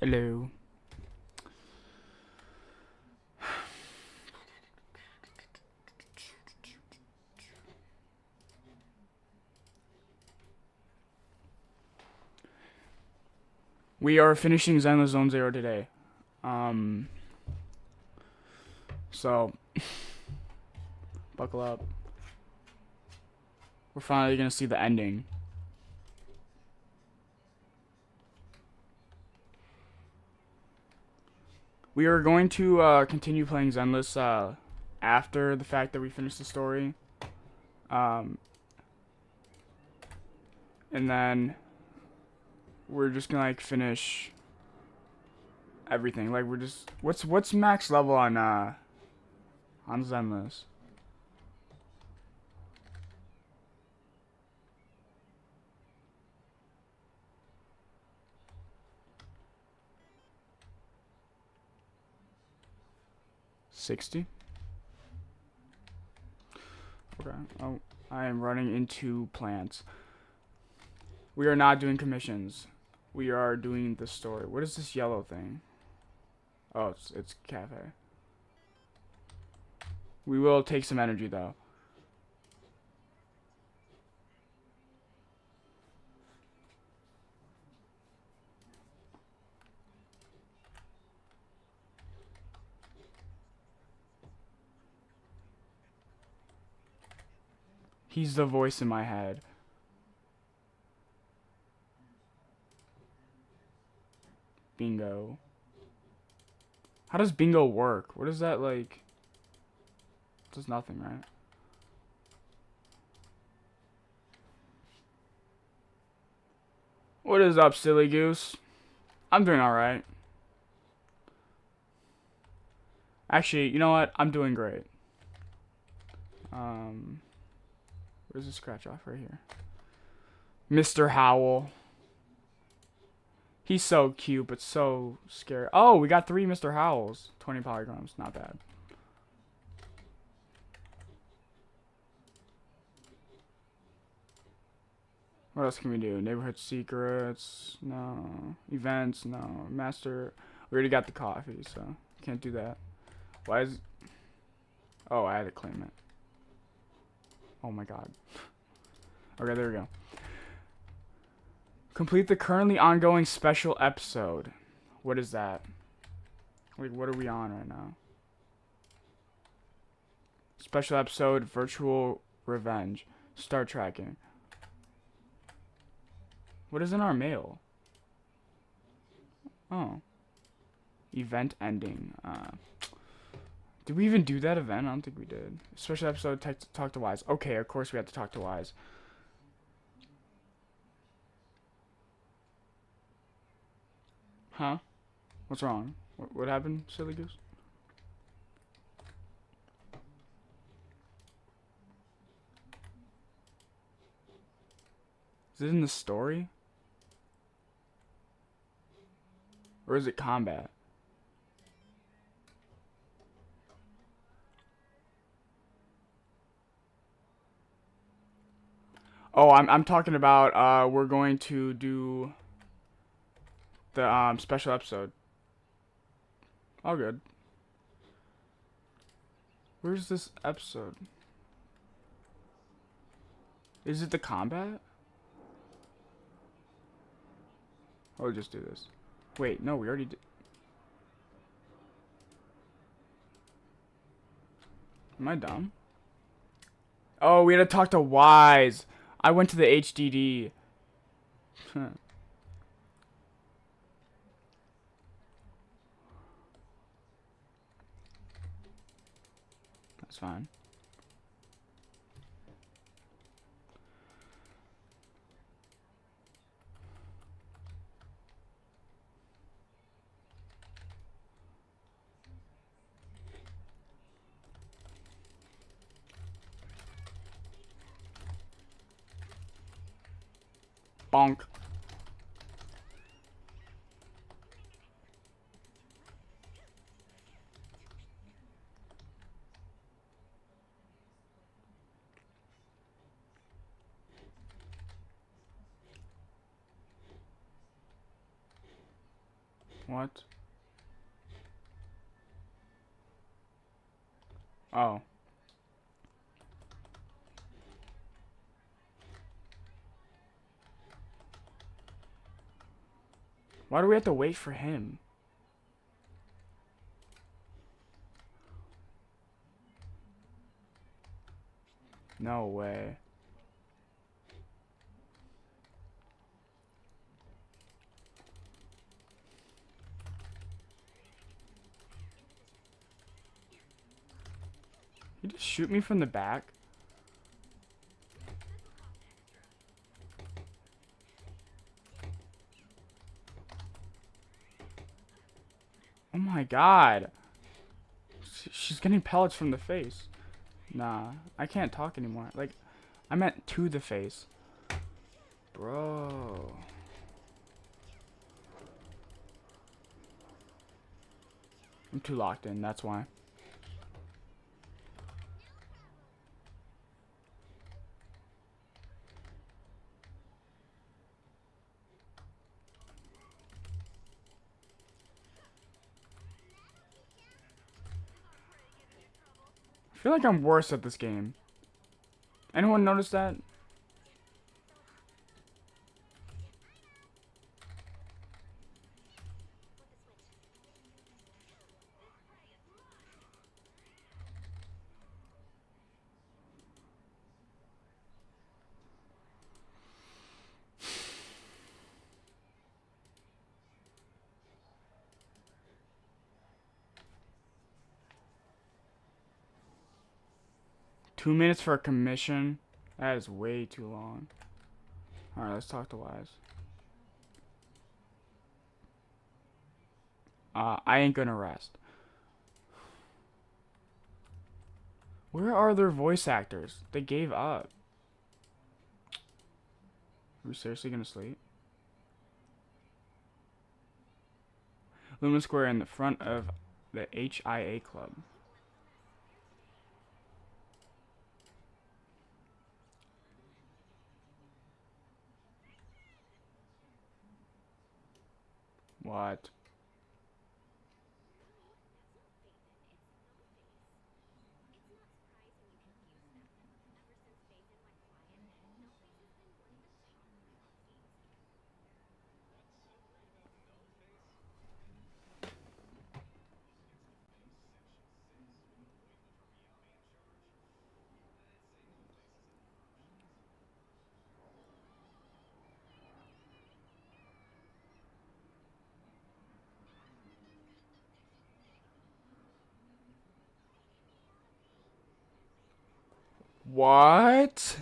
Hello. We are finishing Zenless Zone Zero today. Um, so buckle up. We're finally gonna see the ending. We are going to continue playing Zenless after the fact that we finish the story. Um, and then we're just gonna like finish everything. Like we're just what's max level on Zenless? $60. Okay. Oh, I am running into plants. We are not doing commissions. We are doing the story. What is this yellow thing? Oh, it's cafe. We will take some energy though. He's the voice in my head. Bingo. How does bingo work? What is that like? It does nothing, right? What is up, silly goose? I'm doing alright. Actually, you know what? I'm doing great. Where's the scratch off right here? Mr. Howell. He's so cute, but so scary. Oh, we got 3 Mr. Howells. 20 polygons. Not bad. What else can we do? Neighborhood secrets? No. Events? No. Master. We already got the coffee, so can't do that. Why is... Oh, I had to claim it. Oh my god. Okay, there we go. Complete the currently ongoing special episode. What is that? Like, what are we on right now? Special episode, Virtual Revenge. Start tracking. What is in our mail? Oh. Event ending. Did we even do that event? I don't think we did. Special episode, talk to Wise. Okay, of course we have to talk to Wise. Huh? What's wrong? What happened, silly goose? Is it in the story? Or is it combat? Oh, I'm talking about we're going to do the special episode. All good. Where's this episode? Is it the combat? Or just do this. Wait, no, we already did. Am I dumb? Oh, we had to talk to Wise. I went to the HDD. That's fine. Bonk. What? Oh. Why do we have to wait for him? No way. You just shoot me from the back? Oh my god. She's getting pellets from the face. Nah, I can't talk anymore. Like, I meant to the face. Bro. I'm too locked in, that's why. I feel like I'm worse at this game. Anyone notice that? 2 minutes for a commission? That is way too long. Alright, let's talk to Wise. I ain't gonna rest. Where are their voice actors? They gave up. Are we seriously gonna sleep? Luna Square in the front of the HIA Club. What? What?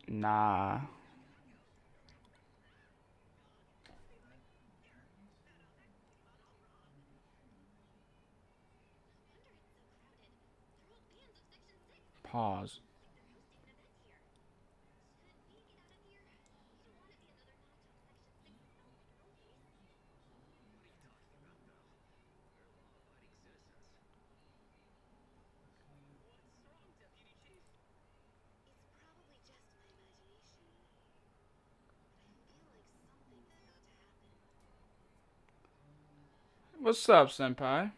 Nah. Pause. What's up, senpai?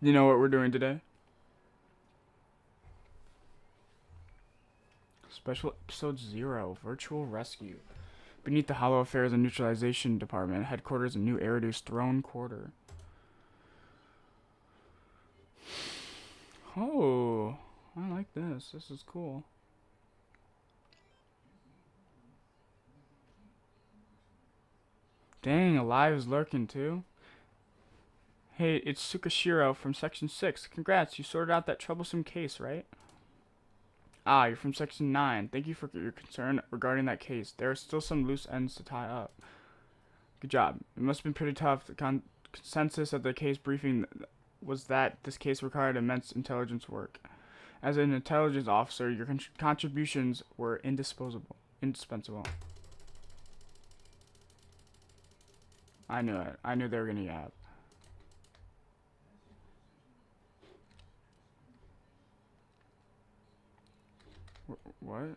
You know what we're doing today? Special episode 0, Virtual Rescue. Beneath the Hollow Affairs and Neutralization Department, headquarters in New Eridu's Throne Quarter. Oh, I like this. This is cool. Dang, Alive's lurking too. Hey, it's Tsukashiro from Section 6. Congrats, you sorted out that troublesome case, right? Ah, you're from Section 9. Thank you for your concern regarding that case. There are still some loose ends to tie up. Good job. It must have been pretty tough. The consensus at the case briefing was that this case required immense intelligence work. As an intelligence officer, your contributions were indispensable. I knew it. I knew they were gonna yap. What?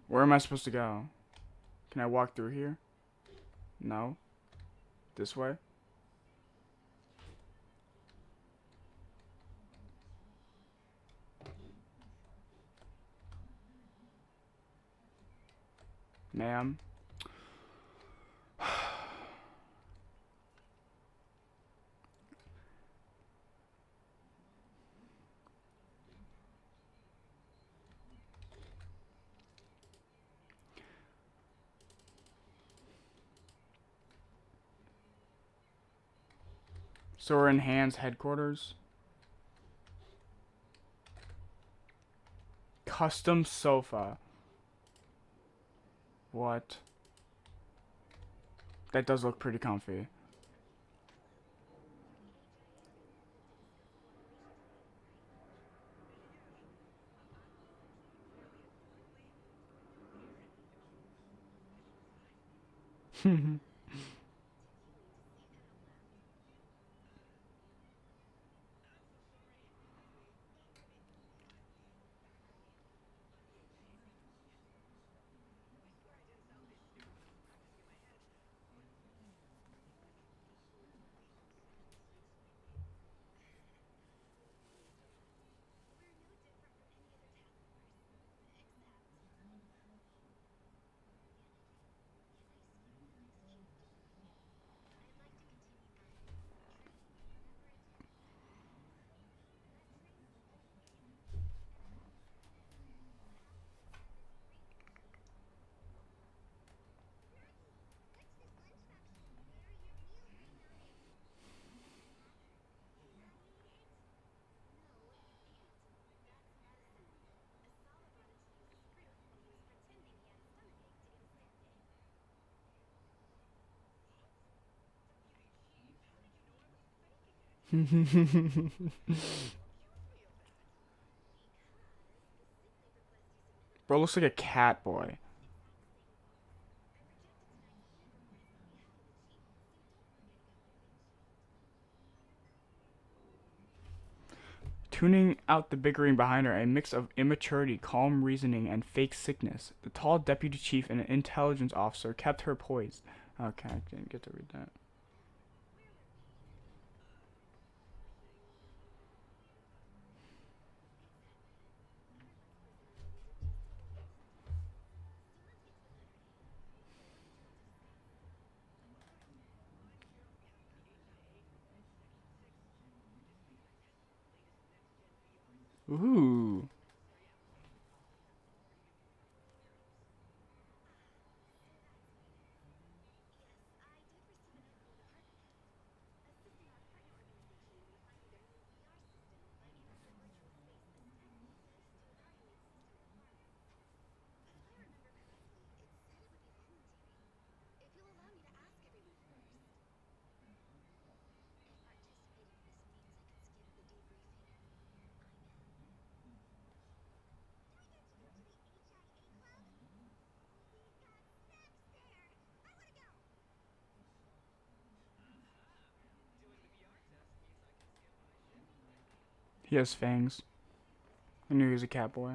Where am I supposed to go? Can I walk through here? No. This way? Ma'am? So we're in Hans headquarters. Custom sofa. What? That does look pretty comfy. Bro looks like a cat boy. Tuning out the bickering behind her, a mix of immaturity, calm reasoning, and fake sickness. The tall deputy chief and an intelligence officer kept her poised. Okay, I didn't get to read that. Ooh. He has fangs. I knew he was a cat boy.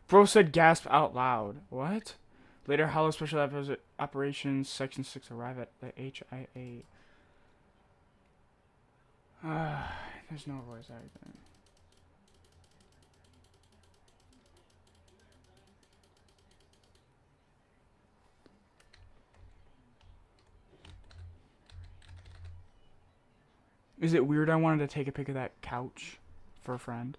Bro said gasp out loud. What? Later, Hollow Special Operations Section 6 arrive at the HIA. There's no voice acting. Is it weird I wanted to take a pic of that couch for a friend?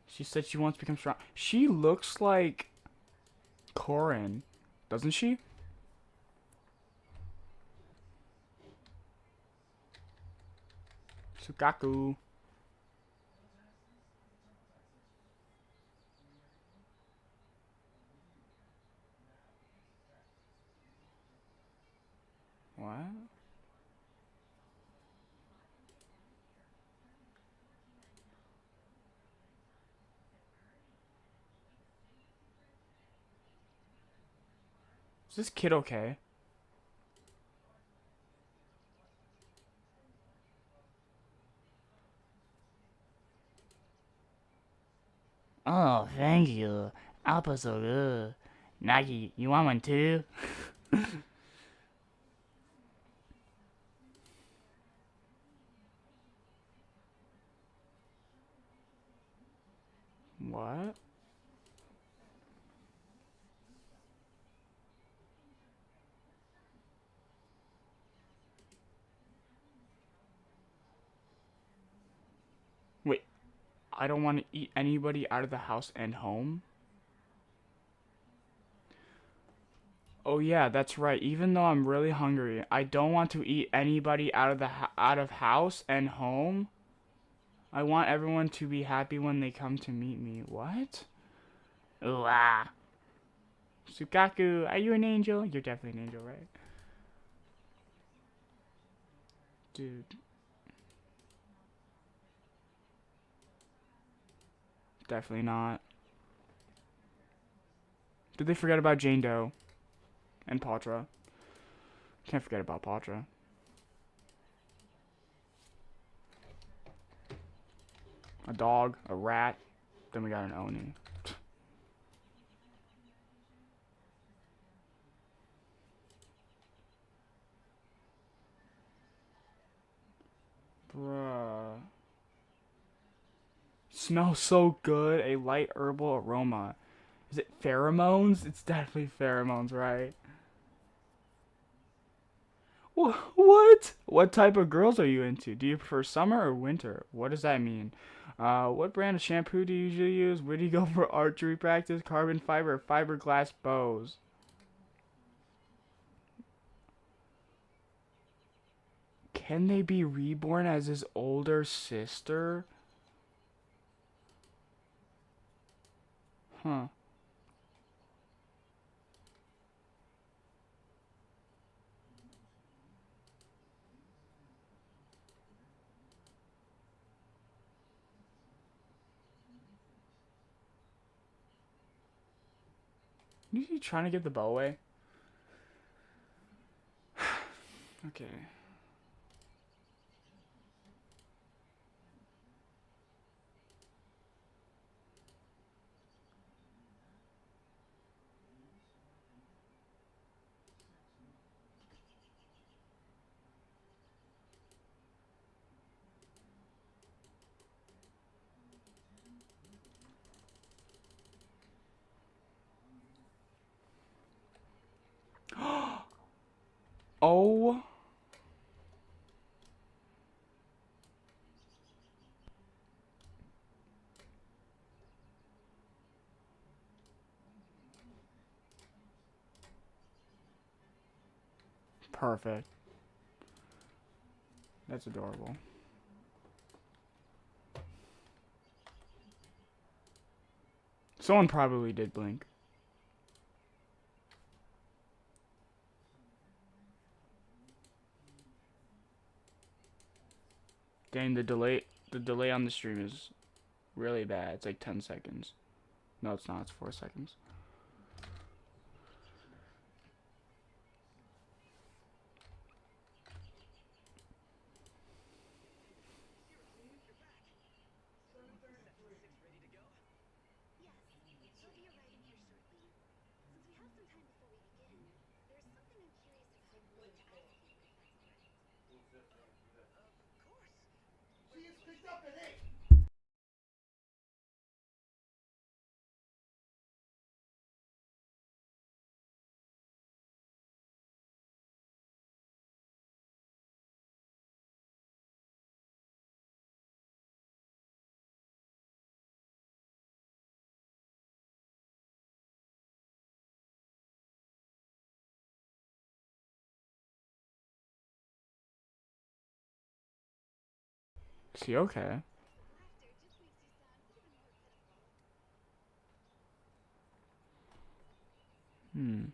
She said she wants to become strong. She looks like Corin, doesn't she? Sukaku. Is this kid okay? Oh, thank you. Apple's so good. Nagi, you want one too? What? Wait, I don't want to eat anybody out of the house and home? Oh yeah, that's right. Even though I'm really hungry, I don't want to eat anybody out of the out of house and home. I want everyone to be happy when they come to meet me. What? Ooh, ah. Sukaku, are you an angel? You're definitely an angel, right? Dude, definitely not. Did they forget about Jane Doe and Patra? Can't forget about Patra. A dog, a rat, then we got an Oni. Bruh. Smells so good. A light herbal aroma. Is it pheromones? It's definitely pheromones, right? What? What type of girls are you into? Do you prefer summer or winter? What does that mean? What brand of shampoo do you usually use? Where do you go for archery practice? Carbon fiber or fiberglass bows? Can they be reborn as his older sister? Huh. Is he trying to give the bow away? Okay. Oh, perfect. That's adorable. Someone probably did blink. Dang, the delay on the stream is really bad. It's like 10 seconds. No, it's not. It's 4 seconds. Is he okay? Hmm.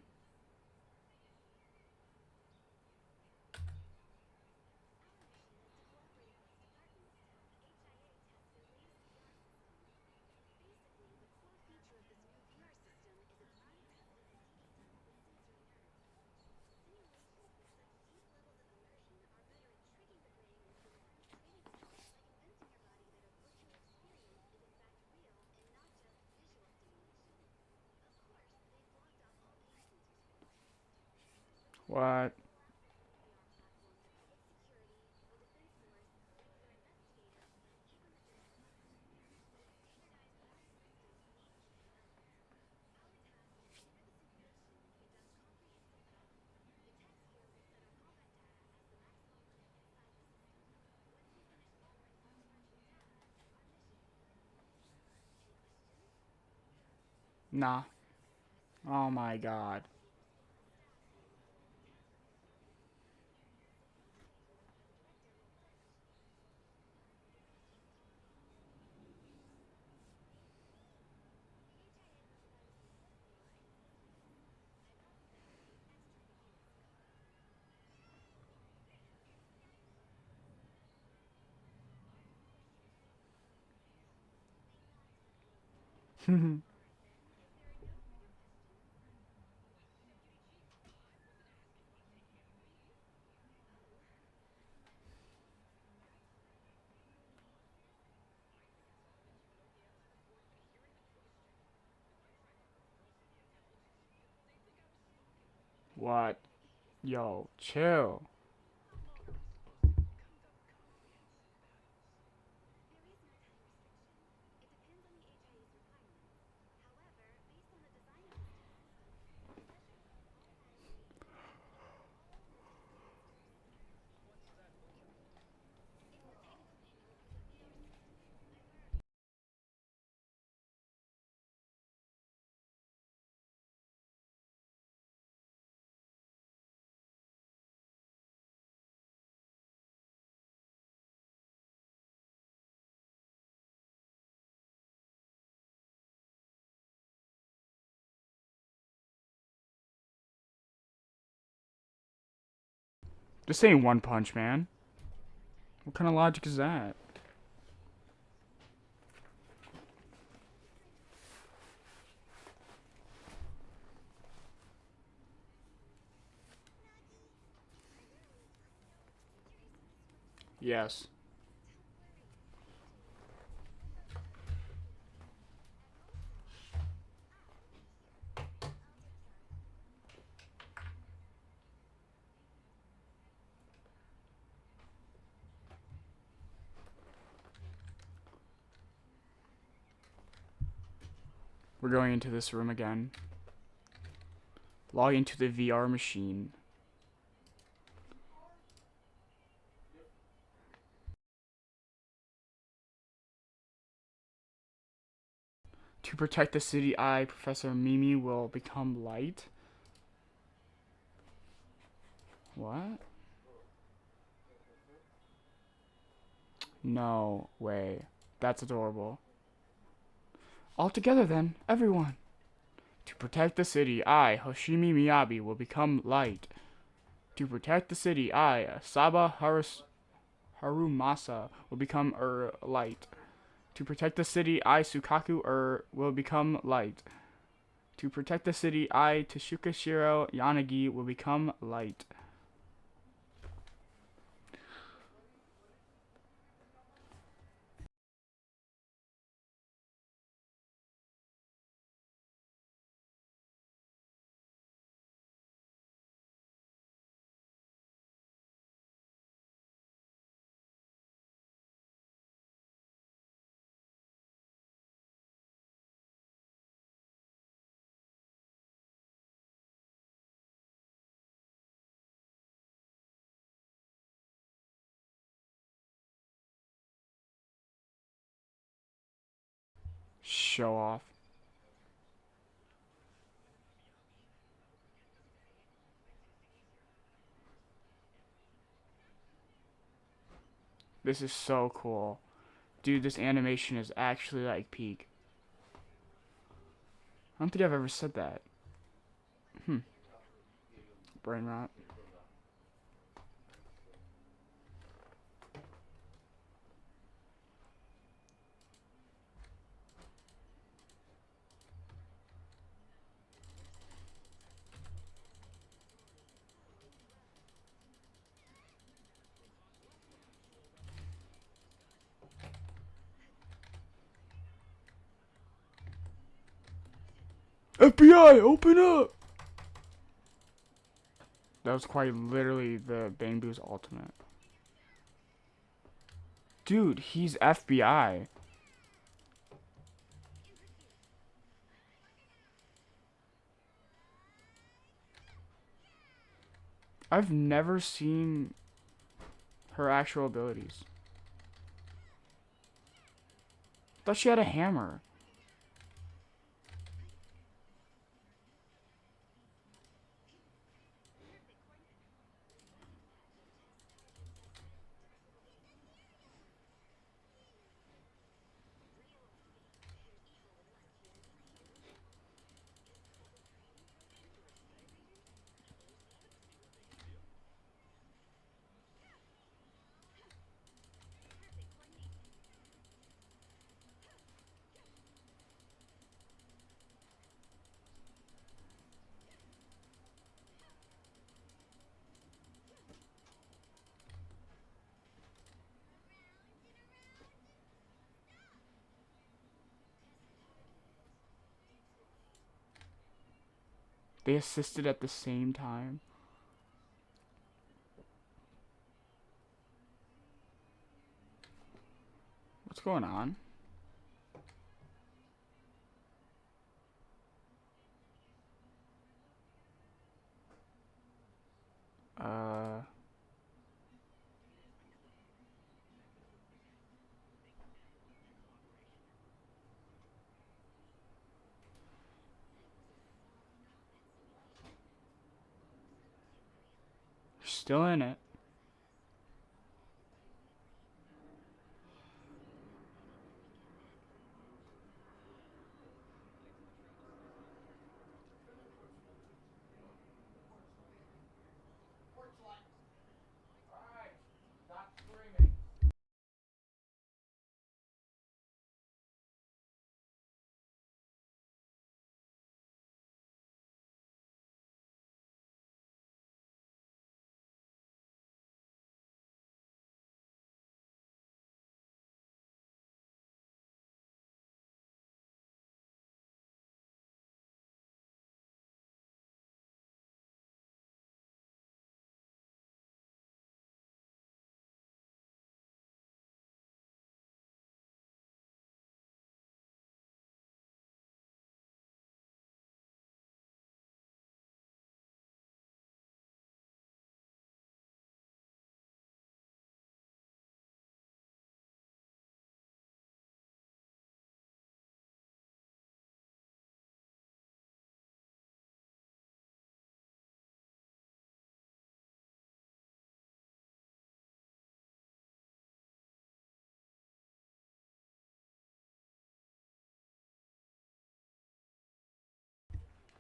What? Nah. Oh my god. What? Yo, chill. This ain't One Punch Man. What kind of logic is that? Yes. We're going into this room again. Log into the VR machine. To protect the city, I, Professor Mimi, will become light. What? No way. That's adorable. All together then, everyone. To protect the city, I, Hoshimi Miyabi, will become light. To protect the city, I, Harumasa, will become light. To protect the city, I, Sukaku will become light. To protect the city, I, Tashukashiro Yanagi, will become light. Show off. This is so cool. Dude, this animation is actually like peak. I don't think I've ever said that. Brain rot. FBI, open up! That was quite literally the Bangbu's ultimate. Dude, he's FBI. I've never seen her actual abilities. Thought she had a hammer. They assisted at the same time. What's going on? Uh... Still in it.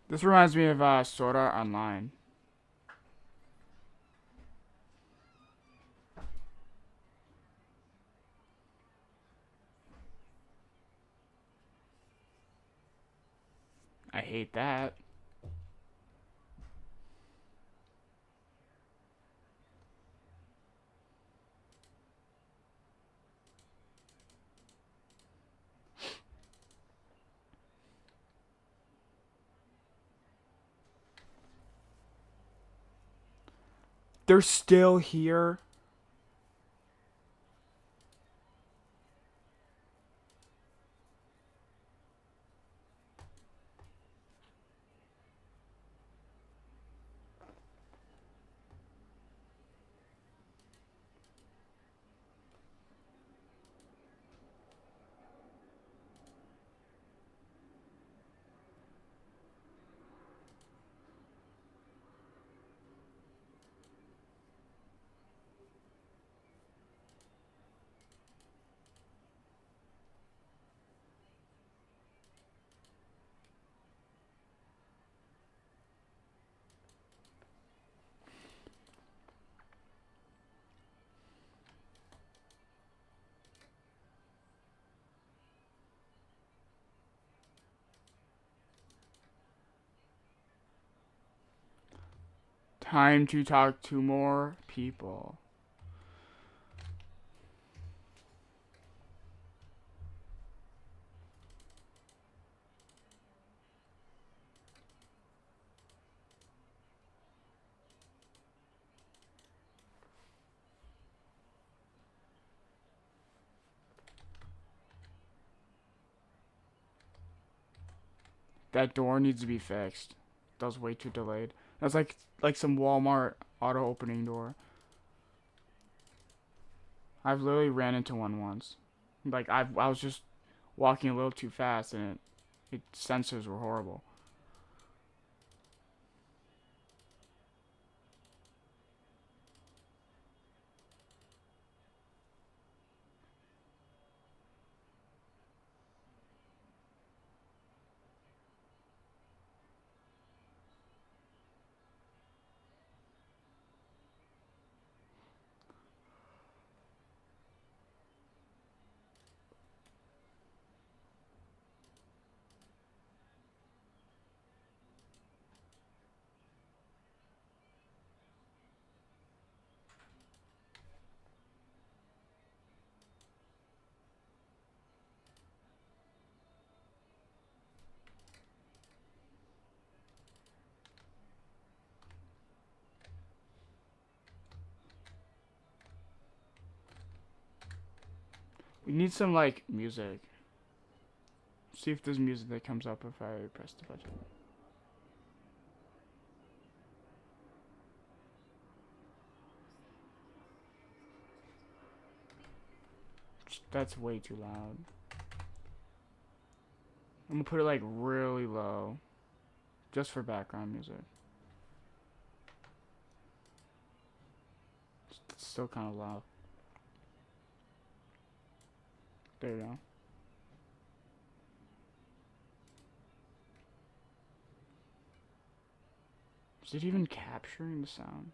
This reminds me of Sword Art Online. I hate that. They're still here. Time to talk to more people. That door needs to be fixed. That was way too delayed. That's like some Walmart auto opening door. I've literally ran into one once. Like I was just walking a little too fast and its sensors were horrible. We need some like music. See if there's music that comes up if I press the button. That's way too loud. I'm gonna put it like really low. Just for background music. It's still kind of loud. There you go. Is it even capturing the sound?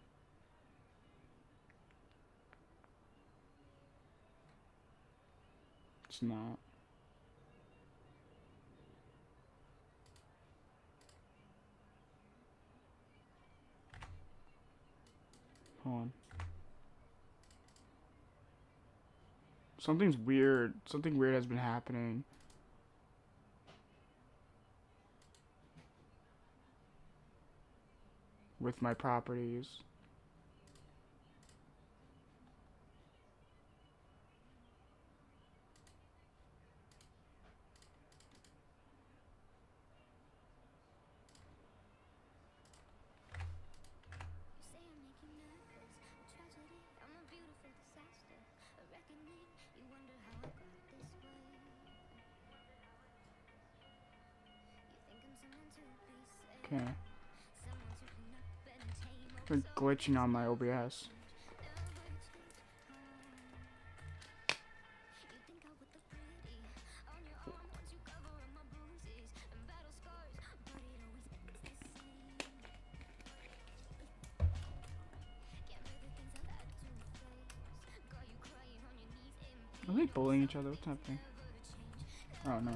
It's not. Hold on. Something's weird. Something weird has been happening. With my properties. Okay. They're glitching on my OBS. Are they bullying each other? What's happening? Oh no.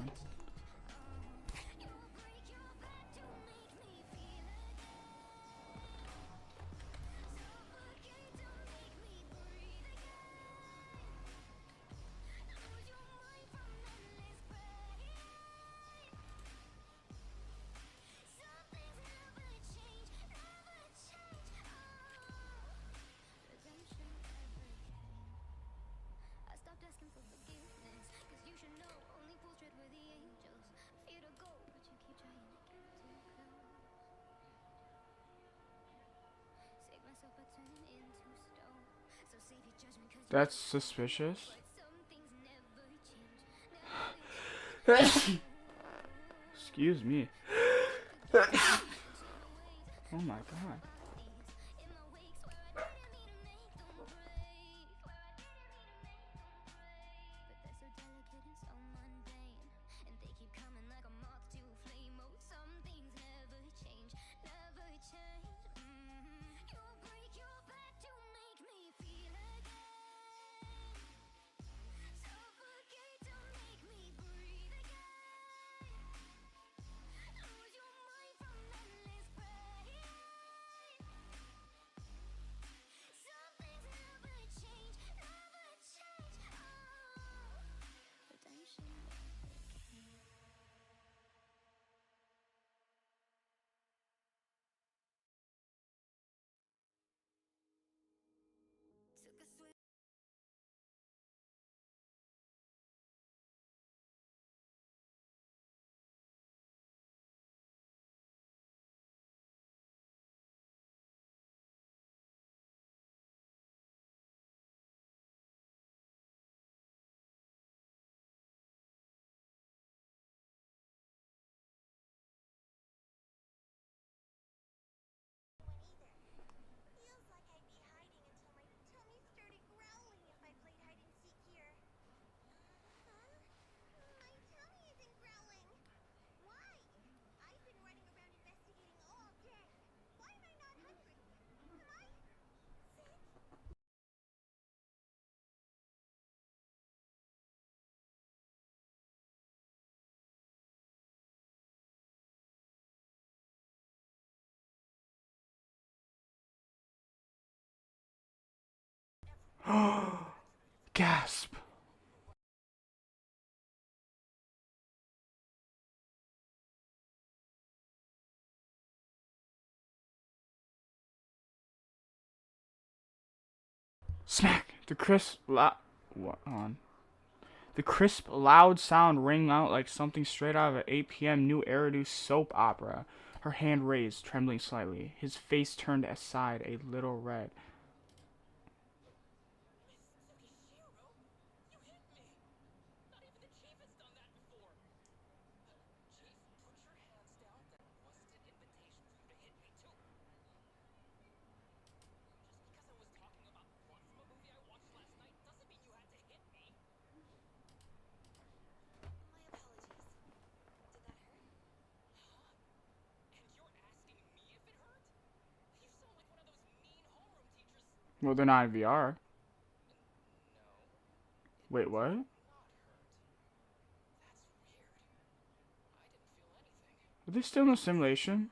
That's suspicious. Excuse me. Oh my god. Gasp. Smack. What on? The crisp, loud sound rang out like something straight out of an 8 p.m. New Eridu soap opera. Her hand raised, trembling slightly. His face turned aside, a little red. Well, they're not in VR. Wait, what? Are they still in a simulation?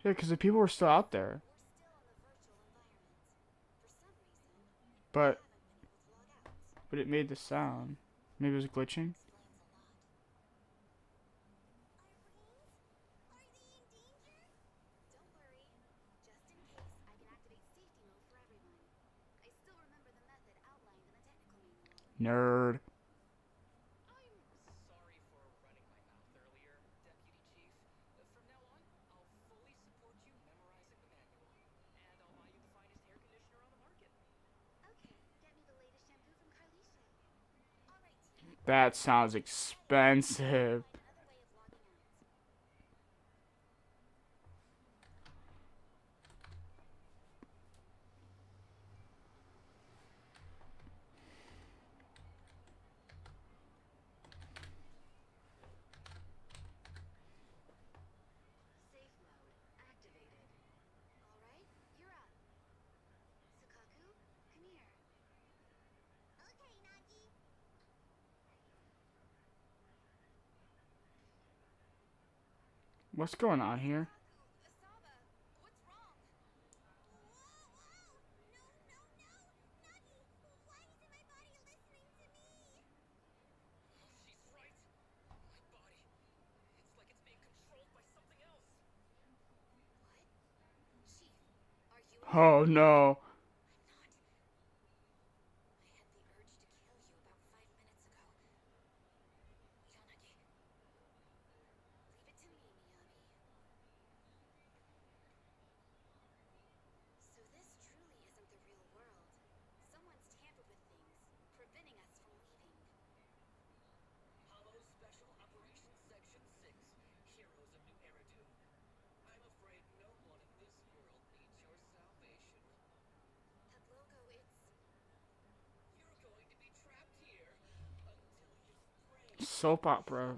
Yeah, because the people were still out there. But but it made the sound. Maybe it was glitching. Nerd. That sounds expensive. What's going on here? Oh no. Soap opera.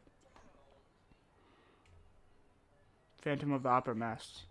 Phantom of the Opera masks.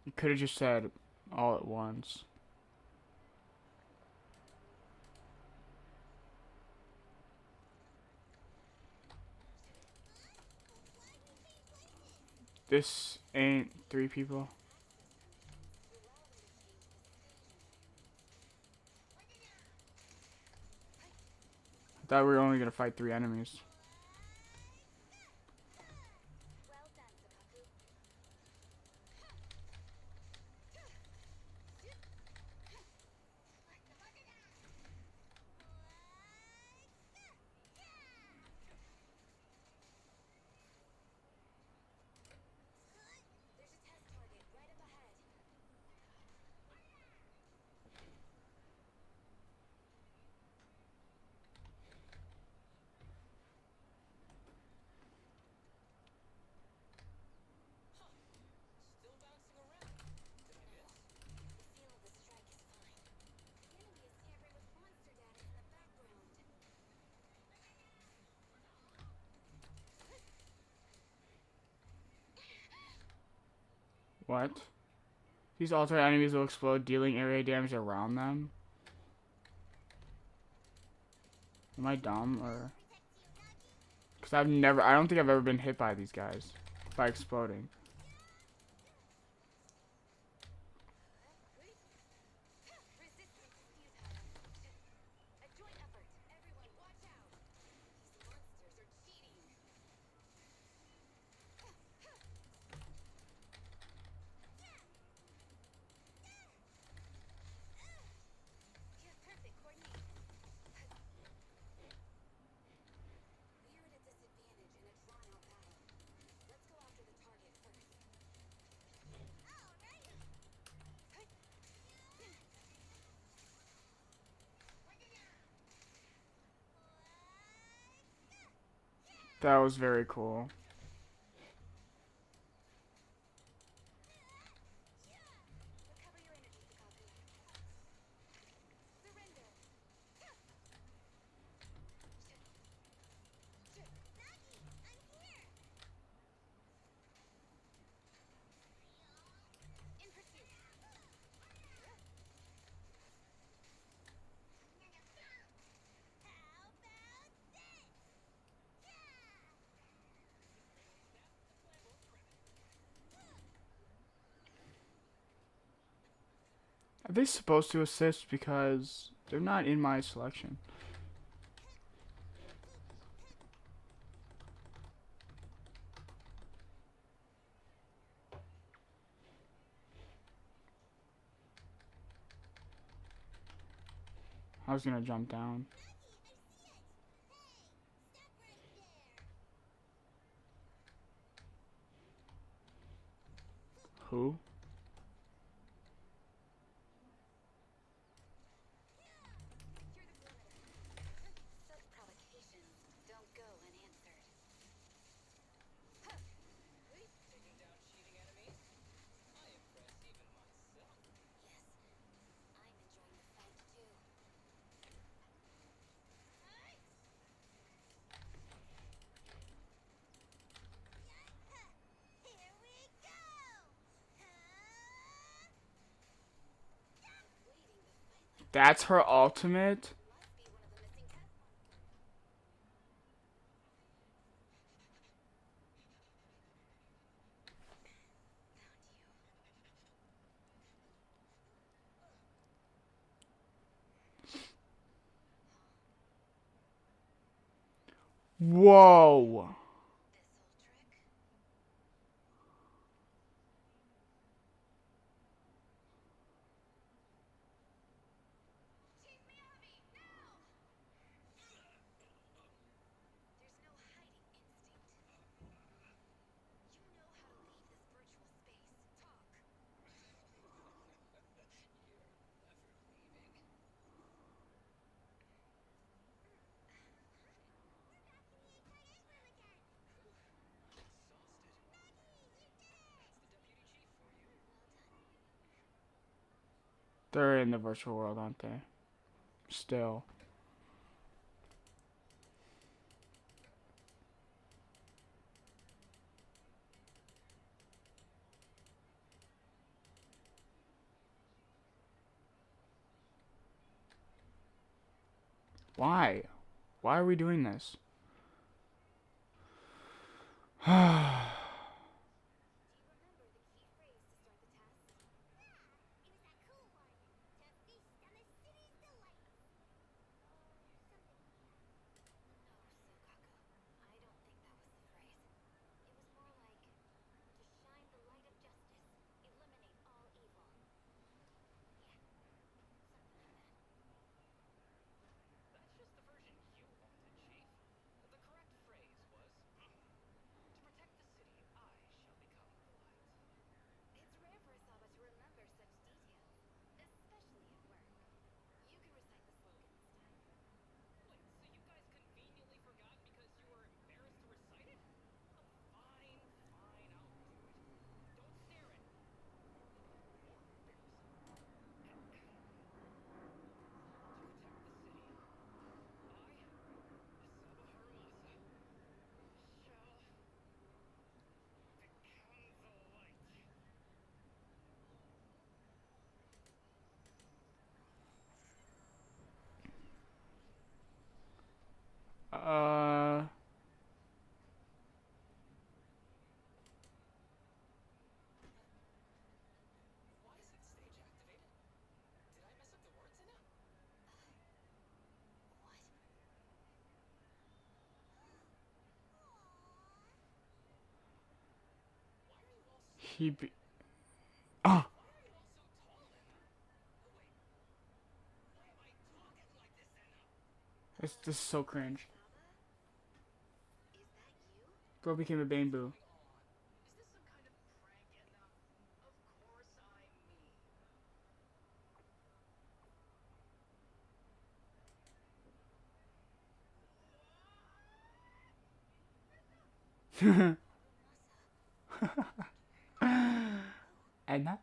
You could have just said all at once. This ain't 3 people. I thought we were only gonna fight 3 enemies. What? These alternate enemies will explode, dealing area damage around them? Am I dumb, or... Because I don't think I've ever been hit by these guys. By exploding. That was very cool. Are they supposed to assist? Because they're not in my selection. I was gonna jump down. Who? That's her ultimate? Whoa. They're in the virtual world, aren't they? Still. Why? Why are we doing this? uh. He be. Oh, this is so cringe. Bro became a bamboo. Edna?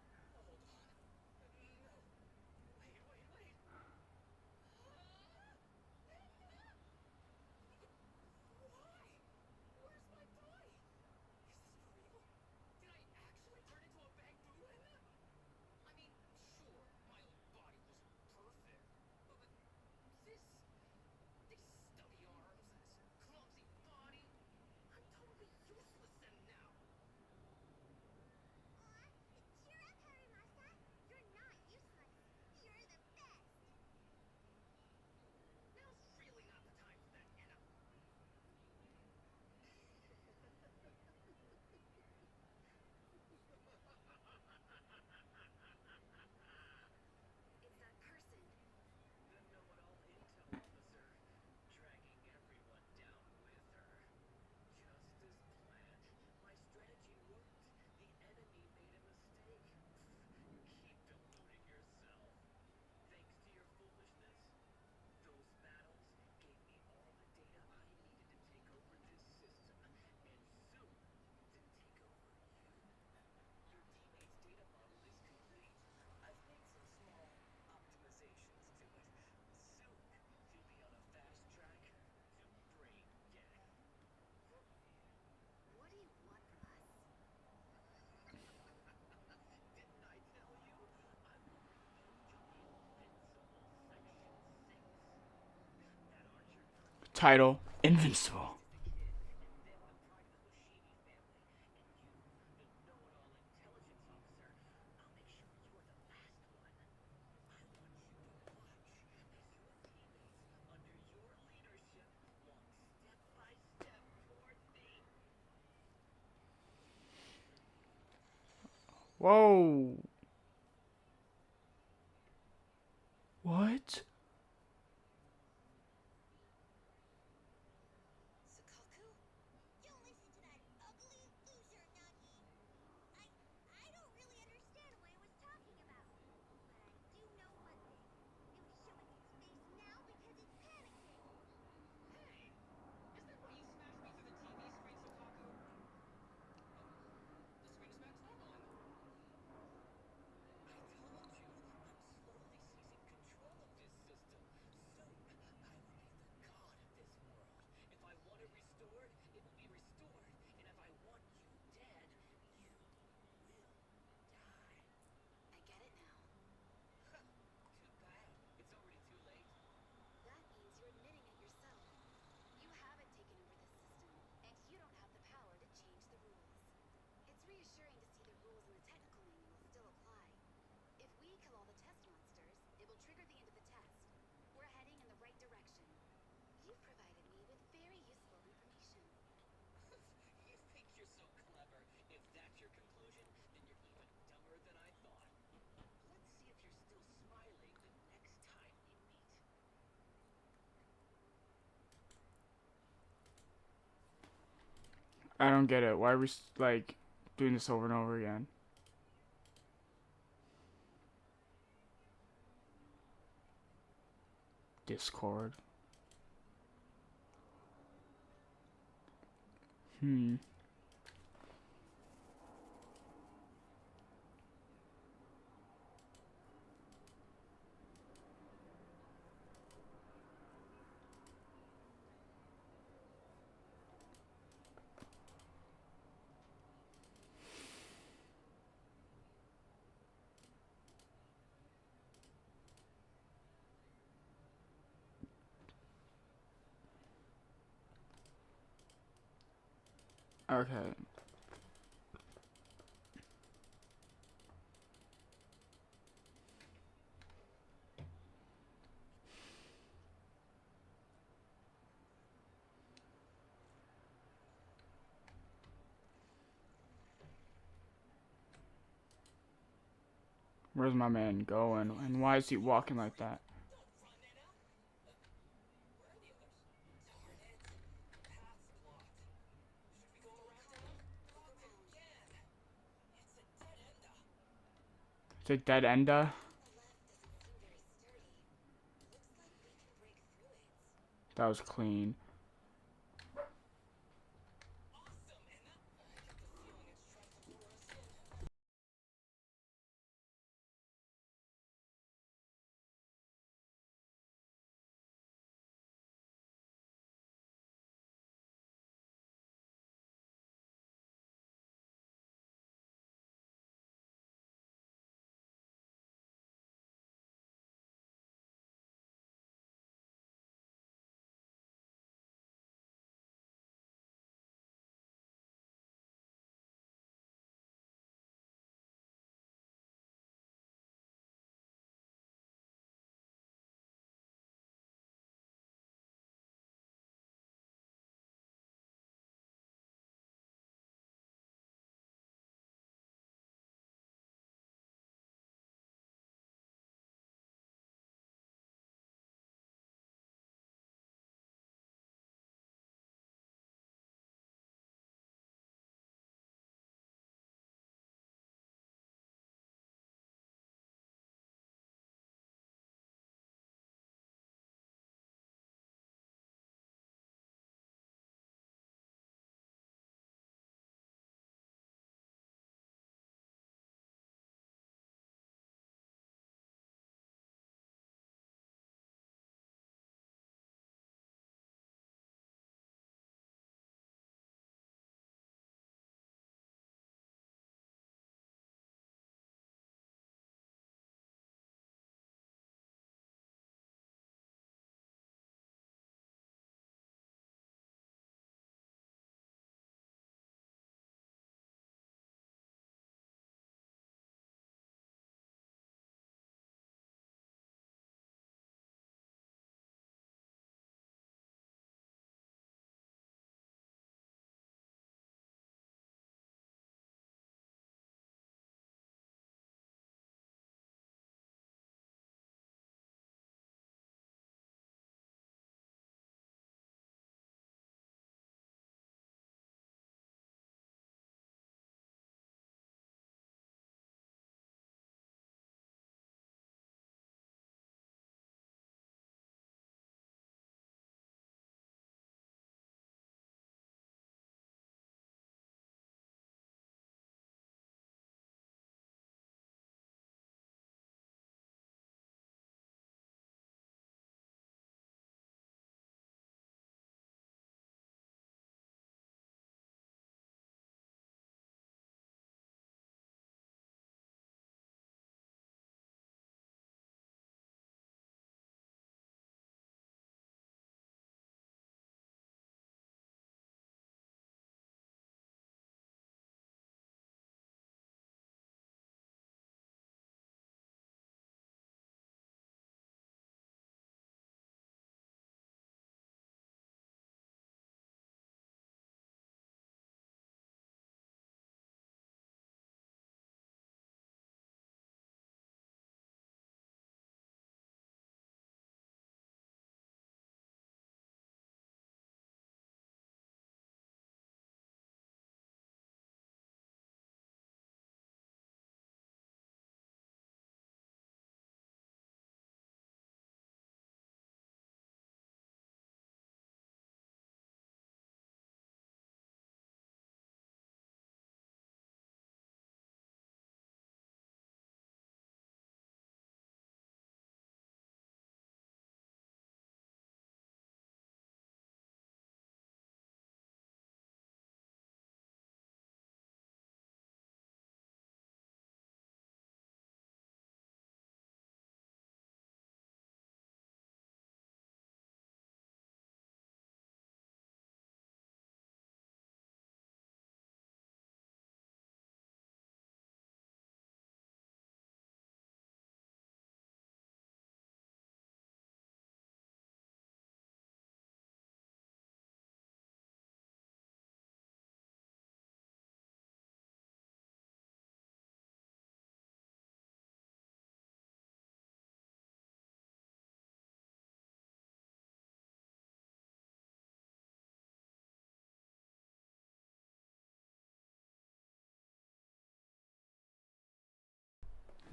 Title Invincible. Whoa. What? I don't get it. Why are we like doing this over and over again? Discord. Hmm. Okay. Where's my man going? And why is he walking like that? It's a dead enda. That was clean.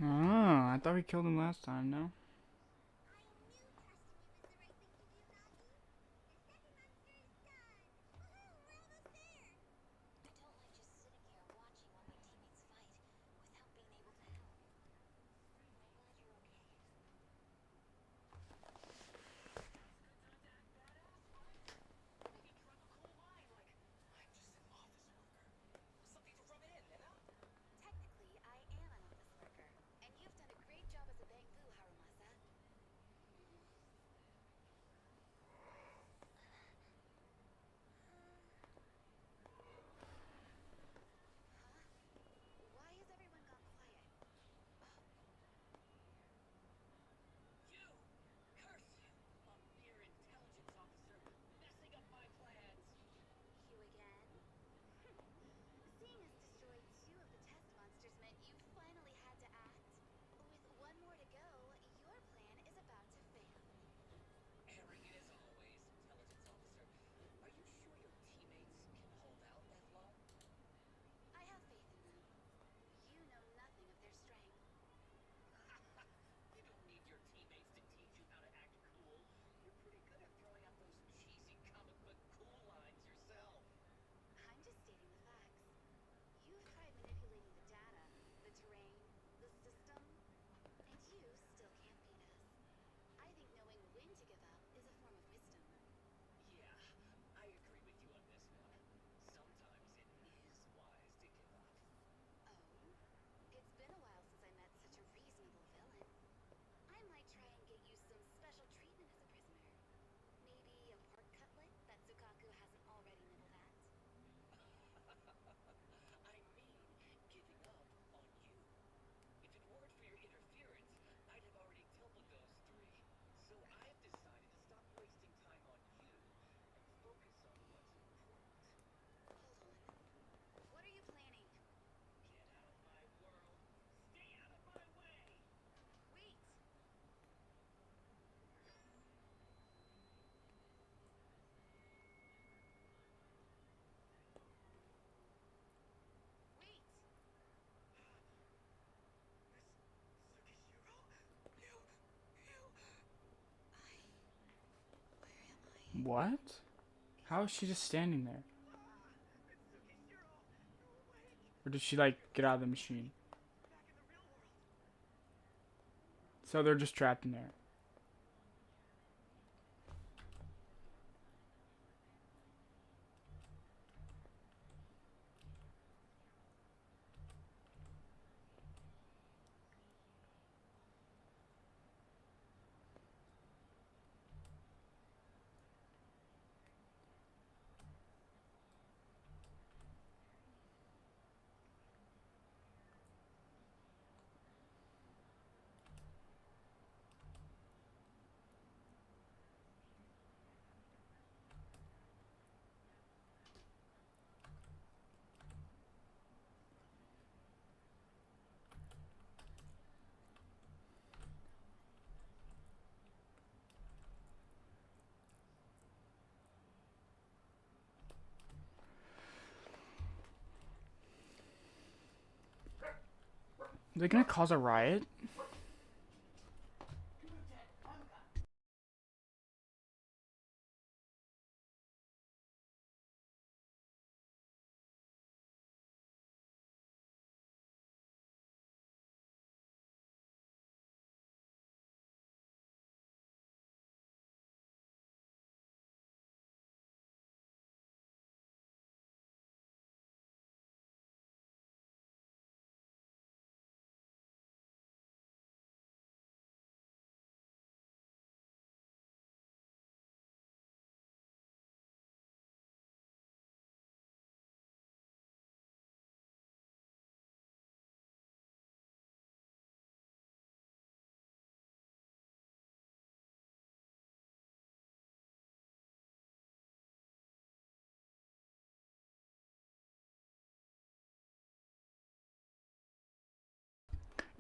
Oh, I thought we killed him last time, no? What? How is she just standing there? Or did she, like, get out of the machine? So they're just trapped in there. Are they gonna cause a riot?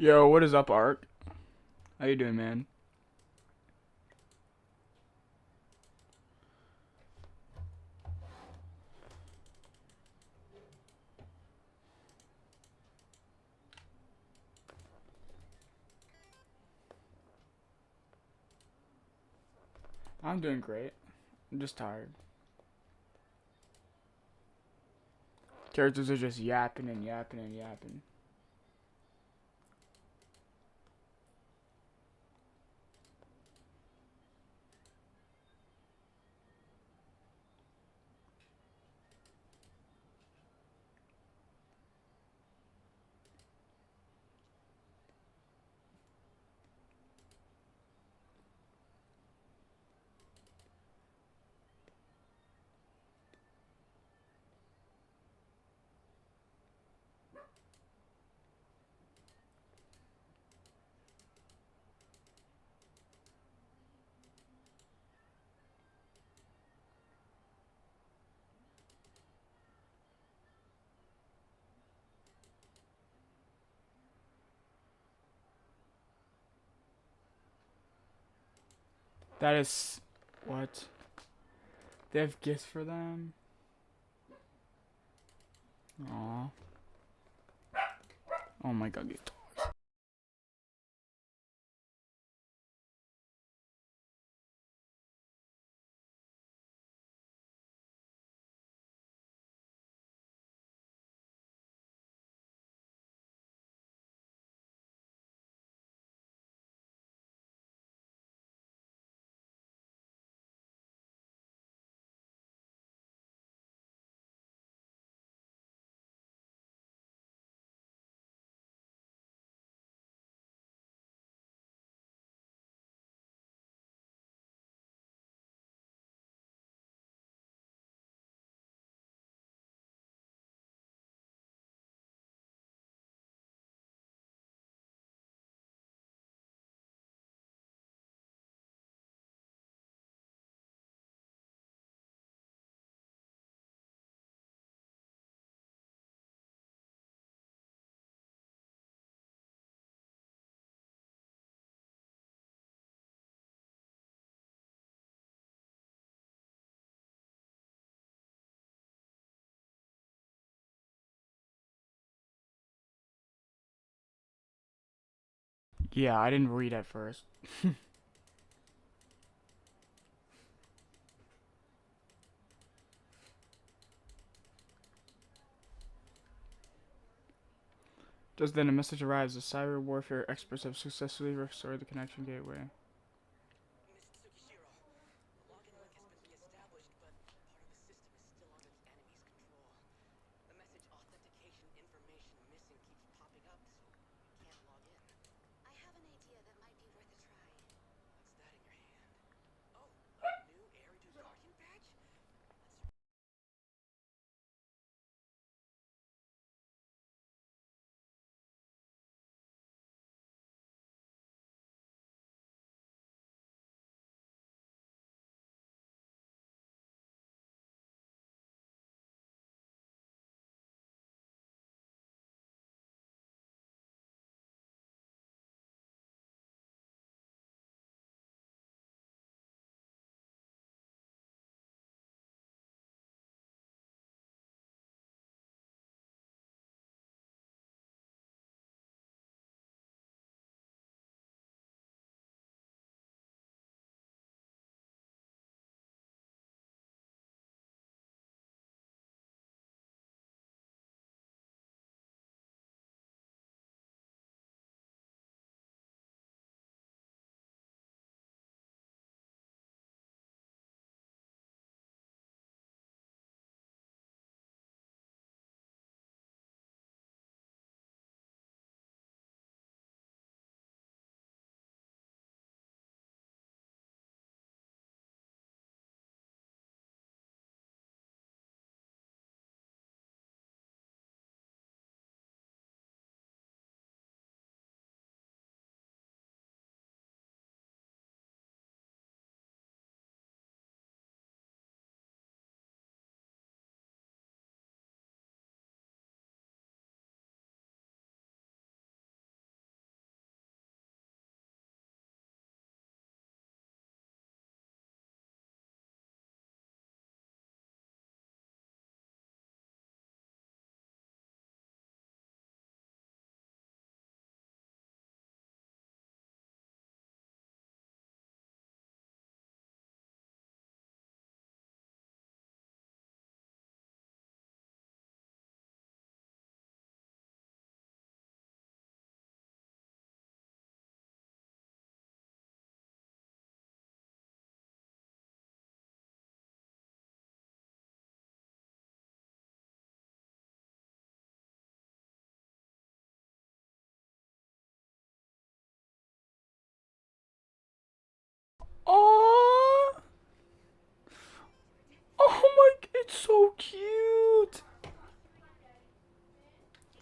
Yo, what is up, Art? How you doing, man? I'm doing great. I'm just tired. Characters are just yapping and yapping and yapping. That is what? They have gifts for them? Aw. Oh my god, these Yeah, I didn't read at first. Just then a message arrives. The cyber warfare experts have successfully restored the connection gateway.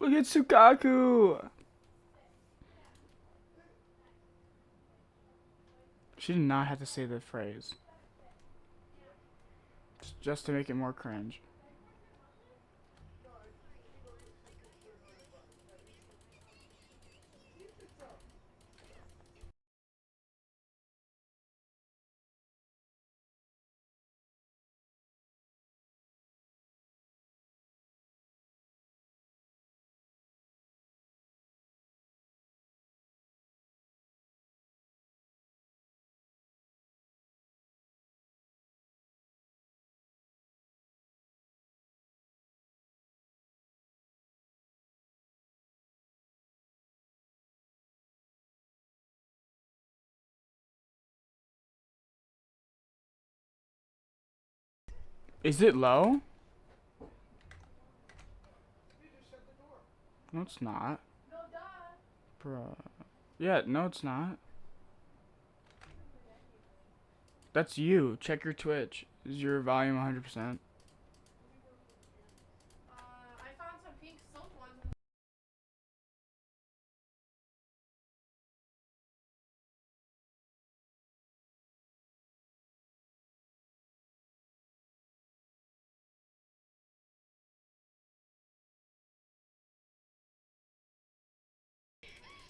Look at Sukaku. She did not have to say the phrase. Just to make it more cringe. Is it low? No, it's not. Bruh. Yeah, no, it's not. That's you. Check your Twitch. Is your volume 100%? I found some pink silk ones.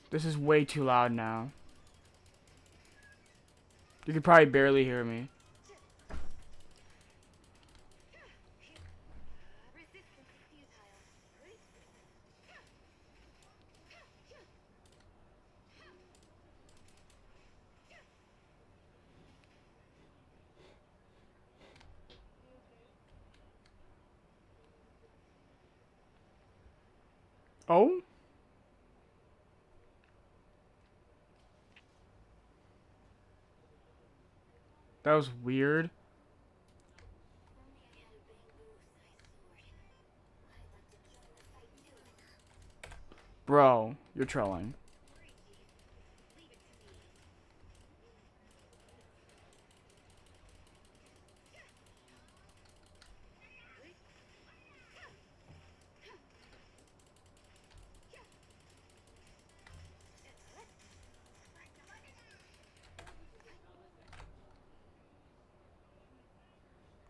This is way too loud now. You could probably barely hear me. Oh? That was weird. Bro, you're trolling.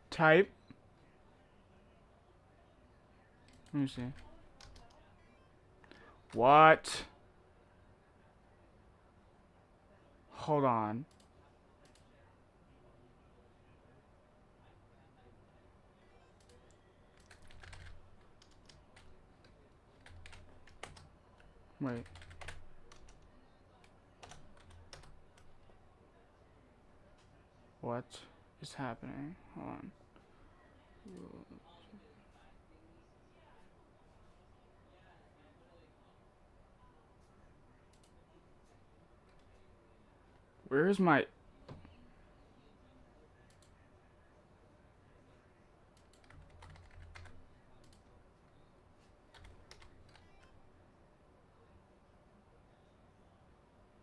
Type. Let me see. What? Hold on. Wait. What is happening? Hold on. Where is my...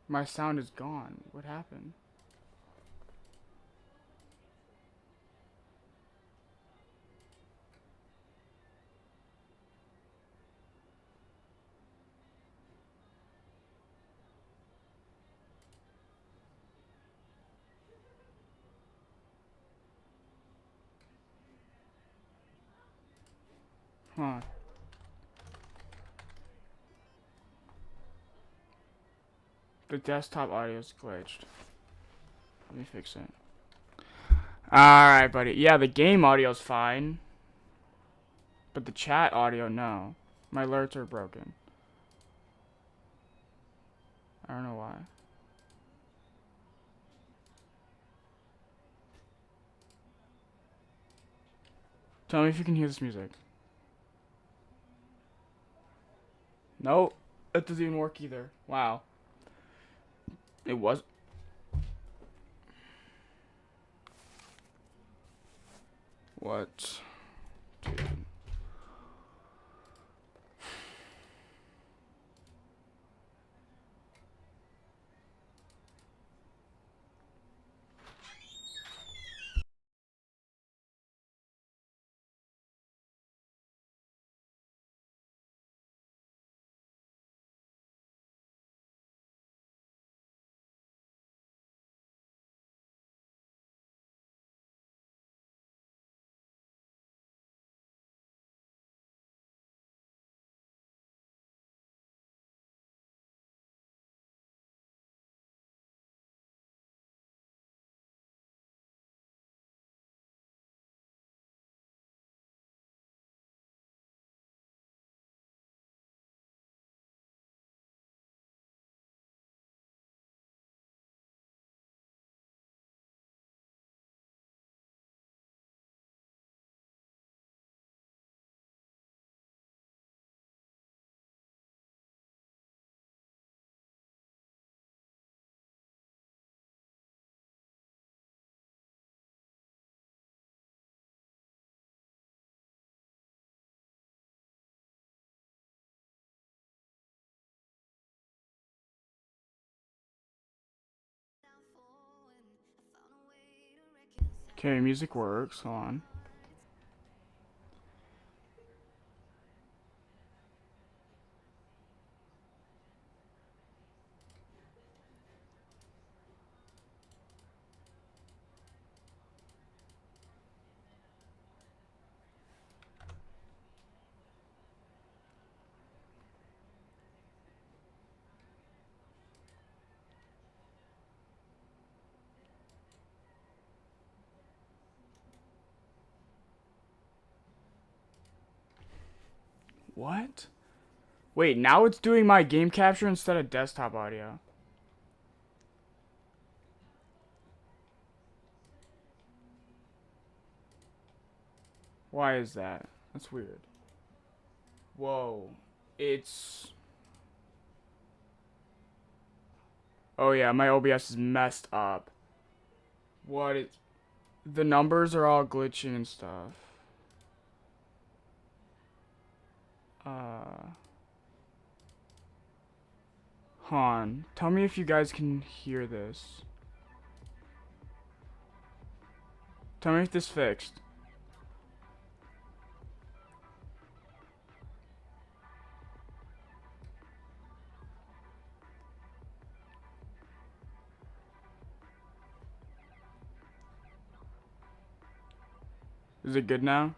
My sound is gone. What happened? Huh. The desktop audio is glitched. Let me fix it. Alright, buddy. Yeah, the game audio's fine. But the chat audio, no. My alerts are broken. I don't know why. Tell me if you can hear this music. Nope. It doesn't even work either. Wow. It was... What? Dude. Okay, music works. Hold on. What? Wait, now it's doing my game capture instead of desktop audio. Why is that? That's weird. Whoa. It's... Oh yeah, my OBS is messed up. What is... The numbers are all glitching and stuff. Han, tell me if you guys can hear this. Tell me if this fixed. Is it good now?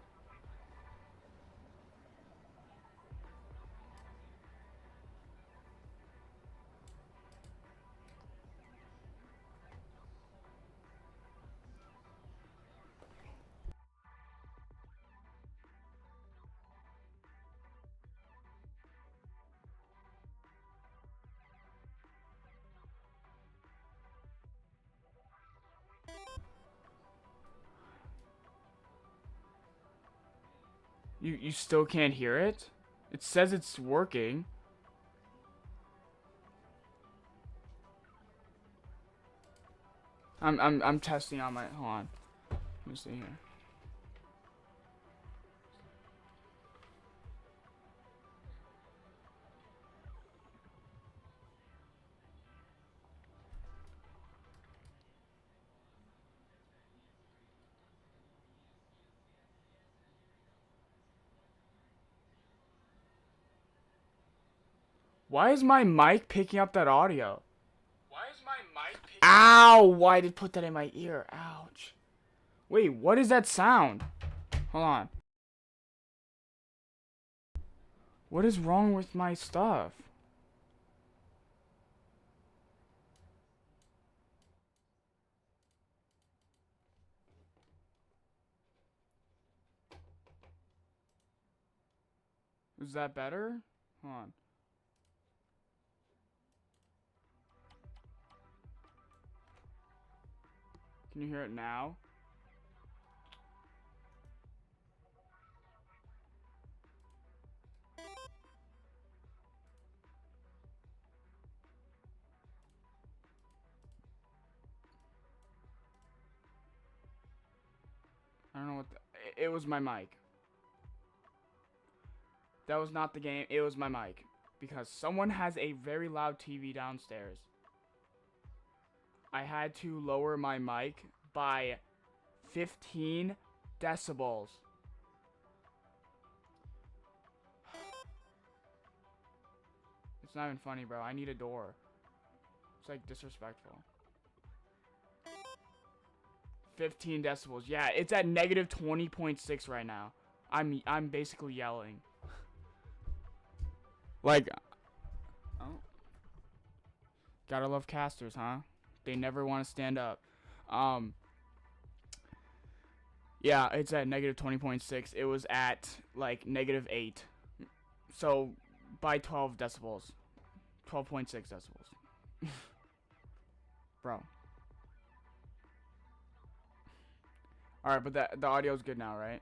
You still can't hear it? It says it's working. I'm testing on my... Hold on. Let me see here. Why is my mic picking up that audio? Why is my mic picking... Ow! Why did it put that in my ear? Ouch. Wait, what is that sound? Hold on. What is wrong with my stuff? Is that better? Hold on. Can you hear it now? I don't know what it was my mic. That was not the game. It was my mic. Because someone has a very loud TV downstairs. I had to lower my mic by 15 decibels. It's not even funny, bro. I need a door. It's like disrespectful. 15 decibels. Yeah, it's at negative 20.6 right now. I'm basically yelling. Like, oh. Gotta love casters, huh? They never want to stand up. Yeah, it's at negative 20.6. It was at like negative 8. So by 12 decibels. 12.6 decibels. Bro. Alright, but the audio's good now, right?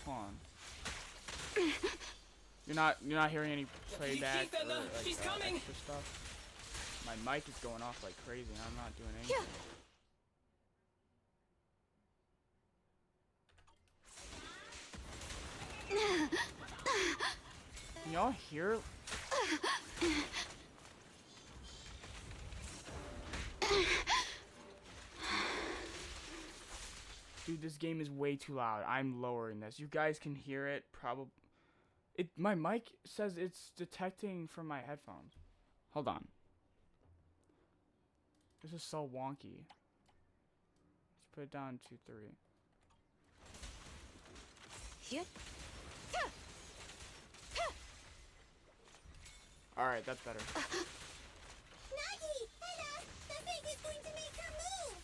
Hold on. You're not hearing any playback or like, extra stuff. My mic is going off like crazy and I'm not doing anything. Can y'all hear? Dude, this game is way too loud. I'm lowering this. You guys can hear it. Probably. My mic says it's detecting from my headphones. Hold on. This is so wonky. Let's put it down to 3. Alright, that's better. Nagi! Hannah! The thing is going to make her move!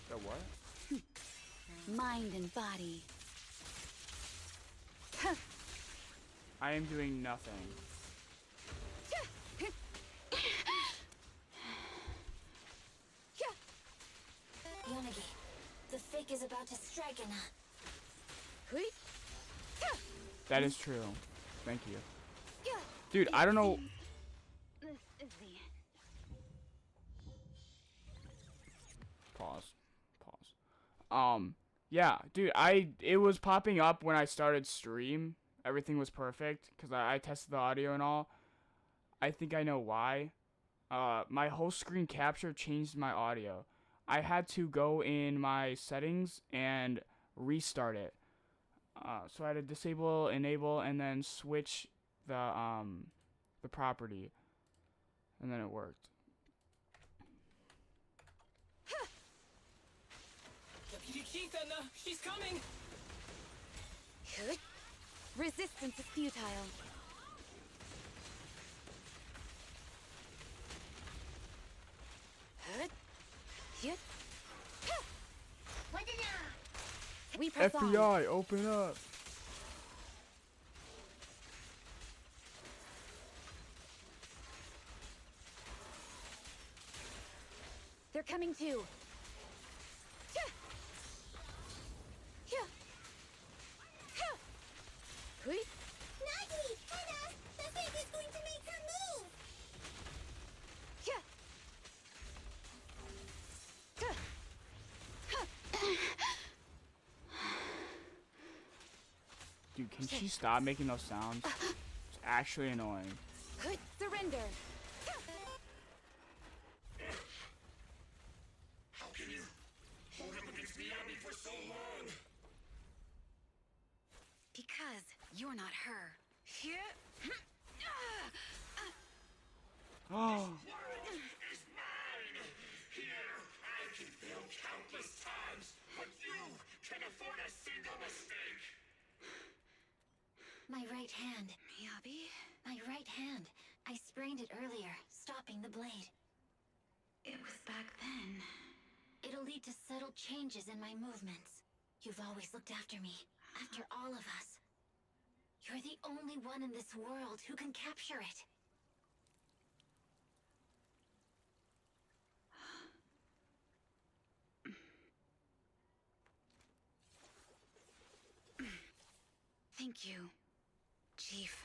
The what? Mind and body. I am doing nothing. Yonagi, the fake is about to strike Anna. That is true. Thank you. Dude, I don't know. This is the end. Pause. Yeah, dude, it was popping up when I started stream. Everything was perfect because I tested the audio and all. I think I know why. My whole screen capture changed my audio. I had to go in my settings and restart it. So I had to disable, enable, and then switch the property, and then it worked. Deputy Keith, Edna! She's coming! Resistance is futile. We press on. FBI, open up! They're coming too. Nagi! Hannah! The thing is going to make her move! Dude, can she stop making those sounds? It's actually annoying. Surrender! How can you hold up against Miyabi for so long? Because you're not her. Oh, World is mine! Here, I can fail countless times, but you can afford a single mistake! My right hand. Miyabi? My right hand. I sprained it earlier, stopping the blade. It was back then. It'll lead to subtle changes in my movements. You've always looked after me, after all of us. You're the only one in this world who can capture it. Thank you, Chief.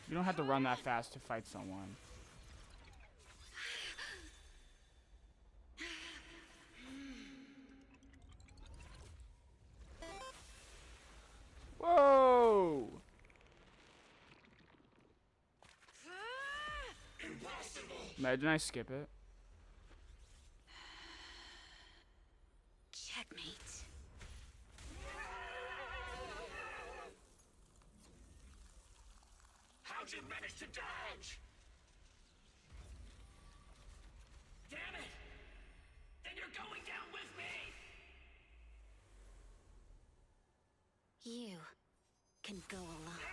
you don't have to run that fast to fight someone. Whoa! Impossible! Imagine I skip it. Checkmate. How'd you manage to dodge? Damn it! Then you're going down with me! You can go alone.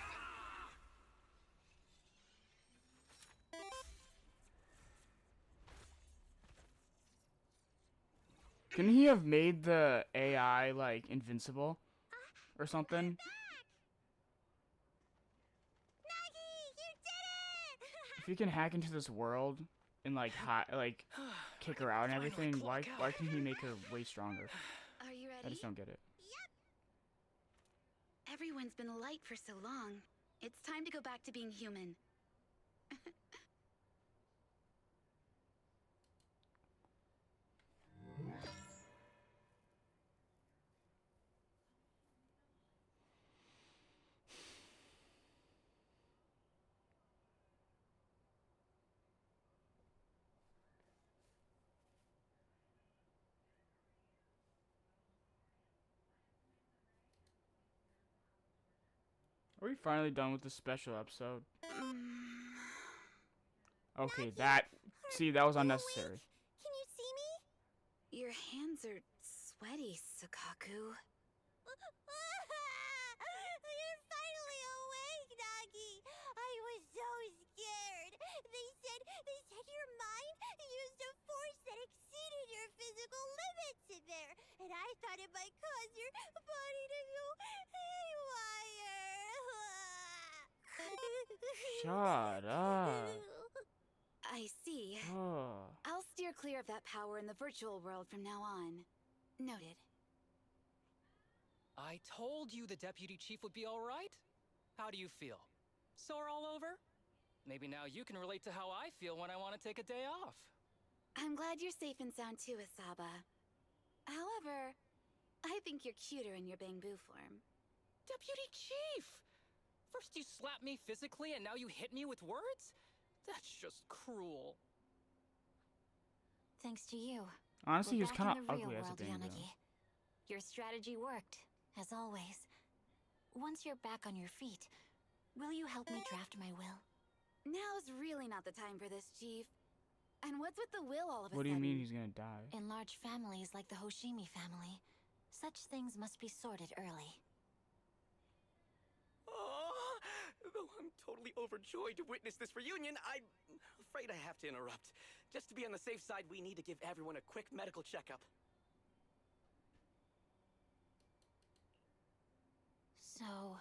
Couldn't he have made the AI, like, invincible? Or something? Nagi, you did it! If he can hack into this world and, like, kick her out and everything, why can't he make her way stronger? Are you I ready? just don't get it. Everyone's been light for so long. It's time to go back to being human. Are we finally done with the special episode? Okay, that... See, that was unnecessary. Can you see me? Your hands are sweaty, Sakaku. You're finally awake, Nagi. I was so scared. They said your mind used a force that exceeded your physical limits in there, and I thought it might cause your body to go haywire. Shut up. I see. Oh. I'll steer clear of that power in the virtual world from now on. Noted. I told you the deputy chief would be all right. How do you feel? Sore all over? Maybe now you can relate to how I feel when I want to take a day off. I'm glad you're safe and sound too, Asaba. However, I think you're cuter in your Bangbu form. Deputy chief! First you slap me physically and now you hit me with words? That's just cruel. Thanks to you. Honestly, he We're was back kind in of the real ugly as a world, thing, though. Yanagi. Your strategy worked, as always. Once you're back on your feet, will you help me draft my will? Now's really not the time for this, Chief. And what's with the will all of a What do sudden? you mean he's gonna die? In large families like the Hoshimi family, such things must be sorted early. Oh, though I'm totally overjoyed to witness this reunion, I'm afraid I have to interrupt. Just to be on the safe side, we need to give everyone a quick medical checkup. So,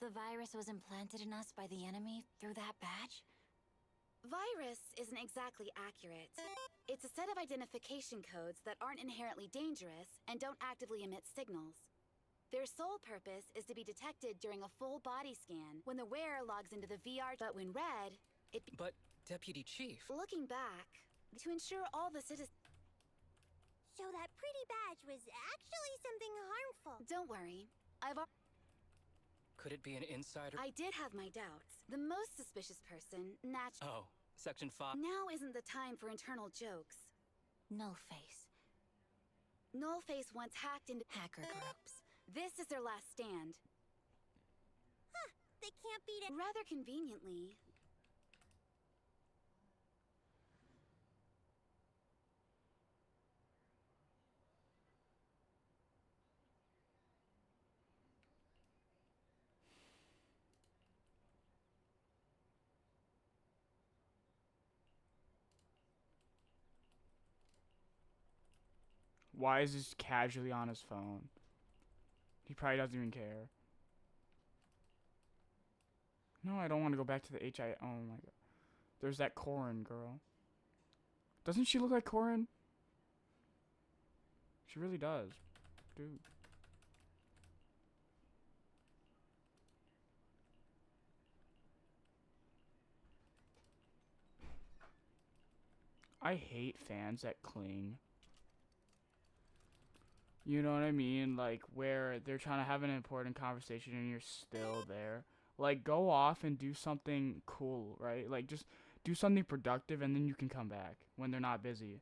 the virus was implanted in us by the enemy through that badge? Virus isn't exactly accurate. It's a set of identification codes that aren't inherently dangerous and don't actively emit signals. Their sole purpose is to be detected during a full body scan when the wearer logs into the VR, but when read, it... But, Deputy Chief... Looking back, to ensure all the citizens... So that pretty badge was actually something harmful. Don't worry, Could it be an insider? I did have my doubts. The most suspicious person, Oh, Section 5... Now isn't the time for internal jokes. Nullface. Nullface once hacked into hacker groups. This is their last stand. Huh, they can't beat it. Rather conveniently. Why is this casually on his phone? He probably doesn't even care. No, I don't want to go back to the HI. Oh my god. There's that Corin girl. Doesn't she look like Corin? She really does. Dude. I hate fans that cling. You know what I mean? Like, where they're trying to have an important conversation and you're still there. Like, go off and do something cool, right? Like, just do something productive and then you can come back when they're not busy.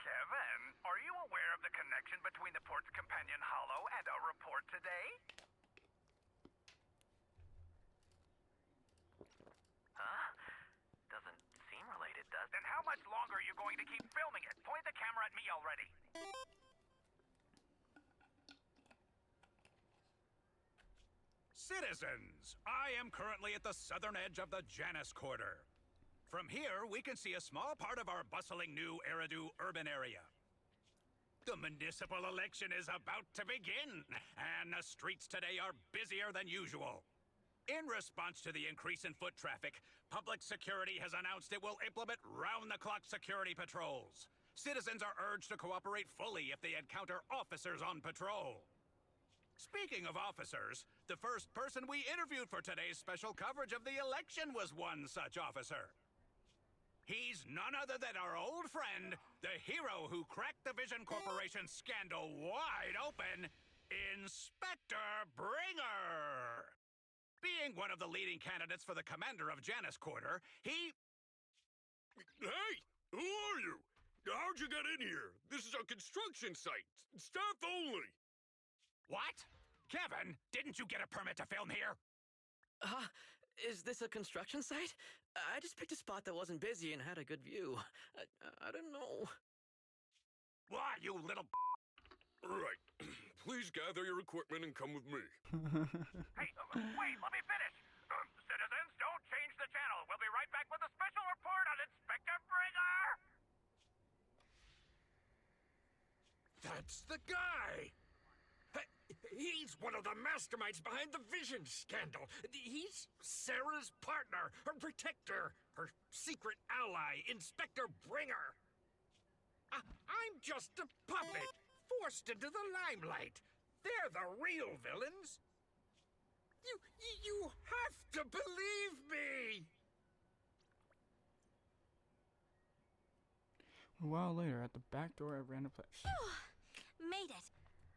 Kevin, are you aware of the connection between the port's companion hollow and our report today? Huh? Doesn't seem related, does it? Then how much longer are you going to keep filming it? Point the camera at me already. Citizens, I am currently at the southern edge of the Janus Quarter. From here, we can see a small part of our bustling new Eridu urban area. The municipal election is about to begin, and the streets today are busier than usual. In response to the increase in foot traffic, public security has announced it will implement round-the-clock security patrols. Citizens are urged to cooperate fully if they encounter officers on patrol. Speaking of officers, the first person we interviewed for today's special coverage of the election was one such officer. He's none other than our old friend, the hero who cracked the Vision Corporation scandal wide open, Inspector Bringer. Being one of the leading candidates for the commander of Janus Quarter, he... Hey! Who are you? How'd you get in here? This is a construction site. Staff only. What? Kevin, didn't you get a permit to film here? Is this a construction site? I just picked a spot that wasn't busy and had a good view. I don't know. Why, you little... Right. Please gather your equipment and come with me. Hey, wait, let me finish. Citizens, don't change the channel. We'll be right back with a special report on Inspector Bringer. That's the guy! He's one of the masterminds behind the Vision scandal. He's Sarah's partner, her protector, her secret ally, Inspector Bringer. I'm just a puppet, forced into the limelight. They're the real villains. You have to believe me! A while later, at the back door at random place. Made it.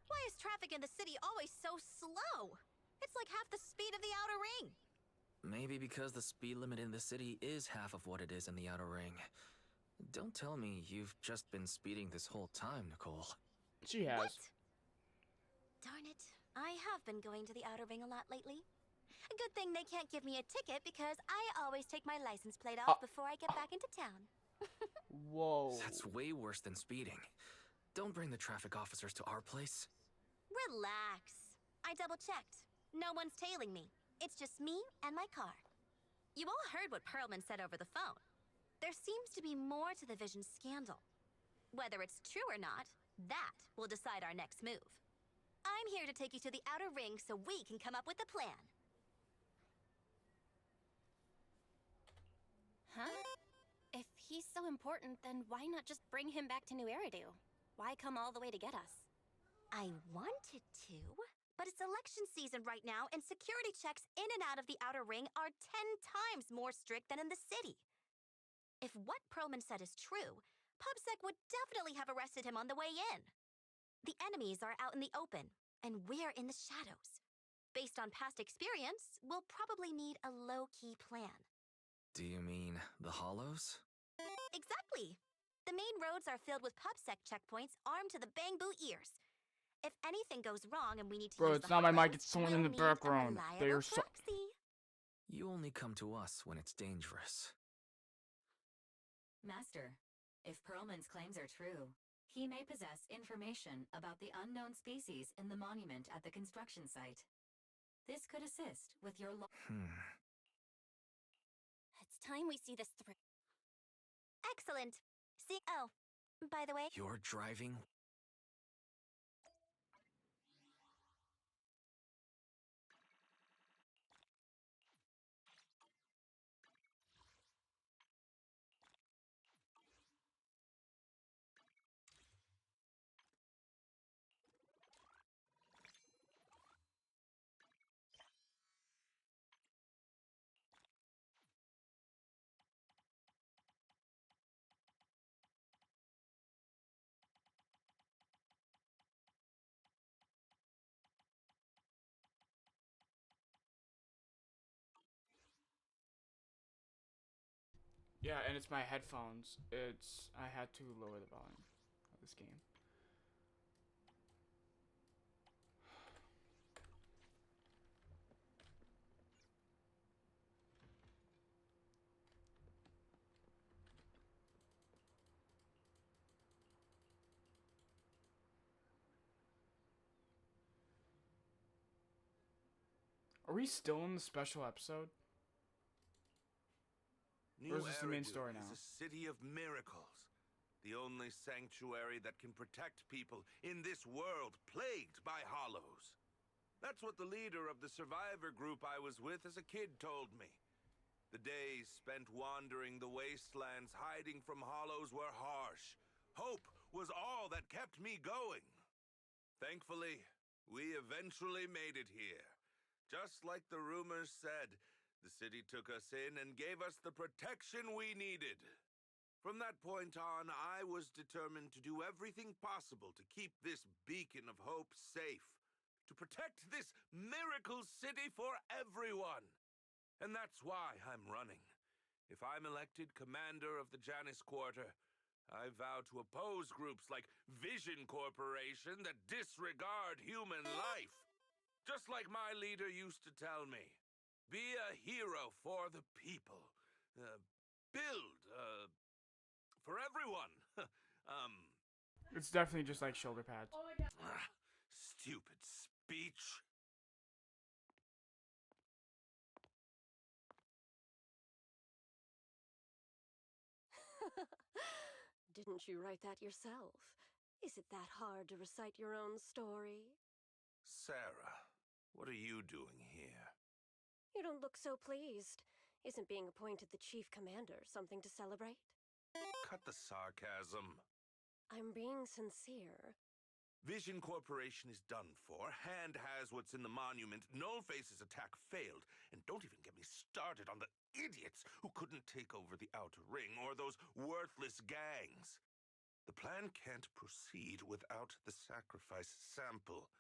Why is traffic in the city always so slow? It's like half the speed of the outer ring. Maybe because the speed limit in the city is half of what it is in the outer ring. Don't tell me you've just been speeding this whole time, Nicole. She has. What? Darn it. I have been going to the outer ring a lot lately. A good thing they can't give me a ticket because I always take my license plate off before I get back into town. Whoa. That's way worse than speeding. Don't bring the traffic officers to our place. Relax. I double-checked. No one's tailing me. It's just me and my car. You all heard what Perlman said over the phone. There seems to be more to the Vision scandal. Whether it's true or not, that will decide our next move. I'm here to take you to the outer ring so we can come up with a plan. Huh? If he's so important, then why not just bring him back to New Eridu? Why come all the way to get us? I wanted to, but it's election season right now, and security checks in and out of the outer ring are 10 times more strict than in the city. If what Perlman said is true, PubSec would definitely have arrested him on the way in. The enemies are out in the open, and we're in the shadows. Based on past experience, we'll probably need a low-key plan. Do you mean the Hollows? Exactly. The main roads are filled with PubSec checkpoints armed to the bang-boo ears. If anything goes wrong and we need to Bro, use it's the not my mic, Hollows, it's someone we'll in the need background. a They are reliable so... proxy. You only come to us when it's dangerous. Master, if Perlman's claims are true, he may possess information about the unknown species in the monument at the construction site. This could assist with your It's time we see this through. Excellent. See, oh, by the way, You're driving? Yeah, and it's my headphones. I had to lower the volume of this game. Are we still in the special episode? New Or is this the main Eridu story is now? a city of miracles. The only sanctuary that can protect people in this world plagued by hollows. That's what the leader of the survivor group I was with as a kid told me. The days spent wandering the wastelands hiding from hollows were harsh. Hope was all that kept me going. Thankfully, we eventually made it here. Just like the rumors said, the city took us in and gave us the protection we needed. From that point on, I was determined to do everything possible to keep this beacon of hope safe, to protect this miracle city for everyone. And that's why I'm running. If I'm elected commander of the Janus Quarter, I vow to oppose groups like Vision Corporation that disregard human life. Just like my leader used to tell me. Be a hero for the people. Build, for everyone. It's definitely just like shoulder pads. Oh my god. Stupid speech. Didn't you write that yourself? Is it that hard to recite your own story? Sarah, what are you doing here? You don't look so pleased. Isn't being appointed the chief commander something to celebrate? Cut the sarcasm. I'm being sincere. Vision Corporation is done for. Hand has what's in the monument. Nullface's attack failed. And don't even get me started on the idiots who couldn't take over the Outer Ring or those worthless gangs. The plan can't proceed without the sacrifice sample.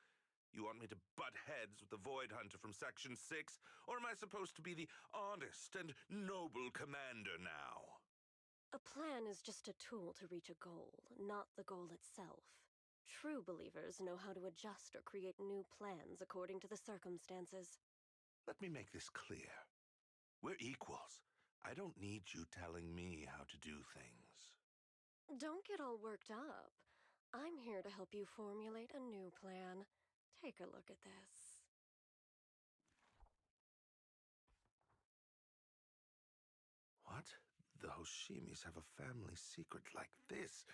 You want me to butt heads with the Void Hunter from Section 6? Or am I supposed to be the honest and noble commander now? A plan is just a tool to reach a goal, not the goal itself. True believers know how to adjust or create new plans according to the circumstances. Let me make this clear. We're equals. I don't need you telling me how to do things. Don't get all worked up. I'm here to help you formulate a new plan. Take a look at this. What? The Hoshimis have a family secret like this?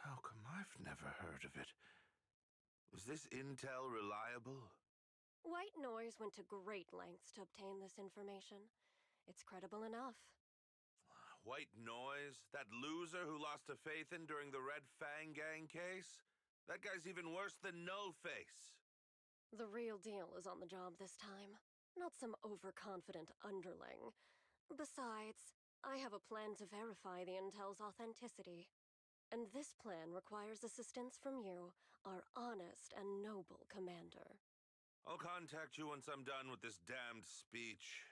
How come I've never heard of it? Is this intel reliable? White Noise went to great lengths to obtain this information. It's credible enough. White Noise? That loser who lost to Phaethon during the Red Fang Gang case? That guy's even worse than Nullface. The real deal is on the job this time, not some overconfident underling. Besides, I have a plan to verify the intel's authenticity. And this plan requires assistance from you, our honest and noble commander. I'll contact you once I'm done with this damned speech.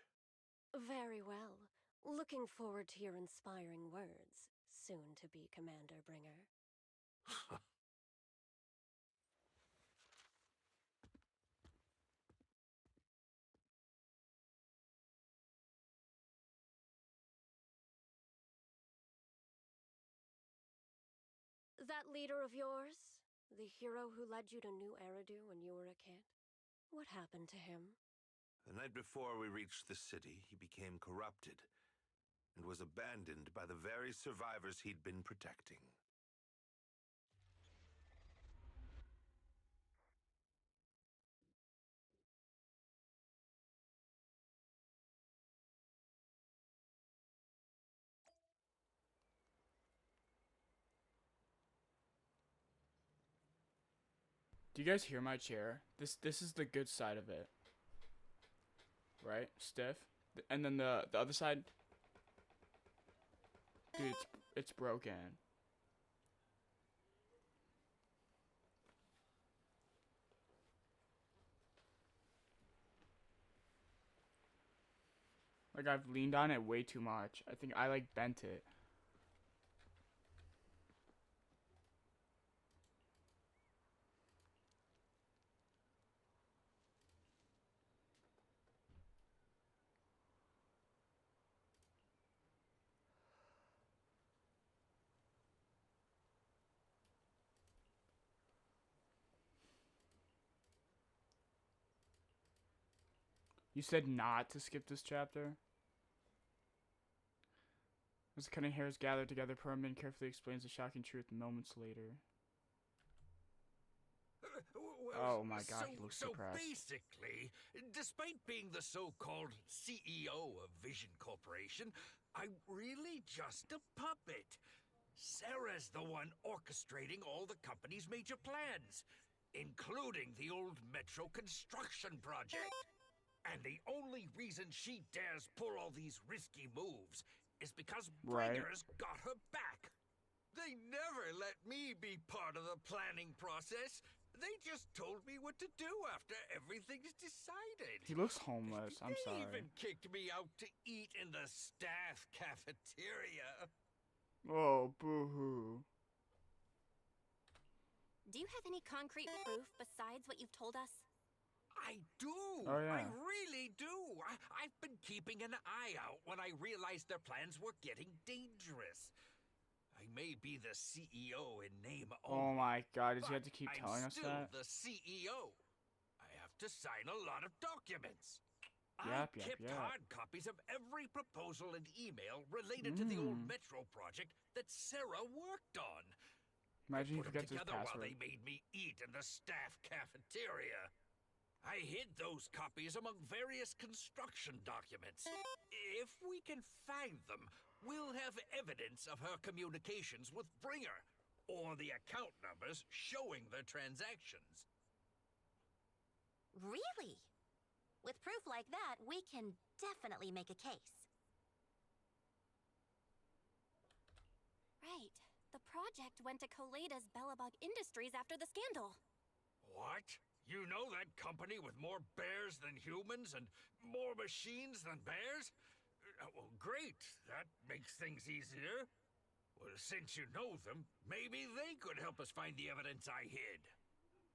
Very well. Looking forward to your inspiring words, soon-to-be Commander Bringer. That leader of yours, the hero who led you to New Eridu when you were a kid, what happened to him? The night before we reached the city, he became corrupted and was abandoned by the very survivors he'd been protecting. Do you guys hear my chair? This is the good side of it. Right? Stiff. And then the other side. Dude, it's broken. Like I've leaned on it way too much. I think I like bent it. You said not to skip this chapter? As the cutting hairs gather together, Perlman carefully explains the shocking truth moments later. Well, Oh my god, he looks so depressed. basically, despite being the so-called CEO of Vision Corporation, I'm really just a puppet. Sarah's the one orchestrating all the company's major plans, including the old metro construction project. And the only reason she dares pull all these risky moves is because Bringer's got her back. They never let me be part of the planning process. They just told me what to do after everything's decided. He looks homeless. I'm They sorry. even kicked me out to eat in the staff cafeteria. Oh, boo-hoo. Do you have any concrete proof besides what you've told us? I do. Oh, yeah. I really do. I've been keeping an eye out when I realized their plans were getting dangerous. I may be the CEO in name only. Oh my god, does he have to keep telling us that? I'm still the CEO. I have to sign a lot of documents. Yep, I kept yep. hard copies of every proposal and email related to the old metro project that Sarah worked on. Imagine he Put them forgets his together while password. they made me eat in the staff cafeteria. I hid those copies among various construction documents. If we can find them, we'll have evidence of her communications with Bringer, or the account numbers showing their transactions. Really? With proof like that, we can definitely make a case. Right. The project went to Koleda's Bellabug Industries after the scandal. What? You know that company with more bears than humans and more machines than bears? Well, great. That makes things easier. Well, since you know them, maybe they could help us find the evidence I hid.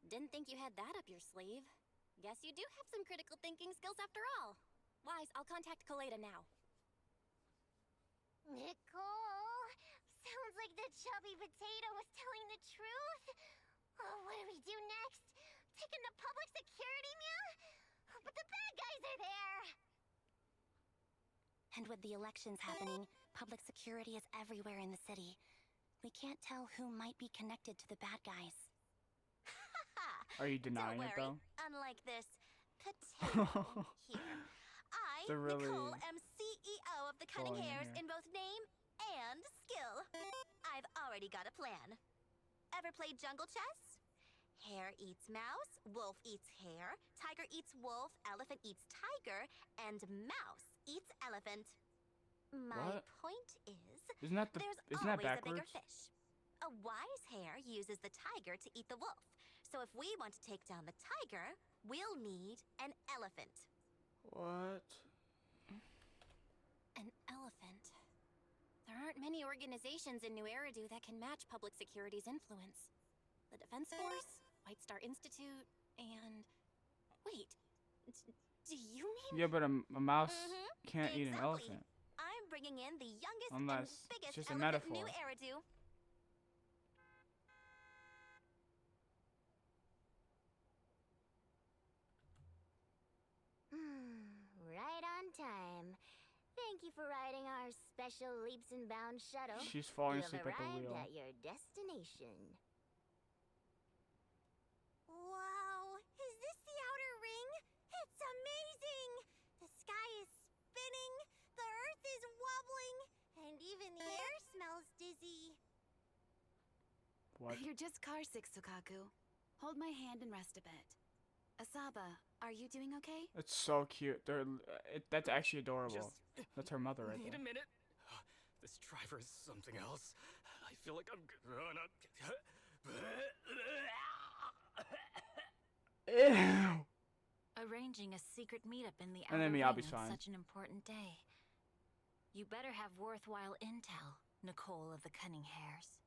Didn't think you had that up your sleeve. Guess you do have some critical thinking skills after all. Wise, I'll contact Koleda now. Nicole, sounds like the chubby potato was telling the truth. Oh, what do we do next? Take him to public security, meow? But the bad guys are there. And with the elections happening, public security is everywhere in the city. We can't tell who might be connected to the bad guys. Are you denying Don't it worry. though? Unlike this potato here, I, They're really Nicole, am CEO of the Cutting going in Hairs here. in both name and skill. I've already got a plan. Ever played jungle chess? Hare eats mouse, wolf eats hare, tiger eats wolf, elephant eats tiger, and mouse eats elephant. My What? point is, Isn't that there's isn't that always a bigger backwards? fish. A wise hare uses the tiger to eat the wolf. So if we want to take down the tiger, we'll need an elephant. What? An elephant. There aren't many organizations in New Eridu that can match public security's influence. The Defense Force, White Star Institute, and... Wait, do you mean... Yeah, but a mouse can't eat an Exactly. elephant. I'm bringing in the youngest Unless and biggest it's just a elephant in metaphor. New Eridu. Right on time. Thank you for riding our special leaps and bounds shuttle. She's falling You asleep have at the arrived wheel. at your destination. Wow, is this the outer ring? It's amazing! The sky is spinning, the earth is wobbling, and even the air smells dizzy. What? You're just car sick, Sukaku. Hold my hand and rest a bit. Asaba, are you doing okay? It's so cute. That's actually adorable. Just That's her mother right Need there. a minute. This driver is something else. I feel like I'm gonna... Ew. Arranging a secret meetup in the And then outer ring Miyabi's on fine. such an important day. You better have worthwhile intel, Nicole of the Cunning Hairs.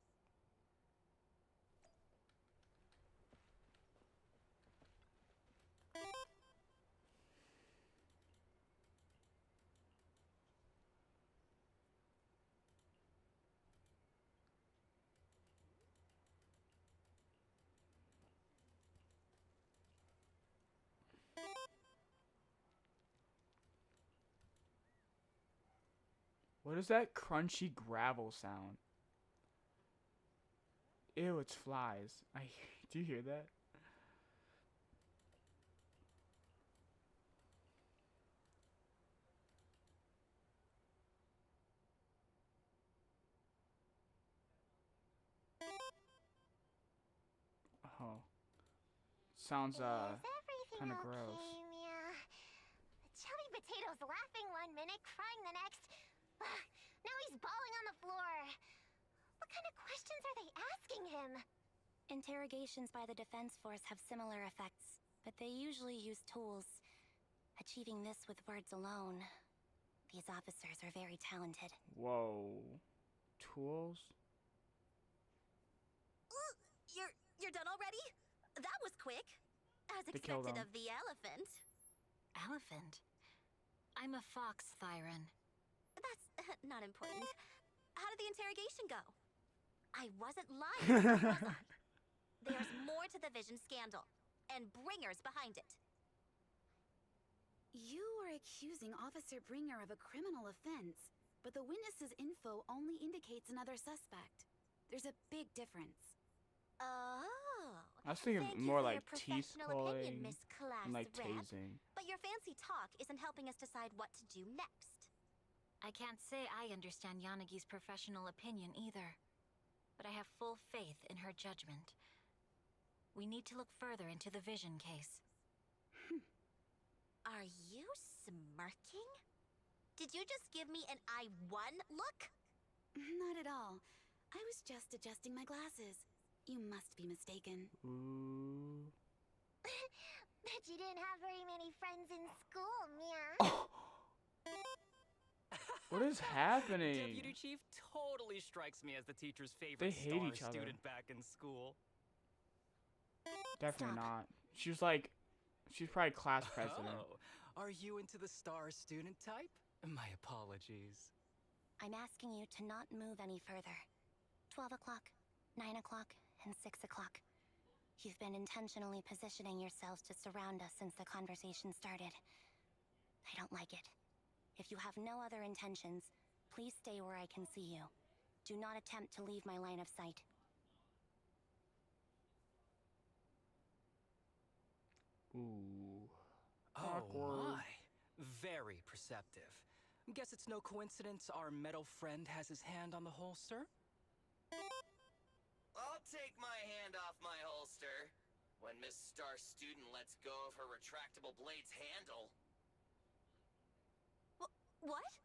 What is that crunchy gravel sound? Ew, it's flies. Do you hear that? Oh. Sounds kind of gross. Mia? Chubby Potato's laughing one minute, crying the next. Now he's bawling on the floor. What kind of questions are they asking him? Interrogations by the defense force have similar effects, but they usually use tools. Achieving this with words alone. These officers are very talented. Whoa. Tools? You're done already? That was quick. As They killed expected him. of the elephant. Elephant? I'm a fox, Thyron. That's not important. How did the interrogation go? I wasn't lying, was I? There's more to the Vision scandal, and Bringer's behind it. You are accusing Officer Bringer of a criminal offense, but the witness's info only indicates another suspect. There's a big difference. Oh. I was thinking Thank you more for your like teeth professional opinion, pulling Miss Class and like Rep. tasing. But your fancy talk isn't helping us decide what to do next. I can't say I understand Yanagi's professional opinion either, but I have full faith in her judgment. We need to look further into the Vision case. Are you smirking? Did you just give me an I won look? Not at all. I was just adjusting my glasses. You must be mistaken. Ooh. Bet you didn't have very many friends in school, Mia. What is happening? Deputy Chief totally strikes me as the teacher's favorite They hate star each other. student back in school. Definitely not. She was like, she's probably class president. Oh, are you into the star student type? My apologies. I'm asking you to not move any further. 12 o'clock, 9 o'clock, and 6 o'clock. You've been intentionally positioning yourselves to surround us since the conversation started. I don't like it. If you have no other intentions, please stay where I can see you. Do not attempt to leave my line of sight. Ooh. Oh Awkward. my. Very perceptive. Guess it's no coincidence our metal friend has his hand on the holster? I'll take my hand off my holster when Miss Star Student lets go of her retractable blade's handle. What?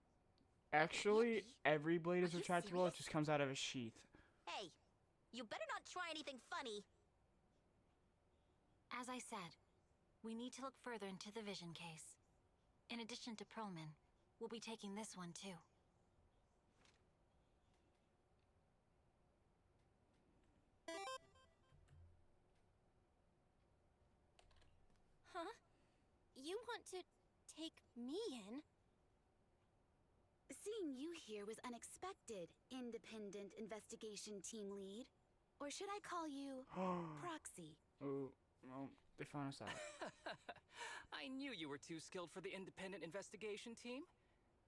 Actually, every blade is Are you retractable. serious? It just comes out of a sheath. Hey, you better not try anything funny. As I said, we need to look further into the Vision case. In addition to Perlman, we'll be taking this one too. Huh? You want to take me in? Seeing you here was unexpected, Independent Investigation Team Lead. Or should I call you Proxy? Oh, well, they found us out. I knew you were too skilled for the independent investigation team.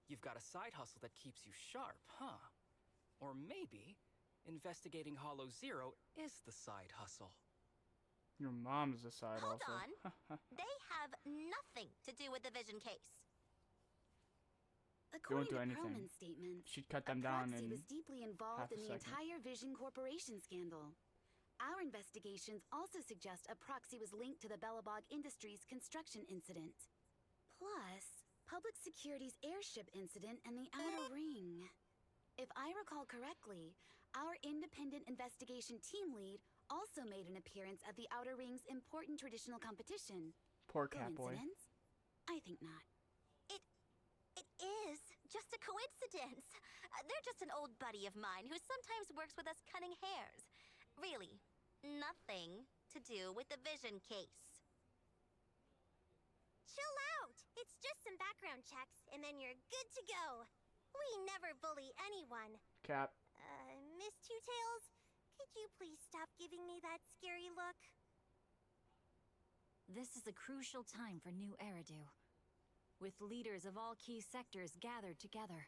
You've got a side hustle that keeps you sharp, huh? Or maybe investigating Hollow Zero is the side hustle. Your mom's a side Hold also. on. They have nothing to do with the Vision case. According do to anything. Perlman's statements, She'd cut them down Proxy in was deeply half involved a in the second. entire Vision Corporation scandal. Our investigations also suggest a Proxy was linked to the Bellabog Industries construction incident. Plus, Public Security's airship incident and the Outer Ring. If I recall correctly, our independent investigation team lead also made an appearance at the Outer Ring's important traditional competition. Poor cat boy. Coincidence? I think not. It is just a coincidence. They're just an old buddy of mine who sometimes works with us cutting hairs. Really, nothing to do with the Vision case. Chill out. It's just some background checks, and then you're good to go. We never bully anyone. Cap. Miss Two Tails, could you please stop giving me that scary look? This is a crucial time for New Eridu, with leaders of all key sectors gathered together.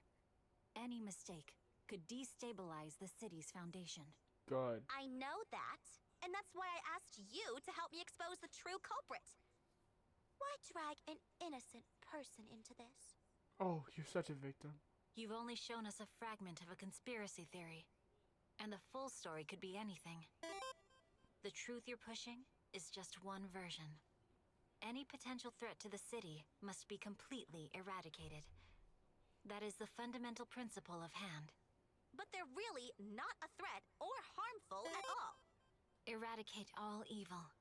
Any mistake could destabilize the city's foundation. Good. I know that, and that's why I asked you to help me expose the true culprit. Why drag an innocent person into this? Oh, you're such a victim. You've only shown us a fragment of a conspiracy theory, and the full story could be anything. The truth you're pushing is just one version. Any potential threat to the city must be completely eradicated. That is the fundamental principle of Hand. But they're really not a threat or harmful at all. Eradicate all evil.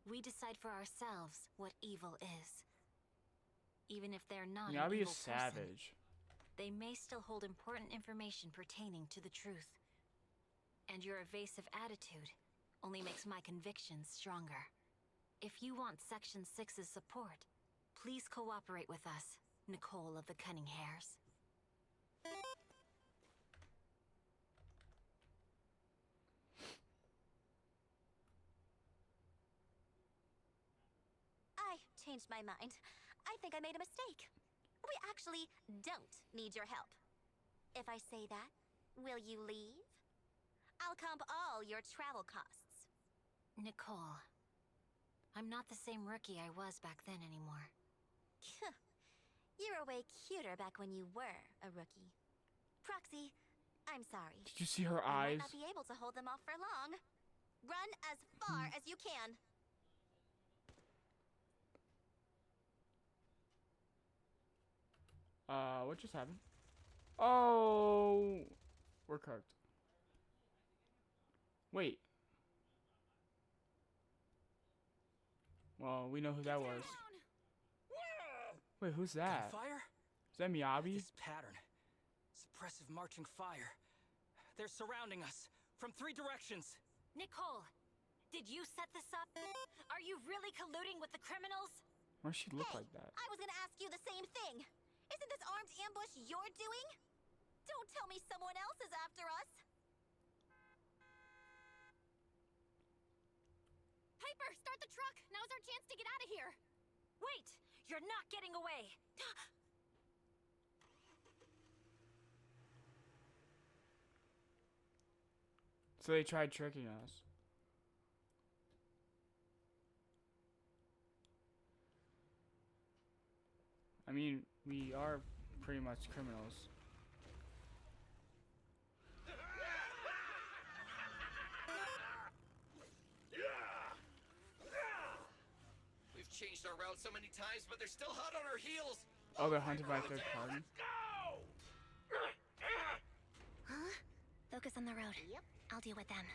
We decide for ourselves what evil is. Even if they're not an Miyabi evil is person, savage. they may still hold important information pertaining to the truth. And your evasive attitude only makes my convictions stronger. If you want Section 6's support, please cooperate with us, Nicole of the Cunning Hairs. I changed my mind. I think I made a mistake. We actually don't need your help. If I say that, will you leave? I'll comp all your travel costs. Nicole, I'm not the same rookie I was back then anymore. You were way cuter back when you were a rookie. Proxy, I'm sorry. Did you see her I might eyes? not be able to hold them off for long. Run as far as you can. What just happened? Oh, we're cooked. Wait. Well, we know who that was. Wait, who's that? Gunfire? Is that Miyabi? This pattern. Suppressive marching fire. They're surrounding us from 3 directions. Nicole, did you set this up? Are you really colluding with the criminals? Why does she look like that? I was gonna ask you the same thing. Isn't this armed ambush you're doing? Don't tell me someone else is after us. Piper, start the truck! Now's our chance to get out of here! Wait! You're not getting away! So they tried tricking us. I mean, we are pretty much criminals. We've changed our route so many times, but they're still hot on our heels. Oh, they're hunted by third party. Huh? Focus on the road. Yep. I'll deal with them.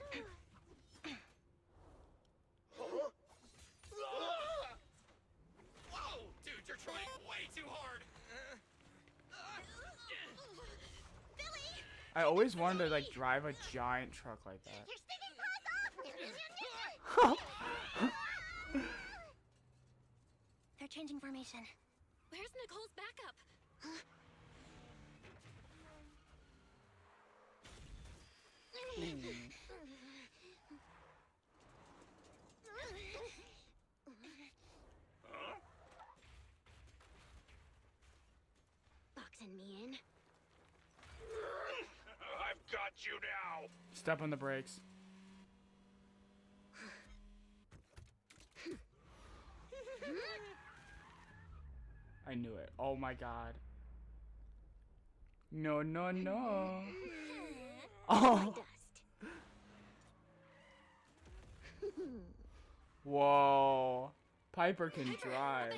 Whoa, dude, you're trying way too hard. Billy! I always wanted to like drive a giant truck like that. You're sticking paws off! They're changing formation. Where's Nicole's backup? Boxing me in. I've got you now. Step on the brakes. I knew it. Oh my god. No, no, no. Oh. Whoa. Piper can drive.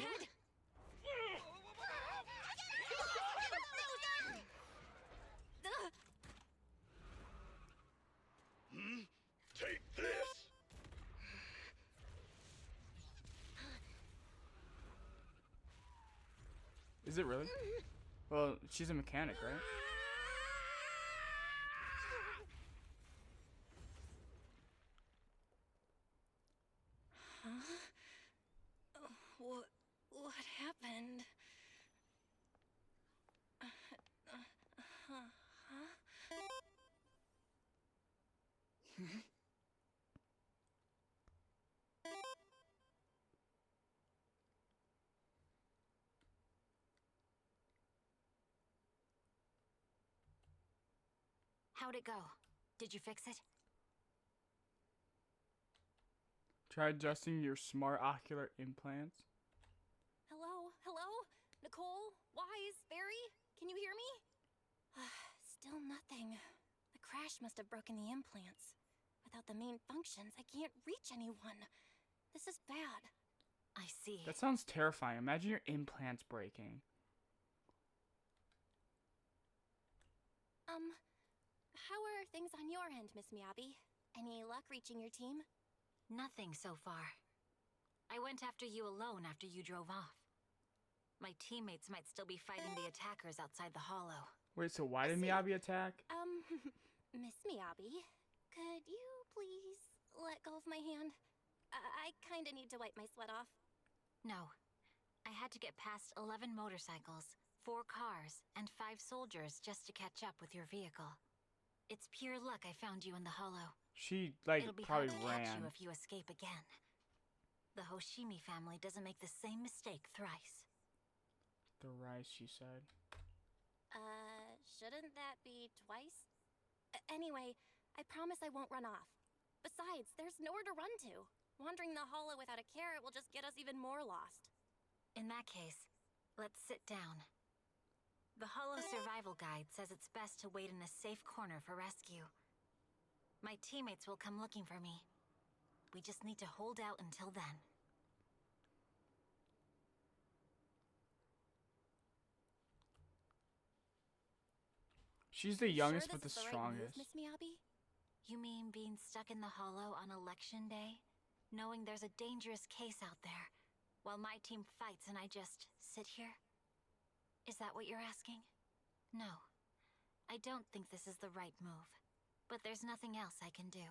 Take this. Is it really? Well, she's a mechanic, right? Huh? What happened? Huh? How'd it go? Did you fix it? Try adjusting your smart ocular implants. Hello? Hello? Nicole? Wise? Barry? Can you hear me? Still nothing. The crash must have broken the implants. Without the main functions, I can't reach anyone. This is bad. I see. That sounds terrifying. Imagine your implants breaking. How are things on your end, Miss Miyabi? Any luck reaching your team? Nothing so far. I went after you alone after you drove off. My teammates might still be fighting the attackers outside the hollow. Wait, so why did Miyabi attack? Miss Miyabi, could you please let go of my hand? I kinda need to wipe my sweat off. No. I had to get past 11 motorcycles, 4 cars, and 5 soldiers just to catch up with your vehicle. It's pure luck I found you in the hollow. She, It'll be probably hard to catch you ran. if you escape again. The Hoshimi family doesn't make the same mistake thrice. The rice, she said. Shouldn't that be twice? Anyway, I promise I won't run off. Besides, there's nowhere to run to. Wandering the hollow without a carrot will just get us even more lost. In that case, let's sit down. The Hollow Survival Guide says it's best to wait in a safe corner for rescue. My teammates will come looking for me. We just need to hold out until then. She's the youngest Sure but the this is the right move, strongest. Miss Miyabi? You mean being stuck in the hollow on election day? Knowing there's a dangerous case out there, while my team fights and I just sit here? Is that what you're asking? No. I don't think this is the right move. But there's nothing else I can do.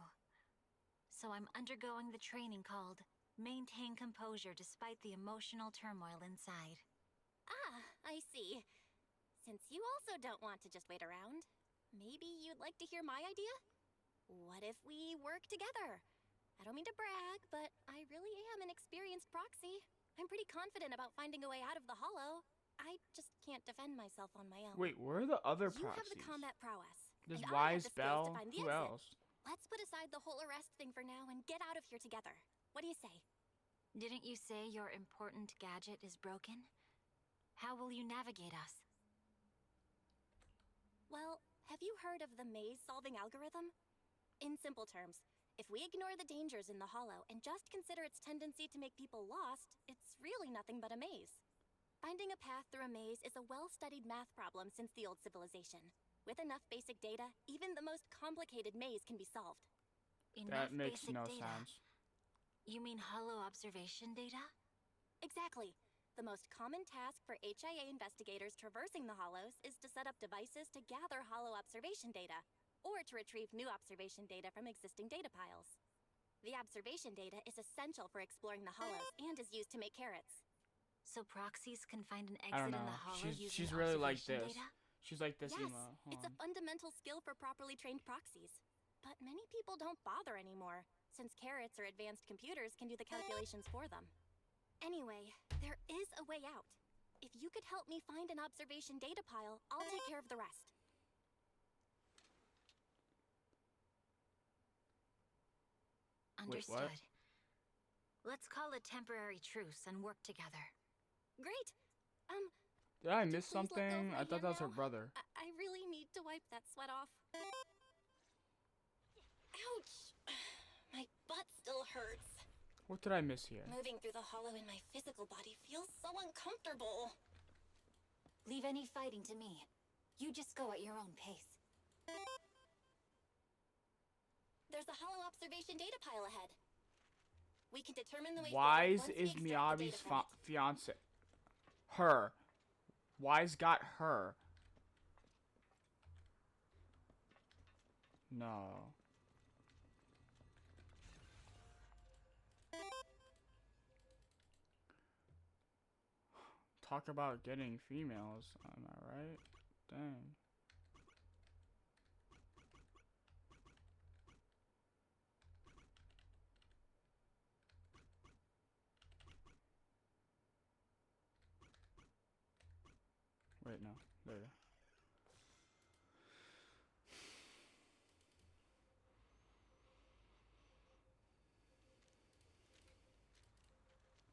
So I'm undergoing the training called Maintain Composure Despite the Emotional Turmoil Inside. Ah, I see. Since you also don't want to just wait around, maybe you'd like to hear my idea? What if we work together? I don't mean to brag, but I really am an experienced proxy. I'm pretty confident about finding a way out of the hollow. I just can't defend myself on my own. Wait, where are the other You have proxies? the combat prowess. There's and I have Wise the skills to Bell. find the Who exit. else? Let's put aside the whole arrest thing for now and get out of here together. What do you say? Didn't you say your important gadget is broken? How will you navigate us? Well, have you heard of the maze-solving algorithm? In simple terms, if we ignore the dangers in the hollow and just consider its tendency to make people lost, it's really nothing but a maze. Finding a path through a maze is a well-studied math problem since the old civilization. With enough basic data, even the most complicated maze can be solved. That makes basic no data. sense. You mean hollow observation data? Exactly. The most common task for HIA investigators traversing the hollows is to set up devices to gather hollow observation data, or to retrieve new observation data from existing data piles. The observation data is essential for exploring the hollows and is used to make carrots. So proxies can find an I don't exit in the know. hollow using She's really like observation this. data? She's like this, Yes, Ema. Hold it's a on. fundamental skill for properly trained proxies. But many people don't bother anymore, since carrots or advanced computers can do the calculations for them. Anyway, there is a way out. If you could help me find an observation data pile, I'll take care of the rest. Understood. Wait, what? Let's call a temporary truce and work together. Great. Did I Could you miss please let go of something? my I thought hand that was her now? brother. I really need to wipe that sweat off. Ouch! My butt still hurts. What did I miss here? Moving through the hollow in my physical body feels so uncomfortable. Leave any fighting to me. You just go at your own pace. There's a hollow observation data pile ahead. We can determine the way Wise forward once we is extract the data Miyabi's from it. fiance. Her. Wise got her. No. Talk about getting females, am I right? Dang. Wait, no. There you go.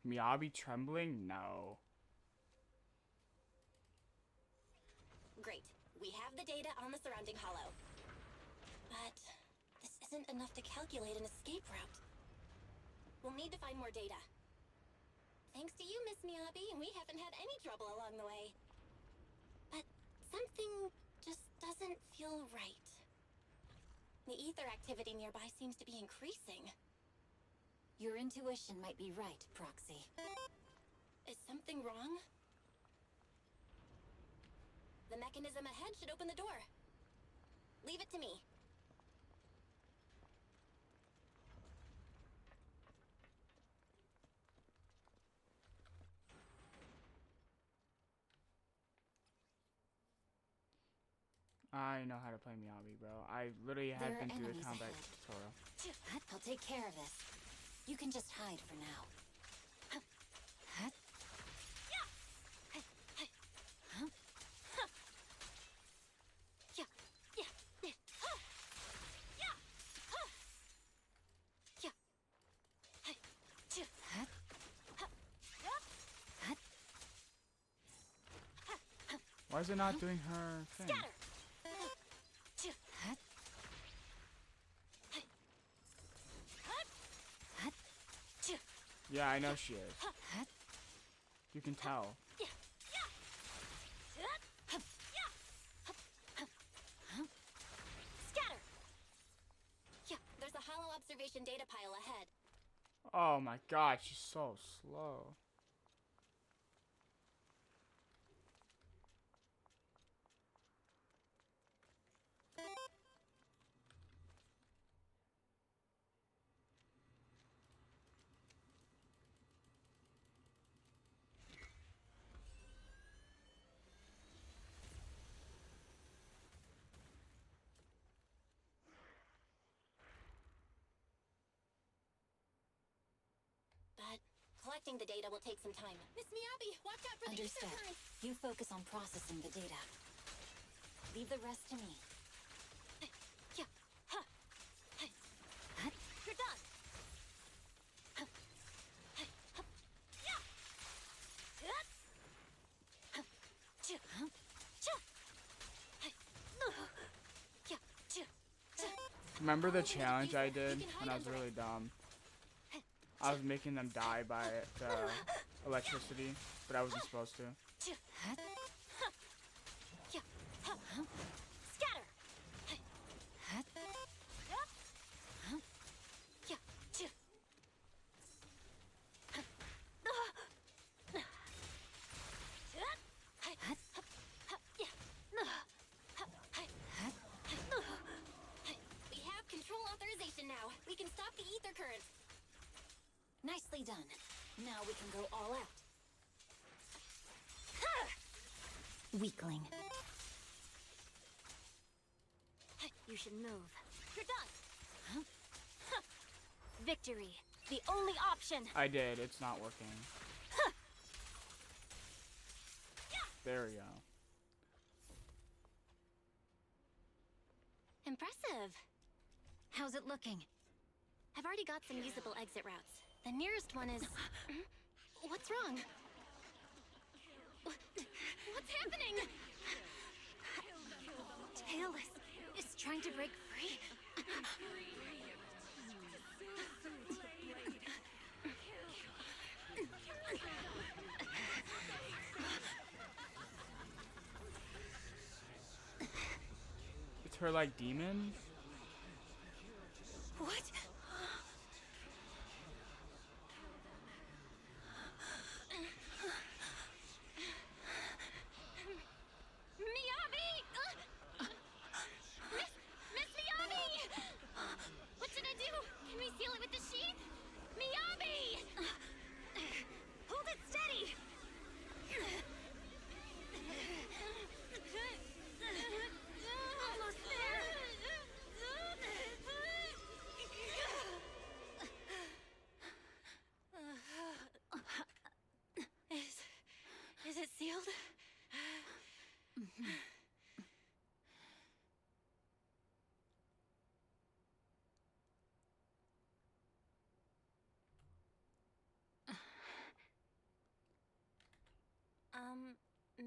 Miyabi trembling? No. Great. We have the data on the surrounding hollow. But this isn't enough to calculate an escape route. We'll need to find more data. Thanks to you, Miss Miyabi, we haven't had any trouble along the way. But something just doesn't feel right. The ether activity nearby seems to be increasing. Your intuition might be right, Proxy. Is something wrong? The mechanism ahead should open the door. Leave it to me. I know how to play Miyabi, bro. I literally There had are been through the enemies combat ahead. tutorial. I'll take care of this. You can just hide for now. Why is it not doing her thing? Yeah, I know she is. You can tell. Scatter! Yeah, there's a hollow observation data pile ahead. Oh my god, she's so slow. But collecting the data will take some time. Miss Miyabi, watch out for the ether Understood. current. You focus on processing the data. Leave the rest to me. Yeah. Huh. Hey. You're done. Huh. Hey. Huh. Yeah. Huh. Choo. Choo. Hey. Yeah. Choo. Choo. Remember the challenge I did when I was really dumb? I was making them die by the electricity, but I wasn't supposed to. Yeah. Scatter. Yeah. Choo. We have control authorization now. We can stop the ether current. Nicely done. Now we can go all out. Weakling. You should move. You're done. Victory. The only option. I did, it's not working. There we go. Impressive. How's it looking? I've already got some usable exit routes. The nearest one is... What's wrong? What's happening? Tailless is trying to break free. It's her like demon? What? Miyabi! Miss Miyabi! What should I do? Can we seal it with the sheath? Miyabi! Hold it steady! Almost there! Is it sealed?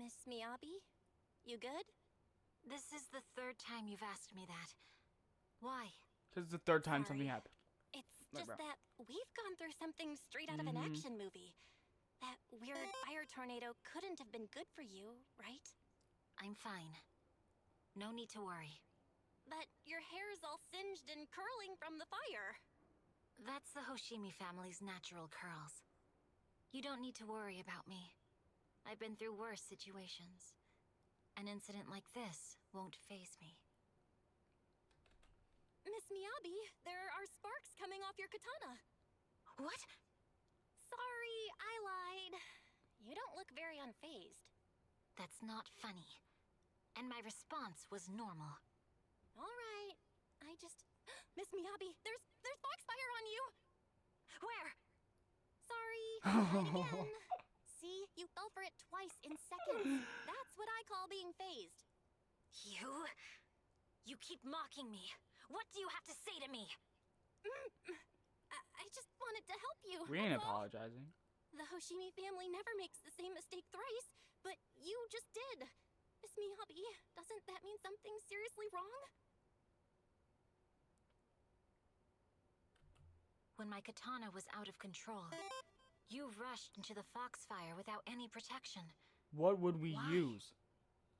Miss Miyabi? You good? This is the third time you've asked me that. Why? This is the third time something Sorry. happened. It's Like, just bro. that we've gone through something straight out of an action movie. That weird fire tornado couldn't have been good for you, right? I'm fine. No need to worry. But your hair's all singed and curling from the fire. That's the Hoshimi family's natural curls. You don't need to worry about me. I've been through worse situations. An incident like this won't faze me. Miss Miyabi, there are sparks coming off your katana. What? Sorry, I lied. You don't look very unfazed. That's not funny. And my response was normal. All right. I just... Miss Miyabi, there's foxfire on you! Where? Sorry, try it again. See, you fell for it twice in seconds. That's what I call being phased. You keep mocking me. What do you have to say to me? I just wanted to help you. We ain't that's all. apologizing. The Hoshimi family never makes the same mistake thrice, but you just did. Miss Miyabi, doesn't that mean something seriously wrong? When my katana was out of control, you rushed into the foxfire without any protection. What would we Why? use?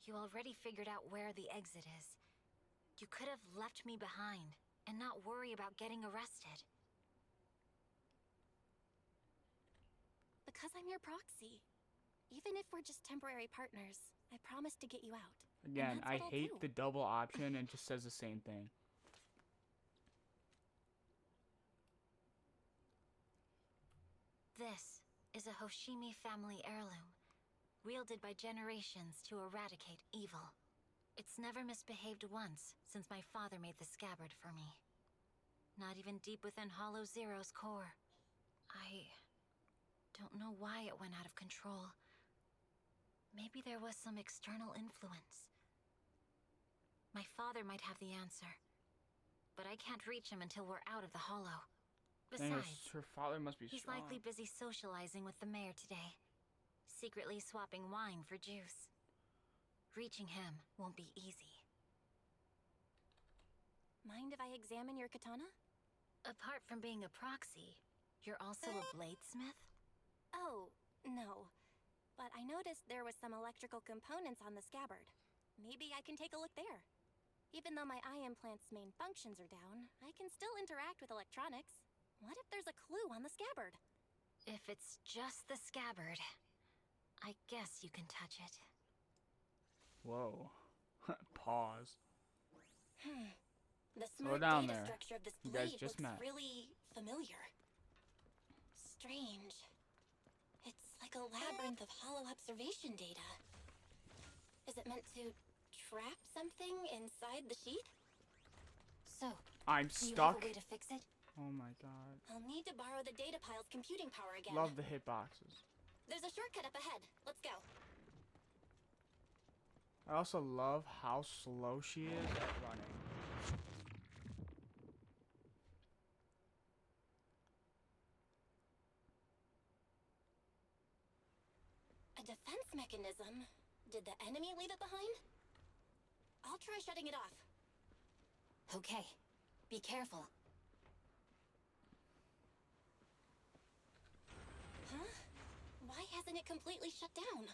You already figured out where the exit is. You could have left me behind and not worry about getting arrested. Because I'm your proxy. Even if we're just temporary partners, I promise to get you out. Again, that's I what I'll hate do. the double option and just says the same thing. This is a Hoshimi family heirloom, wielded by generations to eradicate evil. It's never misbehaved once since my father made the scabbard for me. Not even deep within Hollow Zero's core. I don't know why it went out of control. Maybe there was some external influence. My father might have the answer, but I can't reach him until we're out of the Hollow. Dang, Besides, her father must be he's strong. likely busy socializing with the mayor today, secretly swapping wine for juice. Reaching him won't be easy. Mind if I examine your katana? Apart from being a proxy, you're also a bladesmith? Oh, no. But I noticed there was some electrical components on the scabbard. Maybe I can take a look there. Even though my eye implant's main functions are down, I can still interact with electronics. What if there's a clue on the scabbard? If it's just the scabbard, I guess you can touch it. Whoa. Pause. The Slow smart down data there. structure of this You guys blade just looks met. really familiar. Strange. It's like a labyrinth of hollow observation data. Is it meant to trap something inside the sheet? So, I'm do you have stuck. a way to fix it? Oh my god. I'll need to borrow the data pile's computing power again. Love the hitboxes. There's a shortcut up ahead. Let's go. I also love how slow she is at running. A defense mechanism? Did the enemy leave it behind? I'll try shutting it off. Okay, be careful. Huh? Why hasn't it completely shut down?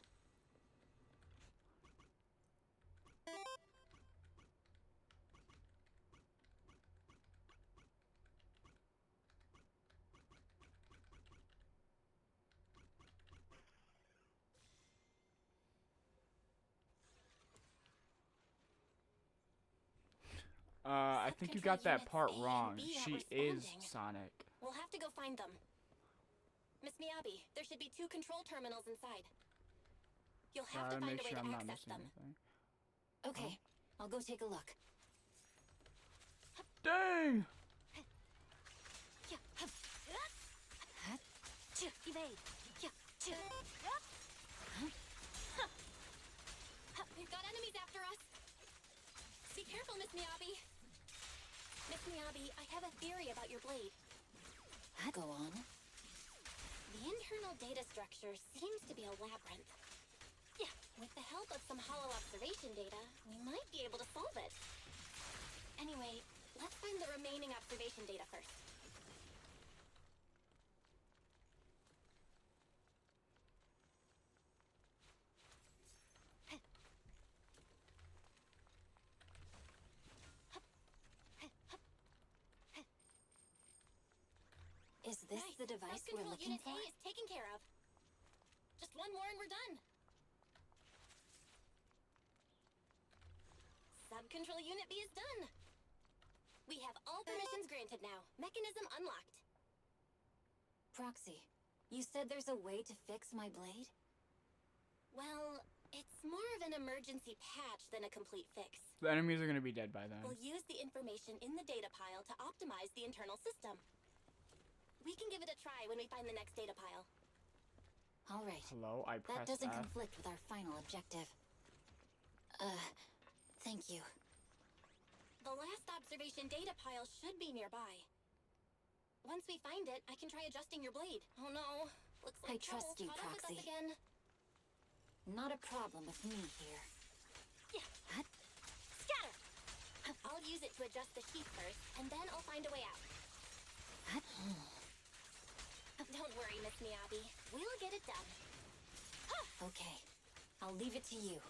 I think you got that part Units A and wrong. B She aren't is responding. Sonic. We'll have to go find them. Miss Miyabi, there should be 2 control terminals inside. You'll have Gotta to find make a way sure to I'm not access missing them. anything. Okay, I'll go take a look. Dang! Evade! We've got enemies after us. Be careful, Miss Miyabi. Miss Miyabi, I have a theory about your blade. Go on. The internal data structure seems to be a labyrinth. Yeah, With the help of some hollow observation data, we might be able to solve it. Anyway, let's find the remaining observation data first. Is this Nice. the device we're Self-control looking unit for? A is taken care of. Just one more and we're done. Sub-control unit B is done. We have all permissions granted now. Mechanism unlocked. Proxy, you said there's a way to fix my blade? Well, it's more of an emergency patch than a complete fix. The enemies are gonna be dead by then. We'll use the information in the data pile to optimize the internal system. We can give it a try when we find the next data pile. All right. Hello, I pressed That doesn't F. conflict with our final objective. Thank you. The last observation data pile should be nearby. Once we find it, I can try adjusting your blade. Oh no, looks like I trust you, trouble's caught up with us Proxy. again. Not a problem with me here. Yeah. Scatter! I'll use it to adjust the sheath first, and then I'll find a way out. Don't worry, Miss Miyabi. We'll get it done. Okay, I'll leave it to you.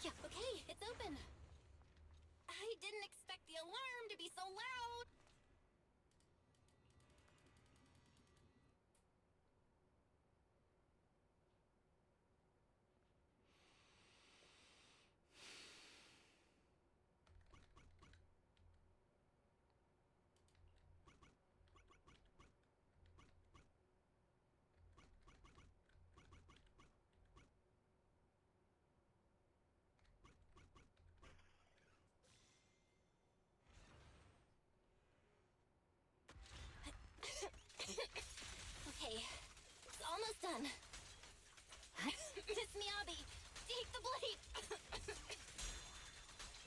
Yeah, okay, it's open. I didn't expect the alarm to be so loud. Okay, it's almost done. Miss Miyabi, take the blade.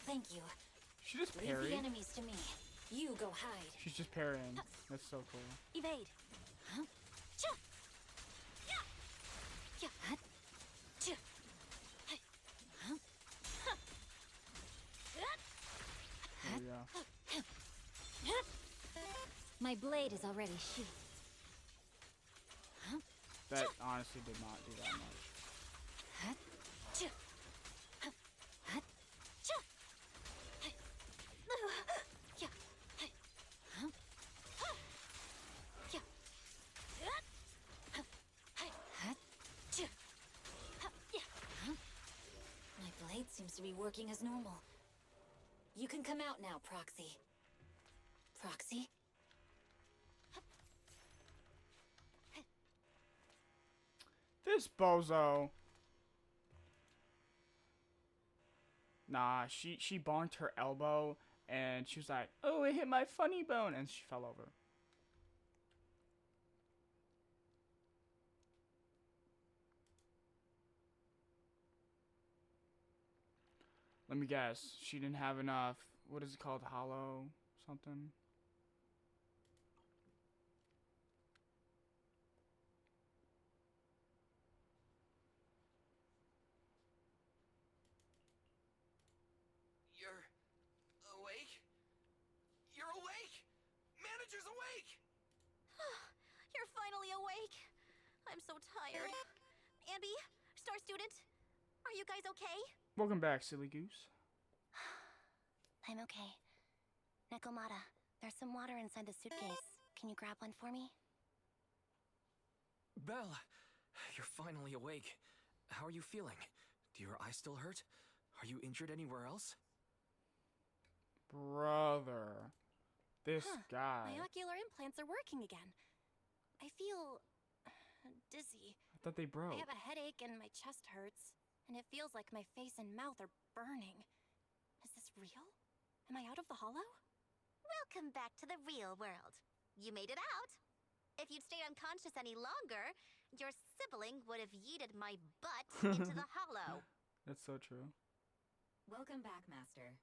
Thank you. She just Leave parried. the enemies to me. You go hide. She's just parrying. That's so cool. Evade. Huh? Cha! Yeah! Yeah! Huh? Cha! Hey! Huh? Huh! There we go. My blade is already sheathed. Huh? That honestly did not do that much. Huh? Cha! Huh? Huh? Cha! Hey! Yeah! Hey! Huh? Yeah! Huh? Hey! Huh? Cha! Huh? Yeah! Huh? My blade seems to be working as normal. You can come out now, Proxy. Proxy? This bozo. Nah, she bonked her elbow and she was like, "Oh, it hit my funny bone," and she fell over. Let me guess. She didn't have enough. What is it called? Hollow something? You're awake? You're awake! Manager's awake! You're finally awake. I'm so tired. Ambi, Star Student, are you guys okay? Welcome back, silly goose. I'm okay. Nekomata, there's some water inside the suitcase. Can you grab one for me? Belle, you're finally awake. How are you feeling? Do your eyes still hurt? Are you injured anywhere else? Brother. This guy. My ocular implants are working again. I feel dizzy. I thought they broke. I have a headache and my chest hurts. And it feels like my face and mouth are burning. Is this real? Am I out of the hollow? Welcome back to the real world. You made it out. If you'd stayed unconscious any longer, your sibling would have yeeted my butt into the hollow. That's so true. Welcome back, Master.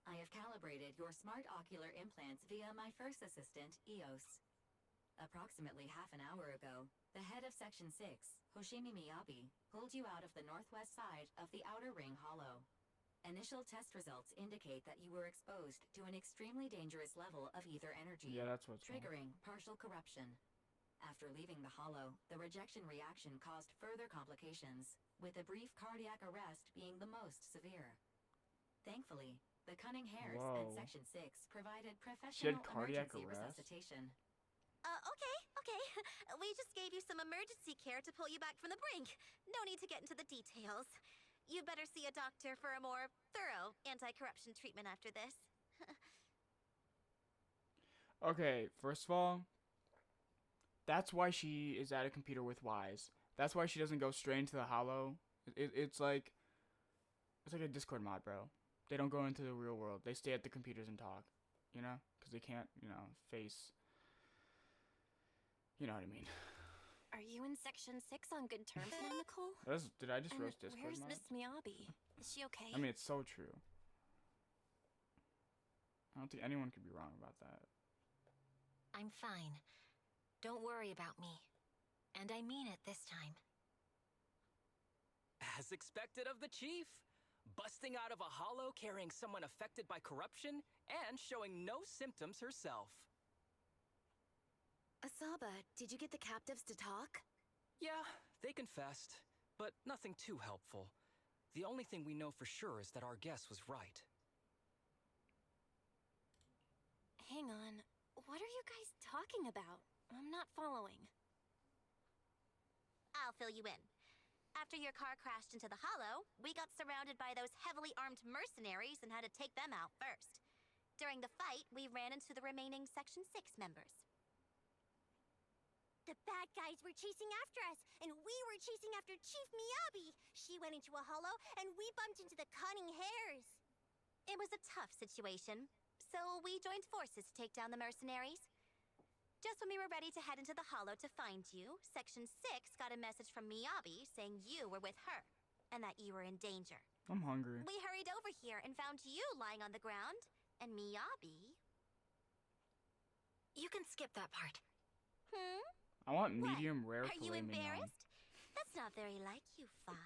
I have calibrated your smart ocular implants via my first assistant, EOS. Approximately half an hour ago, the head of Section 6, Hoshimi Miyabi, pulled you out of the northwest side of the Outer Ring Hollow. Initial test results indicate that you were exposed to an extremely dangerous level of ether energy, Yeah, that's what's wrong. triggering partial corruption. After leaving the hollow, the rejection reaction caused further complications, with a brief cardiac arrest being the most severe. Thankfully, the Cunning Hares and Whoa. Section 6 provided She professional had cardiac emergency arrest? resuscitation. Okay. We just gave you some emergency care to pull you back from the brink. No need to get into the details. You better see a doctor for a more thorough anti-corruption treatment after this. Okay, first of all, that's why she is at a computer with Wise. That's why she doesn't go straight into the hollow. It's like a Discord mod, bro. They don't go into the real world. They stay at the computers and talk, you know? Because they can't, face... You know what I mean. Are you in Section 6 on good terms now, Nicole? Did I just And roast Discord where's mods? Miss Miyabi? Is she okay? I mean, it's so true. I don't think anyone could be wrong about that. I'm fine. Don't worry about me. And I mean it this time. As expected of the chief. Busting out of a hollow carrying someone affected by corruption and showing no symptoms herself. Asaba, did you get the captives to talk? Yeah, they confessed, but nothing too helpful. The only thing we know for sure is that our guess was right. Hang on. What are you guys talking about? I'm not following. I'll fill you in. After your car crashed into the hollow, we got surrounded by those heavily armed mercenaries and had to take them out first. During the fight, we ran into the remaining Section 6 members. The bad guys were chasing after us, and we were chasing after Chief Miyabi. She went into a hollow, and we bumped into the Cunning Hares. It was a tough situation, so we joined forces to take down the mercenaries. Just when we were ready to head into the hollow to find you, Section 6 got a message from Miyabi saying you were with her, and that you were in danger. I'm hungry. We hurried over here and found you lying on the ground, and Miyabi... You can skip that part. I want medium rare Are filet you mignon. embarrassed? That's not very like you, Fox.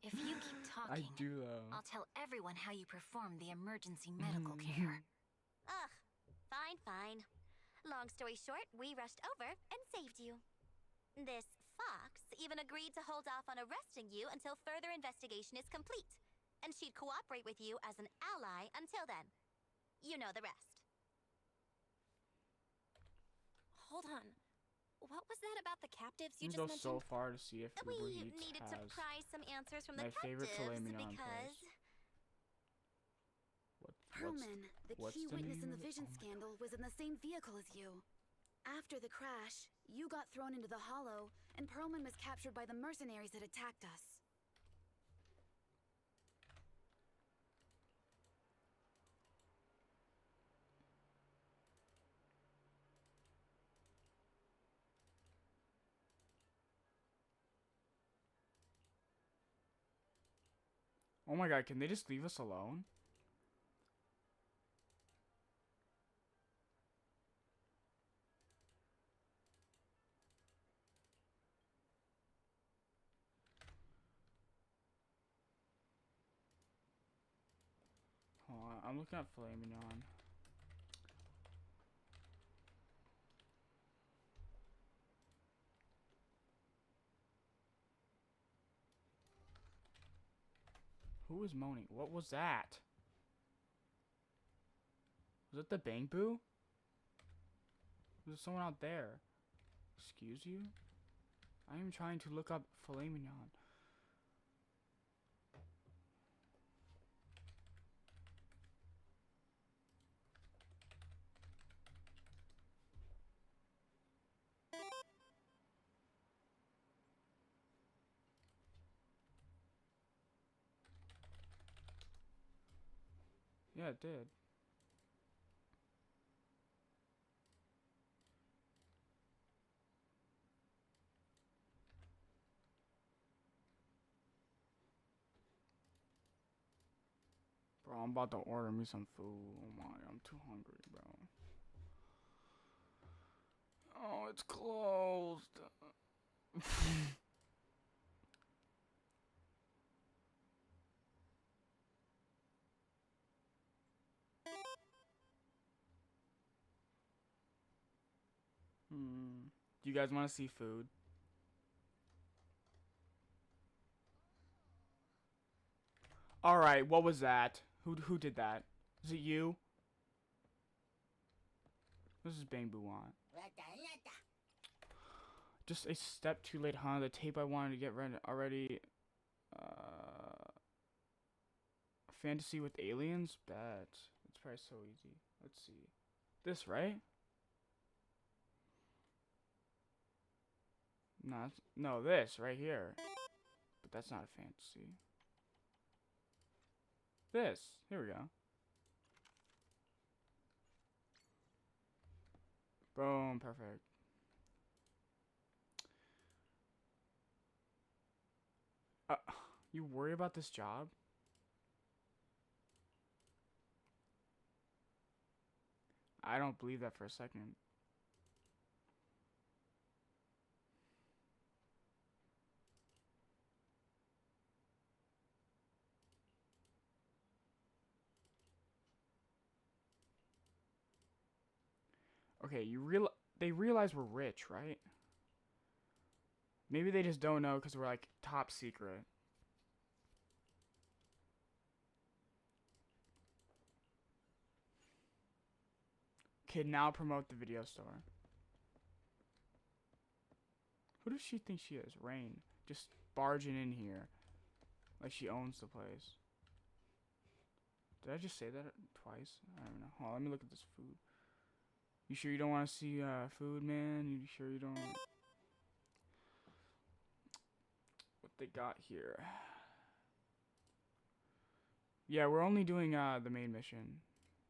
If you keep talking, I do though. I'll tell everyone how you performed the emergency medical care. Ugh, fine. Long story short, we rushed over and saved you. This Fox even agreed to hold off on arresting you until further investigation is complete, and she'd cooperate with you as an ally until then. You know the rest. Hold on. What was that about the captives you You just go mentioned? so far to see if Uber We Eats needed has to pry some answers from the my favorite filet captives mignon because... place. Perlman, the what's key the witness in name the of- Vision oh my scandal, was in the same vehicle as you. After the crash, you got thrown into the hollow, and Perlman was captured by the mercenaries that attacked us. Oh my god, can they just leave us alone? Hold on, I'm looking at filet mignon. Who is moaning? What was that? Was it the Bang Boo? There's someone out there. Excuse you? I am trying to look up filet mignon. Yeah, it did. Bro, I'm about to order me some food. Oh my, I'm too hungry, bro. it's closed. Do you guys want to see food? All right, what was that? Who did that? Is it you? This is Bang Boo want. Just a step too late, huh? The tape I wanted to get ready already. Fantasy with aliens? Bet. It's probably so easy. Let's see. This, right? No, this right here. But that's not a fantasy. This. Here we go. Boom. Perfect. You worry about this job? I don't believe that for a second. Okay, they realize we're rich, right? Maybe they just don't know because we're like top secret. Okay, now promote the video store. Who does she think she is? Rain. Just barging in here. Like she owns the place. Did I just say that twice? I don't know. Hold on, let me look at this food. You sure you don't want to see food, man? You sure you don't? What they got here? Yeah, we're only doing the main mission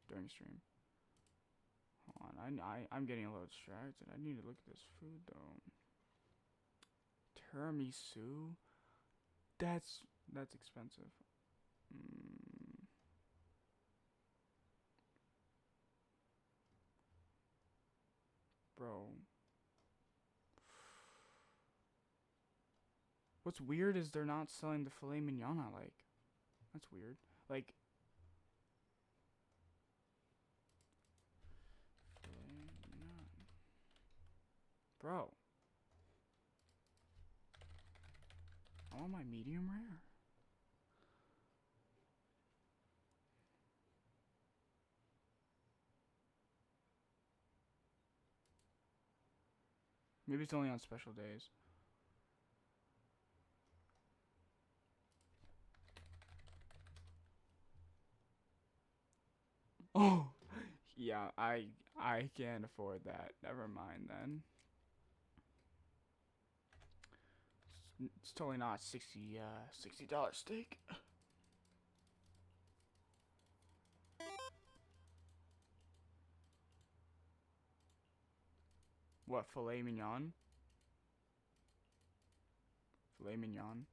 during stream. Hold on, I'm getting a little distracted. I need to look at this food though. Tiramisu? That's expensive. Bro. What's weird is they're not selling the filet mignon I like. That's weird. Like, filet mignon. Bro. I want my medium rare. Maybe it's only on special days. Oh, yeah, I can't afford that. Never mind then. It's totally not $60 steak. What, filet mignon? Filet mignon.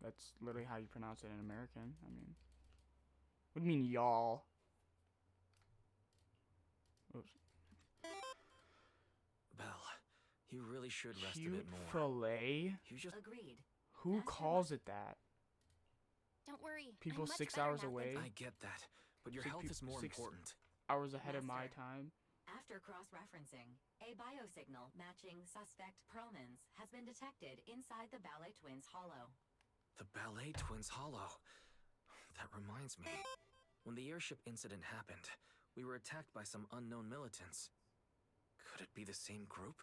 That's literally how you pronounce it in American. I mean, what do you mean, y'all? Oops. Belle, you really should rest a Cute bit more. filet? You just agreed. Who calls it that? Don't worry. People I'm much 6 better hours now, away? I get that, but your Six health is more 6 important. hours ahead of my Master. time. After cross-referencing, a biosignal matching suspect Perlman's has been detected inside the Ballet Twins hollow. The Ballet Twins hollow. That reminds me. When the airship incident happened, we were attacked by some unknown militants. Could it be the same group?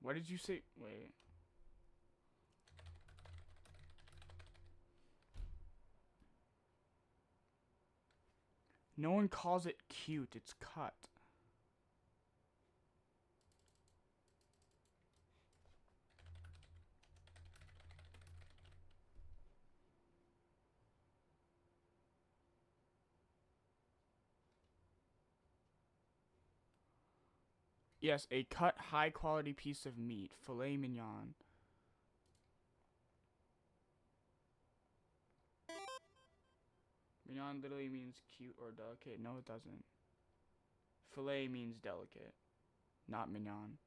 What did you say? Wait. No one calls it cute, it's cut. Yes, a cut high quality piece of meat. Filet mignon. Mignon literally means cute or delicate. No, it doesn't. Filet means delicate, not mignon.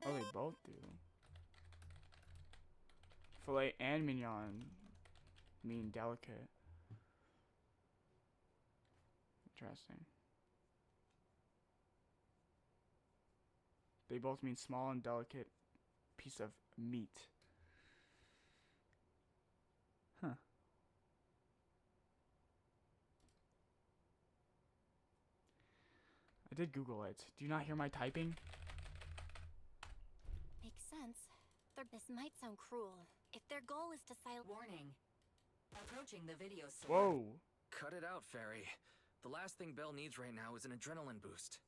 Oh, they both do. Filet and mignon mean delicate. Interesting. They both mean small and delicate piece of meat. Huh. I did Google it. Do you not hear my typing? Makes sense. This might sound cruel. If their goal is to silence... Warning. Approaching the video store. Whoa. Cut it out, Fairy. The last thing Belle needs right now is an adrenaline boost.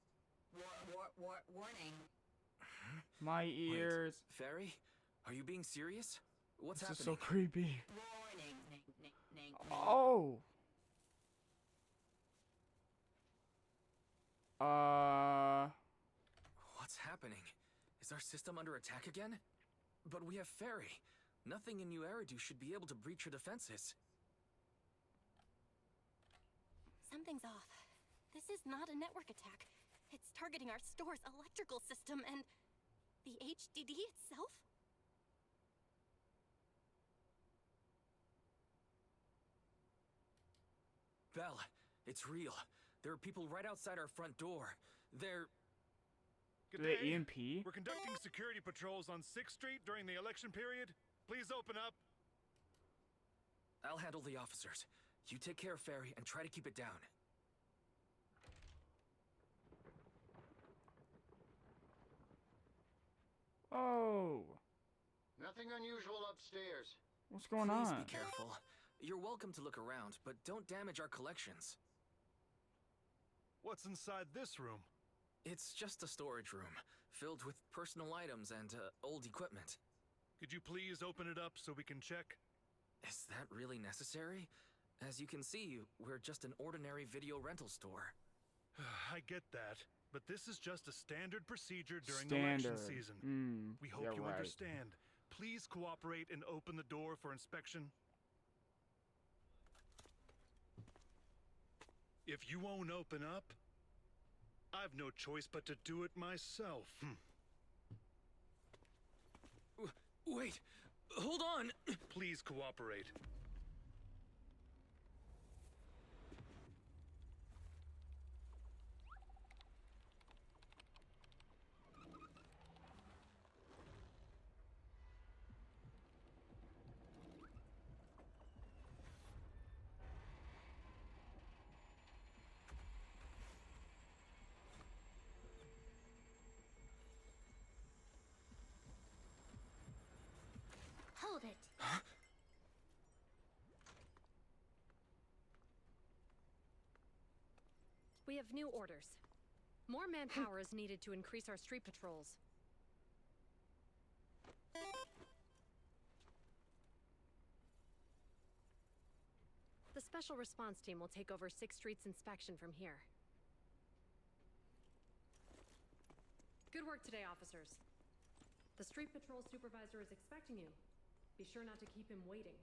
Warning. My ears. Wait, Fairy? Are you being serious? What's this happening? Is so creepy. Warning. Oh. What's happening? Is our system under attack again? But we have Fairy. Nothing in New Eridu should be able to breach her defenses. Something's off. This is not a network attack. It's targeting our store's electrical system and... the HDD itself? Belle, it's real. There are people right outside our front door. They're... Good day. day. EMP? We're conducting security patrols on 6th Street during the election period. Please open up. I'll handle the officers. You take care of Fairy and try to keep it down. Oh. Nothing unusual upstairs. What's going Please on? be careful. You're welcome to look around, but don't damage our collections. What's inside this room? It's just a storage room, filled with personal items and old equipment. Could you please open it up so we can check? Is that really necessary? As you can see, we're just an ordinary video rental store. I get that, but this is just a standard procedure during Standard. election season. We hope you're you right. understand. Please cooperate and open the door for inspection. If you won't open up, I've no choice but to do it myself. Wait! Hold on! Please cooperate. Hold it. Huh? We have new orders. More manpower is needed to increase our street patrols. The Special Response Team will take over 6th Street's inspection from here. Good work today, officers. The street patrol supervisor is expecting you. Be sure not to keep him waiting.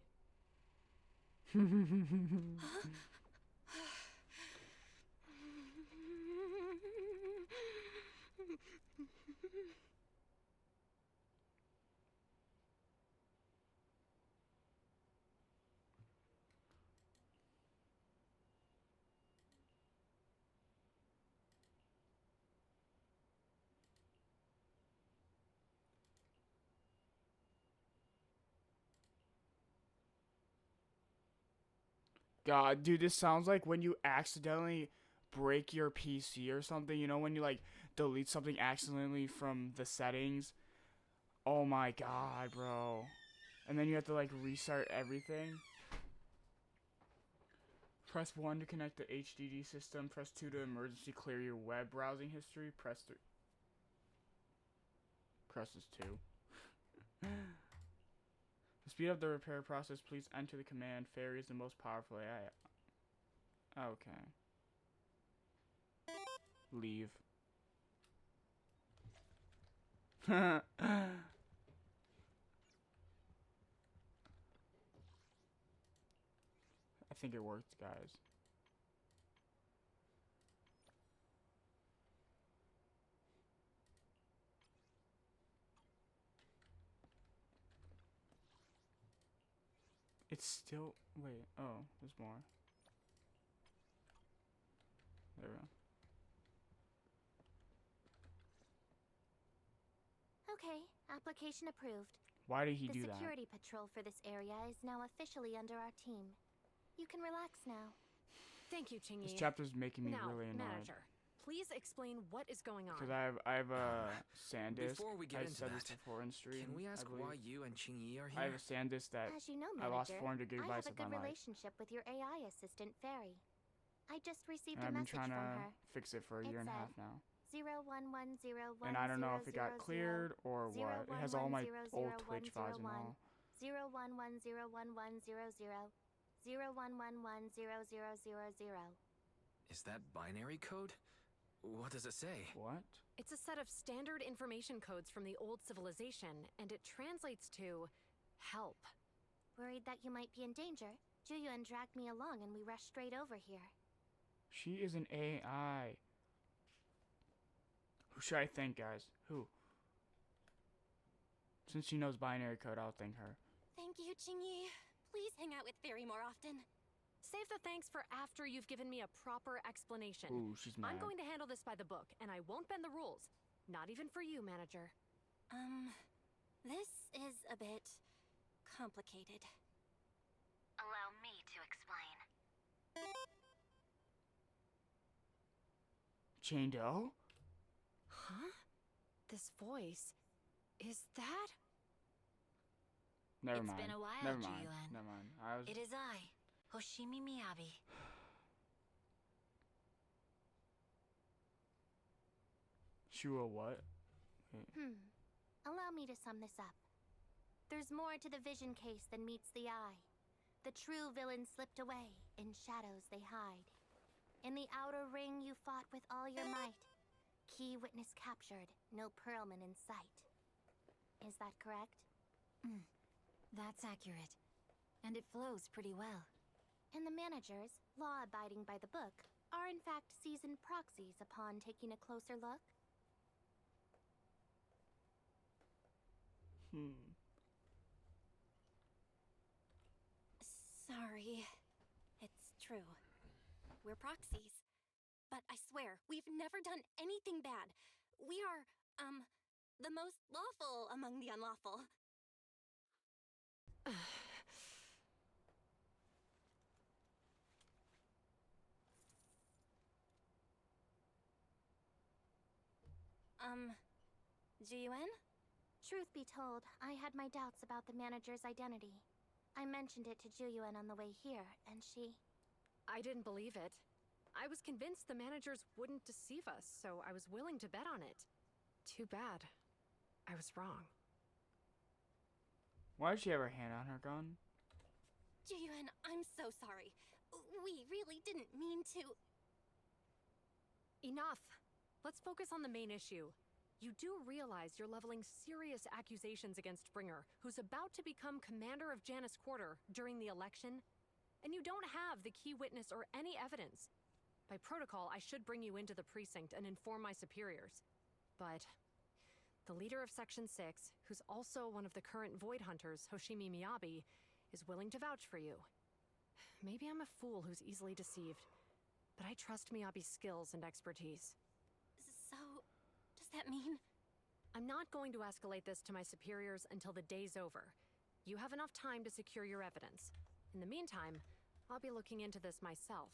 God, dude, this sounds like when you accidentally break your PC or something. You know, when you, like, delete something accidentally from the settings. Oh my God, bro. And then you have to, like, restart everything. Press 1 to connect the HDD system. Press 2 to emergency clear your web browsing history. Press 3. Presses 2. To speed up the repair process, please enter the command. Fairy is the most powerful AI. Okay. Leave. I think it worked, guys. It's still... Wait. Oh, there's more. There we go. Okay, application approved. Why did he do The that? security patrol for this area is now officially under our team. You can relax now. Thank you, Qingyi. This chapter's making me Now, really annoyed. manager, please explain what is going on. Because I have a SanDisk. Before we get I into said that, this before in stream. can we ask I why believe. you and Qingyi are here? I have a SanDisk that As you know, I lost manager, 400 I gigabytes have a of good my life. relationship with your AI assistant, Fairy. I just received And a I've been message trying from to her. fix it for a year and a half now. 01101. And I don't know if it got cleared or what. It has all my old Twitch files and all. 011011100. 011100000. Is that binary code? What does it say? What? It's a set of standard information codes from the old civilization, and it translates to help. Worried that you might be in danger, Juyuan dragged me along and we rushed straight over here. She is an AI. Who should I thank, guys? Who? Since she knows binary code, I'll thank her. Thank you, Qingyi. Please hang out with Fairy more often. Save the thanks for after you've given me a proper explanation. Ooh, she's mad. I'm going to handle this by the book, and I won't bend the rules. Not even for you, manager. This is a bit complicated. Allow me to explain. Chained-O? Huh? This voice... is that... Never It's mind. been a while, Never mind. Juyuan. Never mind. I was... It is I, Hoshimi Miyabi. Shua what? Wait. Allow me to sum this up. There's more to the vision case than meets the eye. The true villain slipped away. In shadows they hide. In the outer ring you fought with all your might. Key witness captured, no Pearlman in sight. Is that correct? That's accurate. And it flows pretty well. And the managers, law-abiding by the book, are in fact seasoned proxies upon taking a closer look? Sorry. It's true. We're proxies. But I swear, we've never done anything bad. We are, the most lawful among the unlawful. Jiyuan? Truth be told, I had my doubts about the manager's identity. I mentioned it to Juyuan on the way here, and she... I didn't believe it. I was convinced the managers wouldn't deceive us, so I was willing to bet on it. Too bad. I was wrong. Why does she have her hand on her gun? Jiyuan, I'm so sorry. We really didn't mean to... Enough! Let's focus on the main issue. You do realize you're leveling serious accusations against Bringer, who's about to become commander of Janus Quarter during the election? And you don't have the key witness or any evidence. By protocol, I should bring you into the precinct and inform my superiors. But the leader of Section 6, who's also one of the current Void Hunters, Hoshimi Miyabi, is willing to vouch for you. Maybe I'm a fool who's easily deceived, but I trust Miyabi's skills and expertise. So, does that mean... I'm not going to escalate this to my superiors until the day's over. You have enough time to secure your evidence. In the meantime, I'll be looking into this myself.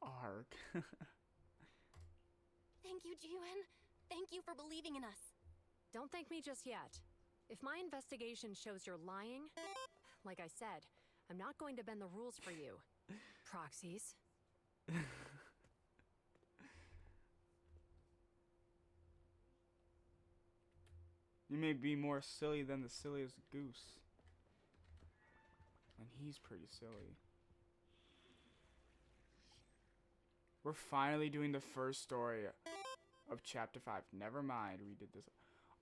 Arc. Thank you, Jiwen. Thank you for believing in us. Don't thank me just yet. If my investigation shows you're lying, like I said, I'm not going to bend the rules for you. Proxies. You may be more silly than the silliest goose. And he's pretty silly. We're finally doing the first story of chapter 5. Never mind, we did this.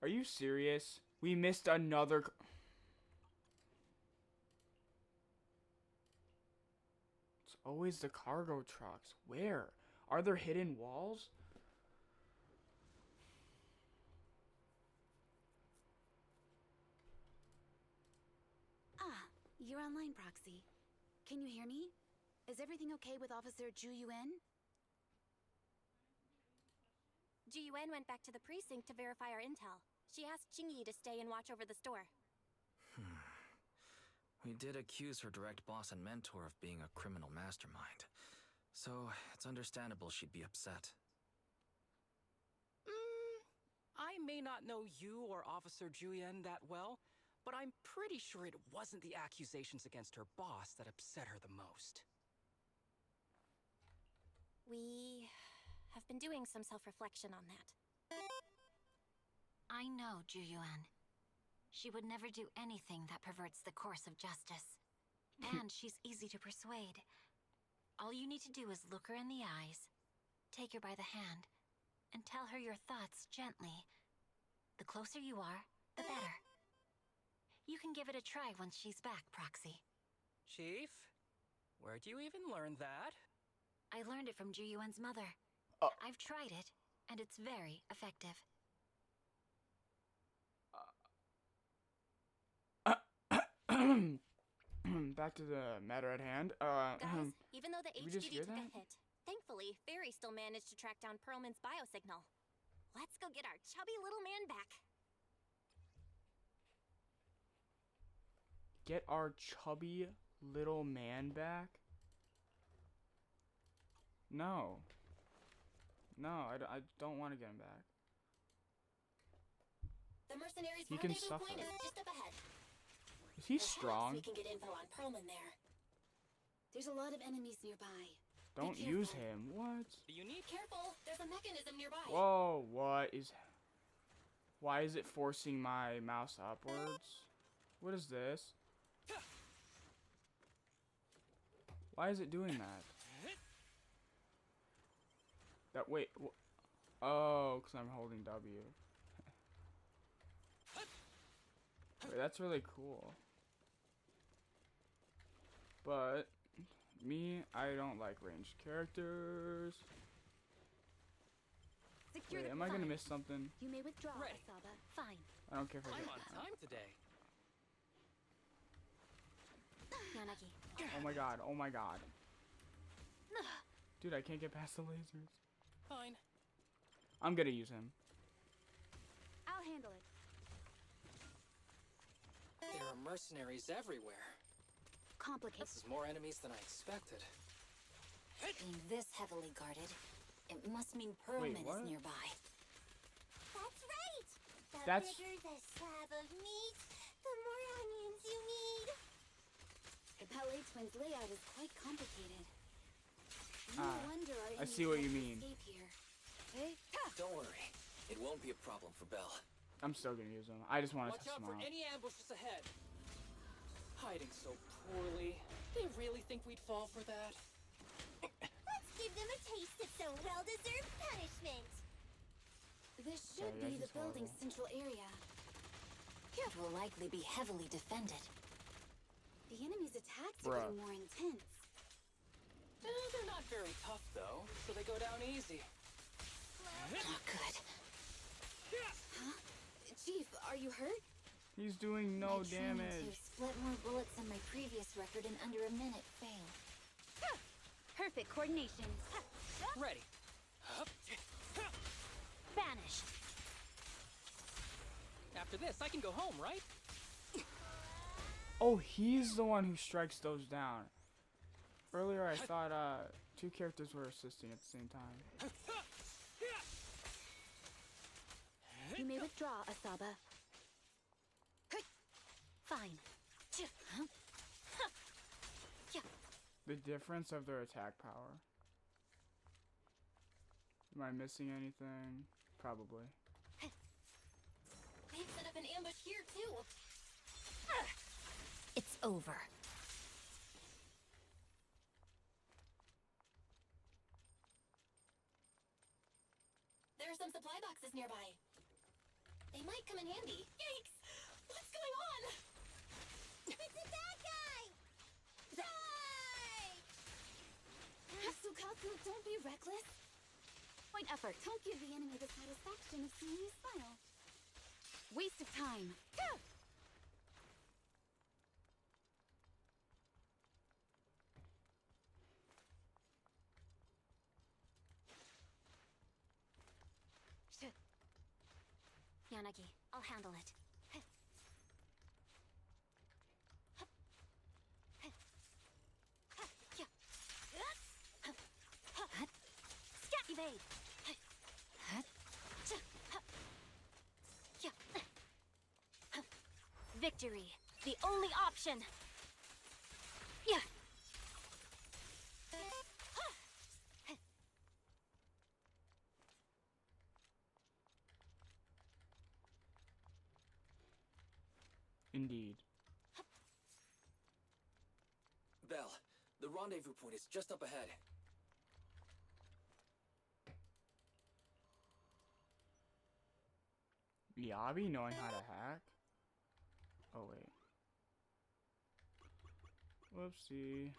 Are you serious? We missed another... It's always the cargo trucks. Where? Are there hidden walls? Ah, you're online, Proxy. Can you hear me? Is everything okay with Officer Zhu Yuan? Jiwen went back to the precinct to verify our intel. She asked Jingyi to stay and watch over the store. We did accuse her direct boss and mentor of being a criminal mastermind. So, it's understandable she'd be upset. I may not know you or Officer Juyen that well, but I'm pretty sure it wasn't the accusations against her boss that upset her the most. We have been doing some self-reflection on that. I know Zhu Yuan. She would never do anything that perverts the course of justice. And she's easy to persuade. All you need to do is look her in the eyes, take her by the hand, and tell her your thoughts gently. The closer you are, the better. You can give it a try once she's back, Proxy. Chief, where'd you even learn that? I learned it from Zhu Yuan's mother. I've tried it, and it's very effective. Back to the matter at hand. Guys, even though the did we just HDD hear took that? a hit, thankfully, Fairy still managed to track down Perlman's biosignal. Let's go get our chubby little man back. Get our chubby little man back? No. No, I don't want to get him back. The mercenaries' He can rendezvous suffer. point is just up ahead. Is he Perhaps strong? we can get info on Perlman there. There's a lot of enemies nearby. Don't use him. What? Do you need Careful, there's a mechanism nearby. Whoa, what is... Why is it forcing my mouse upwards? What is this? Why is it doing that? Wait. Oh, because I'm holding W. Wait, that's really cool. But, I don't like ranged characters. Secure Wait, the am I gonna fine. miss something? You may withdraw, Ready. Asaba. Fine. I don't care if I I'm get on time today. Yanagi. Oh my god, oh my god. Dude, I can't get past the lasers. Fine. I'm gonna use him. I'll handle it. There are mercenaries everywhere. Complicated. This is more enemies than I expected. Being this heavily guarded, it must mean Wait, Perlman what? is nearby. That's right! The That's- bigger the slab of meat, the more onions you need. The Palais Twins layout is quite complicated. No Ah, wonder our I enemies see what you tried to mean. escape here. Hey, Don't worry. It won't be a problem for Belle. I'm still gonna use him. I just want to Watch test out him for out. any ambushes ahead. Hiding so poorly. They really think we'd fall for that? Let's give them a taste of some well-deserved punishment. this Sorry, should I be the just building's horrible. central area. It will likely be heavily defended. The enemy's attacks Bruh. are getting more intense. They're not very tough, though, so they go down easy. Not good. Huh? Chief, are you hurt? He's doing no My training damage. to split more bullets than my previous record in under a minute failed. Perfect coordination. Ready. Banished. After this, I can go home, right? Oh, he's the one who strikes those down. Earlier, I thought two characters were assisting at the same time. You may withdraw, Asaba. Fine. The difference of their attack power. Am I missing anything? Probably. They've set up an ambush here, too. It's over. There are some supply boxes nearby. They might come in handy. Yikes! What's going on? It's a bad guy! Die! Sukaku, don't be reckless. Point effort. Don't give the enemy the satisfaction of seeing you smile. Waste of time. Yanagi, I'll handle it. Scat evade! Victory, the only option! Yeah. Indeed. Belle, the rendezvous point is just up ahead. Miyabi knowing how to hack? Oh, wait. Whoopsie.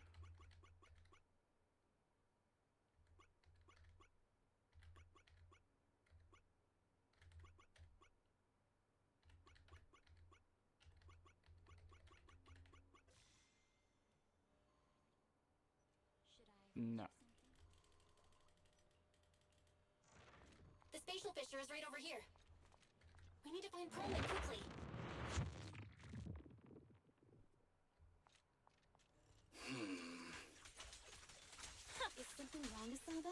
No. The spatial fissure is right over here. We need to find Perlman quickly. Is something wrong, Asaba?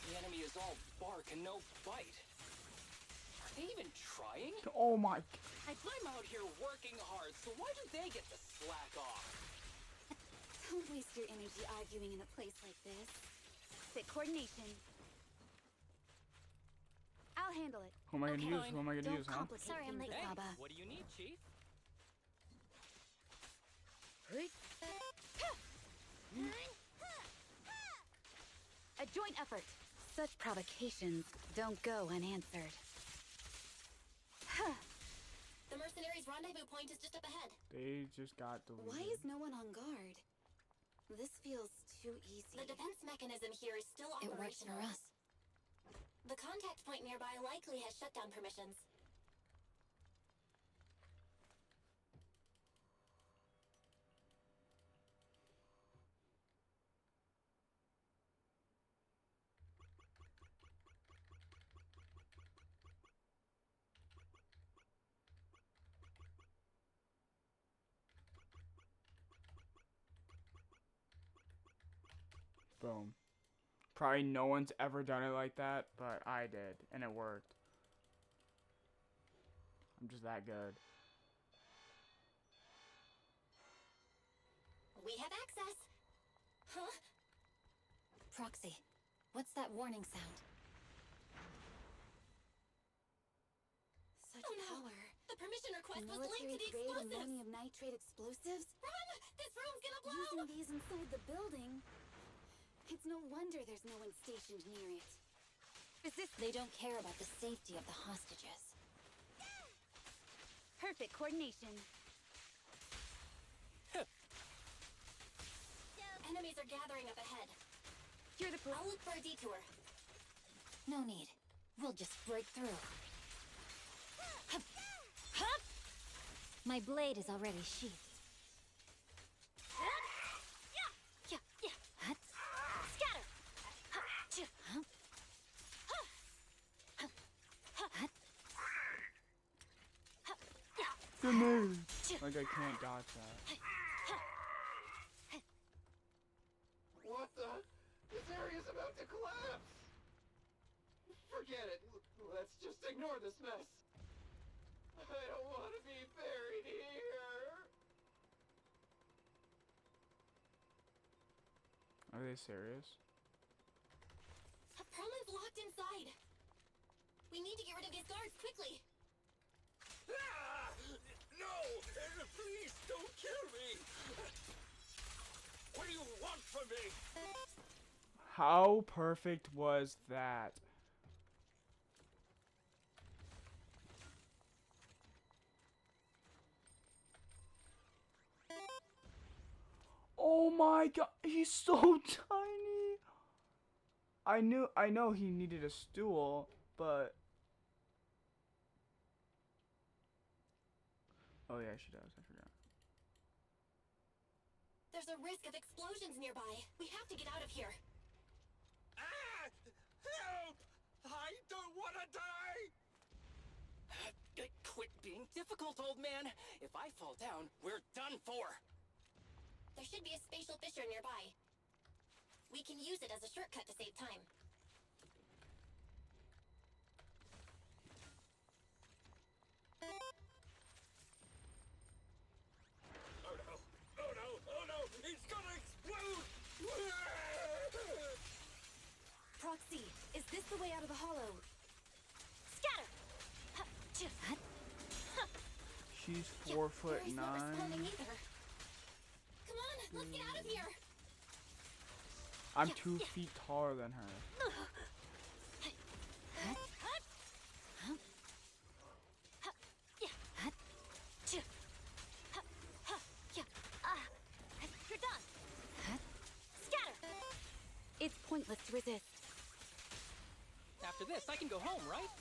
The enemy is all bark and no bite. Are they even trying? Oh my. I'm out here working hard, so why do they get to slack off? Don't waste your energy arguing in a place like this. Fit coordination. I'll handle it. Who am I gonna use? Who am I gonna Don't use, huh? complicate Sorry, I'm things, late. Hey, Asaba. what do you need, Chief? A joint effort. Such provocations don't go unanswered. The mercenaries' rendezvous point is just up ahead. They just got deleted. Why is no one on guard? This feels too easy. The defense mechanism here is still It works operational. for us. The contact point nearby likely has shutdown permissions. Boom. Probably no one's ever done it like that, but I did, and it worked. I'm just that good. We have access. Huh? Proxy, what's that warning sound? Such Oh no! power. The permission request was linked to the Military-grade explosives! ammonium nitrate explosives? Run! This room's gonna blow! Using these inside the building? It's no wonder there's no one stationed near it. They don't care about the safety of the hostages. perfect coordination. Enemies are gathering up ahead. You're the I'll look for a detour. No need. We'll just break through. My blade is already sheathed. Scatter! Grenade! Like I can't dodge that. What the? This area's about to collapse! Forget it. Let's just ignore this mess. I don't want to be buried here. Are they serious? Perlman's locked inside. We need to get rid of these guards quickly. Ah! No! Please don't kill me! What do you want from me? How perfect was that? Oh my god, he's so tiny. I know he needed a stool, but oh yeah, she does. I forgot. There's a risk of explosions nearby. We have to get out of here. Ah! Help! I don't want to die! Quit being difficult, old man. If I fall down, we're done for. There should be a spatial fissure nearby. We can use it as a shortcut to save time. Oh no! Oh no! Oh no! It's gonna explode! Proxy, is this the way out of the hollow? Scatter! She's 4'9". Not responding either. Come on, let's get out of here. I'm 2 feet taller than her. You're done. Scatter. It's pointless to resist. After this, I can go home, right?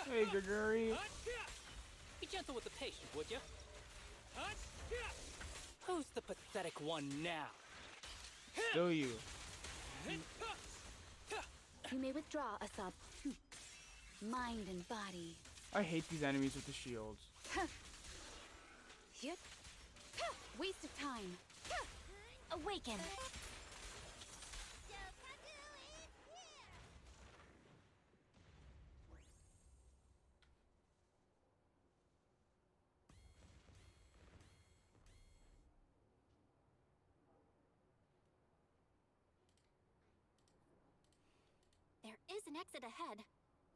Hey, Gregory. Be gentle with the patient, would you? Who's the pathetic one now? Still you. You may withdraw, Asab. Mind and body. I hate these enemies with the shields. Yep. Waste of time. Awaken. There is an exit ahead,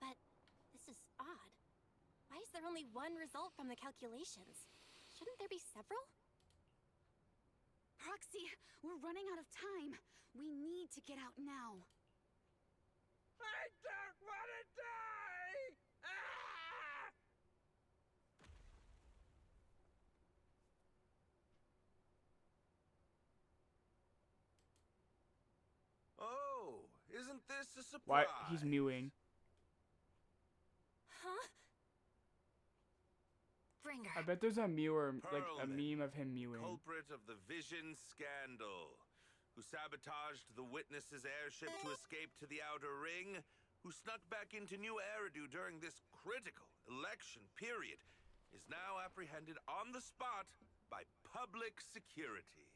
but this is odd. Why is there only one result from the calculations? Shouldn't there be several? Proxy, we're running out of time. We need to get out now. I don't want to die! Ah! Oh, isn't this a surprise? Why? He's mewing. Huh? Bringer. I bet there's a like a Perlman, meme of him mewing. culprit of the Vision scandal, who sabotaged the Witness's airship to escape to the Outer Ring, who snuck back into New Eridu during this critical election period, is now apprehended on the spot by public security.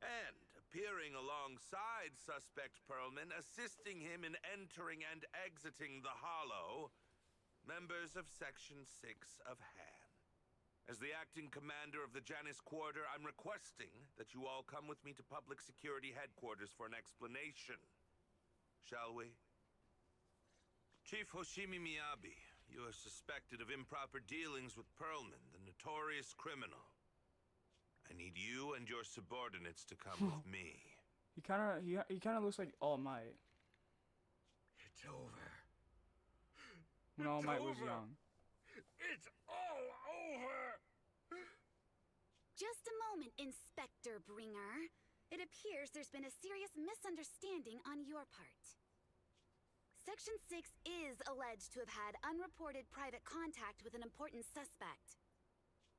And appearing alongside suspect Perlman, assisting him in entering and exiting the Hollow, members of Section 6 of Han. As the acting commander of the Janus Quarter, I'm requesting that you all come with me to Public Security Headquarters for an explanation. Shall we? Chief Hoshimi Miyabi, you are suspected of improper dealings with Perlman, the notorious criminal. I need you and your subordinates to come with me. He kind of looks like All Might It's over. when All Might was young. It's all over! Just a moment, Inspector Bringer. It appears there's been a serious misunderstanding on your part. Section 6 is alleged to have had unreported private contact with an important suspect.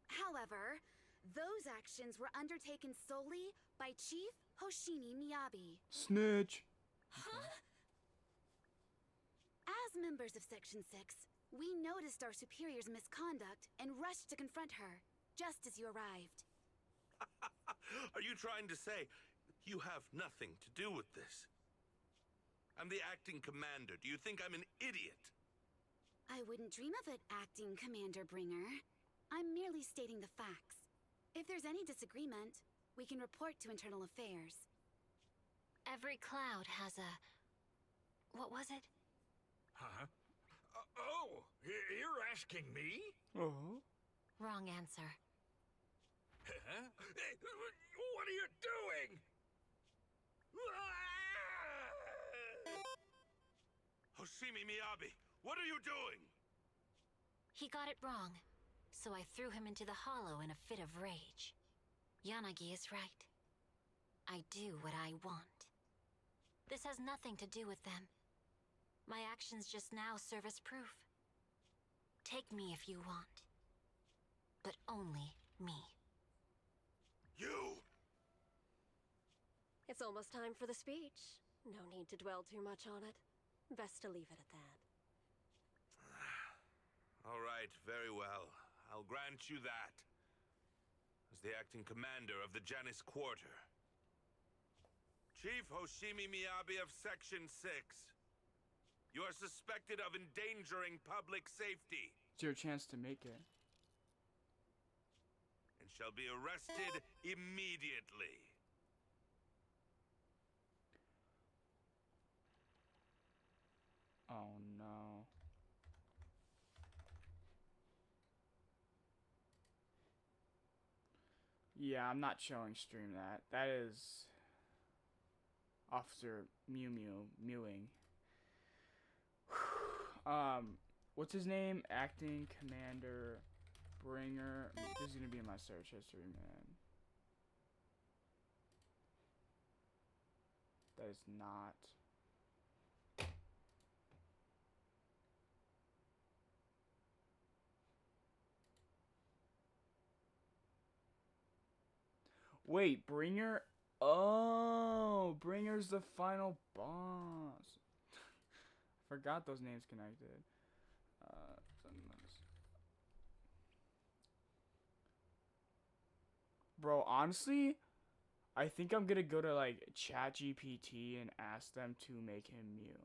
However, those actions were undertaken solely by Chief Hoshimi Miyabi. Snitch. Huh? As members of Section 6, we noticed our superior's misconduct and rushed to confront her, just as you arrived. Are you trying to say you have nothing to do with this? I'm the acting commander. Do you think I'm an idiot? I wouldn't dream of it, Acting Commander Bringer. I'm merely stating the facts. If there's any disagreement, we can report to Internal Affairs. Every cloud has a... what was it? Huh? Oh, you're asking me? Oh. Wrong answer. Huh? What are you doing? Hoshimi Miyabi, what are you doing? He got it wrong, so I threw him into the hollow in a fit of rage. Yanagi is right. I do what I want. This has nothing to do with them. My actions just now serve as proof. Take me if you want. But only me. You! It's almost time for the speech. No need to dwell too much on it. Best to leave it at that. All right, very well. I'll grant you that. As the acting commander of the Janus Quarter. Chief Hoshimi Miyabi of Section 6. You are suspected of endangering public safety. It's your chance to make it. And shall be arrested immediately. Oh no. Yeah, I'm not showing stream that. That is Officer Mew Mew mewing. What's his name? Acting Commander Bringer. This is gonna be in my search history, man. That is not. Wait, Bringer? Oh, Bringer's the final boss. Forgot those names connected. Zenless. Bro, honestly, I think I'm gonna go to like ChatGPT and ask them to make him Mew.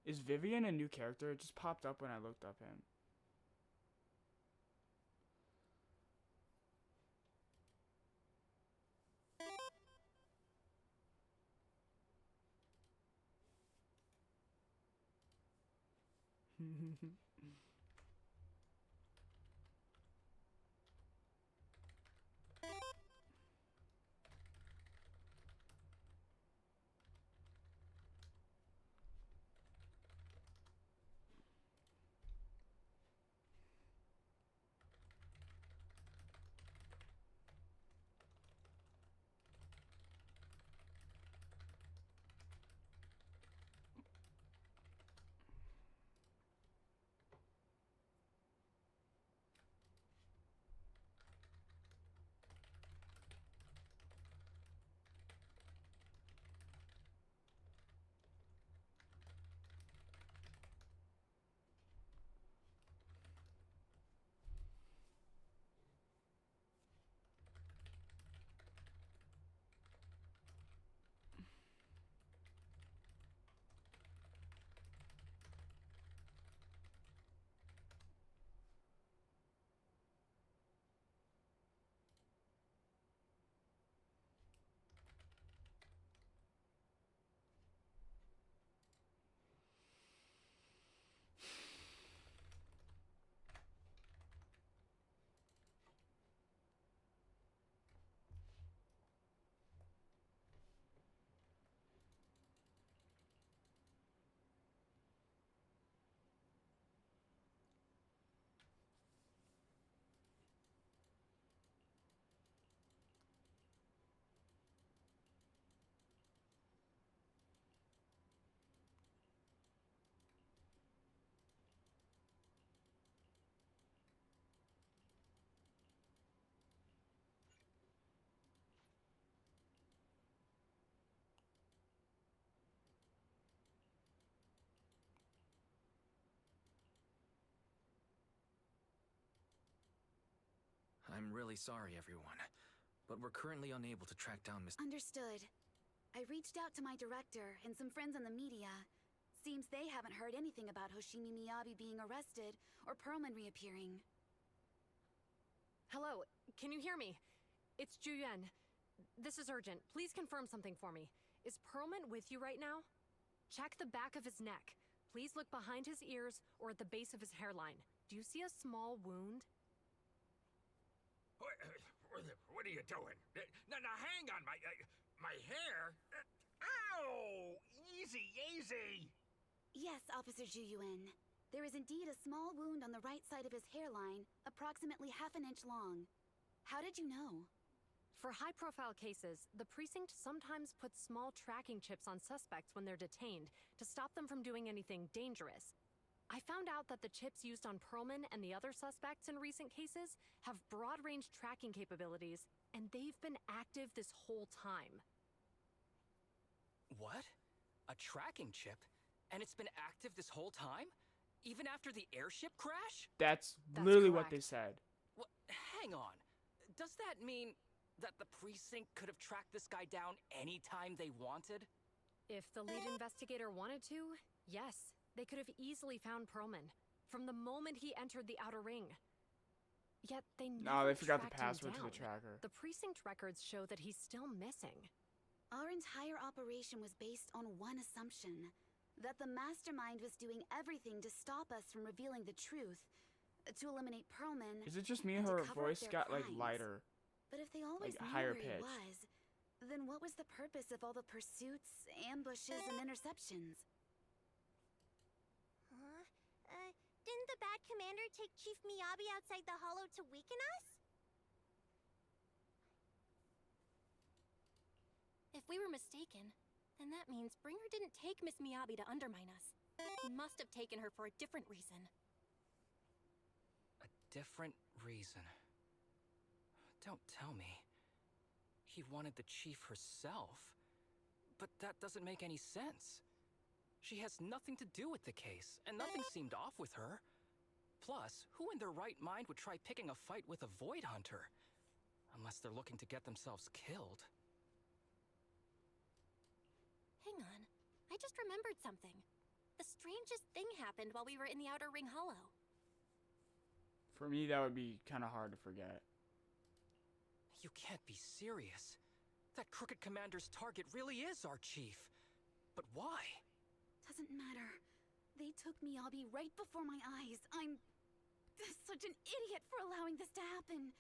Is Vivian a new character? It just popped up when I looked up him. really sorry, everyone. But we're currently unable to track down Miss... Understood. I reached out to my director and some friends in the media. Seems they haven't heard anything about Hoshimi Miyabi being arrested or Perlman reappearing. Hello, can you hear me? It's Juyuan. This is urgent. Please confirm something for me. Is Perlman with you right now? Check the back of his neck. Please look behind his ears or at the base of his hairline. Do you see a small wound? What are you doing? Now, hang on, my hair? Ow! Easy, easy! Yes, Officer Juyuan. There is indeed a small wound on the right side of his hairline, approximately half an inch long. How did you know? For high-profile cases, the precinct sometimes puts small tracking chips on suspects when they're detained to stop them from doing anything dangerous. I found out that the chips used on Perlman and the other suspects in recent cases have broad-range tracking capabilities, and they've been active this whole time. What? A tracking chip? And it's been active this whole time? Even after the airship crash? That's That's literally what correct. they said. What? Hang on. Does that mean that the precinct could have tracked this guy down anytime they wanted? If the lead investigator wanted to, yes. They could have easily found Perlman from the moment he entered the outer ring. Yet they never No, they forgot the tracked him password to the down. tracker. The precinct records show that he's still missing. Our entire operation was based on one assumption. That the mastermind was doing everything to stop us from revealing the truth. To eliminate Perlman. Is it just me? and to Her cover up voice their got like crimes. lighter. But if they always Like knew higher where pitched. he was, then what was the purpose of all the pursuits, ambushes, and interceptions? Huh? Didn't the bad commander take Chief Miyabi outside the hollow to weaken us? If we were mistaken, then that means Bringer didn't take Miss Miyabi to undermine us. He must have taken her for a different reason. A different reason. Don't tell me. He wanted the chief herself. But that doesn't make any sense. She has nothing to do with the case, and nothing seemed off with her. Plus, who in their right mind would try picking a fight with a Void Hunter? Unless they're looking to get themselves killed. Hang on. I just remembered something. The strangest thing happened while we were in the Outer Ring Hollow. For me, that would be kind of hard to forget. You can't be serious. That crooked commander's target really is our chief. But why? Doesn't matter. They took Miyabi right before my eyes. I'm such an idiot for allowing this to happen.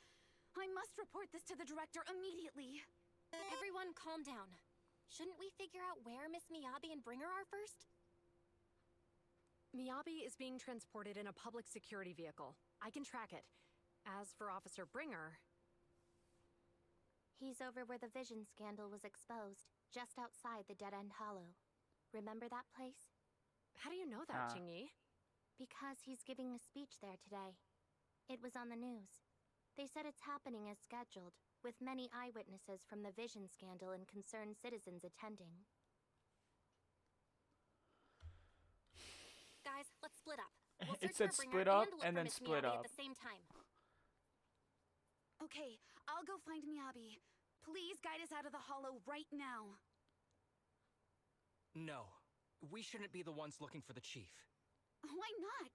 I must report this to the director immediately. Everyone calm down. Shouldn't we figure out where Miss Miyabi and Bringer are first? Miyabi is being transported in a public security vehicle. I can track it. As for Officer Bringer... He's over where the vision scandal was exposed, just outside the Dead-End Hollow. Remember that place? How do you know that, Qingyi? Because he's giving a speech there today. It was on the news. They said it's happening as scheduled, with many eyewitnesses from the vision scandal and concerned citizens attending. Guys, let's split up. We'll It search said for Bringer split up look and for then Miss split Miyabi up. at the same time. Okay, I'll go find Miyabi. Please guide us out of the hollow right now. No. We shouldn't be the ones looking for the chief. Why not?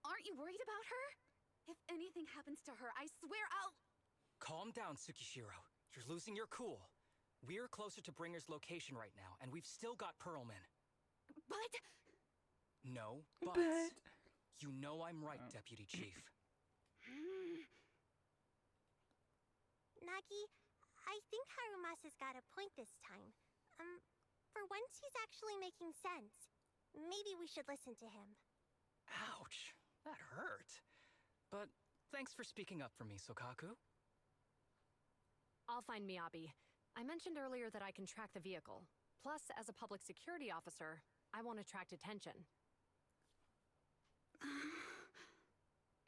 Aren't you worried about her? If anything happens to her, I swear I'll... Calm down, Tsukishiro. You're losing your cool. We're closer to Bringer's location right now, and we've still got Perlman. But... No, but... You know I'm right, Deputy Chief. Nagi, I think Harumasa's got a point this time. For once he's actually making sense. Maybe we should listen to him. Ouch. That hurt. But thanks for speaking up for me, Sokaku. I'll find Miyabi. I mentioned earlier that I can track the vehicle. Plus, as a public security officer, I won't attract attention.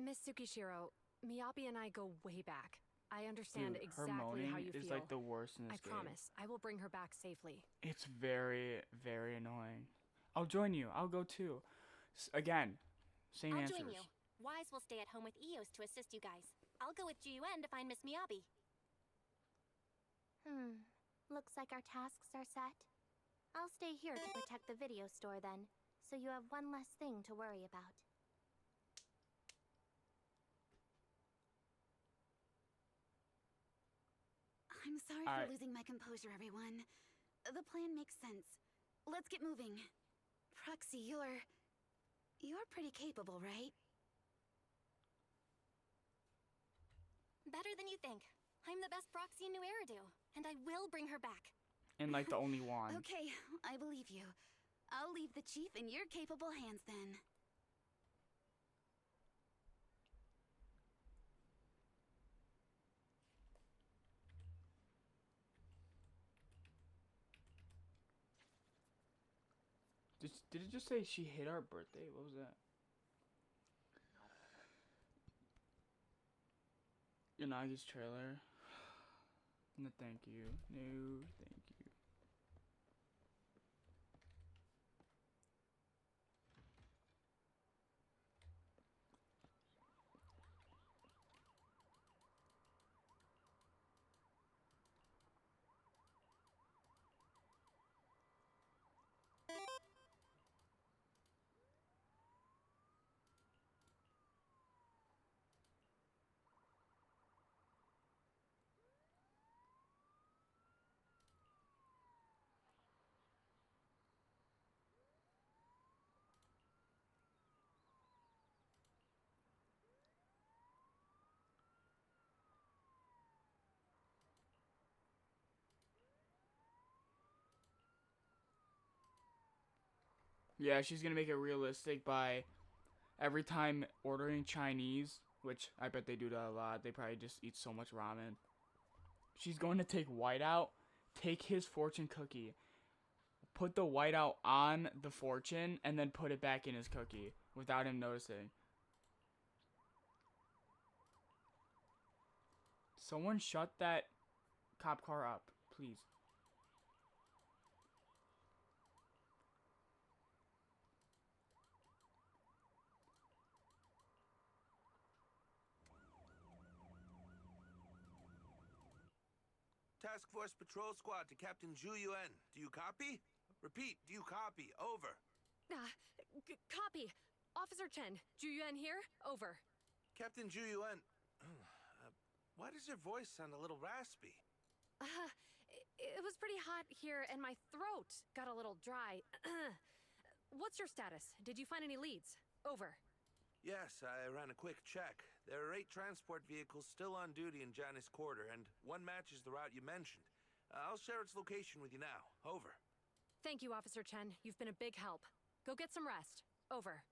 Miss Tsukishiro, Miyabi and I go way back. I understand Dude, her exactly moaning how you feel. is like the worst in this I game. promise, I will bring her back safely. It's very, very annoying. I'll join you. I'll go too. Again, same I'll answers. join you. Wise will stay at home with Eos to assist you guys. I'll go with Jiyuan to find Miss Miyabi. Looks like our tasks are set. I'll stay here to protect the video store then, so you have one less thing to worry about. I'm sorry All for right. losing my composure, everyone. The plan makes sense. Let's get moving. Proxy, you're pretty capable, right? Better than you think. I'm the best proxy in New Eridu, and I will bring her back. And like the only one. Okay, I believe you. I'll leave the chief in your capable hands then. Did it just say she hit our birthday? What was that? Yanagi's trailer. No, thank you. No, thank you. Yeah, she's gonna make it realistic by every time ordering Chinese, which I bet they do that a lot. They probably just eat so much ramen. She's going to take Whiteout, take his fortune cookie, put the Whiteout on the fortune, and then put it back in his cookie without him noticing. Someone shut that cop car up, please. Task Force Patrol Squad to Captain Zhu Yuan. Do you copy? Repeat, do you copy? Over. Copy. Officer Chen, Juyuan here. Over. Captain Zhu Yuan, why does your voice sound a little raspy? It was pretty hot here, and my throat got a little dry. What's your status? Did you find any leads? Over. Yes, I ran a quick check. There are 8 transport vehicles still on duty in Janus Quarter, and one matches the route you mentioned. I'll share its location with you now. Over. Thank you, Officer Chen. You've been a big help. Go get some rest. Over.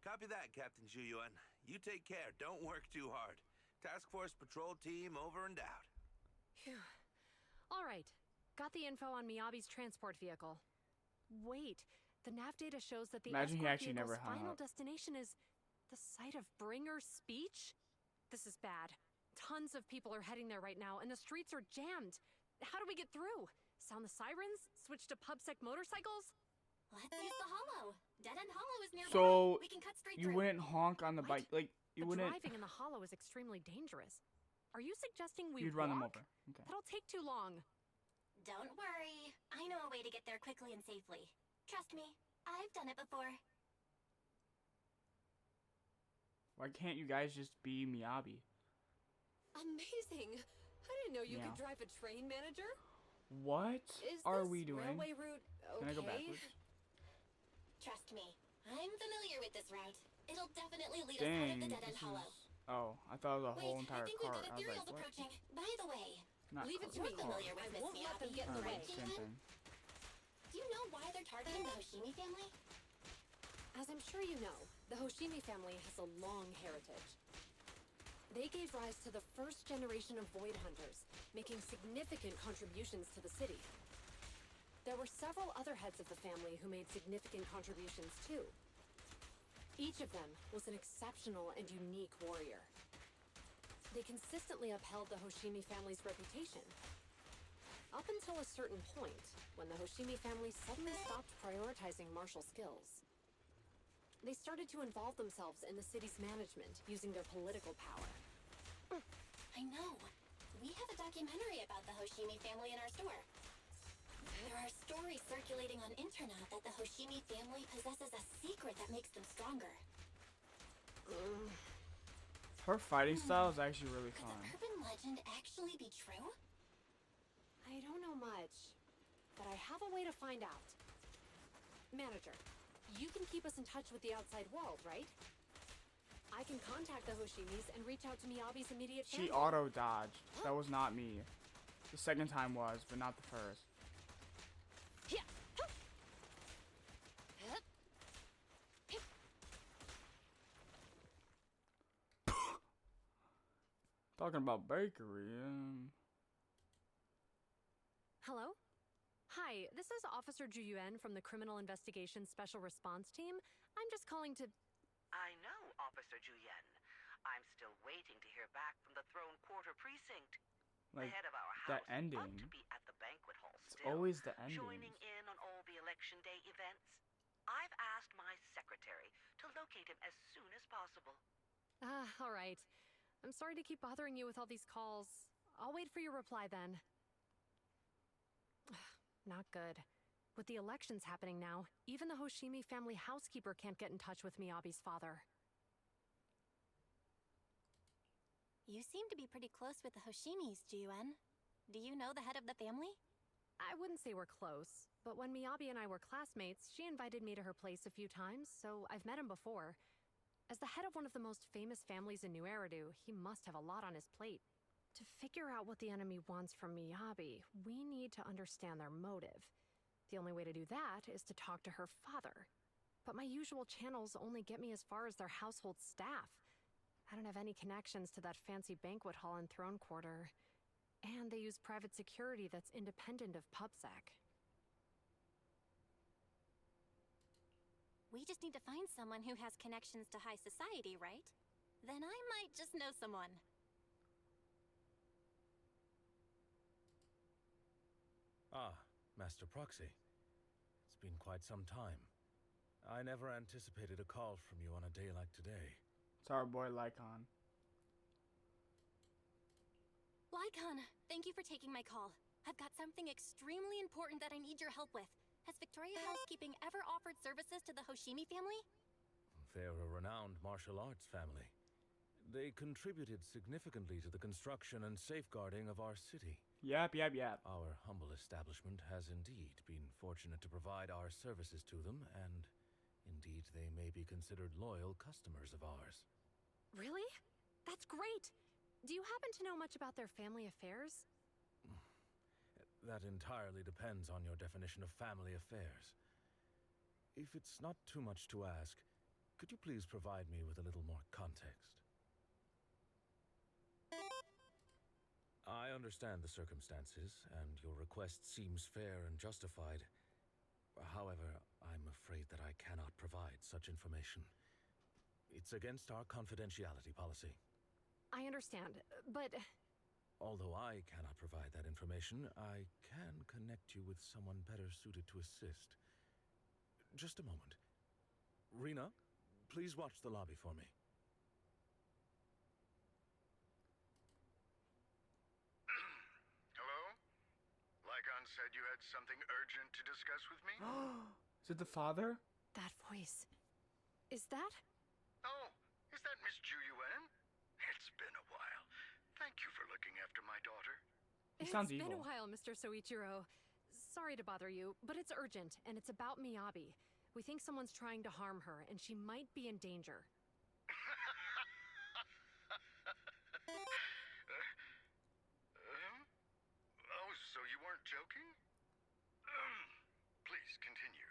Copy that, Captain Zhu Yuan. You take care. Don't work too hard. Task Force Patrol Team over and out. Phew. All right. Got the info on Miyabi's transport vehicle. Wait, the nav data shows that the Imagine he escort actually never vehicle's hung final up. destination is the site of Bringer's speech? This is bad. Tons of people are heading there right now, and the streets are jammed. How do we get through? Sound the sirens? Switch to pubsec motorcycles? Let's use the hollow. Dead End Hollow is nearby. So We can cut straight you through. wouldn't honk on the bike, like you But wouldn't. driving in the hollow is extremely dangerous. Are you suggesting we You'd run them walk? over. Okay. That'll take too long. Don't worry. I know a way to get there quickly and safely. Trust me, I've done it before. Why can't you guys just be Miyabi? Amazing. I didn't know you Yeah. could drive a train, manager. What Is are this we doing? railway route okay? Can I go backwards? Trust me, I'm familiar with this route. It'll definitely lead us out of Dang. the Dead End This Hollow. is... Oh, I thought it was a whole Wait, entire I think we've cart. got I was ethereals like, what? approaching. By the way, Not leave it to you're me. familiar with I Miss won't let them Miyabi, get in the way. right, Same Jiyuan? thing. Do you know why they're targeting the Hoshimi family? As I'm sure you know, the Hoshimi family has a long heritage. They gave rise to the first generation of Void Hunters, making significant contributions to the city. There were several other heads of the family who made significant contributions too. Each of them was an exceptional and unique warrior. They consistently upheld the Hoshimi family's reputation. Up until a certain point, when the Hoshimi family suddenly stopped prioritizing martial skills. They started to involve themselves in the city's management using their political power. I know. We have a documentary about the Hoshimi family in our store. There are stories circulating on internet that the Hoshimi family possesses a secret that makes them stronger. Her fighting style is actually really fun. Could the urban legend actually be true? I don't know much, but I have a way to find out. Manager, you can keep us in touch with the outside world, right? I can contact the Hoshimis and reach out to Miyabi's immediate family. She auto-dodged. That was not me. The second time was, but not the first. Talking about bakery. Hello? Hi, this is Officer Ju Yuan from the Criminal Investigations Special Response Team. I'm just calling to... I know, Officer Ju Yuan. I'm still waiting to hear back from the Throne Quarter Precinct. The Like, head of our that house ending. ought to be at the banquet hall It's still, always the ending. joining in on all the Election Day events. I've asked my secretary to locate him as soon as possible. All right. I'm sorry to keep bothering you with all these calls. I'll wait for your reply then. Not good. With the elections happening now, even the Hoshimi family housekeeper can't get in touch with Miyabi's father. You seem to be pretty close with the Hoshimis, Ji-Yuan. Do you know the head of the family? I wouldn't say we're close, but when Miyabi and I were classmates, she invited me to her place a few times, so I've met him before. As the head of one of the most famous families in New Eridu, he must have a lot on his plate. To figure out what the enemy wants from Miyabi, we need to understand their motive. The only way to do that is to talk to her father. But my usual channels only get me as far as their household staff. I don't have any connections to that fancy banquet hall in Throne Quarter. And they use private security that's independent of PubSec. We just need to find someone who has connections to high society, right? Then I might just know someone. Ah, Master Proxy. It's been quite some time. I never anticipated a call from you on a day like today. It's our boy Lycon. Lycon, thank you for taking my call. I've got something extremely important that I need your help with. Has Victoria Housekeeping ever offered services to the Hoshimi family? They're a renowned martial arts family. They contributed significantly to the construction and safeguarding of our city. Yep. Our humble establishment has indeed been fortunate to provide our services to them, and indeed they may be considered loyal customers of ours. Really? That's great! Do you happen to know much about their family affairs? That entirely depends on your definition of family affairs. If it's not too much to ask, could you please provide me with a little more context? I understand the circumstances, and your request seems fair and justified. However, I'm afraid that I cannot provide such information. It's against our confidentiality policy. I understand, but... Although I cannot provide that information, I can connect you with someone better suited to assist. Just a moment. Rena, please watch the lobby for me. Hello? Lycon said you had something urgent to discuss with me? Is it the father? That voice. Is that? Oh, is that Miss Ju Yuan? It's been a while. Thank you for looking after my daughter. He sounds It's been a evil. while, Mr. Soichiro. Sorry to bother you, but it's urgent, and it's about Miyabi. We think someone's trying to harm her, and she might be in danger. Oh, so you weren't joking? Please continue.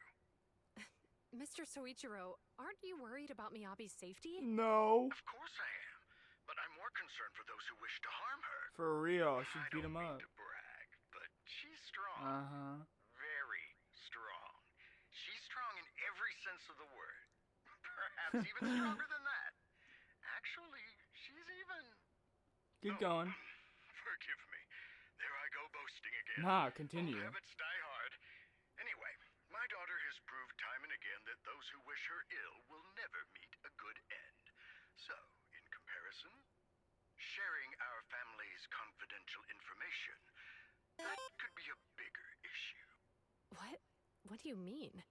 Mr. Soichiro, aren't you worried about Miyabi's safety? No. Of course I am, but I'm more concerned for those who wish to harm her. For real, she beat him up. To brag, but she's strong. Very strong. She's strong in every sense of the word. Perhaps even stronger than that. Actually, she's even... Keep going. Forgive me. There I go boasting again. Nah, continue. Old habits die hard. Anyway, my daughter has proved time and again that those who wish her ill will never meet a good end. So, in comparison, sharing our family's confidential information, that could be a bigger issue. What? What do you mean?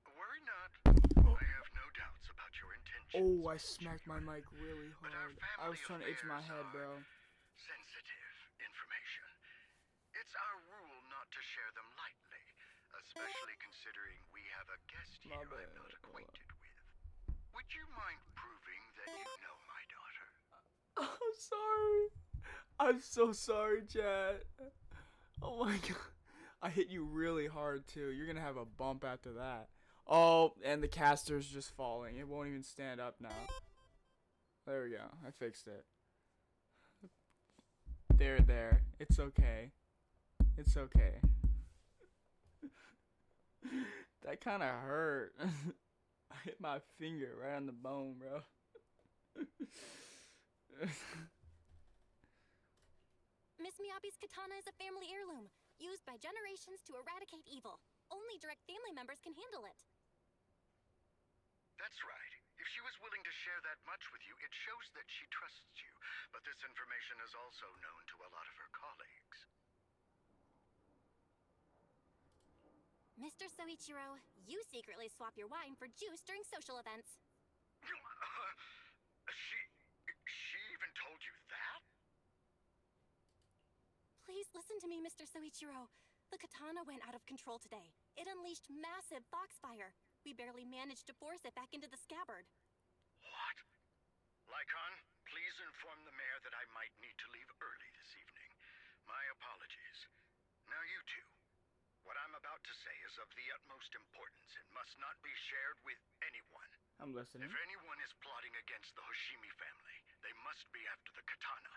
Worry not. I have no doubts about your intentions. Oh, I smacked my mic really hard. I was trying to itch my head, bro. Sensitive information. It's our rule not to share them lightly, especially considering we have a guest here I'm not acquainted with. Would you mind proving that you know my daughter? I'm sorry. I'm so sorry, Chad. Oh my god. I hit you really hard too. You're gonna have a bump after that. Oh, and the caster's just falling. It won't even stand up now. There we go. I fixed it. There. It's okay. It's okay. That kind of hurt. I hit my finger right on the bone, bro. Miss Miyabi's katana is a family heirloom, used by generations to eradicate evil. Only direct family members can handle it. That's right. If she was willing to share that much with you, it shows that she trusts you. But this information is also known to a lot of her colleagues. Mr. Soichiro, you secretly swap your wine for juice during social events. She even told you that? Please listen to me, Mr. Soichiro. The katana went out of control today. It unleashed massive foxfire. We barely managed to force it back into the scabbard. What? Lycon, please inform the mayor that I might need to leave early this evening. My apologies. Now you two. What I'm about to say is of the utmost importance and must not be shared with anyone. I'm listening. If anyone is plotting against the Hoshimi family, they must be after the katana.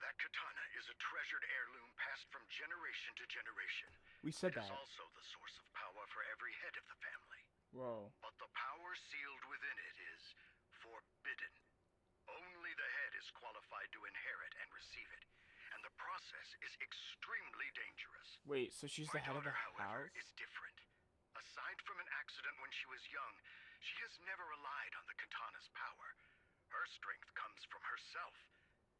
That katana is a treasured heirloom passed from generation to generation. We said It is that. also the source of power for every head of the family. Whoa. But the power sealed within it is forbidden. Only the head is qualified to inherit and receive it. And the process is extremely dangerous. Wait, so she's the head of the However, house? is different. Aside from an accident when she was young, she has never relied on the katana's power. Her strength comes from herself.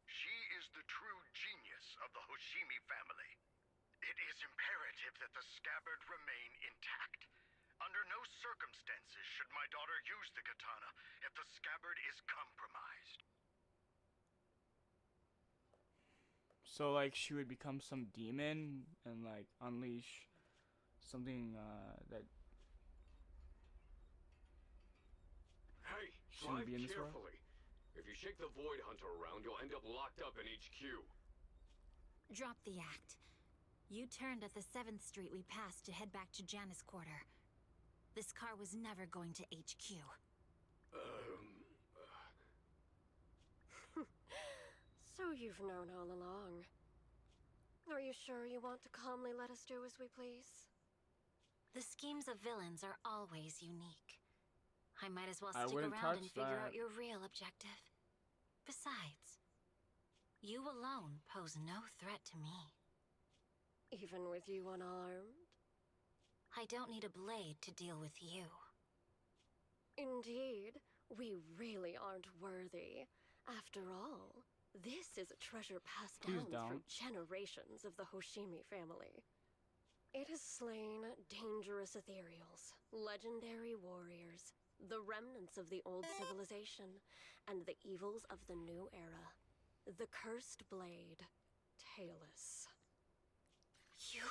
She is the true genius of the Hoshimi family. It is imperative that the scabbard remain intact. Under no circumstances should my daughter use the katana if the scabbard is compromised. So, like, she would become some demon and, like, unleash something, that Hey, shouldn't drive be in this world? carefully. If you shake the Void Hunter around, you'll end up locked up in HQ. Drop the act. You turned at the 7th Street we passed to head back to Janus Quarter. This car was never going to HQ. So you've known all along. Are you sure you want to calmly let us do as we please? The schemes of villains are always unique. I might as well I stick wouldn't around and touch figure that. out your real objective. Besides, you alone pose no threat to me. Even with you unarmed? I don't need a blade to deal with you. Indeed, we really aren't worthy. After all, this is a treasure passed Please down through don't. generations of the Hoshimi family. It has slain dangerous ethereals, legendary warriors, the remnants of the old civilization, and the evils of the new era. The cursed blade, Talus. You...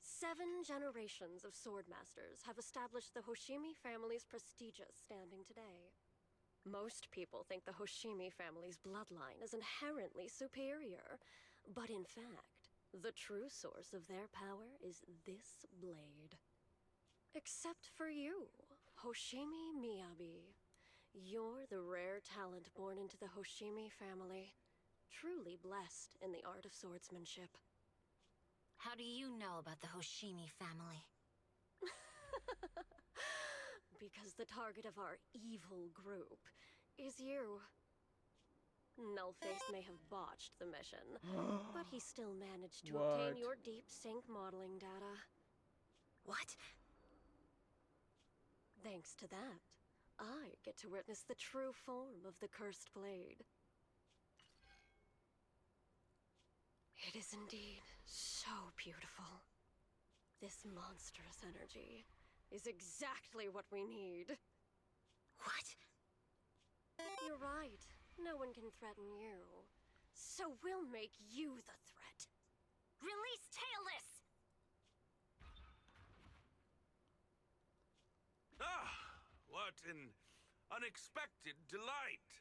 7 generations of swordmasters have established the Hoshimi family's prestigious standing today. Most people think the Hoshimi family's bloodline is inherently superior, but in fact, the true source of their power is this blade. Except for you, Hoshimi Miyabi. You're the rare talent born into the Hoshimi family, truly blessed in the art of swordsmanship. How do you know about the Hoshimi family? Because the target of our evil group is you. Nullface may have botched the mission, but he still managed to obtain What? your deep sync modeling data. What? Thanks to that, I get to witness the true form of the cursed blade. It is indeed so beautiful. This monstrous energy is exactly what we need. What? You're right. No one can threaten you. So we'll make you the threat. Release Tailless! Ah, what an unexpected delight.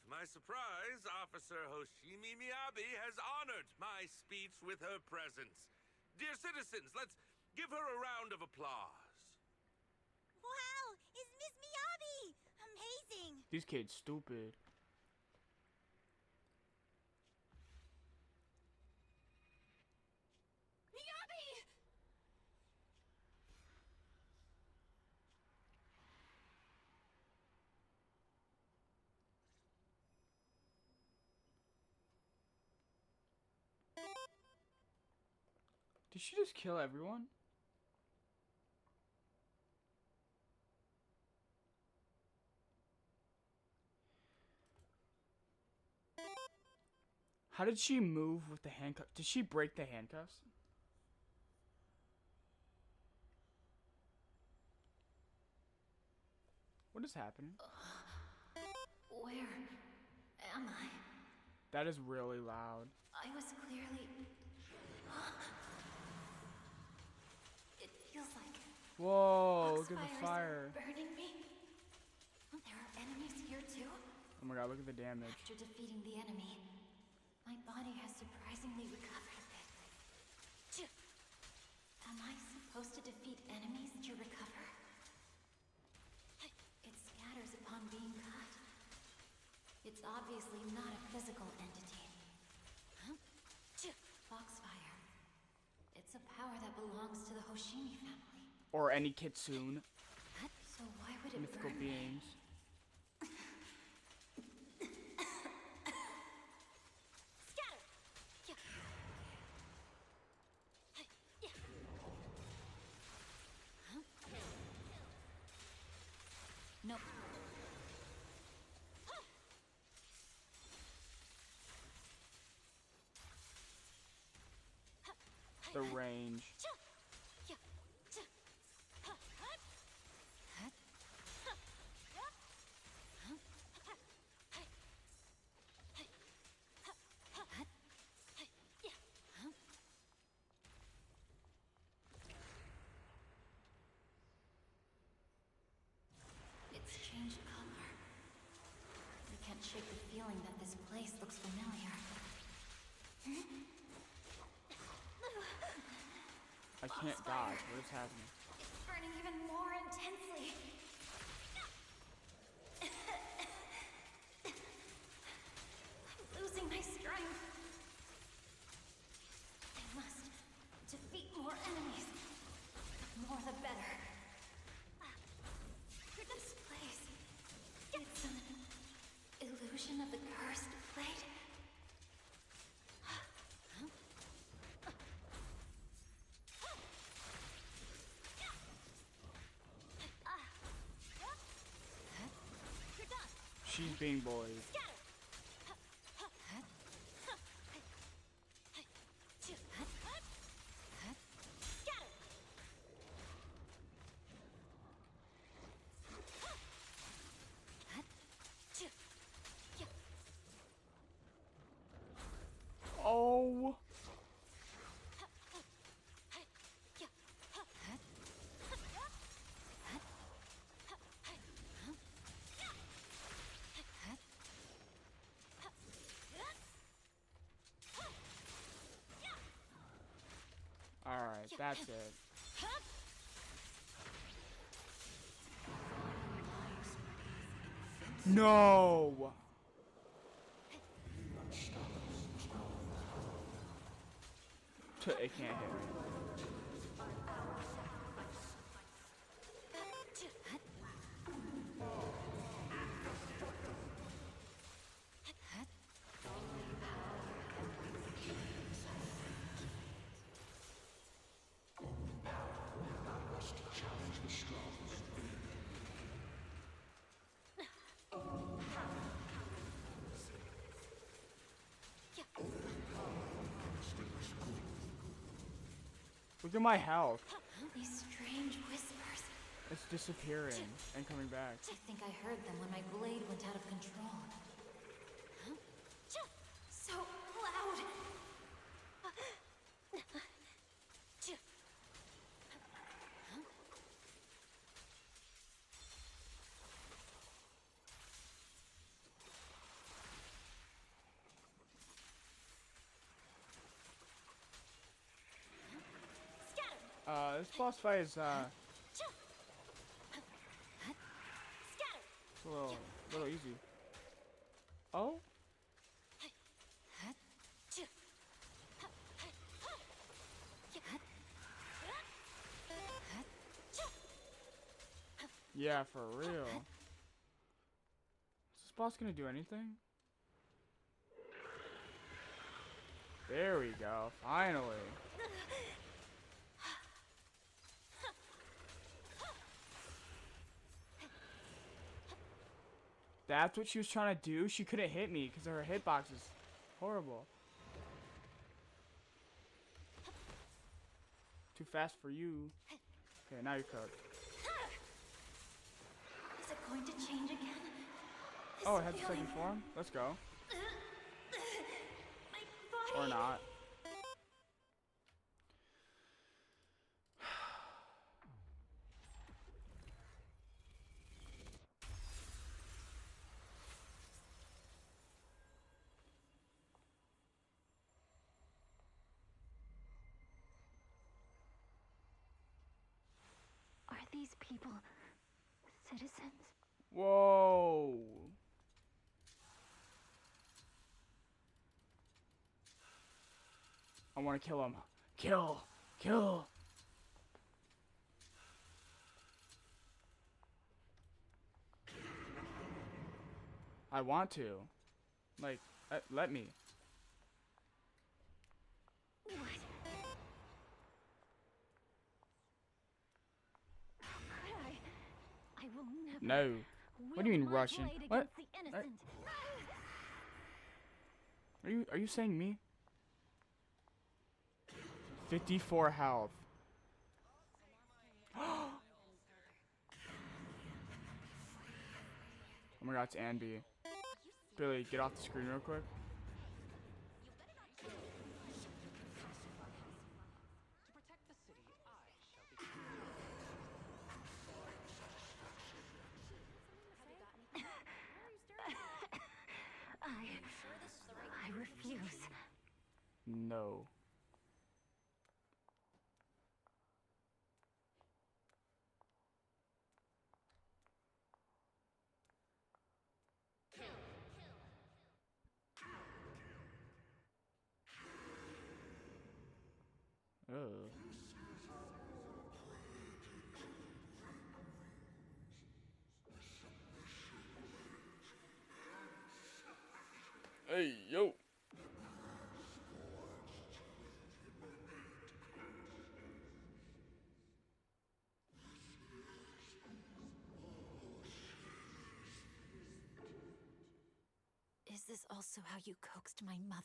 To my surprise, Officer Hoshimi Miyabi has honored my speech with her presence. Dear citizens, let's give her a round of applause. Wow! Is Miss Miyabi! Amazing! These kids stupid. Miyabi! Did she just kill everyone? How did she move with the handcuffs? Did she break the handcuffs? What is happening? Where am I? That is really loud. I was clearly... It feels like... Whoa, look at the Foxfire's fire. burning me. There are enemies here too. Oh my god, look at the damage. After defeating the enemy, my body has surprisingly recovered a bit. Am I supposed to defeat enemies to recover? It scatters upon being cut. It's obviously not a physical entity. Foxfire. It's a power that belongs to the Hoshimi family. Or any kitsune. So why would it Mythical burn beings. No. The range. It's changed color. I can't shake the feeling that this place looks familiar. I can't dodge. What is happening? It's burning even more intensely. I'm losing my strength. I must defeat more enemies. The more the better. This place. It's an illusion of the cursed blade. She's being bullied. Oh. Alright, that's it. No! It can't hit me. Look at my health. These strange whispers. It's disappearing and coming back. I think I heard them when my blade went out of control. Huh? So loud. This boss fight is, it's a little easy. Oh? Yeah, for real. Is this boss gonna do anything? There we go, finally. That's what she was trying to do? She couldn't hit me because her hitbox is horrible. Too fast for you. Okay, now you're cooked. Is it going to change again? Oh, it has a second form? Let's go. Or not. Are these people citizens? Whoa. I want to kill him. Kill. Kill. I want to. Like, let me. What? How could I will never. No. What do you mean Russian? What? Are you saying me? 54 health. Oh my god, it's Anby. Billy, get off the screen real quick. I refuse. No. Oh. Hey, yo. Is this also how you coaxed my mother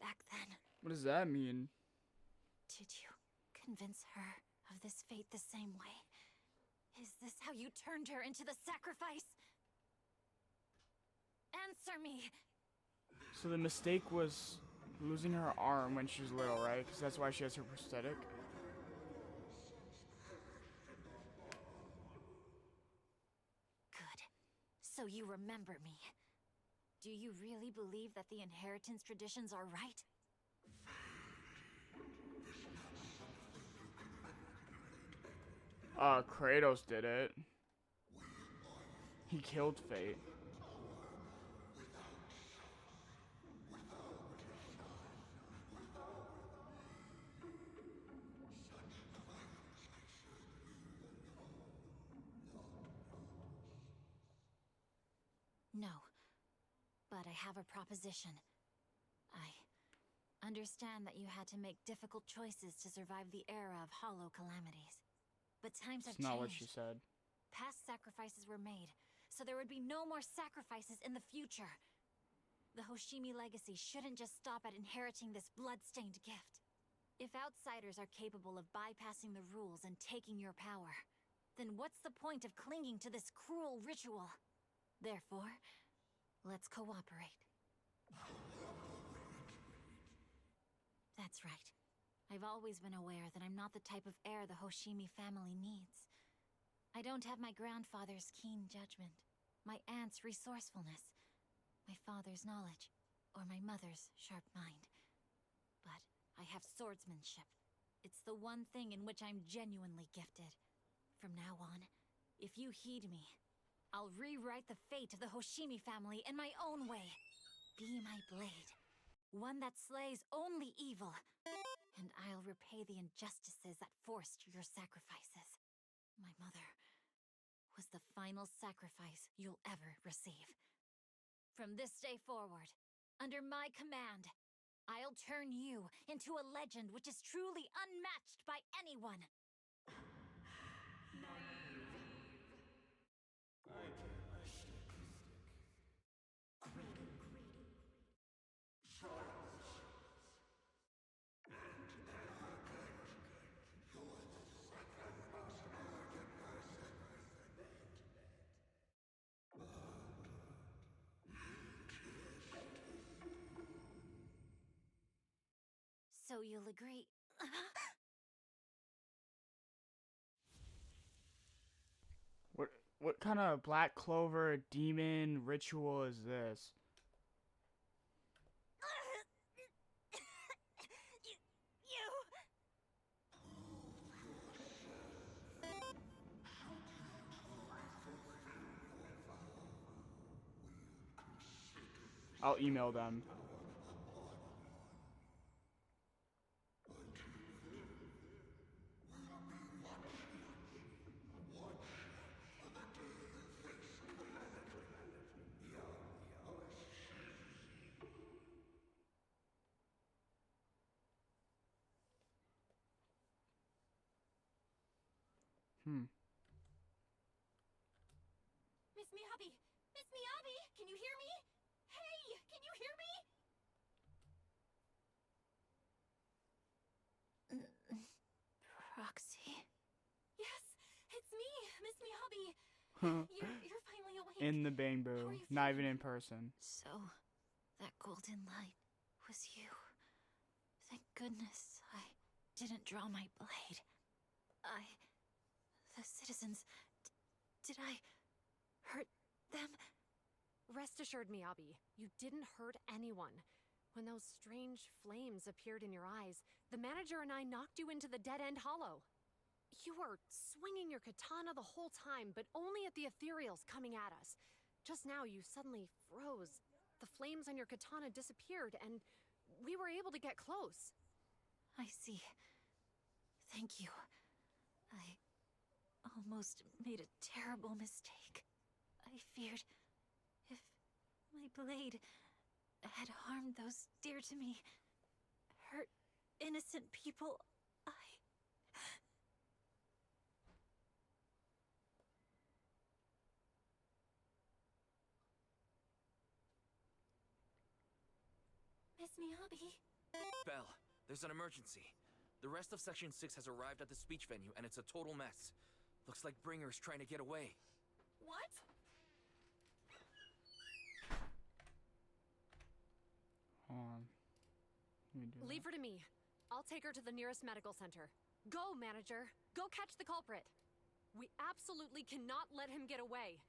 back then? What does that mean? Did you convince her of this fate the same way? Is this how you turned her into the sacrifice? Answer me! So the mistake was losing her arm when she was little, right? Because that's why she has her prosthetic. Good. So you remember me. Do you really believe that the inheritance traditions are right? Kratos did it. He killed Fate. No. But I have a proposition. I understand that you had to make difficult choices to survive the era of hollow calamities. But times have It's not changed. what she said. Past sacrifices were made, so there would be no more sacrifices in the future. The Hoshimi legacy shouldn't just stop at inheriting this blood-stained gift. If outsiders are capable of bypassing the rules and taking your power, then what's the point of clinging to this cruel ritual? Therefore, let's cooperate. That's right. I've always been aware that I'm not the type of heir the Hoshimi family needs. I don't have my grandfather's keen judgment, my aunt's resourcefulness, my father's knowledge, or my mother's sharp mind. But I have swordsmanship. It's the one thing in which I'm genuinely gifted. From now on, if you heed me, I'll rewrite the fate of the Hoshimi family in my own way. Be my blade. One that slays only evil. And I'll repay the injustices that forced your sacrifices. My mother was the final sacrifice you'll ever receive. From this day forward, under my command, I'll turn you into a legend which is truly unmatched by anyone. So you'll agree. What kind of Black Clover demon ritual is this? I'll email them. Miss Miyabi! Miss Miyabi! Can you hear me? Hey! Can you hear me? Proxy? Yes! It's me! Miss Miyabi! You're finally awake. In the bamboo. Not even in person. So, that golden light was you. Thank goodness I didn't draw my blade. The citizens... did I hurt them? Rest assured, Miyabi, you didn't hurt anyone. When those strange flames appeared in your eyes, the manager and I knocked you into the dead-end hollow. You were swinging your katana the whole time, but only at the ethereals coming at us. Just now, you suddenly froze. The flames on your katana disappeared, and we were able to get close. I see. Thank you. I almost made a terrible mistake. I feared if my blade had harmed those dear to me, hurt innocent people, Miss Miyabi? Belle, there's an emergency. The rest of Section 6 has arrived at the speech venue, and it's a total mess. Looks like Bringer's trying to get away. What? Hold on. Leave her to me. I'll take her to the nearest medical center. Go, manager. Go catch the culprit. We absolutely cannot let him get away.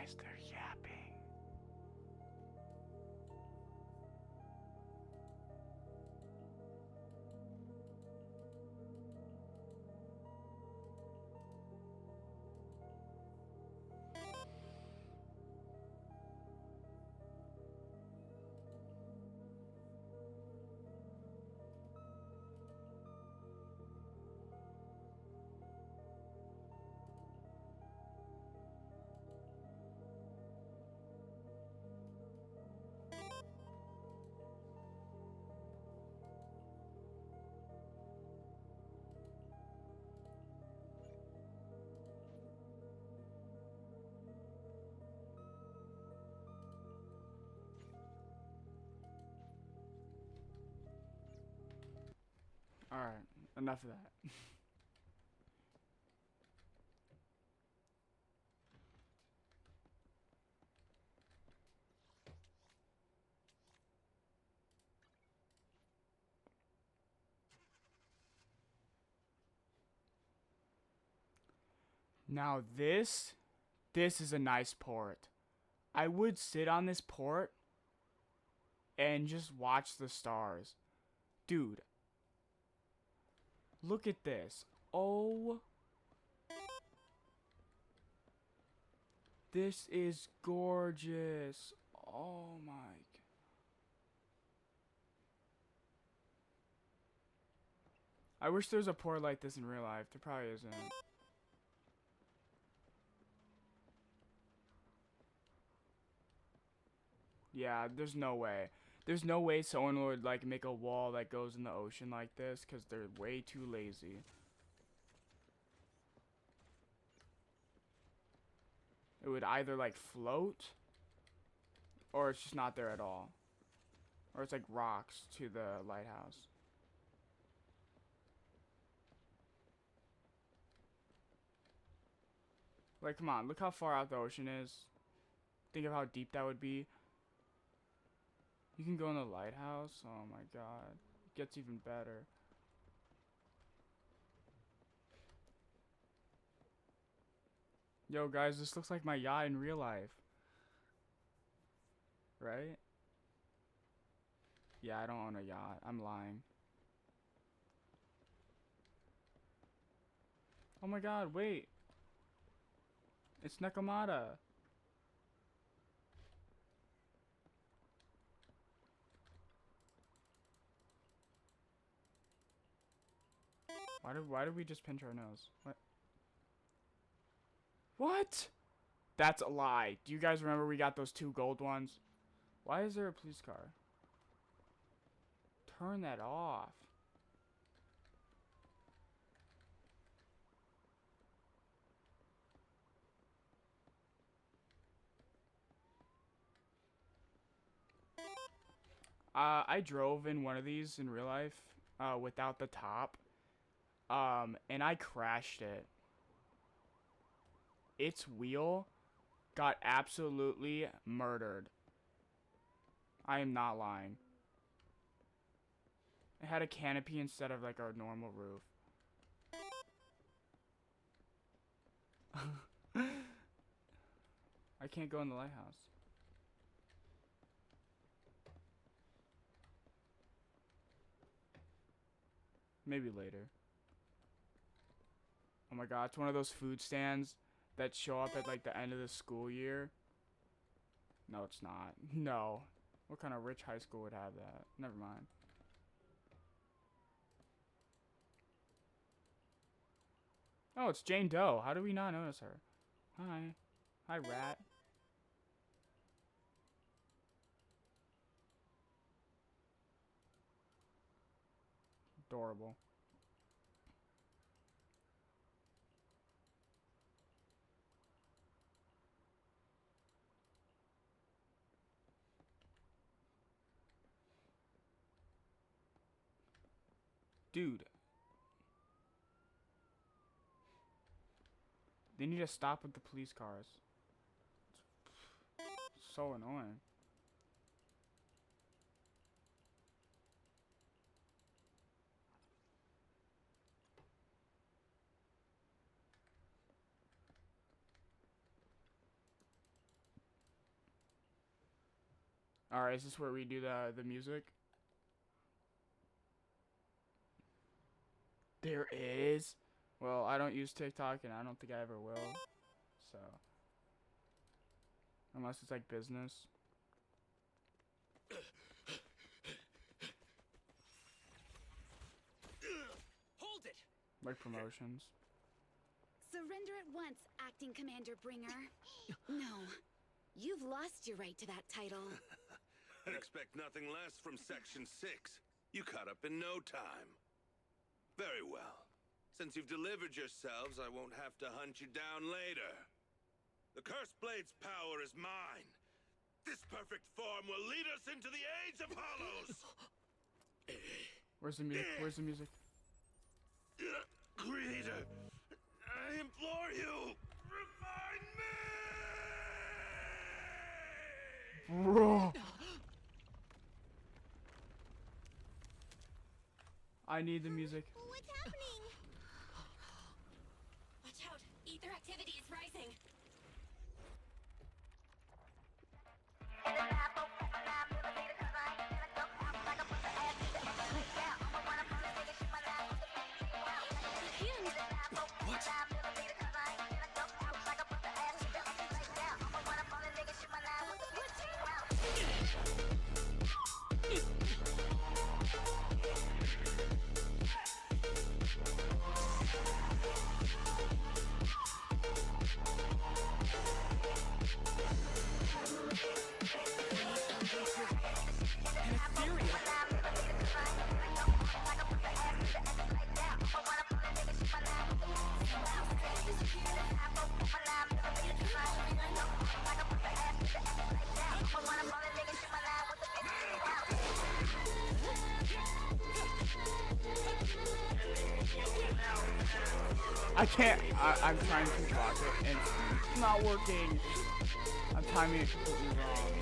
Guys, they're yapping. Alright, enough of that. Now this is a nice port. I would sit on this port and just watch the stars. Dude, look at this. Oh, this is gorgeous. Oh my. I wish there was a port like this in real life. There probably isn't. Yeah, there's no way. There's no way someone would like make a wall that goes in the ocean like this because they're way too lazy. It would either like float or it's just not there at all. Or it's like rocks to the lighthouse. Like, come on, look how far out the ocean is. Think of how deep that would be. You can go in the lighthouse. Oh my god. It gets even better. Yo, guys, this looks like my yacht in real life. Right? Yeah, I don't own a yacht. I'm lying. Oh my god, wait. It's Nakamata. Why did we just pinch our nose? What? What? That's a lie. Do you guys remember we got those 2 gold ones? Why is there a police car? Turn that off. I drove in one of these in real life, without the top, and I crashed it. Its wheel got absolutely murdered. I am not lying. It had a canopy instead of like our normal roof. I can't go in the lighthouse. Maybe later. Oh my god, it's one of those food stands that show up at like the end of the school year. No, it's not. No. What kind of rich high school would have that? Never mind. Oh, it's Jane Doe. How do we not notice her? Hi. Hi, rat. Adorable. Dude. They need to stop with the police cars. It's so annoying. Alright, is this where we do the music? There is? Well, I don't use TikTok and I don't think I ever will. So. Unless it's like business. Hold it! Like promotions. Surrender at once, Acting Commander Bringer. No. You've lost your right to that title. I'd expect nothing less from Section 6. You caught up in no time. Very well. Since you've delivered yourselves, I won't have to hunt you down later. The Cursed Blade's power is mine. This perfect form will lead us into the Age of Hollows! Where's the music? Where's the music? Creator, I implore you, refine me! Bro! I need the music. What's happening? Watch out! Ether activity is rising. I can't. I'm trying to block it and it's not working. I'm timing it completely wrong.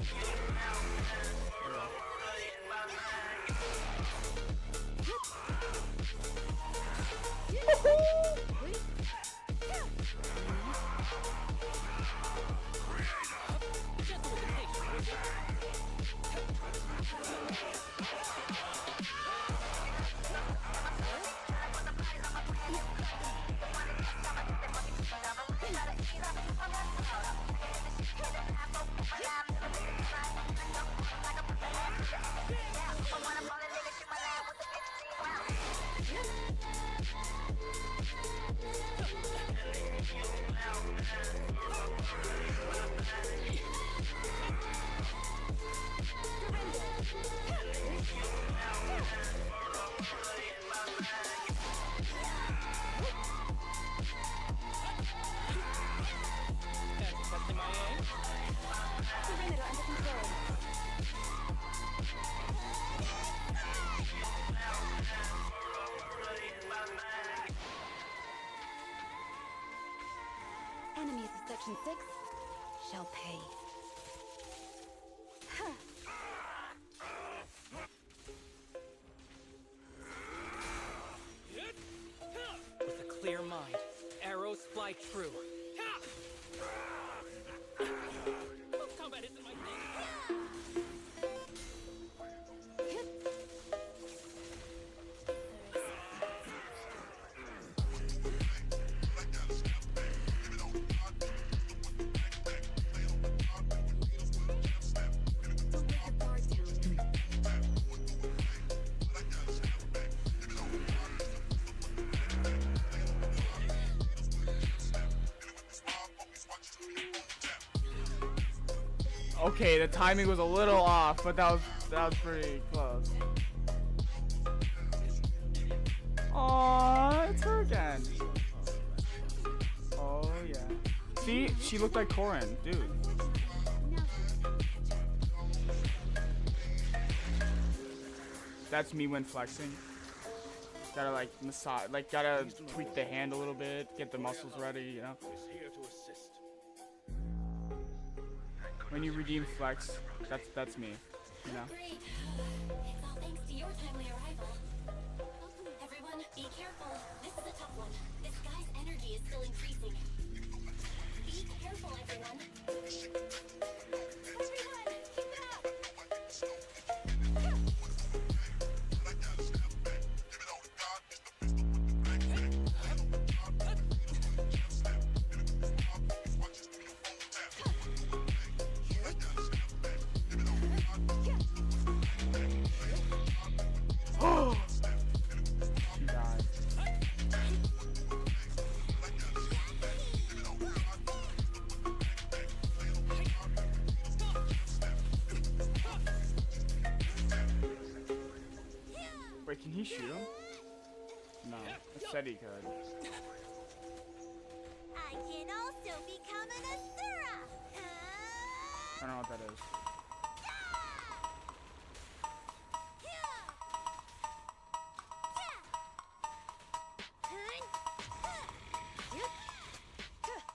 Enemies of Section 6 shall pay. With a clear mind, arrows fly true. Close combat isn't my thing. Okay, the timing was a little off, but that was pretty close. Aww, it's her again. Oh yeah. See, she looked like Corin, dude. That's me when flexing. Gotta like massage, like gotta tweak the hand a little bit, get the muscles ready, you know. When you redeem flex, that's me, you know. Great. It's all thanks to your timely arrival. Everyone, be careful. This is a tough one. This guy's energy is still increasing. Be careful, everyone. Everyone, keep it up. he shoot him? No. It said he could. I can also become an Asura. I don't know what that is.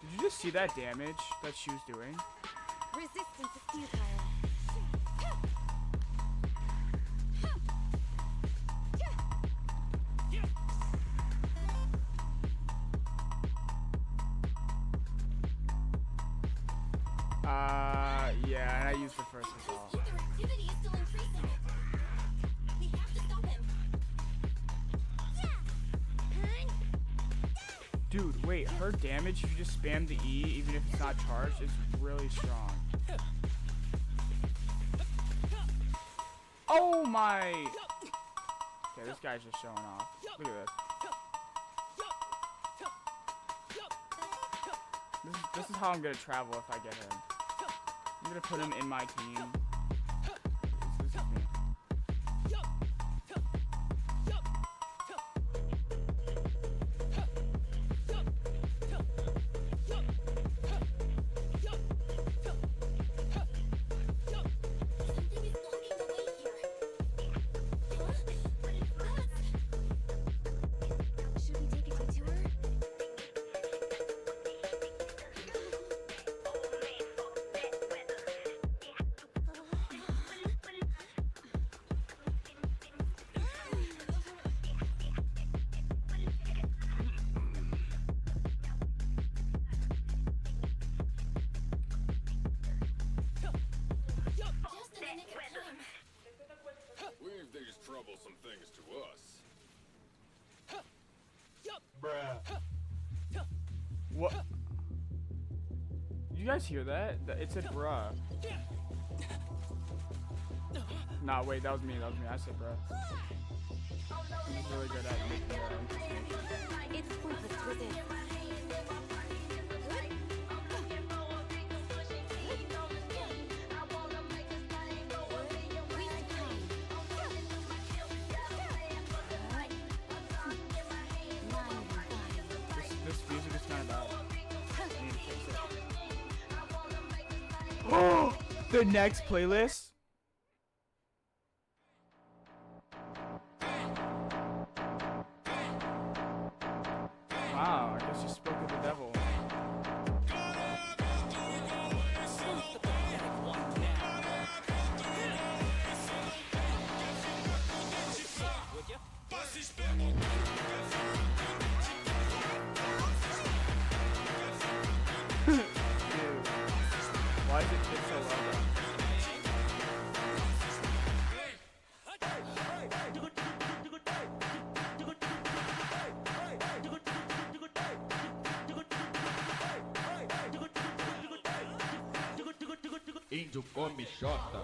Did you just see that damage that she was doing? Resistance is futile. Yeah, and I used it first as well. Dude, wait, her damage, if you just spam the E, even if it's not charged, is really strong. Oh my! Okay, this guy's just showing off. Look at this. This is how I'm gonna travel if I get him. I'm gonna put him in my team. This is me. Leave these troublesome things to us. Bruh. What? You guys hear that? It said bruh. Nah, wait, that was me. I said bruh. He's really good at making that. It's pointless to resist. This music is kind of bad. I need to fix it. Oh, the next playlist. Wow, I guess you spoke with the devil. Dude, why does it fit so well though? Índio come xota,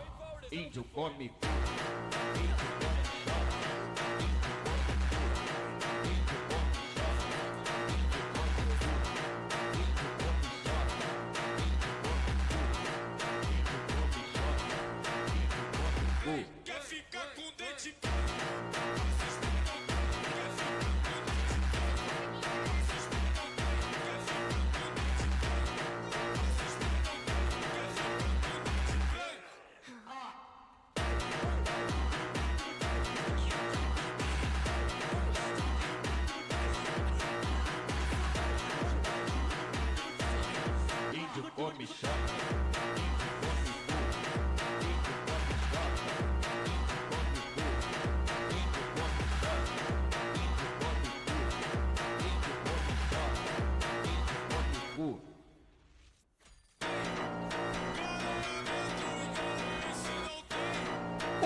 índio come Quer ficar com dente? índio come xota.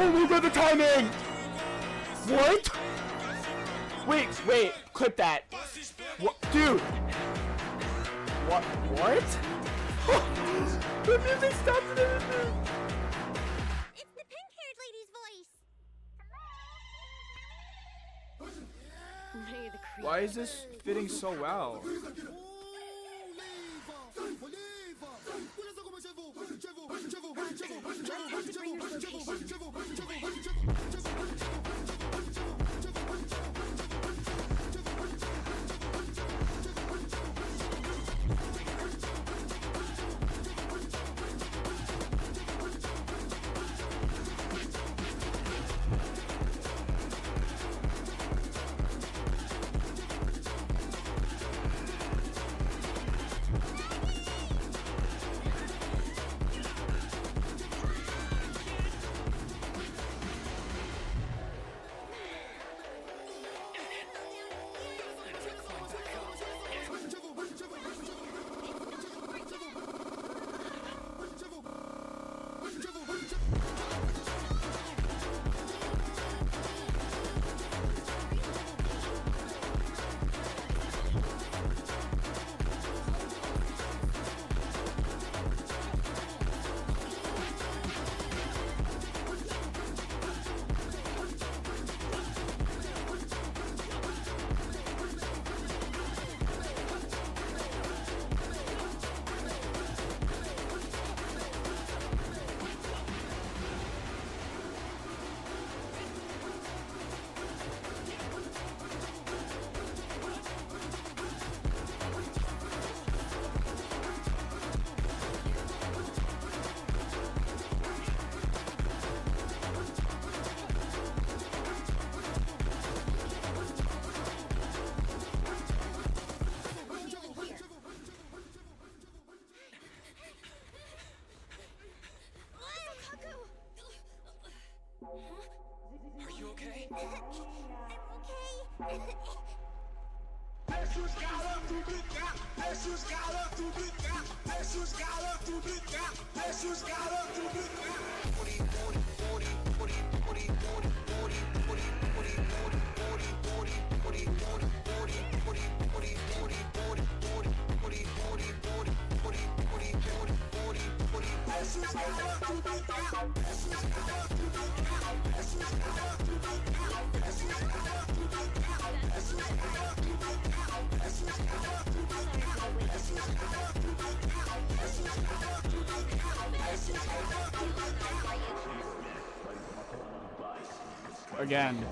Oh my god, the timing! What? Wait, clip that. What, dude? What? The music stopped and everything. It's the pink-haired lady's voice. Why is this fitting so well?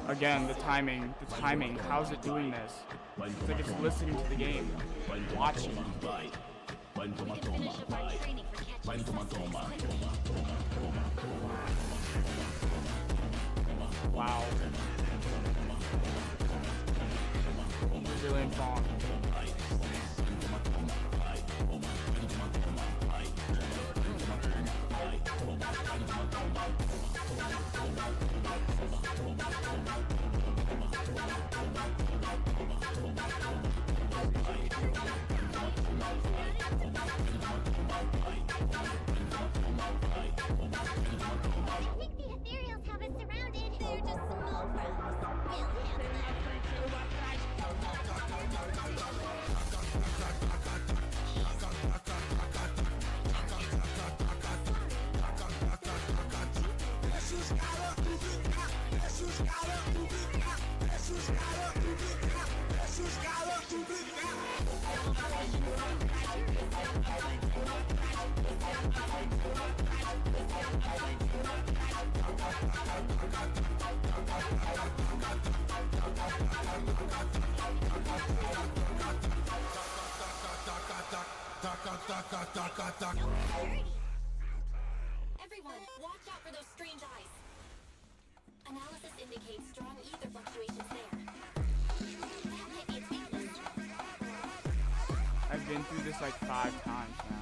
Again, the timing. How's it doing this? It's like it's listening to the game, watching. Wow. Brilliant song. Everyone, watch out for those strange eyes. Analysis indicates strong ether fluctuations there. That might be its weakness. I've been through this like 5 times now.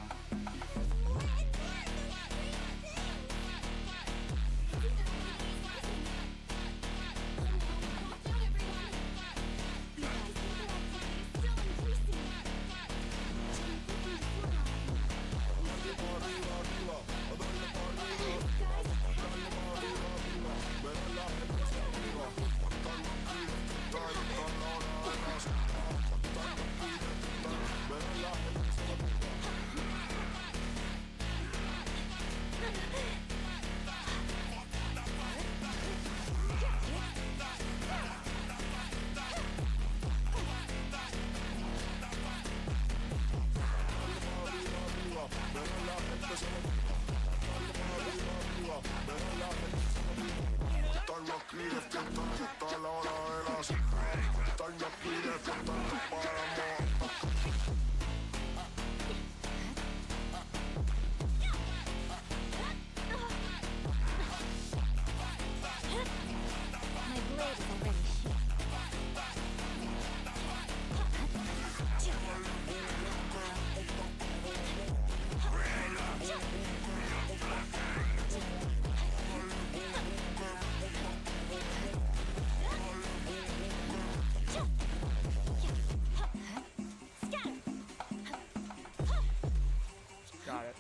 Got it.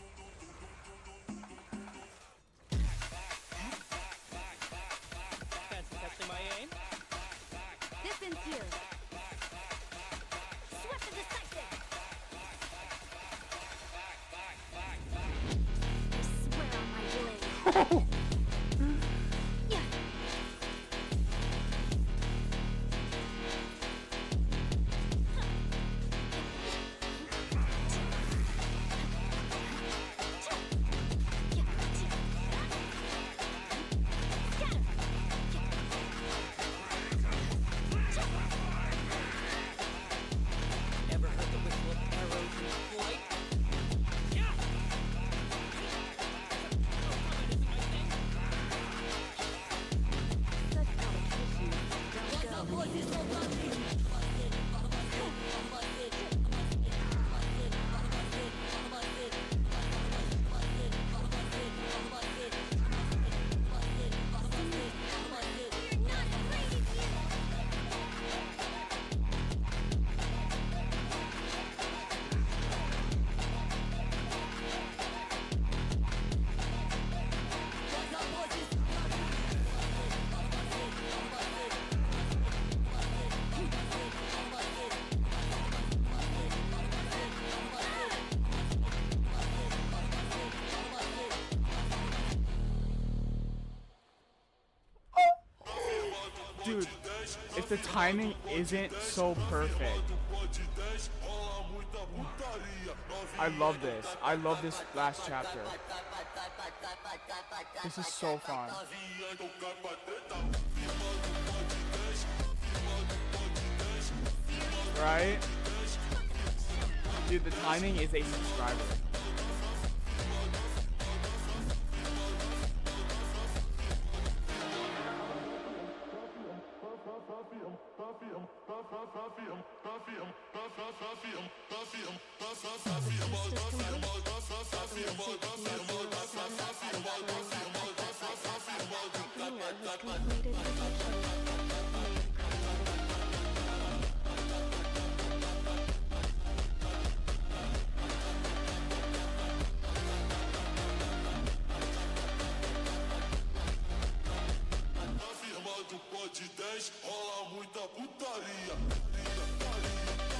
Fancy catching my aim? Distance here. Swift and decisive. I swear on my blade. Ever heard the whistle of arrows in flight? Yeah! Dude, if the timing isn't so perfect. I love this. I love this last chapter. This is so fun. Right? Dude, the timing is a subscriber.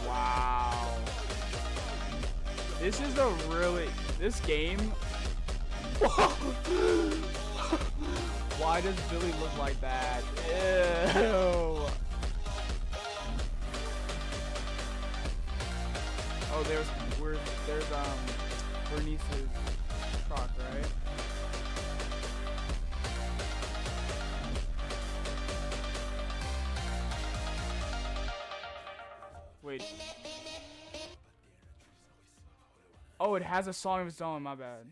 Wow. This is a really... This game... Why does Billy look like that? Ew. Oh, there's Bernice's truck, right? Wait. Oh, it has a song of its own, my bad.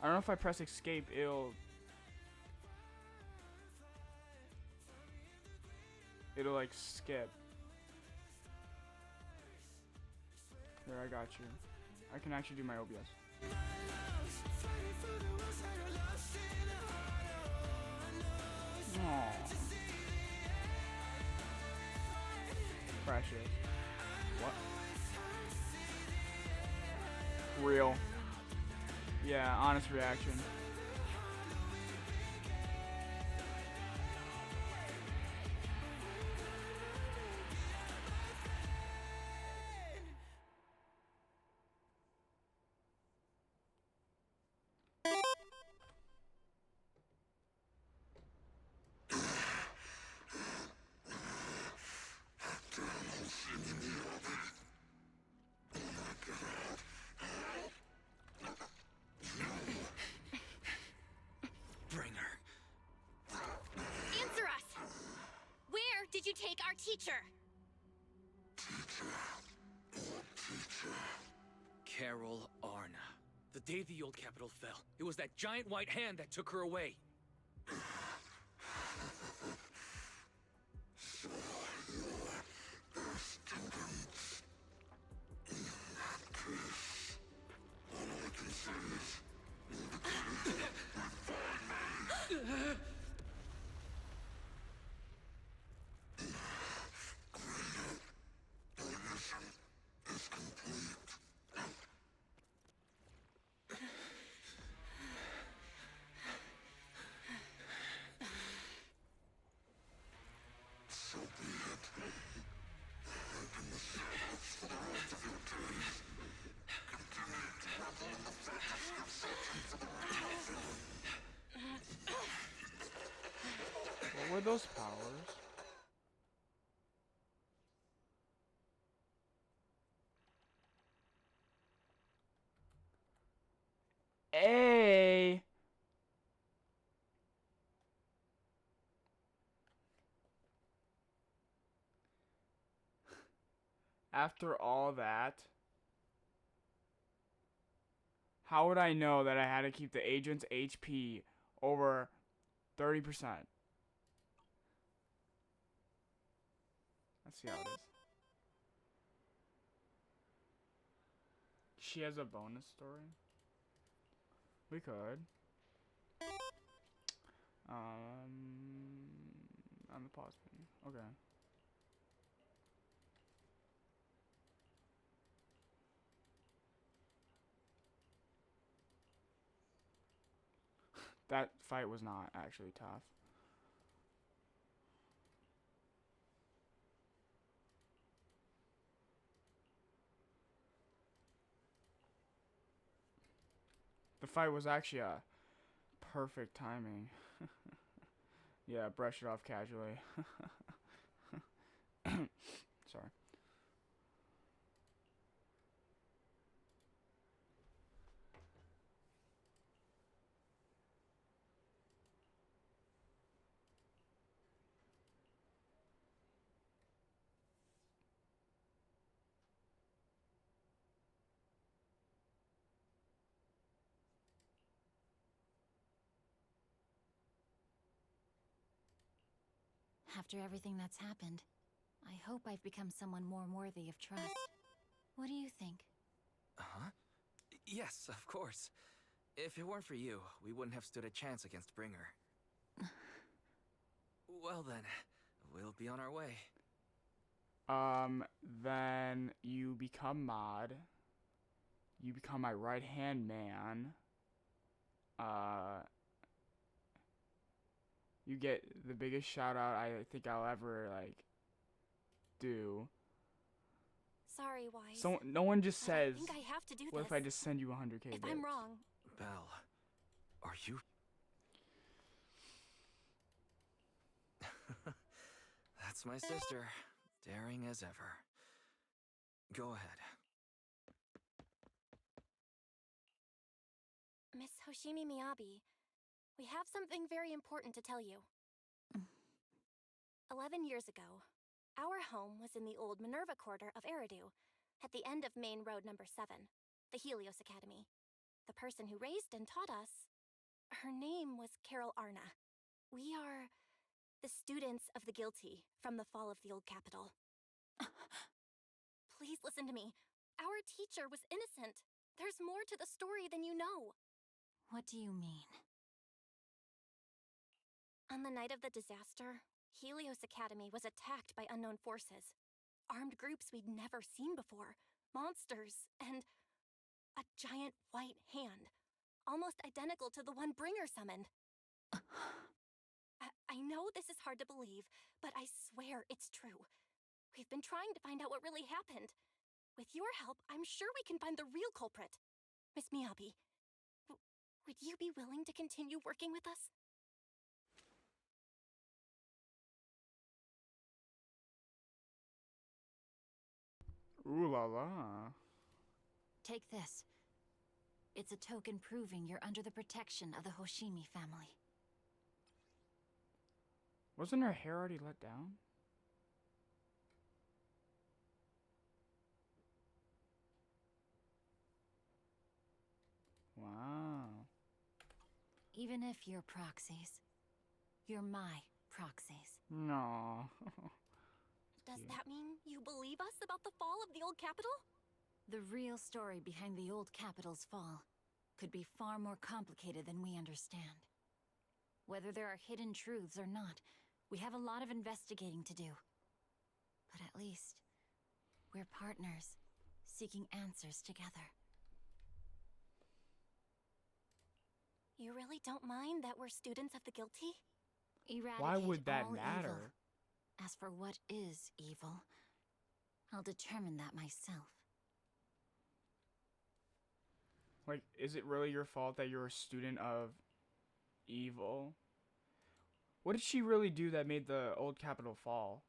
I don't know if I press escape, it'll like skip. There, I got you. I can actually do my OBS. Aww. Precious. What? Real. Yeah, honest reaction. Answer us! Where did you take our teacher? Carol Arna. The day the old capital fell, it was that giant white hand that took her away. What were those powers? Hey! After all that, how would I know that I had to keep the agent's HP over 30%? Let's see how it is. She has a bonus story? We could. On the pause button. Okay. That fight was not actually tough. The fight was actually a perfect timing. Yeah, brush it off casually. Sorry. After everything that's happened, I hope I've become someone more worthy of trust. What do you think? Huh? Yes, of course. If it weren't for you, we wouldn't have stood a chance against Bringer. Well then, we'll be on our way. Then you become mod. You become my right-hand man. You get the biggest shout out I think I'll ever like do. Sorry, Wise. So no one just but says, I think I have to do what this. if I just send you 100k If bits? I'm wrong. Belle, are you... That's my sister, daring as ever. Go ahead. Miss Hoshimi Miyabi, we have something very important to tell you. 11 years ago, our home was in the old Minerva quarter of Eridu, at the end of Main Road number 7, the Helios Academy. The person who raised and taught us, her name was Carol Arna. We are the students of the guilty from the fall of the old capital. Please listen to me. Our teacher was innocent. There's more to the story than you know. What do you mean? On the night of the disaster, Helios Academy was attacked by unknown forces. Armed groups we'd never seen before. Monsters, and a giant white hand. Almost identical to the one Bringer summoned. I know this is hard to believe, but I swear it's true. We've been trying to find out what really happened. With your help, I'm sure we can find the real culprit. Miss Miyabi, would you be willing to continue working with us? Ooh la la. Take this. It's a token proving you're under the protection of the Hoshimi family. Wasn't her hair already let down? Wow. Even if you're proxies, you're my proxies. No. Does that mean you believe us about the fall of the old capital? The real story behind the old capital's fall could be far more complicated than we understand. Whether there are hidden truths or not, we have a lot of investigating to do. But at least, we're partners, seeking answers together. You really don't mind that we're students of the guilty? Eradicate Why would that all matter? evil. As for what is evil, I'll determine that myself. Like, is it really your fault that you're a student of evil? What did she really do that made the old capital fall?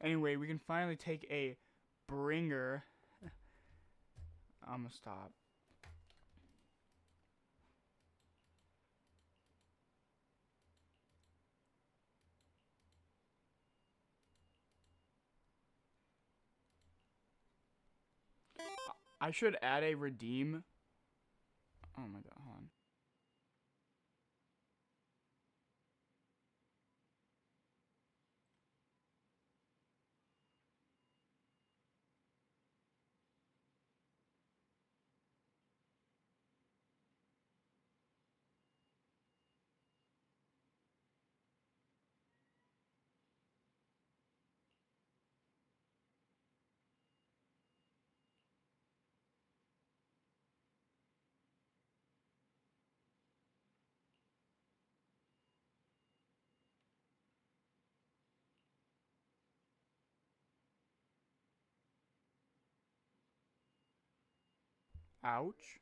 Anyway, we can finally take a bringer. I'm gonna stop. I should add a redeem. Oh my god, hold on. Ouch.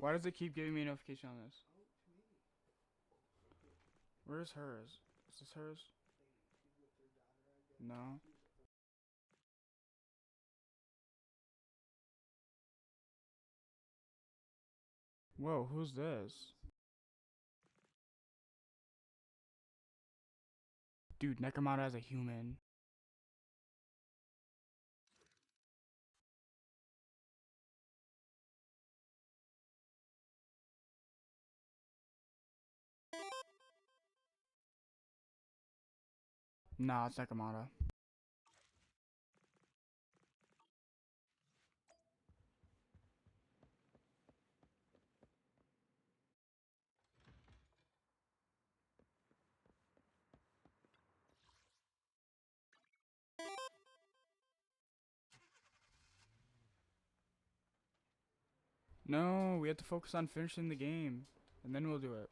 Why does it keep giving me a notification on this? Where's hers? Is this hers? No. Whoa, who's this? Dude, Nekomata as a human. Nah, it's Nekomata. No, we have to focus on finishing the game, and then we'll do it.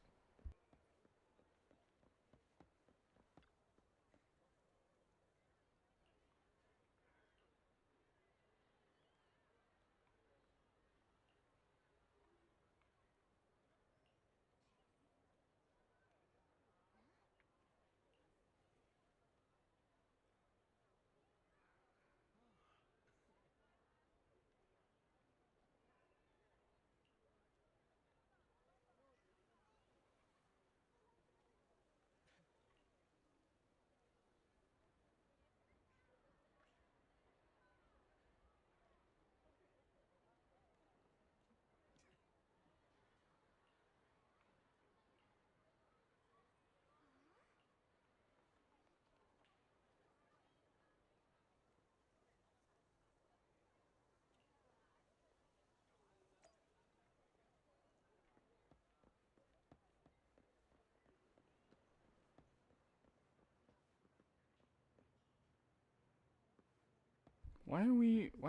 Why are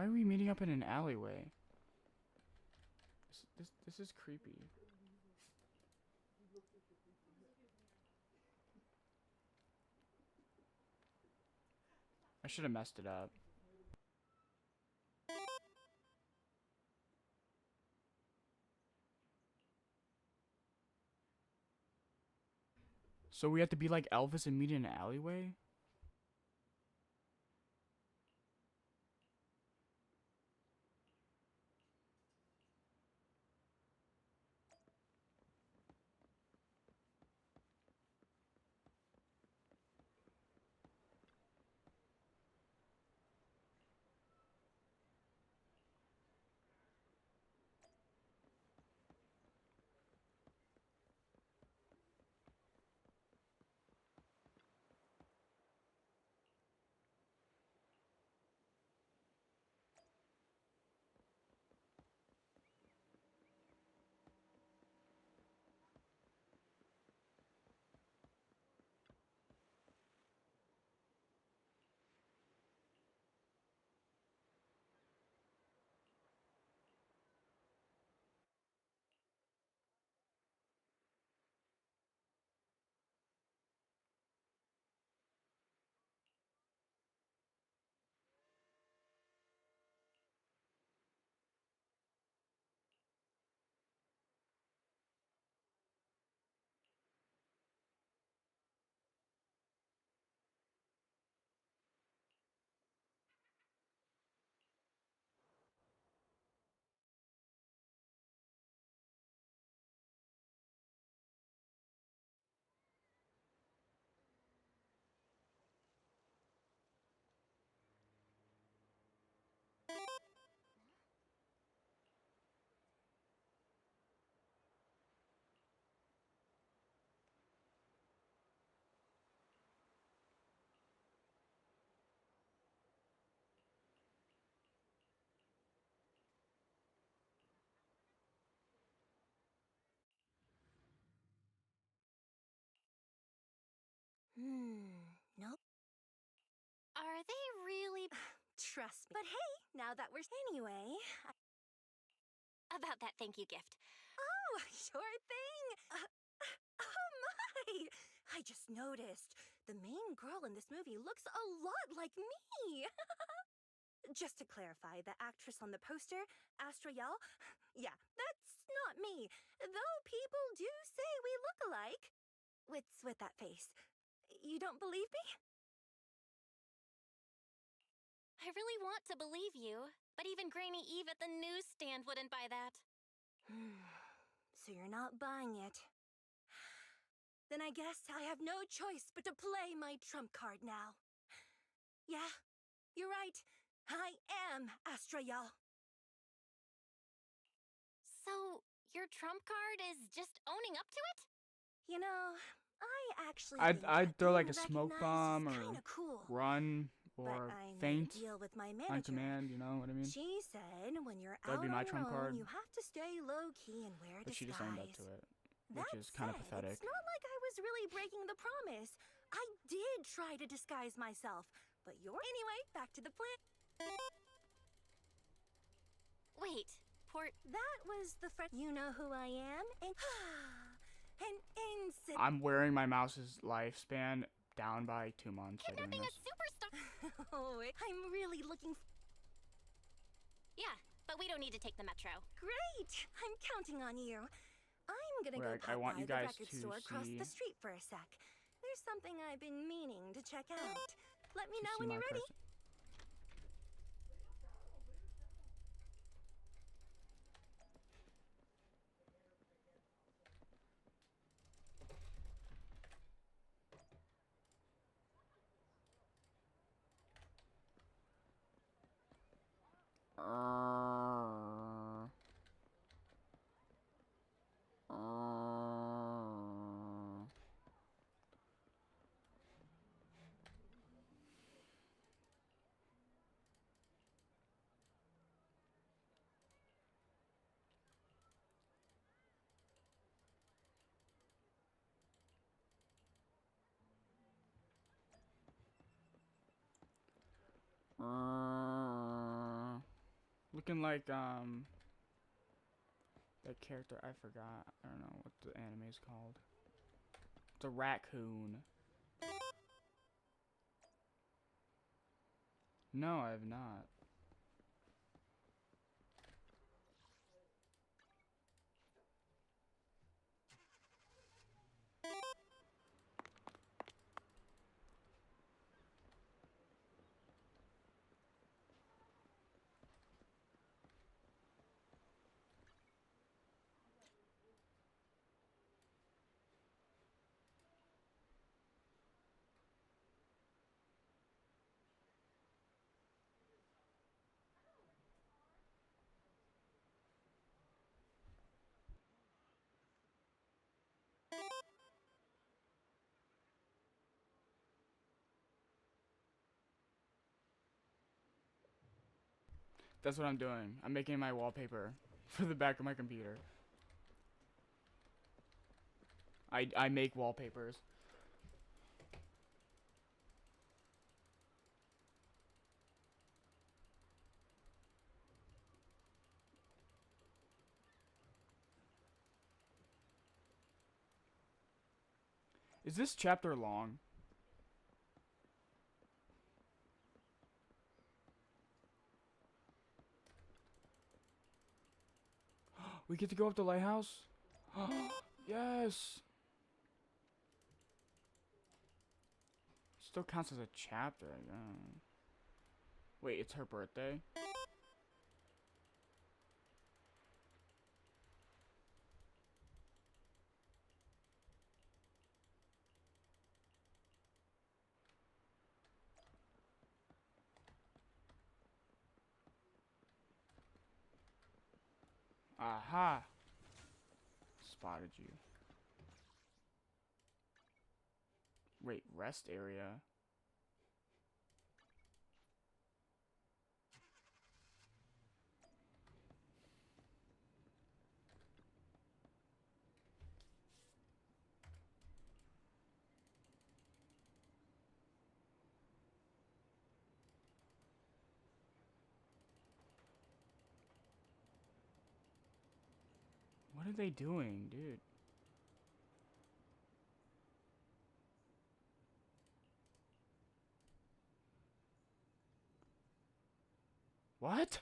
we meeting up in an alleyway? This is creepy. I should have messed it up. So we have to be like Elvis and meet in an alleyway? Nope. Are they really? Trust me. But hey, now that we're anyway, About that thank you gift. oh, sure thing. Oh my! I just noticed the main girl in this movie looks a lot like me. Just to clarify, the actress on the poster, Astra Yal, yeah, that's not me. Though people do say we look alike. What's with that face? You don't believe me? I really want to believe you, but even Granny Eve at the newsstand wouldn't buy that. So you're not buying it. Then I guess I have no choice but to play my trump card now. Yeah, you're right. I am Astra Yal. So, your trump card is just owning up to it? You know, I actually think I'd that throw like being a smoke recognized bomb is or kinda cool. run But or I made a faint deal with my on manager. command, you know what I mean? She said when you're That'd out be my on your trump own, card. you have to stay low-key and wear a But she disguise. just owned up to it, which That is kind of said, pathetic. it's not like I was really breaking the promise. I did try to disguise myself, but anyway, back to the plan. Wait, Port... That was the friend. You know who I am? An incident. I'm wearing my mouse's lifespan down by 2 months by doing Kidnapping a this. superstar! Oh, I'm really looking Yeah, but we don't need to take the metro. Great! I'm counting on you. I'm gonna Where go I pop want by you the guys record to store across see- the street for a sec. There's something I've been meaning to check out. Let me to know see when my you're ready. person. looking like that character I forgot. I don't know what the anime is called. It's a raccoon. No, I have not. That's what I'm doing. I'm making my wallpaper for the back of my computer. I make wallpapers. Is this chapter long? We get to go up the lighthouse? Yes! Still counts as a chapter, I guess. Wait, it's her birthday? Aha! Spotted you. Wait, rest area? What are they doing, dude? What?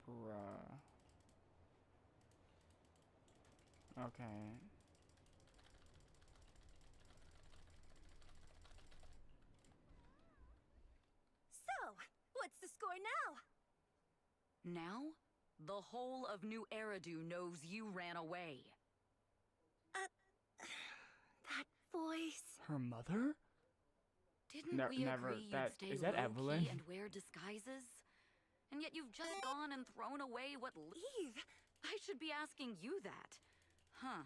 Bruh. Okay. So, what's the score now? Now? The whole of New Eridu knows you ran away. That voice. Her mother? Didn't we never. agree you'd That stay is that low-key Evelyn? and wear disguises? And yet you've just gone and thrown away what leave? I should be asking you that. Huh.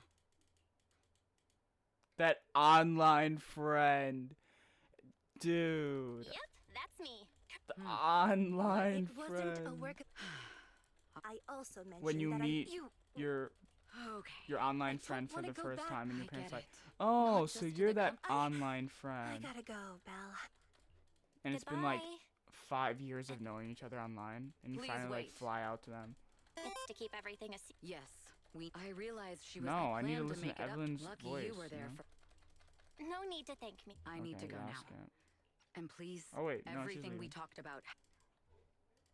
That online friend. Dude. Yep, that's me. The online It wasn't friend. a work. I also mentioned When you that meet your online friend for the first time and your parents like, oh, so you're that online I friend. gotta go, Belle. And it's been like 5 years of knowing each other online, and you Please finally like wait. fly out to them. It's to keep everything a secret. Yes, I realized she was. No, I need to planned listen to make it up. Evelyn's Lucky voice, you were there you know? for. No need to thank me. I need to Okay, go yeah, now. skip. And please, Oh, wait, no, she's everything we leaving. talked about.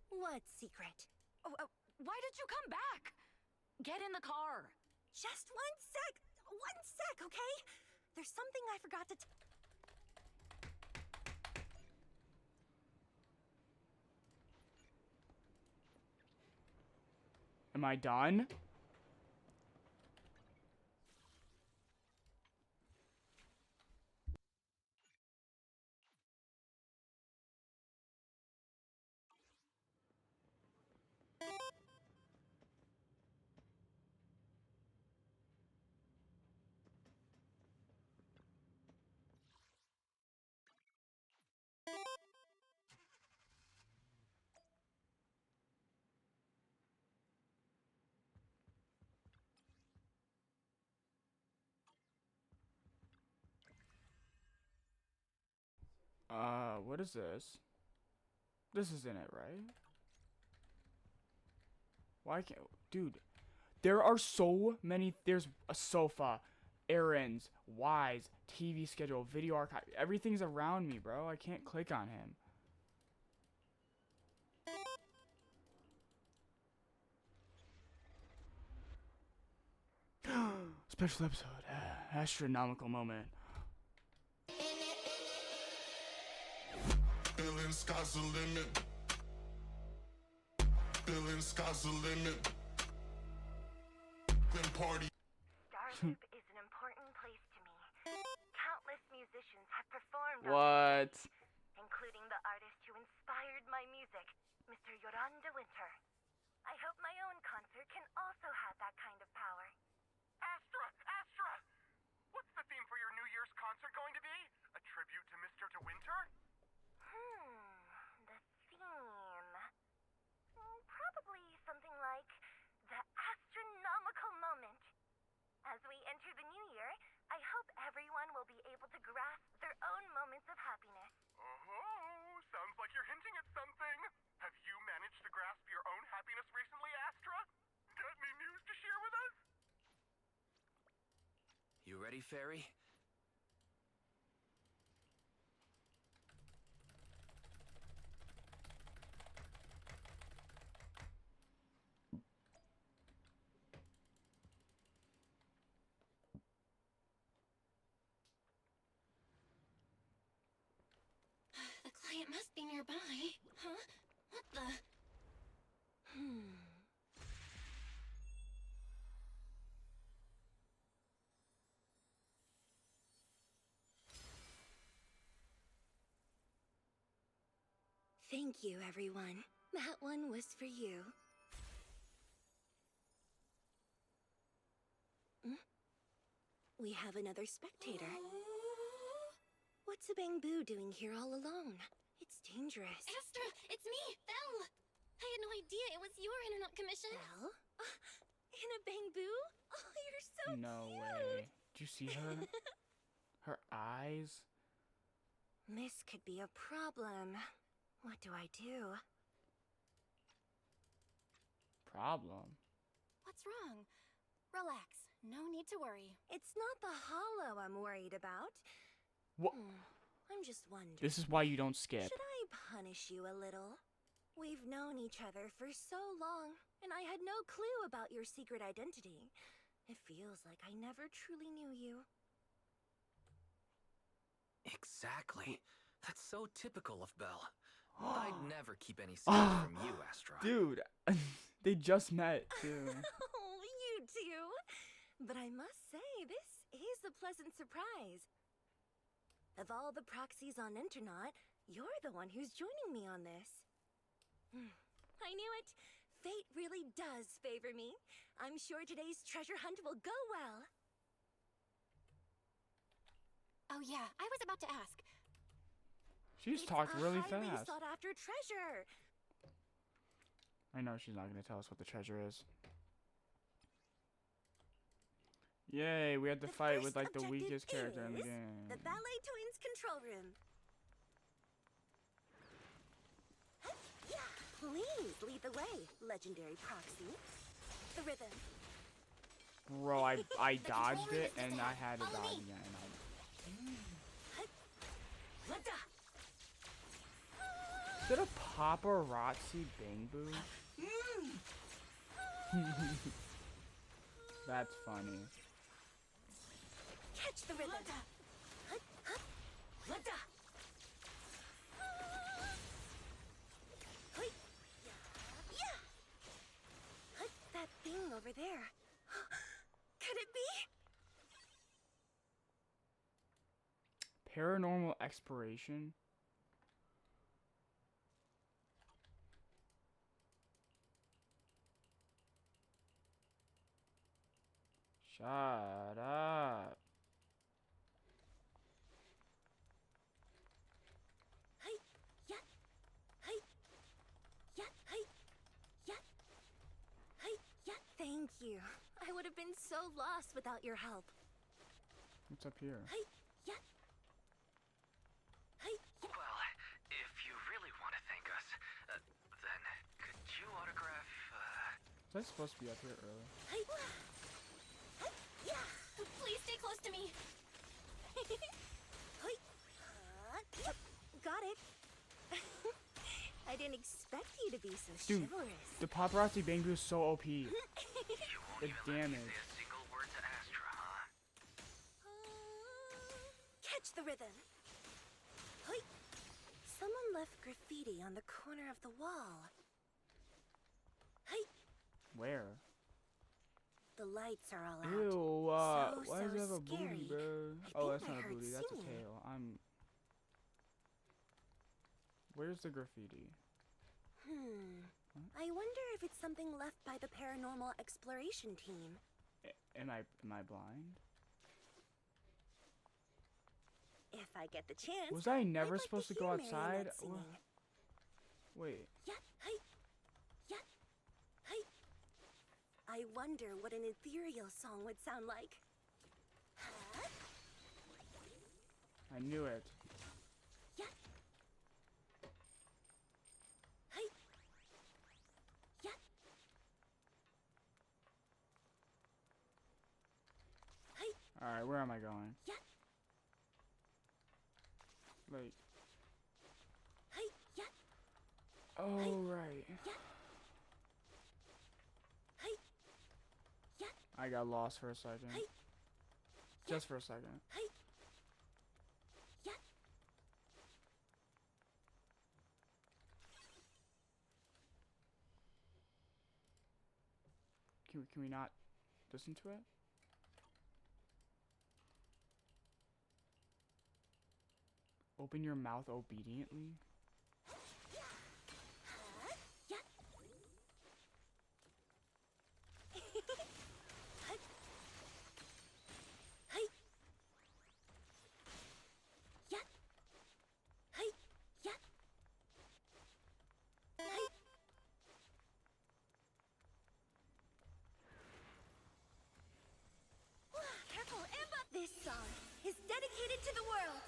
What secret? Oh, why did you come back? Get in the car. Just one sec. One sec, okay? There's something I forgot to. Am I done? What is this? This isn't it, right? Why can't... Dude, there are so many... There's a sofa, errands, Ys, TV schedule, video archive. Everything's around me, bro. I can't click on him. Special episode. Astronomical moment. Feeling sky's the limit. Feeling sky's the limit. Then party. Starloop is an important place to me. Countless musicians have performed on What? the stage, including the artist who inspired my music, Mr. Yoran de Winter. I hope my own concert can also have that kind of power. Astra! Astra! What's the theme for your New Year's concert going to be? A tribute to Mr. De Winter? The theme. Probably something like the astronomical moment. As we enter the new year, I hope everyone will be able to grasp their own moments of happiness. Oh, sounds like you're hinting at something. Have you managed to grasp your own happiness recently, Astra? Got any news to share with us? You ready, Fairy? The client must be nearby. Huh? What the? Thank you, everyone. That one was for you. We have another spectator. What's a bamboo doing here all alone? It's dangerous. Astra, it's me, Belle. I had no idea it was your internet commission. Belle? In a bamboo? Oh, you're so No cute. way. Did you see her? Her eyes? This could be a problem. What do I do? Problem? What's wrong? Relax. No need to worry. It's not the hollow I'm worried about. What? I'm just wondering. This is why you don't skip. Should I punish you a little? We've known each other for so long, and I had no clue about your secret identity. It feels like I never truly knew you. Exactly. That's so typical of Belle. I'd never keep any secret from you, Astra. Dude, they just met, too. Oh, you too. But I must say, this is a pleasant surprise. Of all the proxies on Internet, you're the one who's joining me on this. I knew it. Fate really does favor me. I'm sure today's treasure hunt will go well. Oh yeah, I was about to ask. She just talked really Highly fast. sought after treasure. I know she's not going to tell us what the treasure is. Yay, we had to fight with like the weakest character in the game. The Ballet Twins control room. Please lead the way, legendary proxy. The rhythm. Bro, I dodged it and I had to dodge again. Is it a paparazzi bamboo? That's funny. Catch the rhythm. That thing over there. Could it be? Paranormal exploration? Shut up. Thank you. I would have been so lost without your help. What's up here? Well, Was I supposed to be up here early? Please stay close to me. Yep, got it. I didn't expect you to be so Dude, chivalrous. the paparazzi Bangu is so OP. The damage. Single word to Astra, huh? Catch the rhythm. Hoi. Someone left graffiti on the corner of the wall. Hi. Where? The lights are all out. Ew, why does it have a scary. booty, bro? I Oh, think that's I not a heard booty, that's a singing. tail. Where's the graffiti? I wonder if it's something left by the paranormal exploration team. Am I blind? If I get the chance. Was I never I'd like supposed to go hear outside? Marionette singing. Wait. Yeah, hi. Yeah, hi. I wonder what an ethereal song would sound like. Huh? I knew it. Yeah. Hi. Yeah. Hi. Alright, where am I going? Yeah. Like. Hi. Yeah. Oh, right. Yeah. Hi. Yeah. I got lost for a second. Hi. Just for a second. Hi. Yeah. Can we not listen to it? Open your mouth obediently? Yeah. Hi. Yeah. Hi. Yeah. Hi. Careful, Amber! This song is dedicated to the world.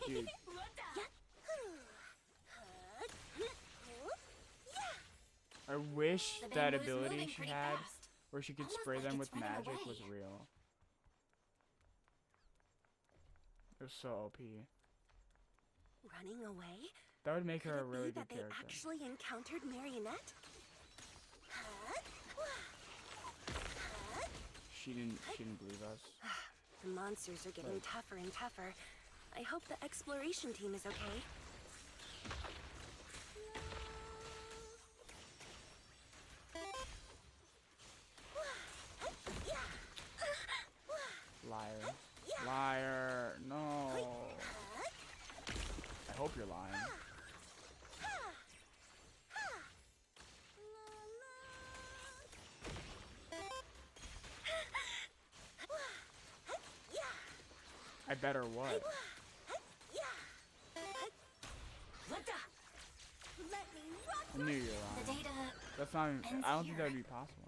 Dude. I wish The that bamboo is ability moving she pretty had, fast. where she could Almost spray like them it's with running magic, away. was real. It was so OP. Running away? That would make her Could a it really be good that they character. actually encountered Marionette? Huh? Huh? She didn't believe us. The monsters are getting Right. tougher and tougher. I hope the exploration team is okay. Liar. Liar. No. I hope you're lying. I better what? I knew you were The lying. data That's not even, ends I don't think here. that would be possible.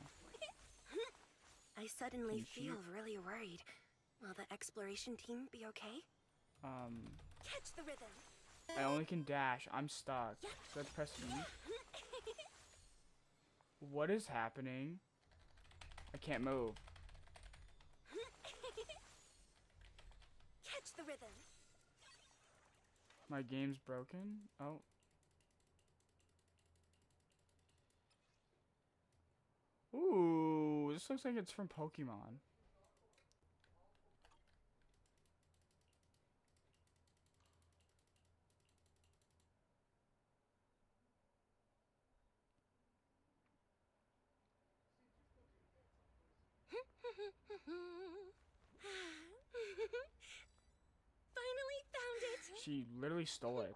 I suddenly Can she- feel really worried. Will the exploration team be okay? Catch the rhythm. I only can dash. I'm stuck. Let's press E. What is happening? I can't move. Catch the rhythm. My game's broken? Oh. Ooh, this looks like it's from Pokemon. Finally found it. She literally stole it.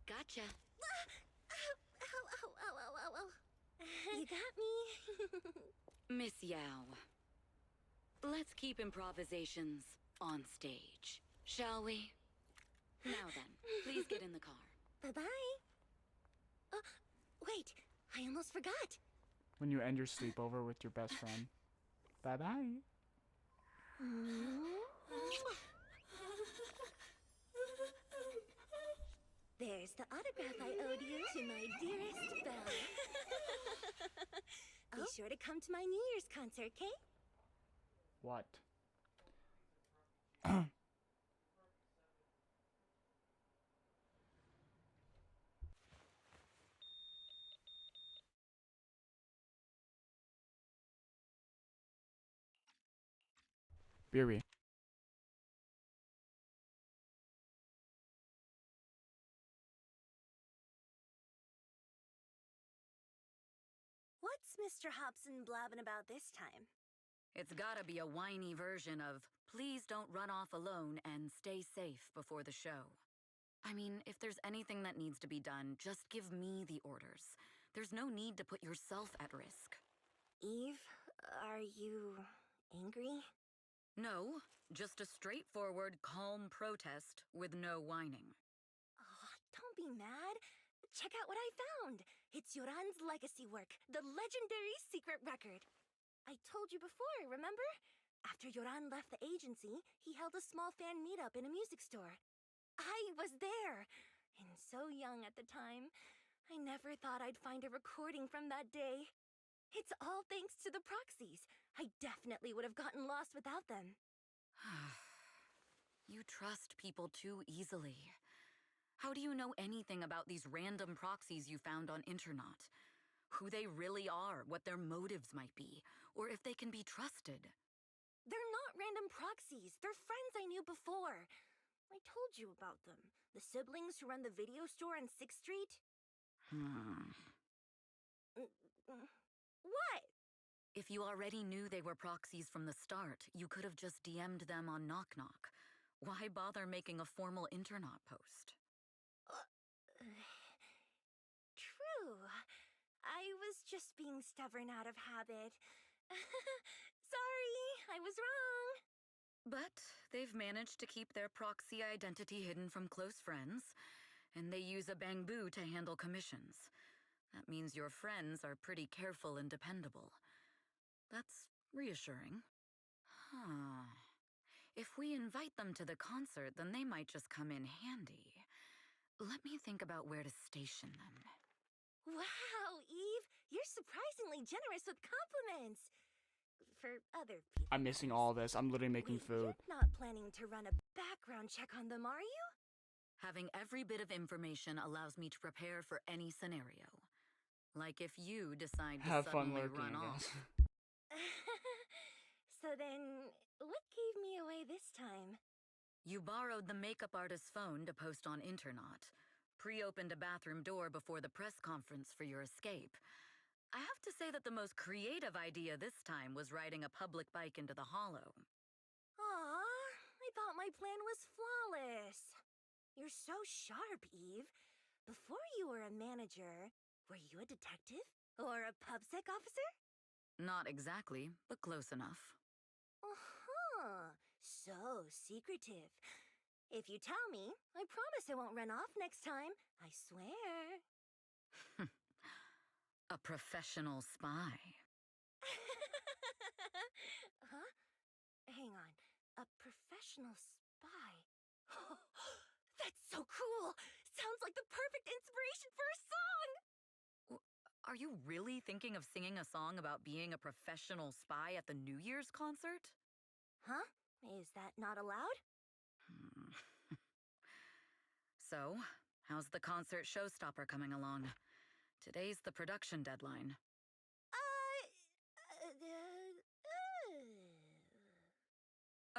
Gotcha. Ow. You got me. Miss Yao. Let's keep improvisations on stage, shall we? Now then, please get in the car. Bye-bye. Wait, I almost forgot. When you end your sleepover with your best friend. Bye-bye. There's the autograph I owed you to my dearest Belle. Be sure to come to my New Year's concert, okay? What? Beery. What's Mr. Hobson blabbing about this time? It's gotta be a whiny version of, please don't run off alone and stay safe before the show. I mean, if there's anything that needs to be done, just give me the orders. There's no need to put yourself at risk. Eve, are you angry? No, just a straightforward, calm protest with no whining. Oh, don't be mad. Check out what I found. It's Yoran's legacy work, the legendary secret record. I told you before, remember? After Yoran left the agency, he held a small fan meetup in a music store. I was there, and so young at the time. I never thought I'd find a recording from that day. It's all thanks to the proxies. I definitely would have gotten lost without them. You trust people too easily. How do you know anything about these random proxies you found on Internet? Who they really are, what their motives might be, or if they can be trusted? They're not random proxies. They're friends I knew before. I told you about them. The siblings who run the video store on 6th Street. What? If you already knew they were proxies from the start, you could have just DM'd them on Knock Knock. Why bother making a formal Internet post? True. I was just being stubborn out of habit. Sorry, I was wrong. But they've managed to keep their proxy identity hidden from close friends, and they use a bamboo to handle commissions. That means your friends are pretty careful and dependable. That's reassuring. If we invite them to the concert, then they might just come in handy. Let me think about where to station them. Wow, Eve, you're surprisingly generous with compliments. For other people. I'm missing all this. I'm literally making food. You're not planning to run a background check on them, are you? Having every bit of information allows me to prepare for any scenario. Like if you decide to suddenly run off. So then, what gave me away this time? You borrowed the makeup artist's phone to post on Internet, pre-opened a bathroom door before the press conference for your escape. I have to say that the most creative idea this time was riding a public bike into the hollow. Aw, I thought my plan was flawless. You're so sharp, Eve. Before you were a manager, were you a detective? Or a PubSec officer? Not exactly, but close enough. So secretive. If you tell me, I promise I won't run off next time. I swear. A professional spy. Huh? Hang on. A professional spy. That's so cool! Sounds like the perfect inspiration for a song! Are you really thinking of singing a song about being a professional spy at the New Year's concert? Huh? Is that not allowed? So, how's the concert showstopper coming along? Today's the production deadline.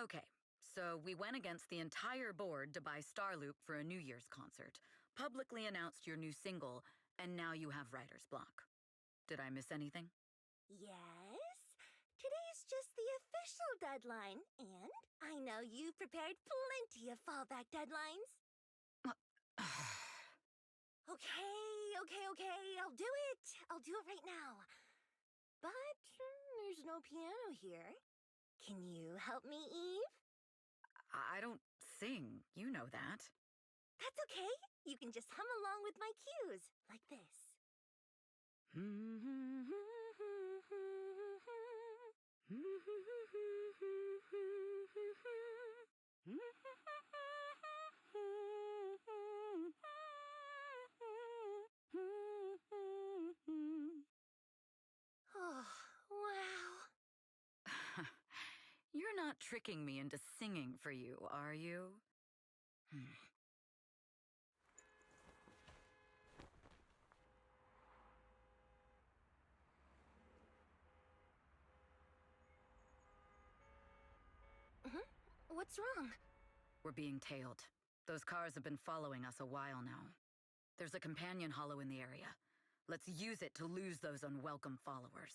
Okay, so we went against the entire board to buy Starloop for a New Year's concert, publicly announced your new single, and now you have writer's block. Did I miss anything? Yes. Today's just the official deadline, and I know you prepared plenty of fallback deadlines. Okay, I'll do it. I'll do it right now. But there's no piano here. Can you help me, Eve? I don't sing, you know that. That's okay. You can just hum along with my cues, like this. Oh, wow. You're not tricking me into singing for you, are you? What's wrong? We're being tailed. Those cars have been following us a while now. There's a companion hollow in the area. Let's use it to lose those unwelcome followers.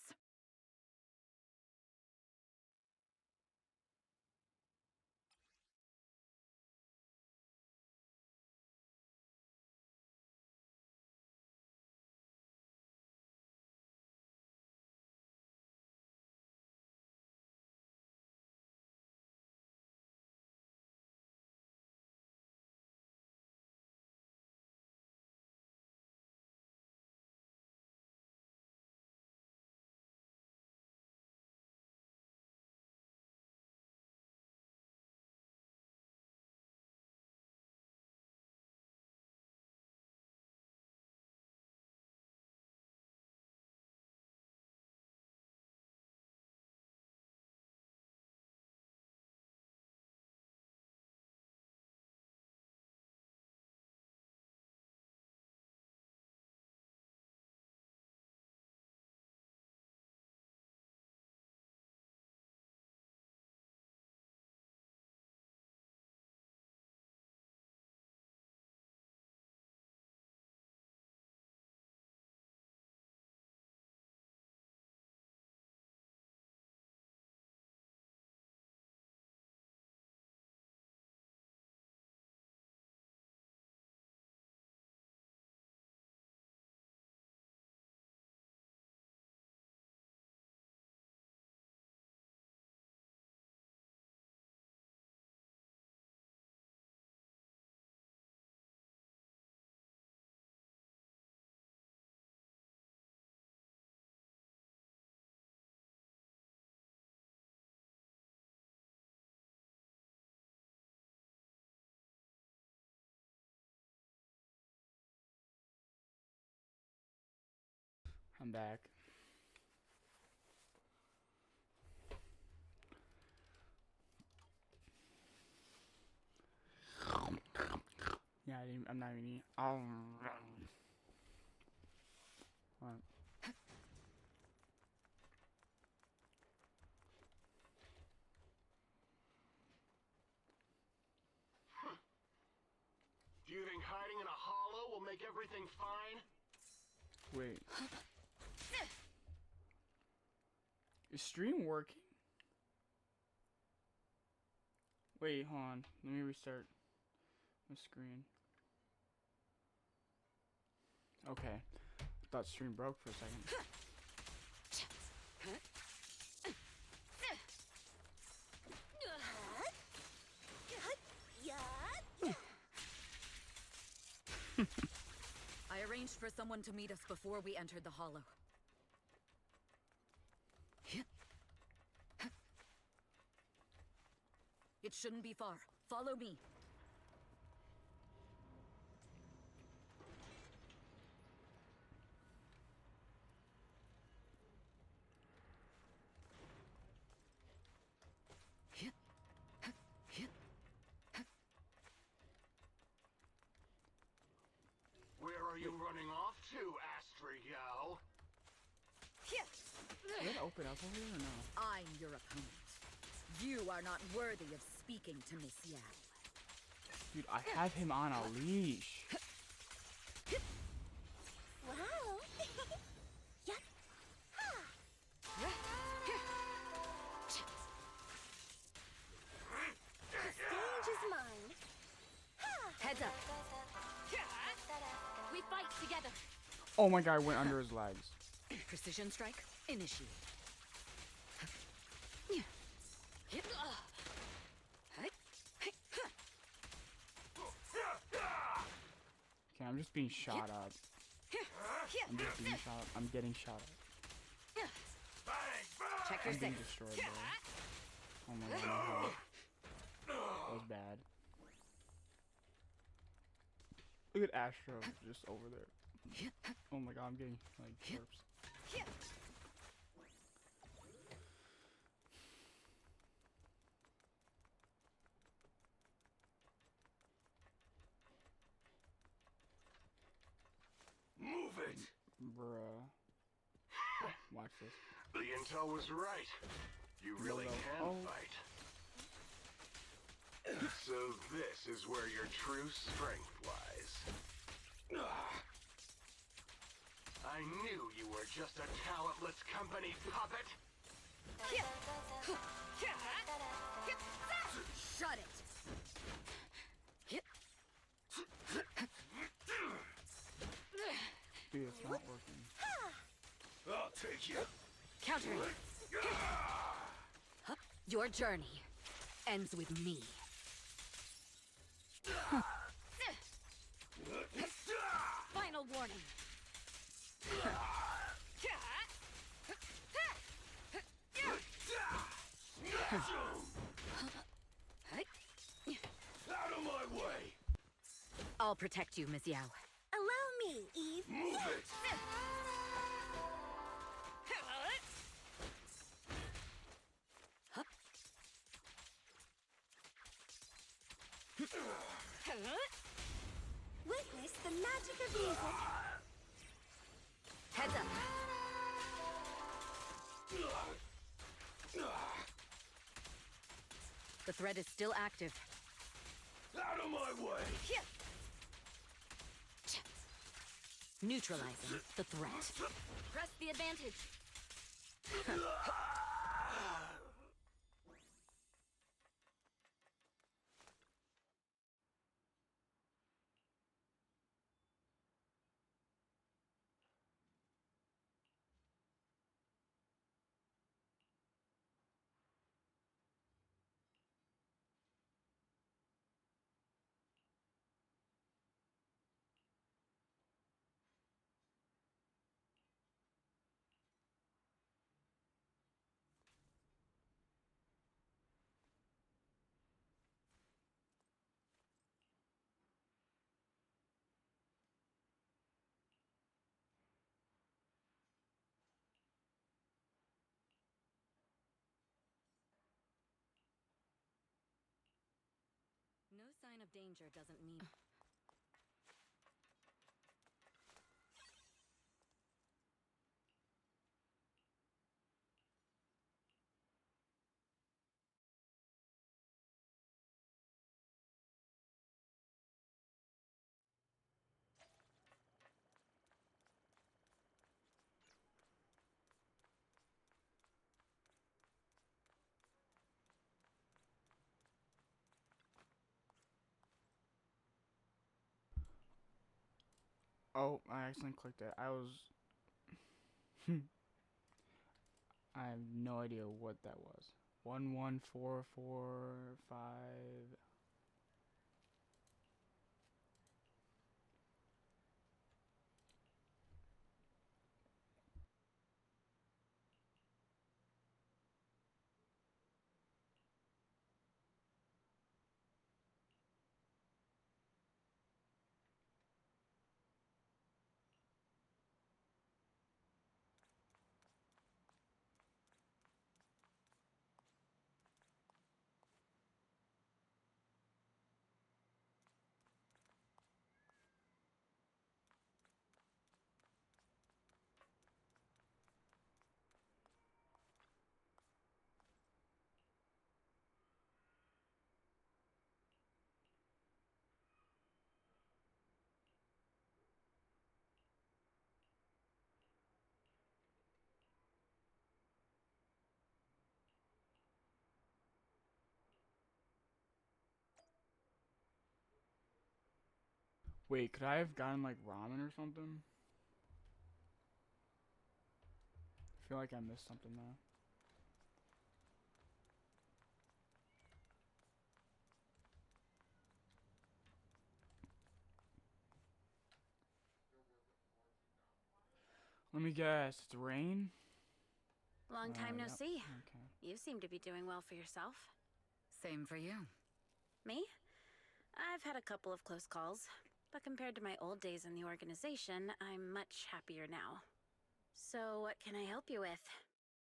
I'm back. Yeah, I'm not even eating. What? Do you think hiding in a hollow will make everything fine? Wait. Is stream working? Wait, hold on. Let me restart my screen. Okay. I thought stream broke for a second. I arranged for someone to meet us before we entered the hollow. It shouldn't be far. Follow me. Where are you running off to, Astro-Yo? Did it open up over here or no? I'm your opponent. You are not worthy of speaking to Miss Yao. Dude, I have him on a leash. Wow. Yeah. The stage is mine. Heads up. We fight together. Oh my god, I went under his legs. Precision strike, initiate. Okay, I'm just being shot up. I'm just being shot. I'm getting shot at. Check your I'm being six. destroyed, bro. Oh my god, my health. That was bad. Look at Astro just over there. Oh my god, I'm getting like corpse. Move it! Bruh. Watch this. The intel was right. You really can fight. So this is where your true strength lies. I knew you were just a talentless company puppet. Shut it! Dude, it's not working. I'll take you. Countering. Your journey ends with me. Final warning. Out of my way! I'll protect you, Ms. Yao. Allow me, Eve. Move it! Witness the magic of music. Heads up. The threat is still active. Out of my way! Neutralizing the threat. Press the advantage. No sign of danger doesn't mean... Oh, I accidentally clicked it. I have no idea what that was. 11445. Wait, could I have gotten like ramen or something? I feel like I missed something though. Let me guess. It's rain? Long time no Yep. see. Okay. You seem to be doing well for yourself. Same for you. Me? I've had a couple of close calls, but compared to my old days in the organization, I'm much happier now. So what can I help you with?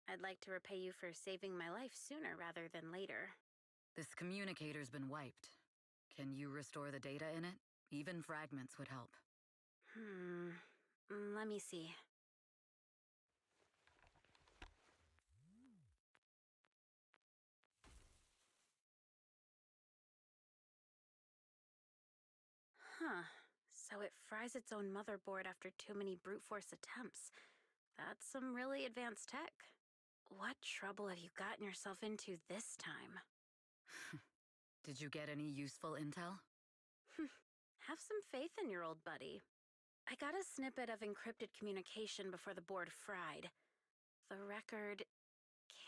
I'd like to repay you for saving my life sooner rather than later. This communicator's been wiped. Can you restore the data in it? Even fragments would help. Let me see. Huh. So it fries its own motherboard after too many brute force attempts. That's some really advanced tech. What trouble have you gotten yourself into this time? Did you get any useful intel? Have some faith in your old buddy. I got a snippet of encrypted communication before the board fried. The record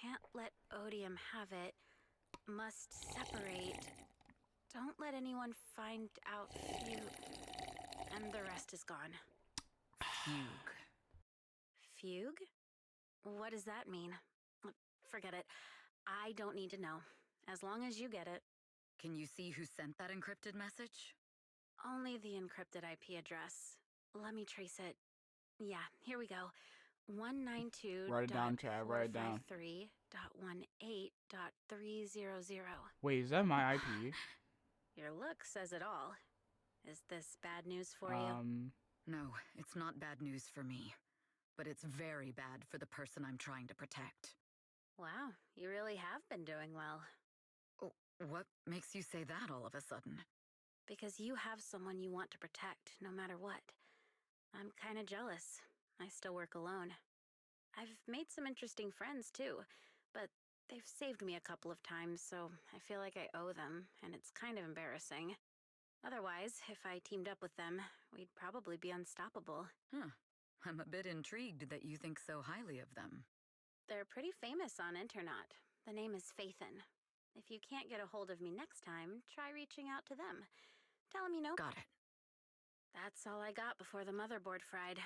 can't let Odium have it. Must separate. Don't let anyone find out and the rest is gone. Fugue. Fugue? What does that mean? Forget it. I don't need to know. As long as you get it. Can you see who sent that encrypted message? Only the encrypted IP address. Let me trace it. Yeah, here we go. 192. Write it down, Chad. Write it down. 453.18.300. Wait, is that my IP? Your look says it all. Is this bad news for you? No, it's not bad news for me. But it's very bad for the person I'm trying to protect. Wow, you really have been doing well. Oh, what makes you say that all of a sudden? Because you have someone you want to protect, no matter what. I'm kinda jealous. I still work alone. I've made some interesting friends, too, but they've saved me a couple of times, so I feel like I owe them, and it's kind of embarrassing. Otherwise, if I teamed up with them, we'd probably be unstoppable. Huh. I'm a bit intrigued that you think so highly of them. They're pretty famous on Internaut. The name is Phaethon. If you can't get a hold of me next time, try reaching out to them. Tell them you know. Got it. That's all I got before the motherboard fried.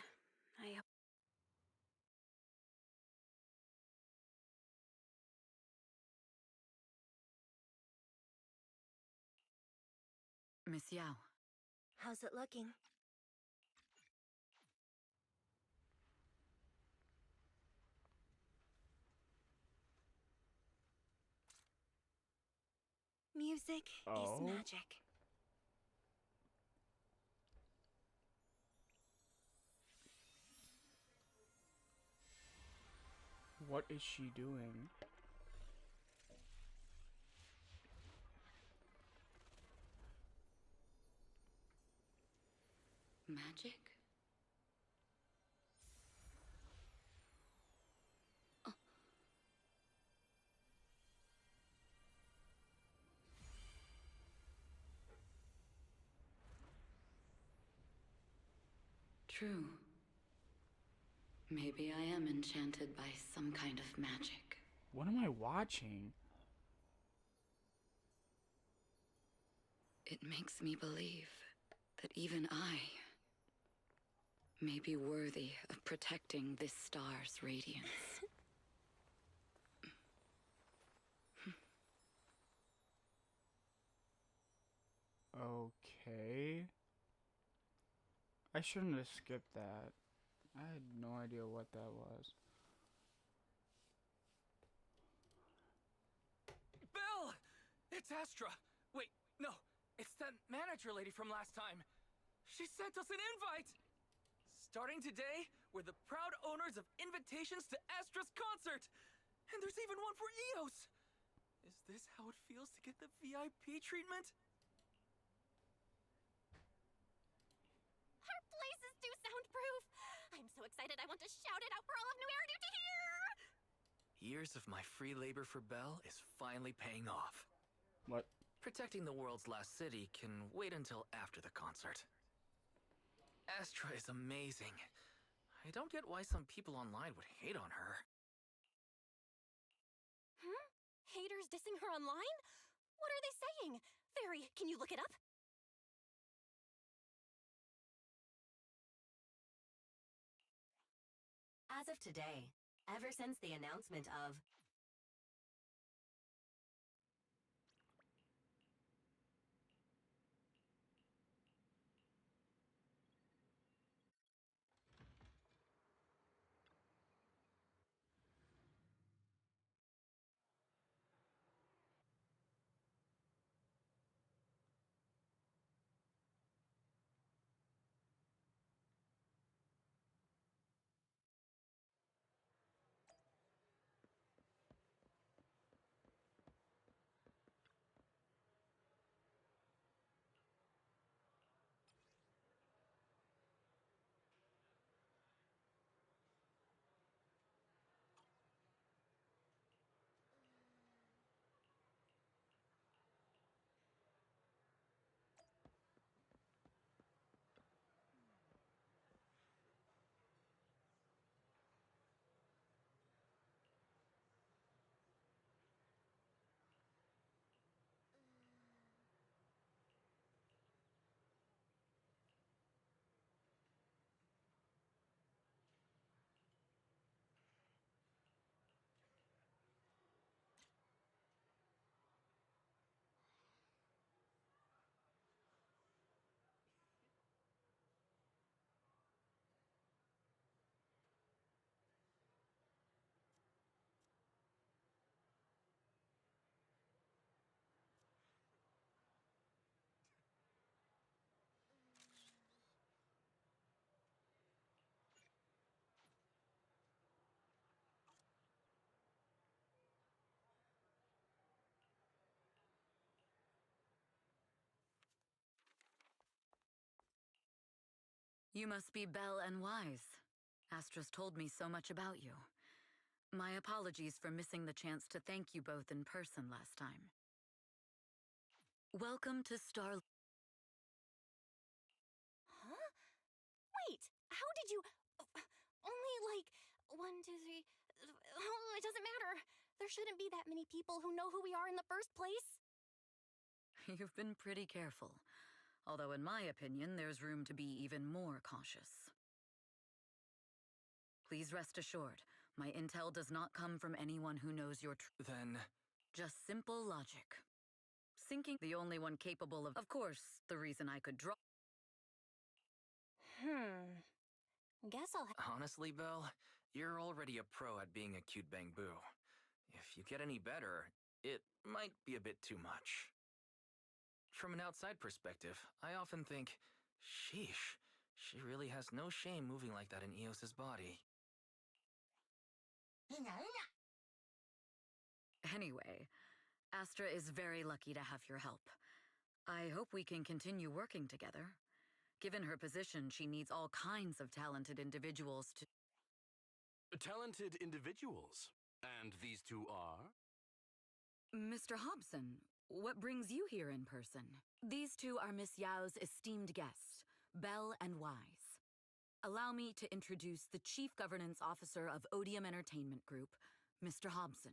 Miss Yao. How's it looking? Music is magic. What is she doing? Magic? Oh. True. Maybe I am enchanted by some kind of magic. What am I watching? It makes me believe that even I may be worthy of protecting this star's radiance. Okay. I shouldn't have skipped that. I had no idea what that was. Belle! It's Astra! Wait, no. It's that manager lady from last time. She sent us an invite! Starting today, we're the proud owners of invitations to Astra's concert! And there's even one for EOS! Is this how it feels to get the VIP treatment? Our place is too soundproof! I'm so excited I want to shout it out for all of New Eridu to hear! Years of my free labor for Belle is finally paying off. What? Protecting the world's last city can wait until after the concert. Astra is amazing. I don't get why some people online would hate on her. Haters dissing her online? What are they saying? Fairy, can you look it up? As of today, ever since the announcement of You must be Belle and Wise. Astra's told me so much about you. My apologies for missing the chance to thank you both in person last time. Welcome to Star... Huh? Wait, how did you... Only like 1, 2, 3... Oh, it doesn't matter. There shouldn't be that many people who know who we are in the first place. You've been pretty careful. Although in my opinion, there's room to be even more cautious. Please rest assured, my intel does not come from anyone who knows your Then... Just simple logic. Sinking the only one capable of course, the reason I could draw... Guess I'll... Honestly, Belle, you're already a pro at being a cute bangboo. If you get any better, it might be a bit too much. From an outside perspective, I often think, sheesh, she really has no shame moving like that in Eos's body. Anyway, Astra is very lucky to have your help. I hope we can continue working together. Given her position, she needs all kinds of talented individuals to... Talented individuals? And these two are? Mr. Hobson, what brings you here in person? These two are Miss Yao's esteemed guests, Belle and Wise. Allow me to introduce the Chief Governance Officer of Odium Entertainment Group, Mr. Hobson.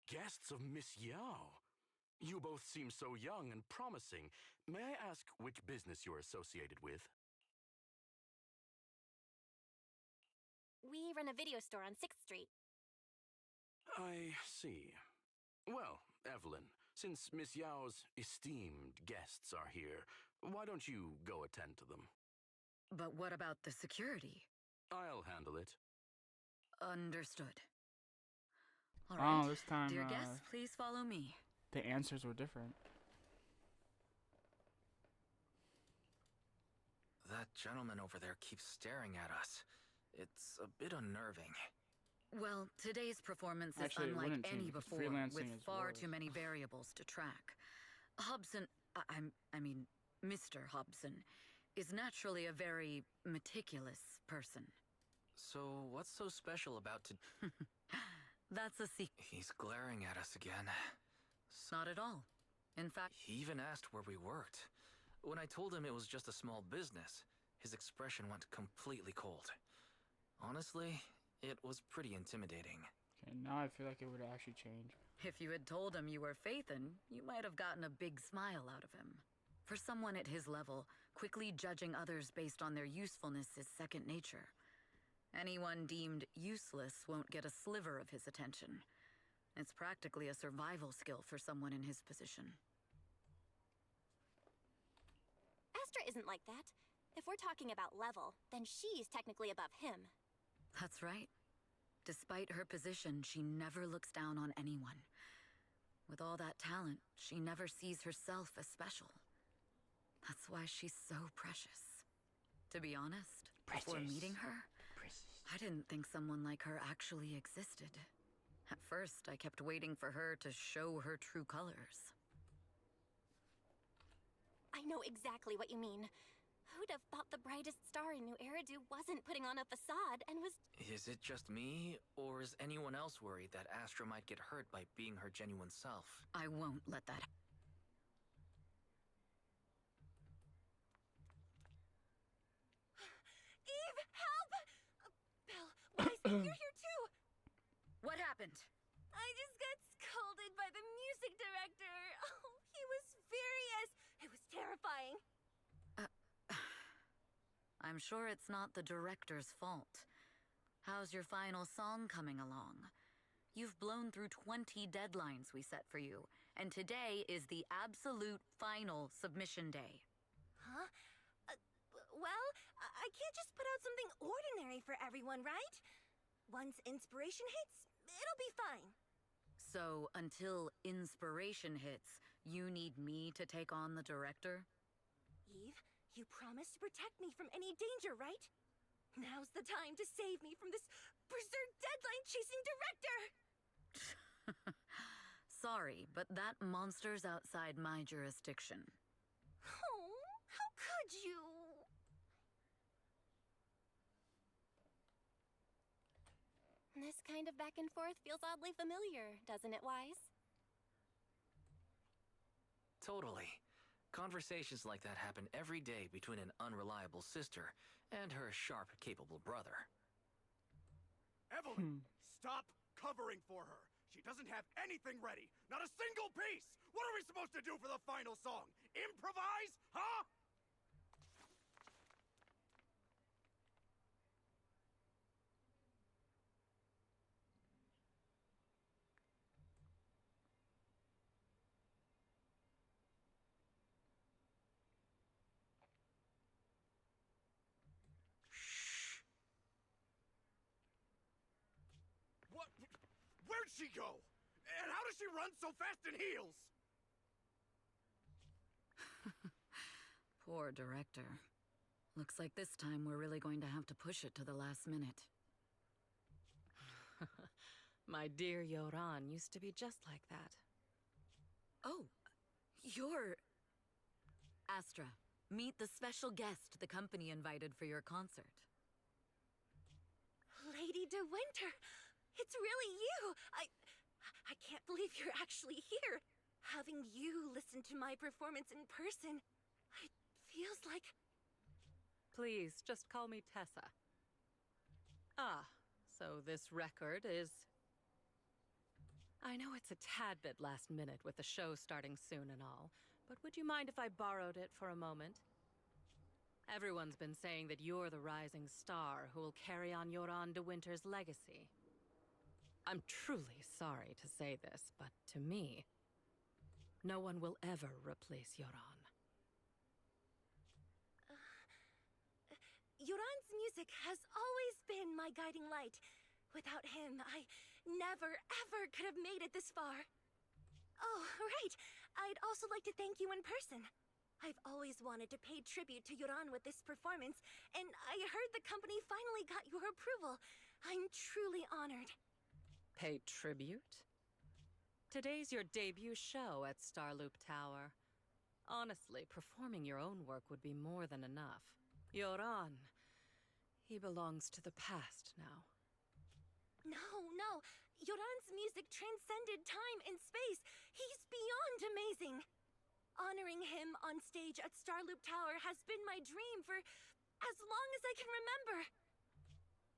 Guests of Miss Yao? You both seem so young and promising. May I ask which business you're associated with? We run a video store on 6th Street. I see. Well, Evelyn, since Miss Yao's esteemed guests are here, why don't you go attend to them? But what about the security? I'll handle it. Understood. All right, Oh, this time, dear guests, please follow me. The answers were different. That gentleman over there keeps staring at us. It's a bit unnerving. Well, today's performance is Actually, it unlike wouldn't any change because before, freelancing with is far worse. too many variables to track. Hobson, I mean, Mr. Hobson, is naturally a very meticulous person. So, what's so special about That's a secret. He's glaring at us again. Not at all. In fact... He even asked where we worked. When I told him it was just a small business, his expression went completely cold. Honestly, it was pretty intimidating. Okay, now I feel like it would actually change. If you had told him you were Phaethon, you might have gotten a big smile out of him. For someone at his level, quickly judging others based on their usefulness is second nature. Anyone deemed useless won't get a sliver of his attention. It's practically a survival skill for someone in his position. Astra isn't like that. If we're talking about level, then she's technically above him. That's right. Despite her position, she never looks down on anyone. With all that talent, she never sees herself as special. That's why she's so precious. To be honest, before meeting her, I didn't think someone like her actually existed. At first, I kept waiting for her to show her true colors. I know exactly what you mean. Who'd have thought the brightest star in New Eridu wasn't putting on a facade and was... Is it just me, or is anyone else worried that Astra might get hurt by being her genuine self? I won't let that happen. Eve, help! Belle, Weiss, you're here too! What happened? I just got scolded by the music director. Oh, he was furious. It was terrifying. I'm sure it's not the director's fault. How's your final song coming along? You've blown through 20 deadlines we set for you, and today is the absolute final submission day. Huh? Well, I can't just put out something ordinary for everyone, right? Once inspiration hits, it'll be fine. So, until inspiration hits, you need me to take on the director? Eve, you promised to protect me from any danger, right? Now's the time to save me from this berserk deadline-chasing director! Sorry, but that monster's outside my jurisdiction. Oh, how could you? This kind of back and forth feels oddly familiar, doesn't it, Wise? Totally. Conversations like that happen every day between an unreliable sister and her sharp, capable brother. Evelyn, stop covering for her. She doesn't have anything ready. Not a single piece! What are we supposed to do for the final song? Improvise? Huh? What? Where'd she go? And how does she run so fast in heels? Poor director. Looks like this time we're really going to have to push it to the last minute. My dear Yoran used to be just like that. Oh, you're... Astra, meet the special guest the company invited for your concert. Lady De Winter, it's really you! I can't believe you're actually here. Having you listen to my performance in person, it feels like... Please, just call me Tessa. Ah, so this record is... I know it's a tad bit last minute with the show starting soon and all, but would you mind if I borrowed it for a moment? Everyone's been saying that you're the rising star who will carry on Yoran De Winter's legacy. I'm truly sorry to say this, but to me, no one will ever replace Yoran. Yoran's music has always been my guiding light. Without him, I never, ever could have made it this far. Oh, right. I'd also like to thank you in person. I've always wanted to pay tribute to Yoran with this performance, and I heard the company finally got your approval. I'm truly honored. Pay tribute? Today's your debut show at Starloop Tower. Honestly, performing your own work would be more than enough. Yoran, he belongs to the past now. No. Yoran's music transcended time and space. He's beyond amazing. Honoring him on stage at Starloop Tower has been my dream for as long as I can remember.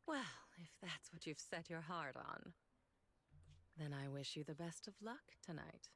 Well, if that's what you've set your heart on, then I wish you the best of luck tonight.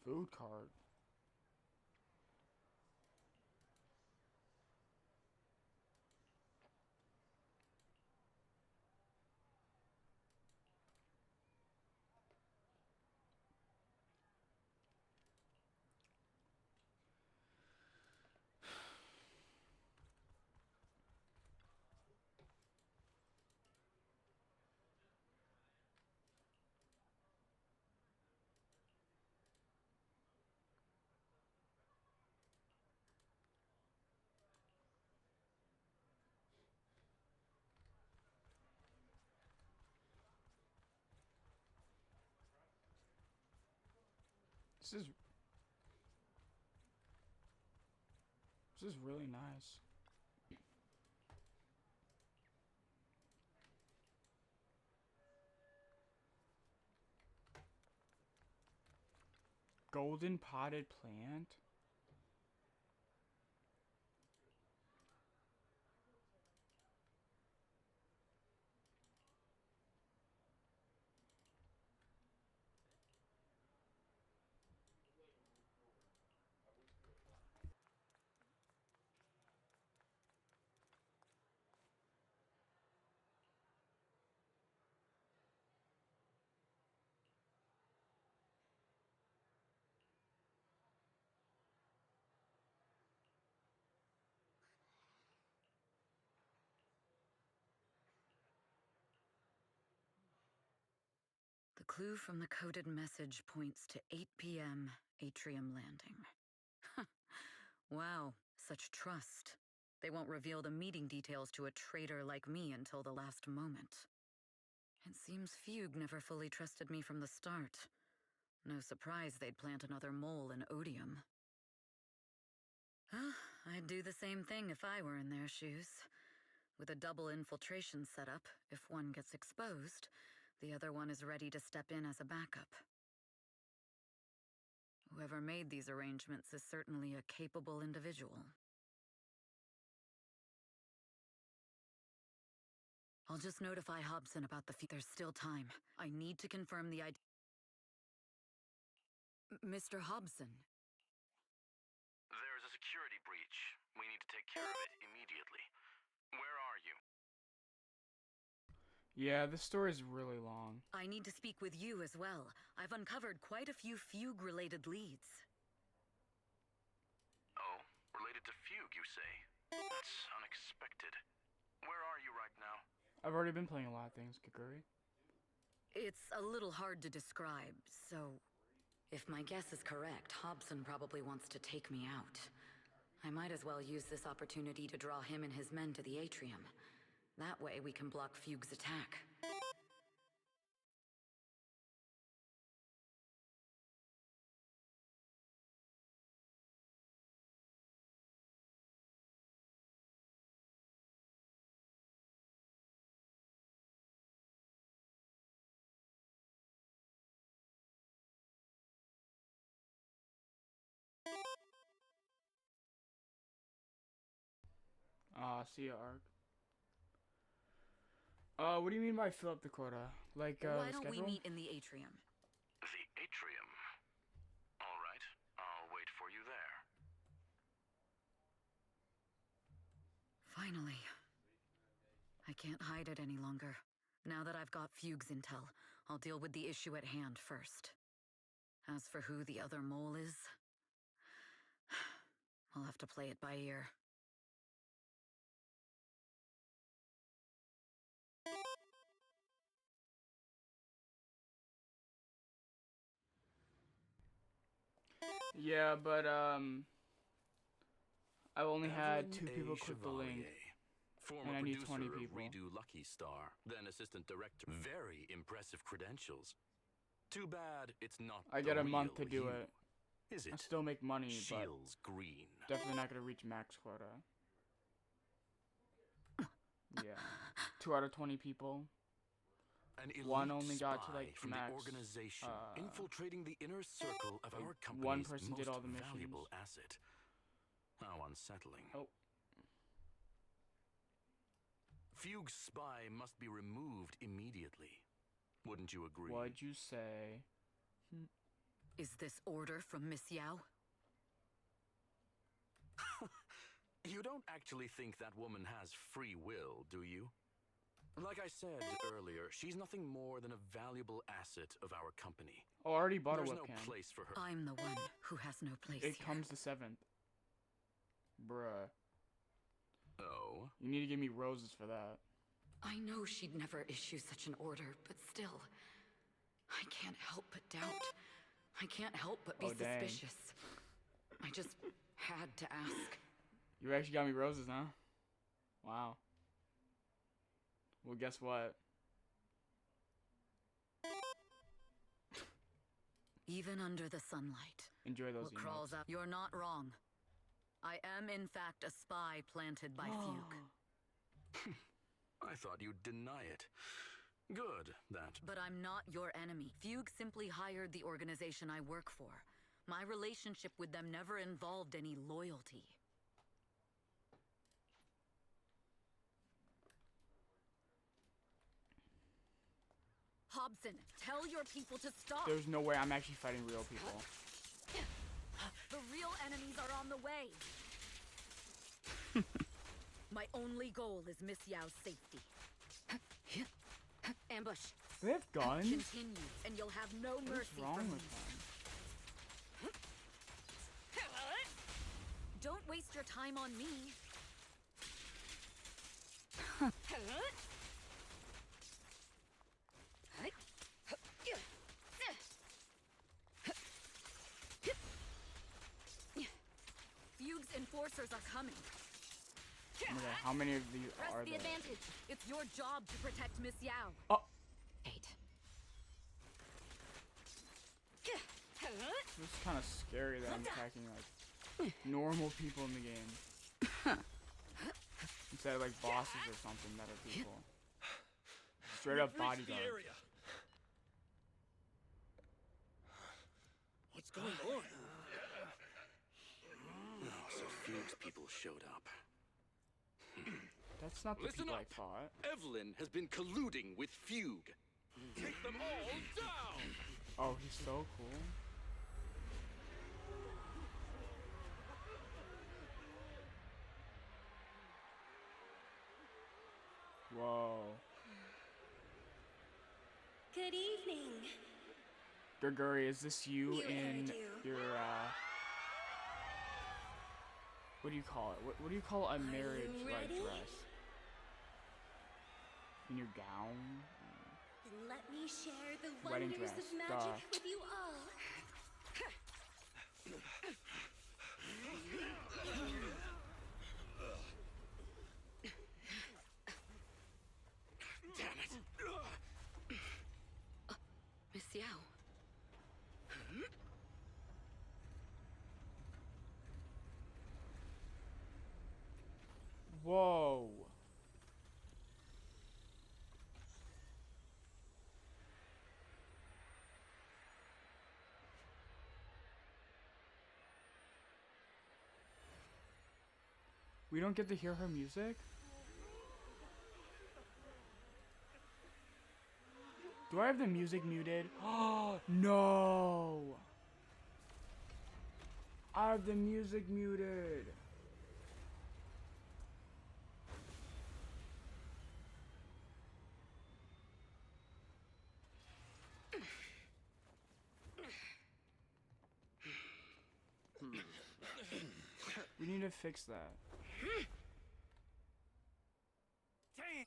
Food cart. This is really nice. Golden potted plant? The clue from the coded message points to 8 p.m. Atrium Landing. Wow, such trust. They won't reveal the meeting details to a traitor like me until the last moment. It seems Fugue never fully trusted me from the start. No surprise they'd plant another mole in Odium. I'd do the same thing if I were in their shoes. With a double infiltration setup, if one gets exposed, the other one is ready to step in as a backup. Whoever made these arrangements is certainly a capable individual. I'll just notify Hobson about there's still time. I need to confirm the idea. Mr. Hobson. There's a security breach. We need to take care of it immediately. Where are you? Yeah, this story is really long. I need to speak with you as well. I've uncovered quite a few Fugue-related leads. Oh, related to Fugue, you say? That's unexpected. Where are you right now? I've already been playing a lot of things, Kaguri. It's a little hard to describe, so... If my guess is correct, Hobson probably wants to take me out. I might as well use this opportunity to draw him and his men to the atrium. That way we can block Fugue's attack. See ya, Ark. What do you mean by fill up the quota? Like, Why the don't schedule? we meet in the atrium? The atrium. All right, I'll wait for you there. Finally. I can't hide it any longer. Now that I've got Fugue's intel, I'll deal with the issue at hand first. As for who the other mole is, I'll have to play it by ear. Yeah, but, I've only had 2 people click the link. Former And I need producer 20 of people. Redo Lucky Star, then assistant director. Very impressive credentials. Too bad it's not I the get a month to real do you. it. Is it? I still make money, Shields green. but definitely not gonna reach max quota. Yeah. 2 out of 20 people. An One elite only got to spy like from max. the organization, infiltrating the inner circle of like our company's one person most did all the missions. valuable asset. How unsettling. Oh. Fugue's spy must be removed immediately. Wouldn't you agree? What'd you say? Is this order from Miss Yao? You don't actually think that woman has free will, do you? Like I said earlier, she's nothing more than a valuable asset of our company. Oh, I already bought There's a no webcam. place for her. I'm the one who has no place It here. comes the 7th. Bruh. Oh? You need to give me roses for that. I know she'd never issue such an order, but still, I can't help but doubt. I can't help but be dang. suspicious. I just had to ask. You actually got me roses, huh? Wow. Well, guess what? Even under the sunlight. Enjoy those What crawls emotes. out? You're not wrong. I am, in fact, a spy planted by Fugue. I thought you'd deny it. Good, that. But I'm not your enemy. Fugue simply hired the organization I work for. My relationship with them never involved any loyalty. Hobson, tell your people to stop! There's no way I'm actually fighting real people. The real enemies are on the way! My only goal is Miss Yao's safety. Ambush. They have guns? Continue, and you'll have no mercy What's wrong from with me. them? Don't waste your time on me. Fugue's enforcers are coming. Oh my God, how many of these Press are the there? advantage. It's your job to protect Miss Yao. Oh! 8. It's kind of scary that I'm attacking like normal people in the game. Instead of like bosses or something that are people. Straight up bodyguard. What's going on? Oh, so Fugue's people showed up. That's not the Listen people up. I fought. Evelyn has been colluding with Fugue. Take them all down! Oh, he's so cool. Whoa. Good evening. Gregory, is this you in hairdo. your, what do you call it? What do you call a marriage like ready? dress? In your gown? Then let me share the Wedding wonders dress, of magic duh. with you all. Damn it! Miss Yao. Whoa. We don't get to hear her music? Do I have the music muted? Oh, no! I have the music muted. We need to fix that. Dang!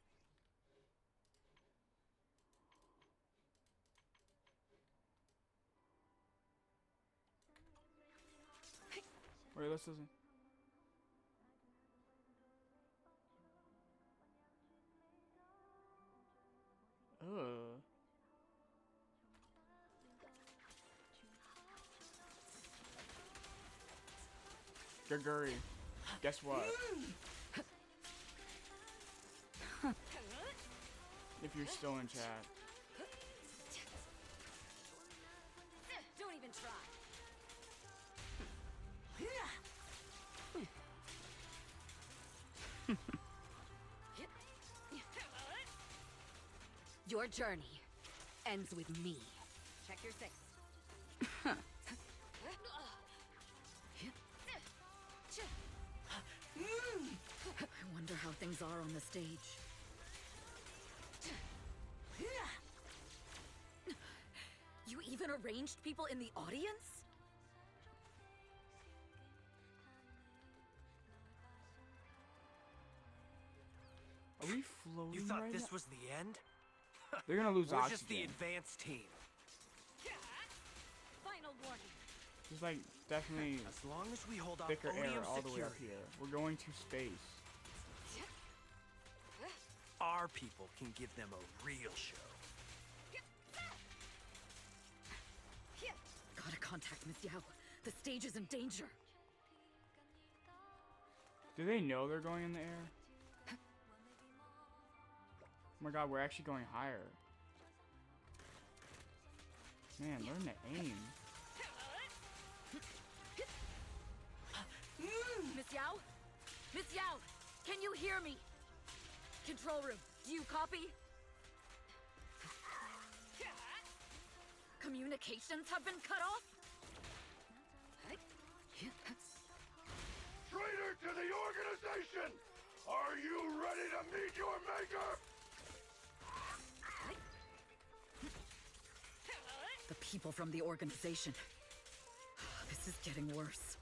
Wait, let's listen. Ugh. Gregory, guess what? If you're still in chat. Don't even try. Your journey ends with me. Check your 6. stage. You even arranged people in the audience? Are we floating? You thought right this now? was the end? They're gonna lose We're oxygen. just the advanced team. Final warning. There's like definitely As long as we hold off thicker air Odium all the way up security, here. We're going to space. our people can give them a real show. Gotta contact Miss Yao. The stage is in danger. Do they know they're going in the air? Oh my god, we're actually going higher. Man, learn to aim. Miss Yao? Miss Yao, can you hear me? Control room, do you copy? Communications have been cut off? Traitor to the organization! Are you ready to meet your maker? The people from the organization. This is getting worse.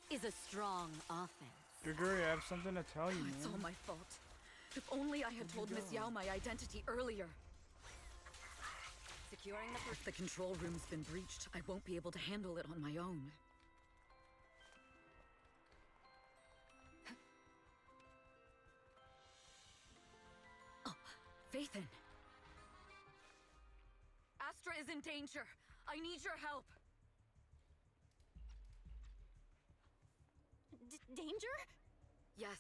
Is a strong offense. Gregory, I have something to tell you, It's all man. my fault. If only I had told Miss Yao my identity earlier. Securing the If the control room's been breached, I won't be able to handle it on my own. Oh, Faithin. Astra is in danger. I need your help. Danger? Yes,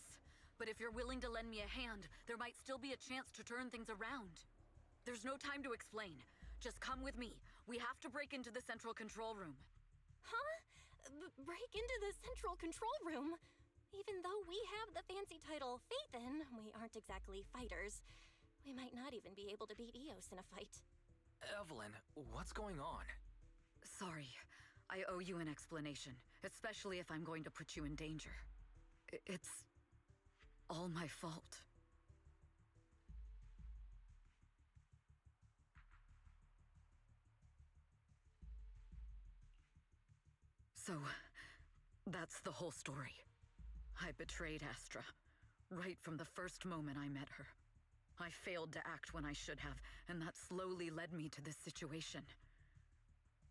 but if you're willing to lend me a hand, there might still be a chance to turn things around. There's no time to explain. Just come with me. We have to break into the central control room. Huh? Break into the central control room? Even though we have the fancy title Faithin, we aren't exactly fighters. We might not even be able to beat Eos in a fight. Evelyn, what's going on? Sorry. I owe you an explanation, especially if I'm going to put you in danger. It's all my fault. So, that's the whole story. I betrayed Astra, right from the first moment I met her. I failed to act when I should have, and that slowly led me to this situation.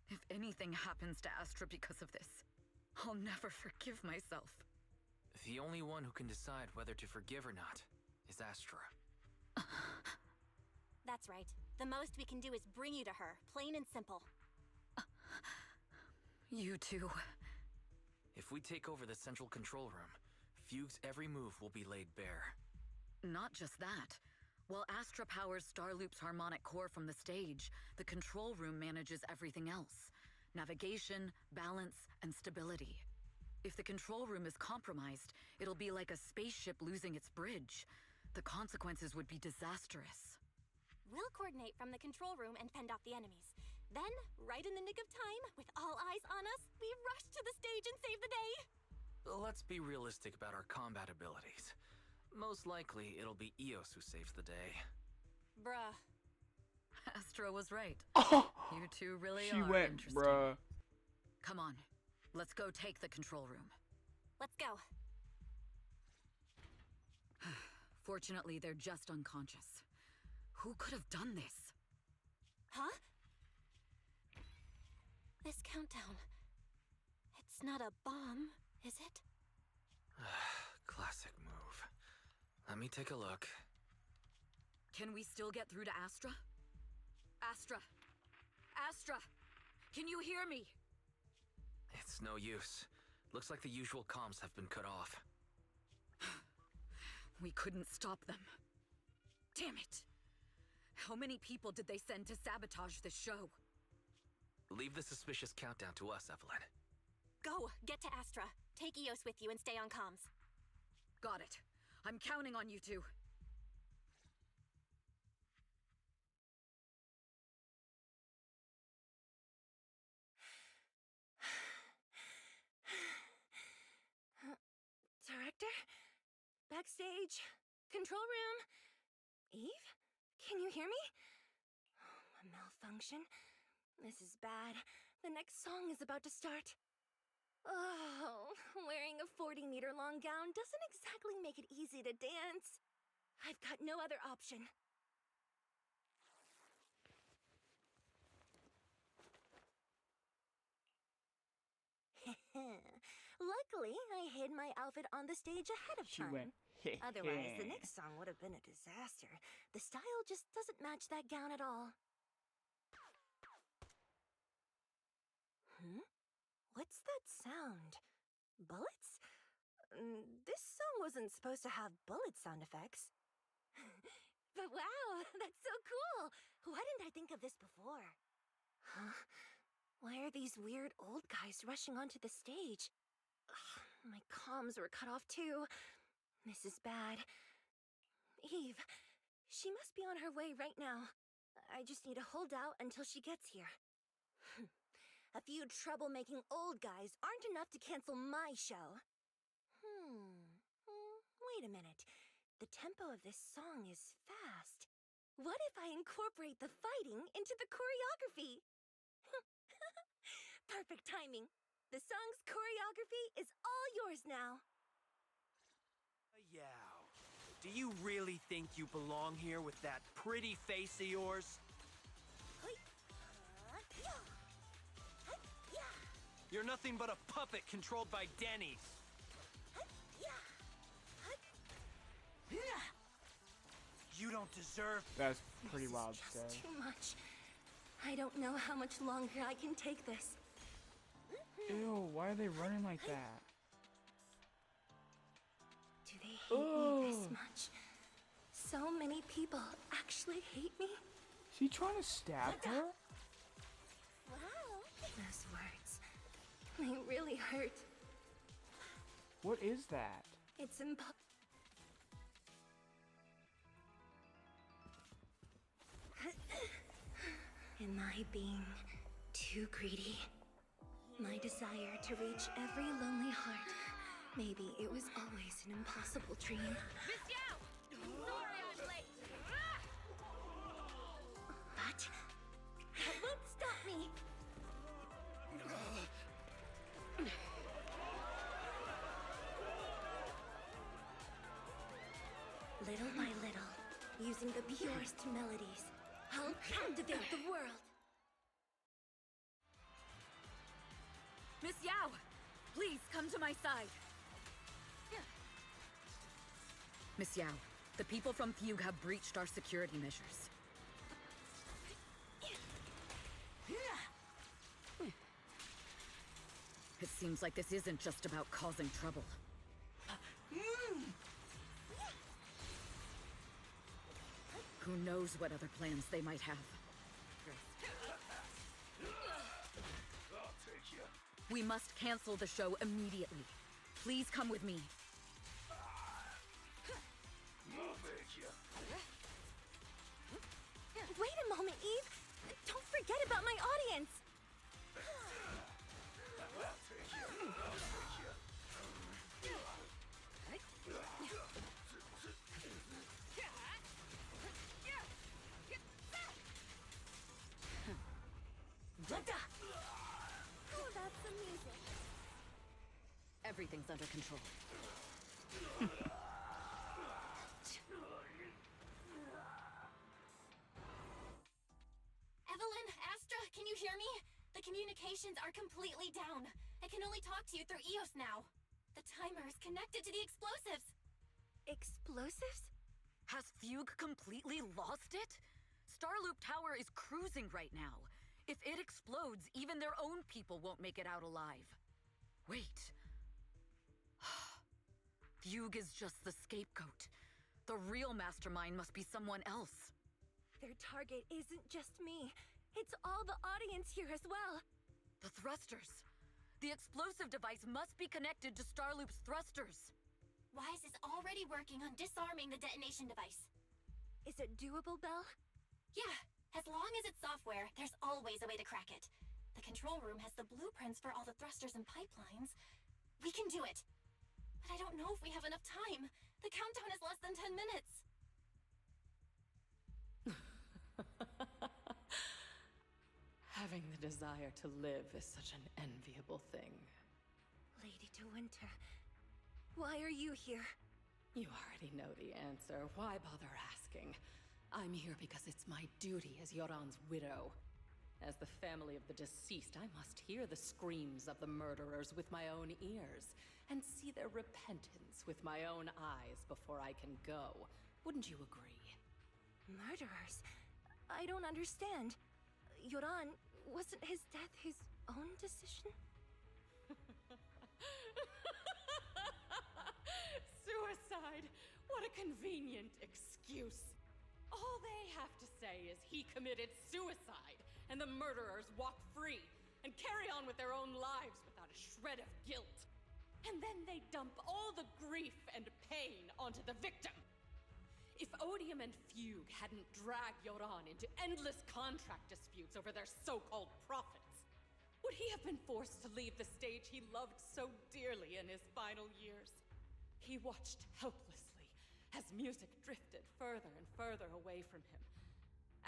If anything happens to Astra because of this, I'll never forgive myself. The only one who can decide whether to forgive or not is Astra. That's right. The most we can do is bring you to her, plain and simple. You too. If we take over the central control room, Fugue's every move will be laid bare. Not just that. While Astra powers Starloop's harmonic core from the stage, the control room manages everything else. Navigation, balance, and stability. If the control room is compromised, it'll be like a spaceship losing its bridge. The consequences would be disastrous. We'll coordinate from the control room and fend off the enemies. Then, right in the nick of time, with all eyes on us, we rush to the stage and save the day! Let's be realistic about our combat abilities. Most likely, it'll be Eos who saves the day. Bruh. Astra was right. Oh, you two really she are went, interesting. bruh. Come on, let's go take the control room. Let's go. Fortunately, they're just unconscious. Who could have done this? Huh? This countdown. It's not a bomb, is it? Classic move. Let me take a look. Can we still get through to Astra? Astra! Astra! Can you hear me? It's no use. Looks like the usual comms have been cut off. We couldn't stop them. Damn it! How many people did they send to sabotage this show? Leave the suspicious countdown to us, Evelyn. Go! Get to Astra. Take Eos with you and stay on comms. Got it. I'm counting on you two. Director? Back backstage. Control room. Eve? Can you hear me? A malfunction? This is bad. The next song is about to start. Oh, wearing a 40-meter long gown doesn't exactly make it easy to dance. I've got no other option. Luckily, I hid my outfit on the stage ahead of time. went, Otherwise, the next song would have been a disaster. The style just doesn't match that gown at all. What's that sound? Bullets? This song wasn't supposed to have bullet sound effects. But wow, that's so cool! Why didn't I think of this before? Huh? Why are these weird old guys rushing onto the stage? Ugh, my comms were cut off too. This is bad. Eve, she must be on her way right now. I just need to hold out until she gets here. A few troublemaking old guys aren't enough to cancel my show. Wait a minute. The tempo of this song is fast. What if I incorporate the fighting into the choreography? Perfect timing. The song's choreography is all yours now. Yeah. Do you really think you belong here with that pretty face of yours? You're nothing but a puppet controlled by Denny's. You don't deserve... That's pretty wild to This is say. too much. I don't know how much longer I can take this. Ew, why are they running like that? Do they hate me this much? So many people actually hate me? Is he trying to stab her? Wow. Those words. They really hurt. What is that? It's impossible. Am I being too greedy? My desire to reach every lonely heart. Maybe it was always an impossible dream. Miss Yao! Sorry I'm late! But that won't stop me. Little by little, using the purest melodies, I'll captivate the world. Miss Yao, please come to my side. Miss Yao, the people from Fugue have breached our security measures. It seems like this isn't just about causing trouble. Who knows what other plans they might have. We must cancel the show immediately. Please come with me. Wait a moment, Eve. Don't forget about my audience. Oh, that's amusing. Everything's under control. Evelyn, Astra, can you hear me? The communications are completely down. I can only talk to you through EOS now. The timer is connected to the explosives. Explosives? Has Fugue completely lost it? Starloop Tower is cruising right now. If it explodes, even their own people won't make it out alive. Wait. Fugue is just the scapegoat. The real mastermind must be someone else. Their target isn't just me. It's all the audience here as well. The thrusters. The explosive device must be connected to Starloop's thrusters. Wise is already working on disarming the detonation device. Is it doable, Belle? Yeah, as long as it's software, there's always a way to crack it. The control room has the blueprints for all the thrusters and pipelines. We can do it. But I don't know if we have enough time. The countdown is less than 10 minutes. Having the desire to live is such an enviable thing. Lady De Winter, why are you here? You already know the answer. Why bother asking? I'm here because it's my duty as Yoran's widow. As the family of the deceased, I must hear the screams of the murderers with my own ears, and see their repentance with my own eyes before I can go. Wouldn't you agree? Murderers? I don't understand. Yoran, wasn't his death his own decision? Suicide! What a convenient excuse. All they have to say is he committed suicide, and the murderers walk free and carry on with their own lives without a shred of guilt. And then they dump all the grief and pain onto the victim. If Odium and Fugue hadn't dragged Yoran into endless contract disputes over their so-called profits, would he have been forced to leave the stage he loved so dearly in his final years? He watched helplessly as music drifted further and further away from him,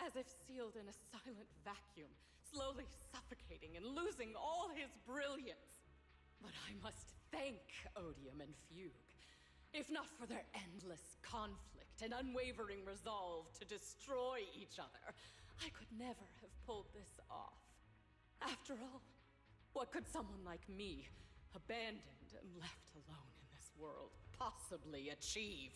as if sealed in a silent vacuum, slowly suffocating and losing all his brilliance. But I must thank Odium and Fugue, if not for their endless conflict and unwavering resolve to destroy each other, I could never have pulled this off. After all, what could someone like me, abandoned and left alone in this world, possibly achieve?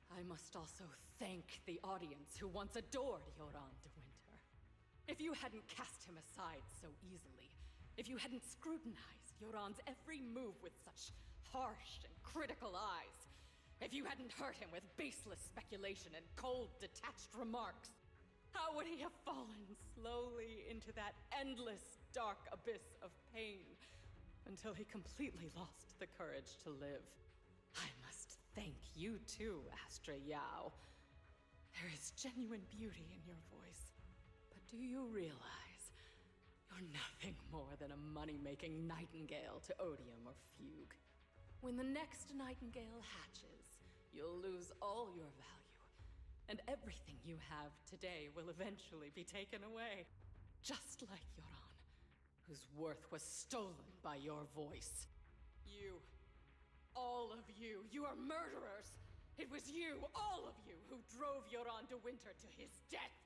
I must also thank the audience who once adored Yoran de Winter. If you hadn't cast him aside so easily, if you hadn't scrutinized Yoran's every move with such harsh and critical eyes, if you hadn't hurt him with baseless speculation and cold, detached remarks, how would he have fallen slowly into that endless, dark abyss of pain until he completely lost the courage to live? I must thank you too, Astra Yao. There is genuine beauty in your voice, but do you realize you're nothing more than a money-making nightingale to Odium or Fugue? When the next nightingale hatches, you'll lose all your value, and everything you have today will eventually be taken away. Just like Yoran, whose worth was stolen by your voice. You, all of you, you are murderers! It was you, all of you, who drove Yoran de Winter to his death!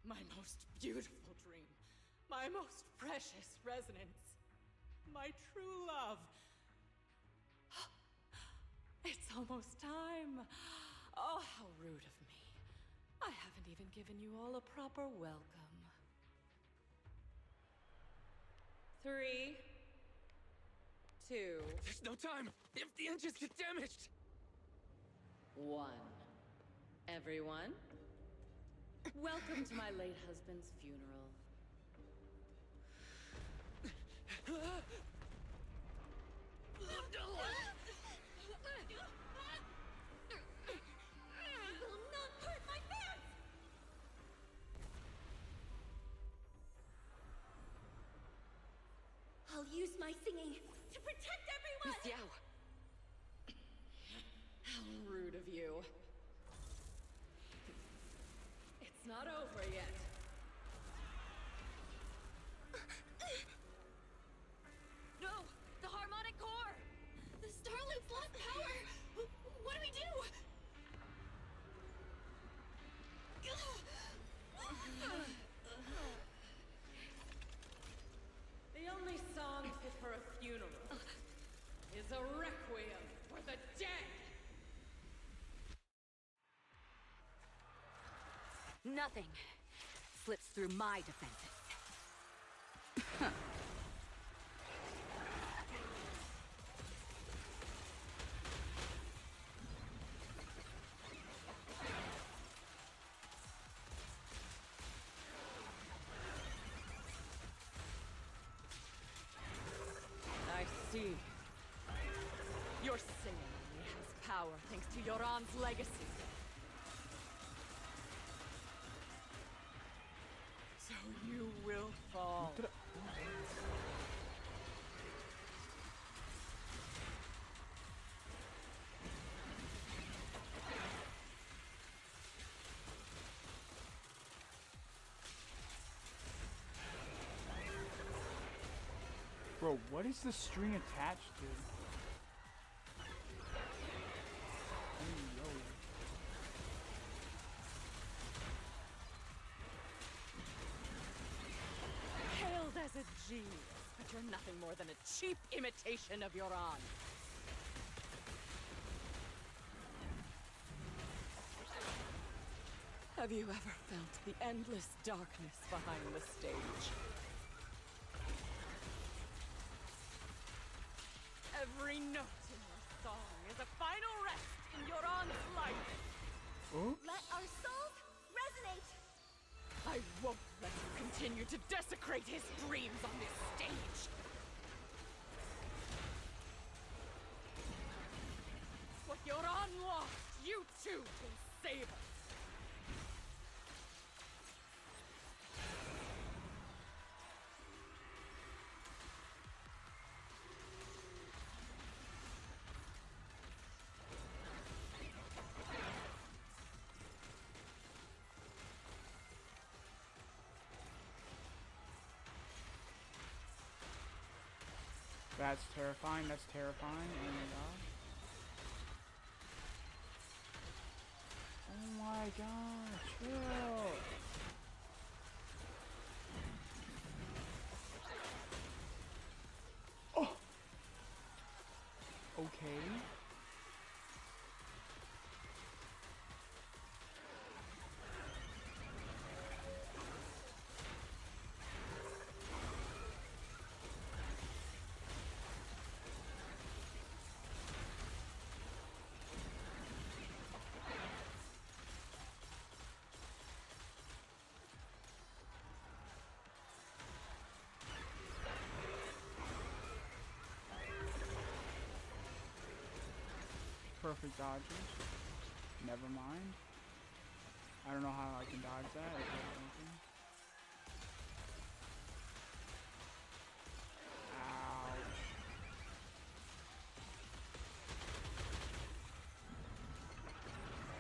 My most beautiful dream, my most precious resonance, my true love. It's almost time. Oh, how rude of me. I haven't even given you all a proper welcome. 3, 2... There's no time! If the engines get damaged! 1. Everyone, welcome to my late husband's funeral. I'll use my singing to protect everyone! Miss Yao! How rude of you. It's not over yet. No! The harmonic core! The Starloop's lost power! What do we do? The only song fit for a funeral is a requiem for the dead! Nothing slips through my defenses. I see. Your singing only has power thanks to Yoran's legacy. So you will fall. Bro, what is the string attached to? Hailed as a genius, but you're nothing more than a cheap imitation of your aunt. Have you ever felt the endless darkness behind the stage? Every note in your song is a final rest in your aunt's life. Oops. Let our souls resonate. I won't let you continue to desecrate his dreams on this stage. What your aunt lost, you too will save us. That's terrifying. That's terrifying. Oh my god. Oh my god. Chill. Oh. Okay. Perfect dodges. Never mind. I don't know how I can dodge that. Ouch.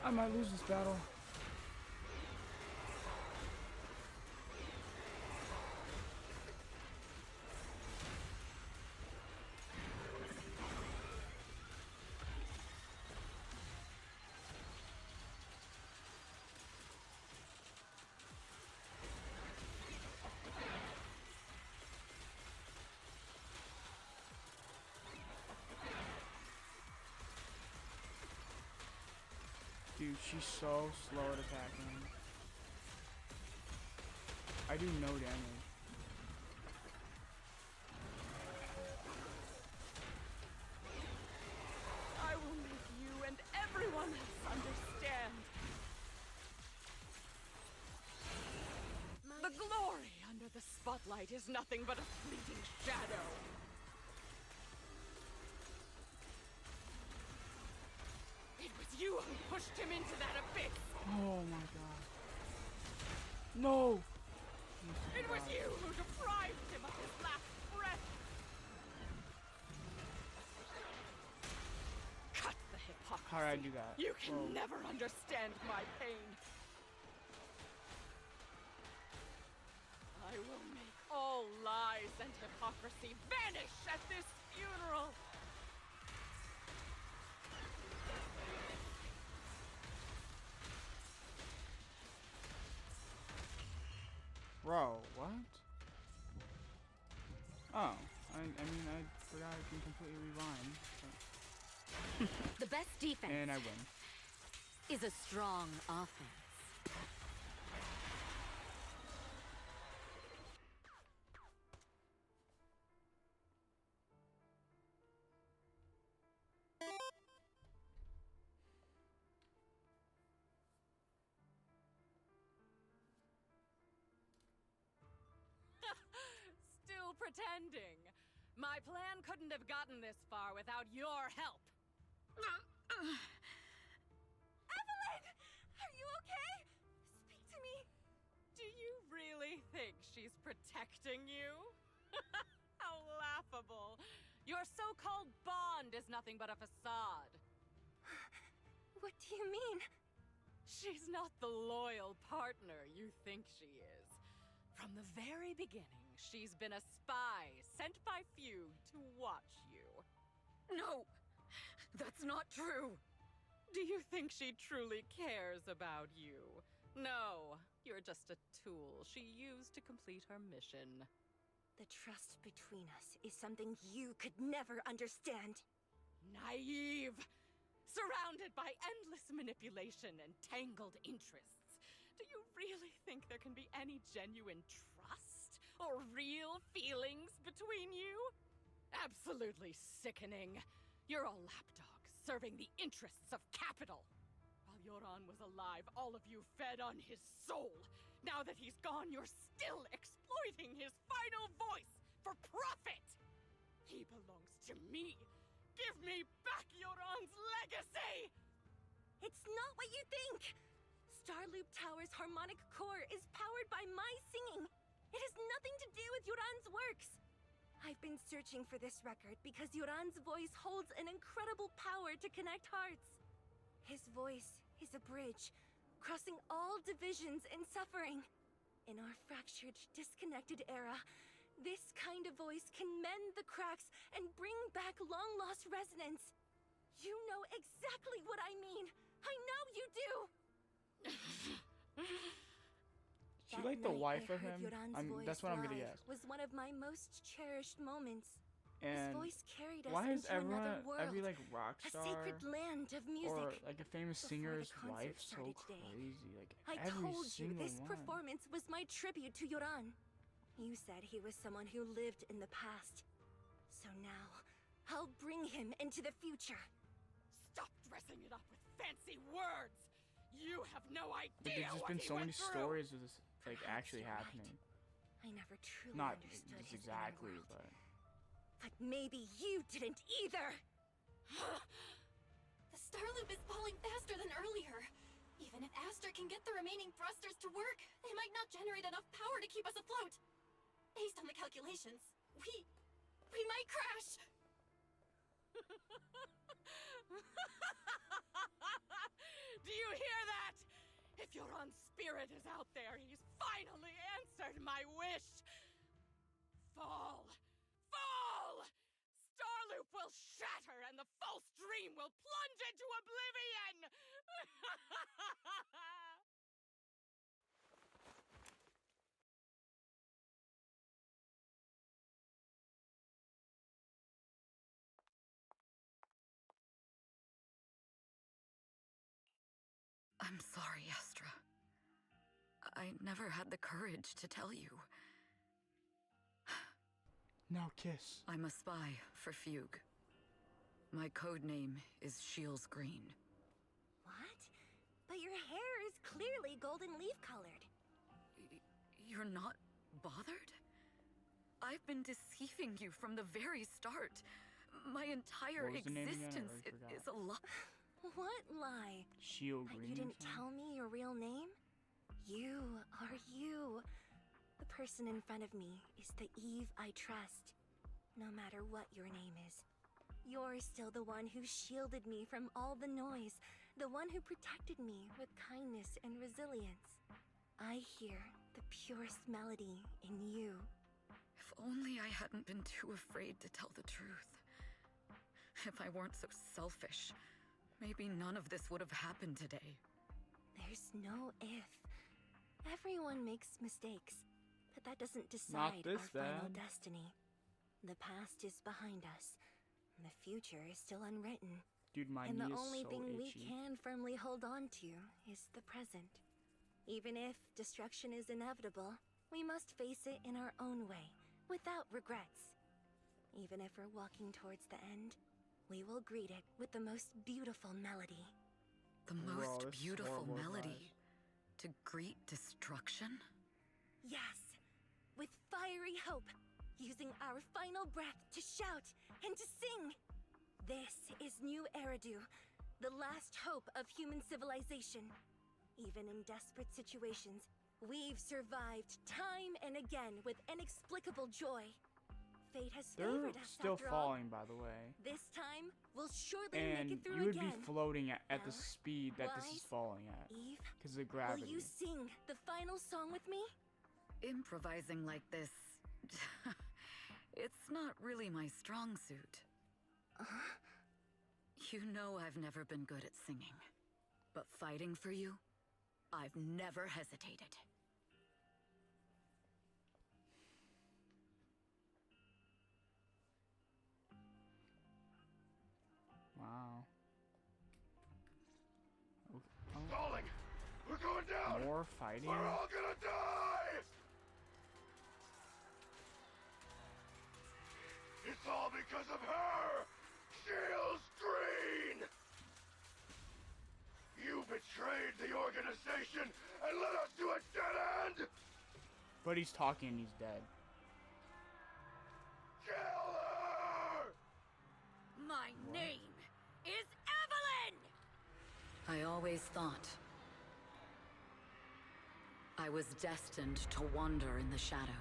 I might lose this battle. Dude, she's so slow at attacking. I do no damage. I will make you and everyone else understand. The glory under the spotlight is nothing but a fleeting shadow. It was you who pushed him into that abyss. Oh my god. No! It was you who deprived him of his last breath. Cut the hypocrisy. How did I do that? You can Whoa. never understand my pain. I will make all lies and hypocrisy vanish at this funeral. Bro, what? Oh, I mean, I forgot I can completely rewind. So. The best defense And I win. is a strong offense. Still pretending. My plan couldn't have gotten this far without your help. Evelyn! Are you okay? Speak to me. Do you really think she's protecting you? How laughable. Your so-called bond is nothing but a facade. What do you mean? She's not the loyal partner you think she is. From the very beginning, she's been a spy sent by Fugue to watch you. No, that's not true. Do you think she truly cares about you? No, you're just a tool she used to complete her mission. The trust between us is something you could never understand. Naive! Surrounded by endless manipulation and tangled interests. Do you really think there can be any genuine trust or real feelings between you? Absolutely sickening. You're a lapdog serving the interests of capital. While Yoran was alive, all of you fed on his soul. Now that he's gone, you're still exploiting his final voice for profit. He belongs to me. Give me back Yoran's legacy! It's not what you think! Starloop Tower's harmonic core is powered by my singing. It has nothing to do with Yoran's works. I've been searching for this record because Yoran's voice holds an incredible power to connect hearts. His voice is a bridge, crossing all divisions and suffering. In our fractured, disconnected era, this kind of voice can mend the cracks and bring back long-lost resonance. You know exactly what I mean. I know you do. She like the wife of him? That's what I'm gonna live guess. Was one of my most cherished moments. And His voice carried us why is into another everyone, world, every like rock a star sacred land of music. or like a famous before singer's the concert wife so started today. crazy? Like I every told you single this one. performance was my tribute to Yoran. You said he was someone who lived in the past. So now, I'll bring him into the future. Stop dressing it up with fancy words! You have no idea But there's just what been he so many went through. stories of this like Perhaps actually you're right. happening. I never truly Not understood just his inner exactly, world. but But maybe you didn't either! The Starloop is falling faster than earlier. Even if Aster can get the remaining thrusters to work, they might not generate enough power to keep us afloat. Based on the calculations, we might crash. Do you hear that? If Yoran's spirit is out there, he's finally answered my wish. Fall! Fall! Starloop will shatter and the false dream will plunge into oblivion! I'm sorry, Astra. I never had the courage to tell you. now kiss. I'm a spy for Fugue. My code name is Shields Green. What? But your hair is clearly golden leaf colored. You're not bothered? I've been deceiving you from the very start. My entire What was the name again? I existence already forgot. is a lie. What lie? Shield That Green. you or didn't something? tell me your real name? You are you. The person in front of me is the Eve I trust. No matter what your name is. You're still the one who shielded me from all the noise. The one who protected me with kindness and resilience. I hear the purest melody in you. If only I hadn't been too afraid to tell the truth. If I weren't so selfish, maybe none of this would have happened today. There's no if. Everyone makes mistakes, but that doesn't decide this our final bad. destiny. The past is behind us. The future is still unwritten. Dude, my And the knee is only so thing we itchy. can firmly hold on to is the present. Even if destruction is inevitable, we must face it in our own way, without regrets. Even if we're walking towards the end, we will greet it with the most beautiful melody. The Whoa, most this is beautiful horrible melody. advice. To greet destruction? Yes, with fiery hope, using our final breath to shout and to sing. This is New Eridu, the last hope of human civilization. Even in desperate situations, we've survived time and again with inexplicable joy. Fate has They're favored us still after falling, by the way. all. This time, we'll surely And make it through you would again. be floating at the Well, speed that this is Wise, falling at. Eve, Because of will gravity. you sing the final song with me? Improvising like this It's not really my strong suit. You know I've never been good at singing. But fighting for you, I've never hesitated. Wow. Okay. Falling! We're going down! More fighting? We're all gonna die! It's all because of her! Shields Green! You betrayed the organization and led us to a dead end! But he's talking and he's dead. Kill her! My name is Evelyn! I always thought I was destined to wander in the shadow.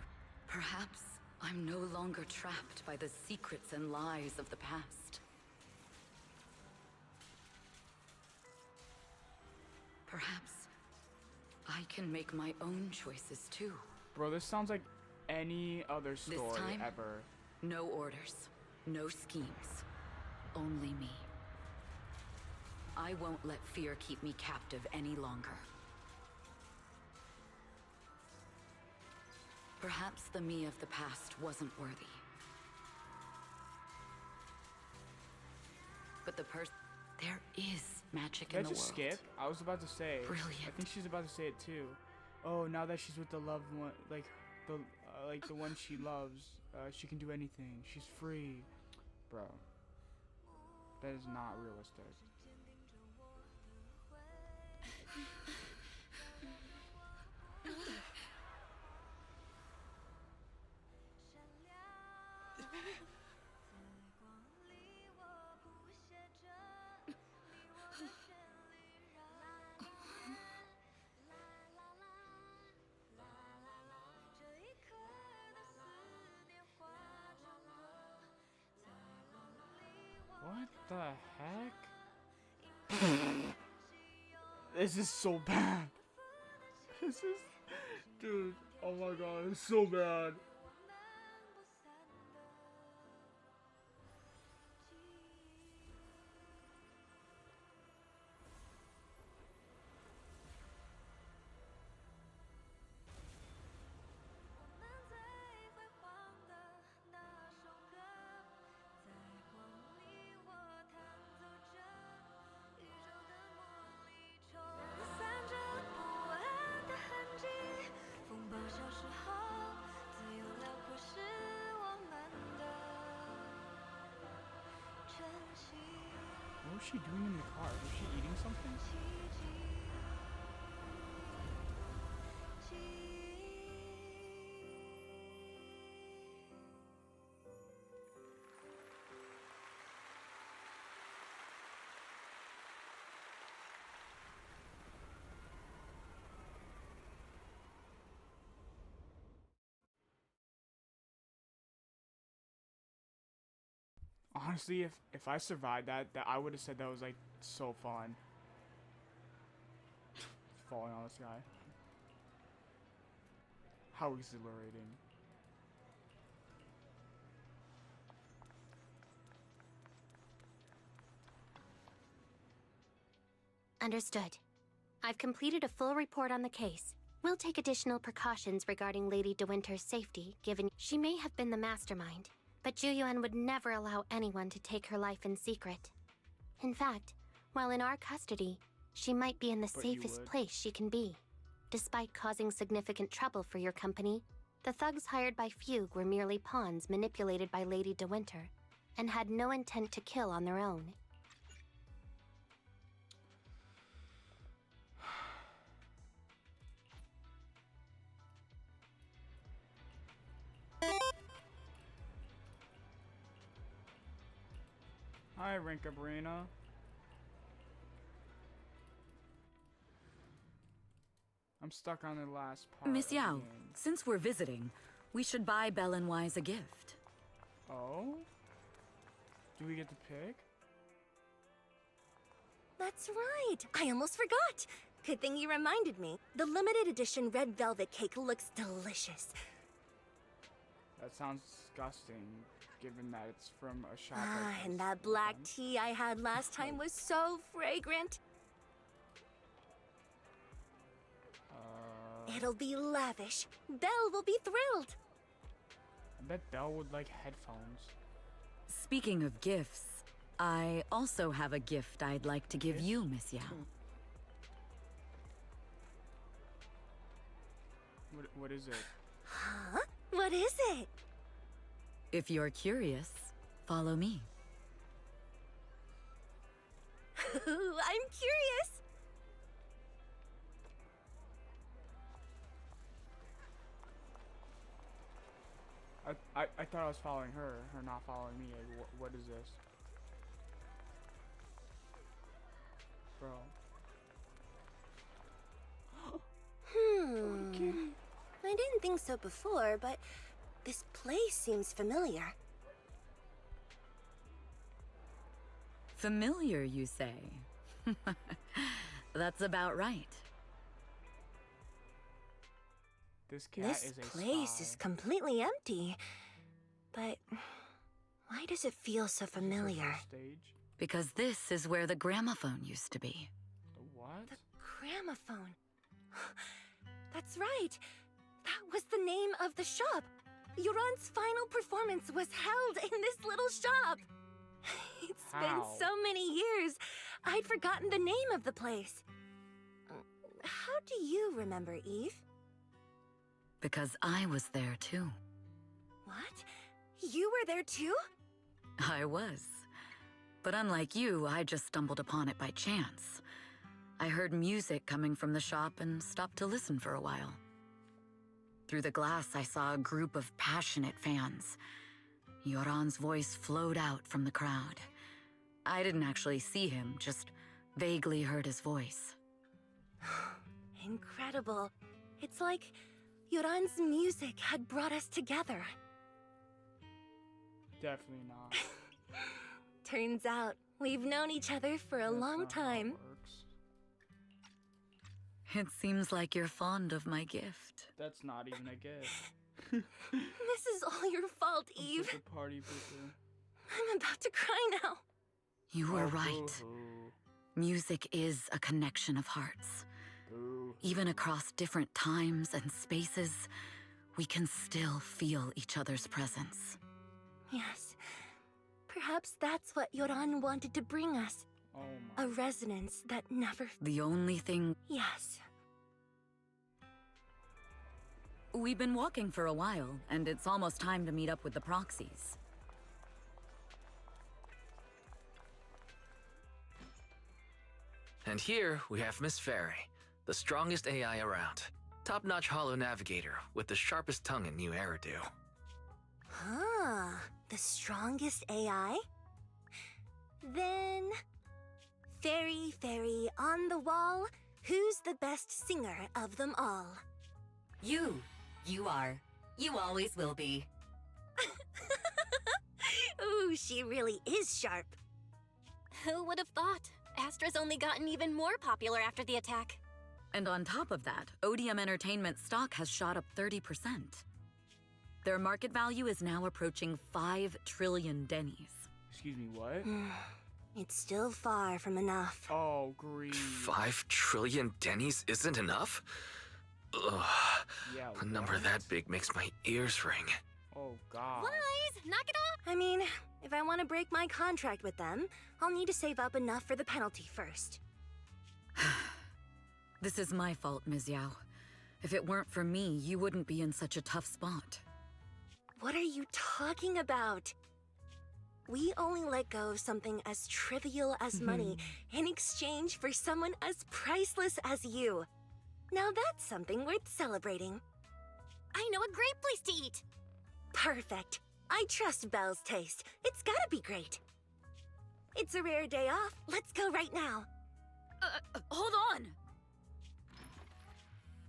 Perhaps I'm no longer trapped by the secrets and lies of the past. Perhaps I can make my own choices too. Bro, this sounds like any other story This time, ever. no orders, no schemes, only me. I won't let fear keep me captive any longer. Perhaps the me of the past wasn't worthy. But there is magic Can in I the just world. skip? I was about to say. Brilliant. I think she's about to say it too. Oh, now that she's with the loved one, like the one she loves, she can do anything. She's free, bro. That is not realistic. What the heck? This is so bad. This is, dude. Oh my god, it's so bad. What was she doing in the car? Was she eating something? Honestly, if I survived that I would have said that was like so fun. Falling on this guy. How exhilarating. Understood. I've completed a full report on the case. We'll take additional precautions regarding Lady De Winter's safety, given she may have been the mastermind, but Juyuan would never allow anyone to take her life in secret. In fact, while in our custody, she might be in the safest place she can be. Despite causing significant trouble for your company, the thugs hired by Fugue were merely pawns manipulated by Lady De Winter, and had no intent to kill on their own. Hi, Rinkabrina. I'm stuck on the last part. Miss of the Yao, game. since we're visiting, we should buy Belle and Wise a gift. Oh? Do we get to pick? That's right. I almost forgot. Good thing you reminded me. The limited edition red velvet cake looks delicious. That sounds disgusting, given that it's from a shop. Ah, like and this. that black tea I had last time was so fragrant. It'll be lavish. Belle will be thrilled. I bet Belle would like headphones. Speaking of gifts, I also have a gift I'd like to give you, Miss Yao. What is it? Huh? What is it? If you're curious, follow me. I'm curious. I thought I was following her not following me. Like, what is this? Bro. I didn't think so before, but this place seems familiar. Familiar, you say? That's about right. This cat This is a place spy. is completely empty. But why does it feel so familiar? Stage? Because this is where the gramophone used to be. The what? The gramophone. That's right. That was the name of the shop. Yoran's final performance was held in this little shop. It's been so many years, I'd forgotten the name of the place. How do you remember, Eve? Because I was there too. What? You were there too? I was. But unlike you, I just stumbled upon it by chance. I heard music coming from the shop and stopped to listen for a while. Through the glass, I saw a group of passionate fans. Yoran's voice flowed out from the crowd. I didn't actually see him, just vaguely heard his voice. Incredible. It's like Yoran's music had brought us together. Definitely not. Turns out, we've known each other for a long time. It seems like you're fond of my gift. That's not even a gift. This is all your fault, Eve. Such a party pooper. I'm about to cry now. You were Oh, right. boo-hoo. Music is a connection of hearts. Boo. Even across different times and spaces, we can still feel each other's presence. Yes. Perhaps that's what Yoran wanted to bring us. Oh my. A resonance that never... The only thing... Yes. We've been walking for a while, and it's almost time to meet up with the proxies. And here we have Miss Fairy, the strongest AI around. Top-notch holo navigator with the sharpest tongue in New Eridu. Huh. The strongest AI? Then... Fairy, on the wall, who's the best singer of them all? You. You are. You always will be. Ooh, she really is sharp. Who would have thought? Astra's only gotten even more popular after the attack. And on top of that, Odium Entertainment stock has shot up 30%. Their market value is now approaching 5 trillion dennies. Excuse me, what? It's still far from enough. Oh, greed. 5 trillion dennies isn't enough? Ugh. Yeah, A number that big makes my ears ring. Oh, God. Wise, knock it off! I mean, if I want to break my contract with them, I'll need to save up enough for the penalty first. This is my fault, Ms. Yao. If it weren't for me, you wouldn't be in such a tough spot. What are you talking about? We only let go of something as trivial as money in exchange for someone as priceless as you. Now that's something worth celebrating. I know a great place to eat! Perfect. I trust Belle's taste. It's gotta be great. It's a rare day off. Let's go right now. Hold on!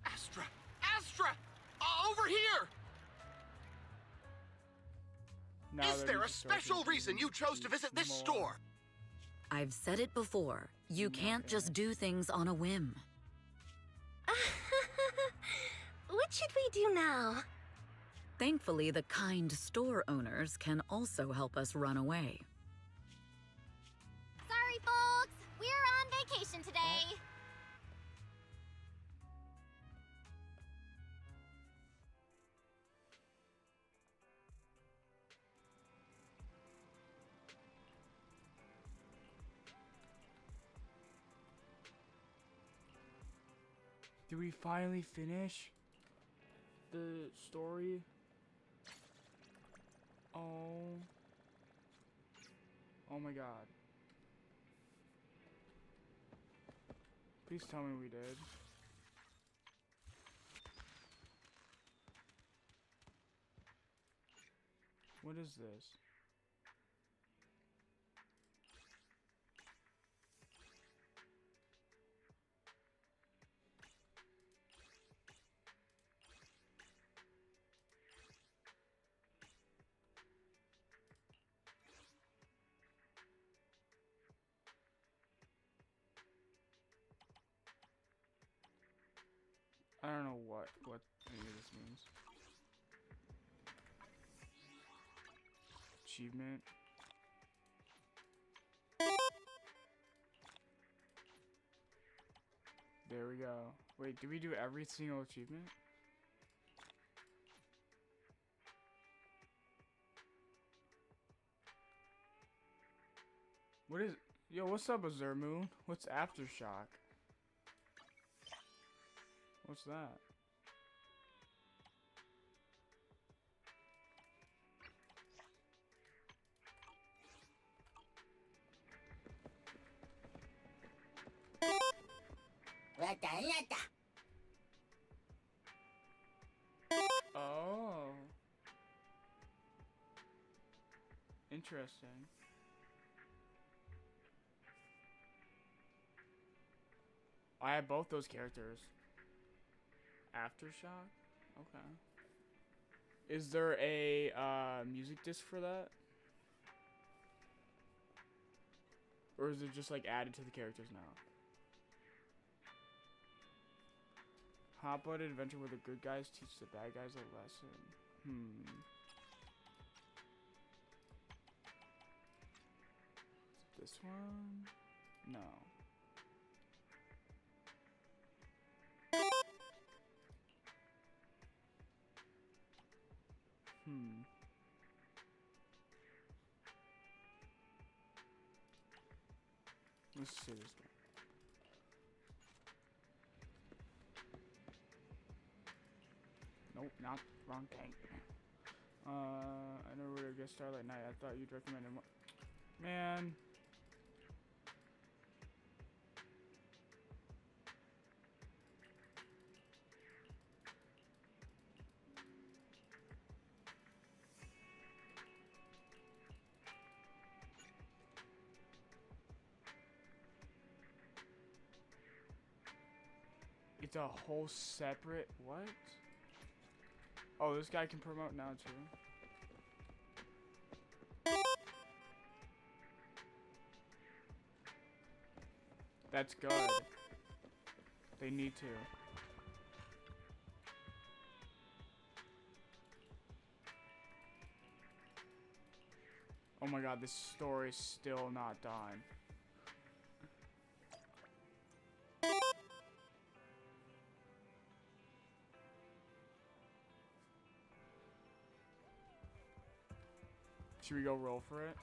Astra! Astra! Over here! Now Is that there a he's starting special to reason you chose to visit this more. store? I've said it before. You can't just do things on a whim. What should we do now? Thankfully, the kind store owners can also help us run away. Sorry, folks! We're on vacation today! Did we finally finish the story? Oh. Oh my god. Please tell me we did. What is this? I don't know what any of this means. Achievement. There we go. Wait, did we do every single achievement? What is... Yo, what's up, Azurmoon? What's Aftershock? What's that? Oh. Interesting. I have both those characters. Aftershock? Okay. Is there a music disc for that? Or is it just like added to the characters now? Hot-blooded adventure where the good guys teach the bad guys a lesson. This one? No. Let's see this one. Nope, not wrong tank. I know where to get Starlight Night. I thought you'd recommend it more. Man. It's a whole separate... What? Oh, this guy can promote now, too. That's good. They need to. Oh my god, this story's still not done. Should we go roll for it?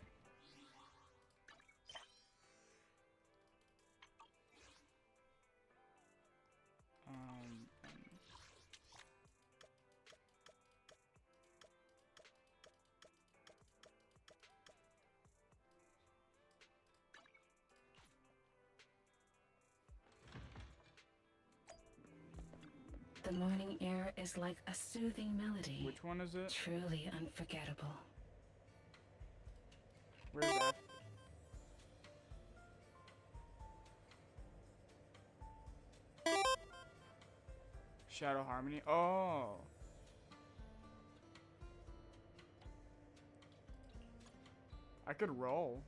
The morning air is like a soothing melody. Which one is it? Truly unforgettable. Where's that? Shadow Harmony? Oh! I could roll.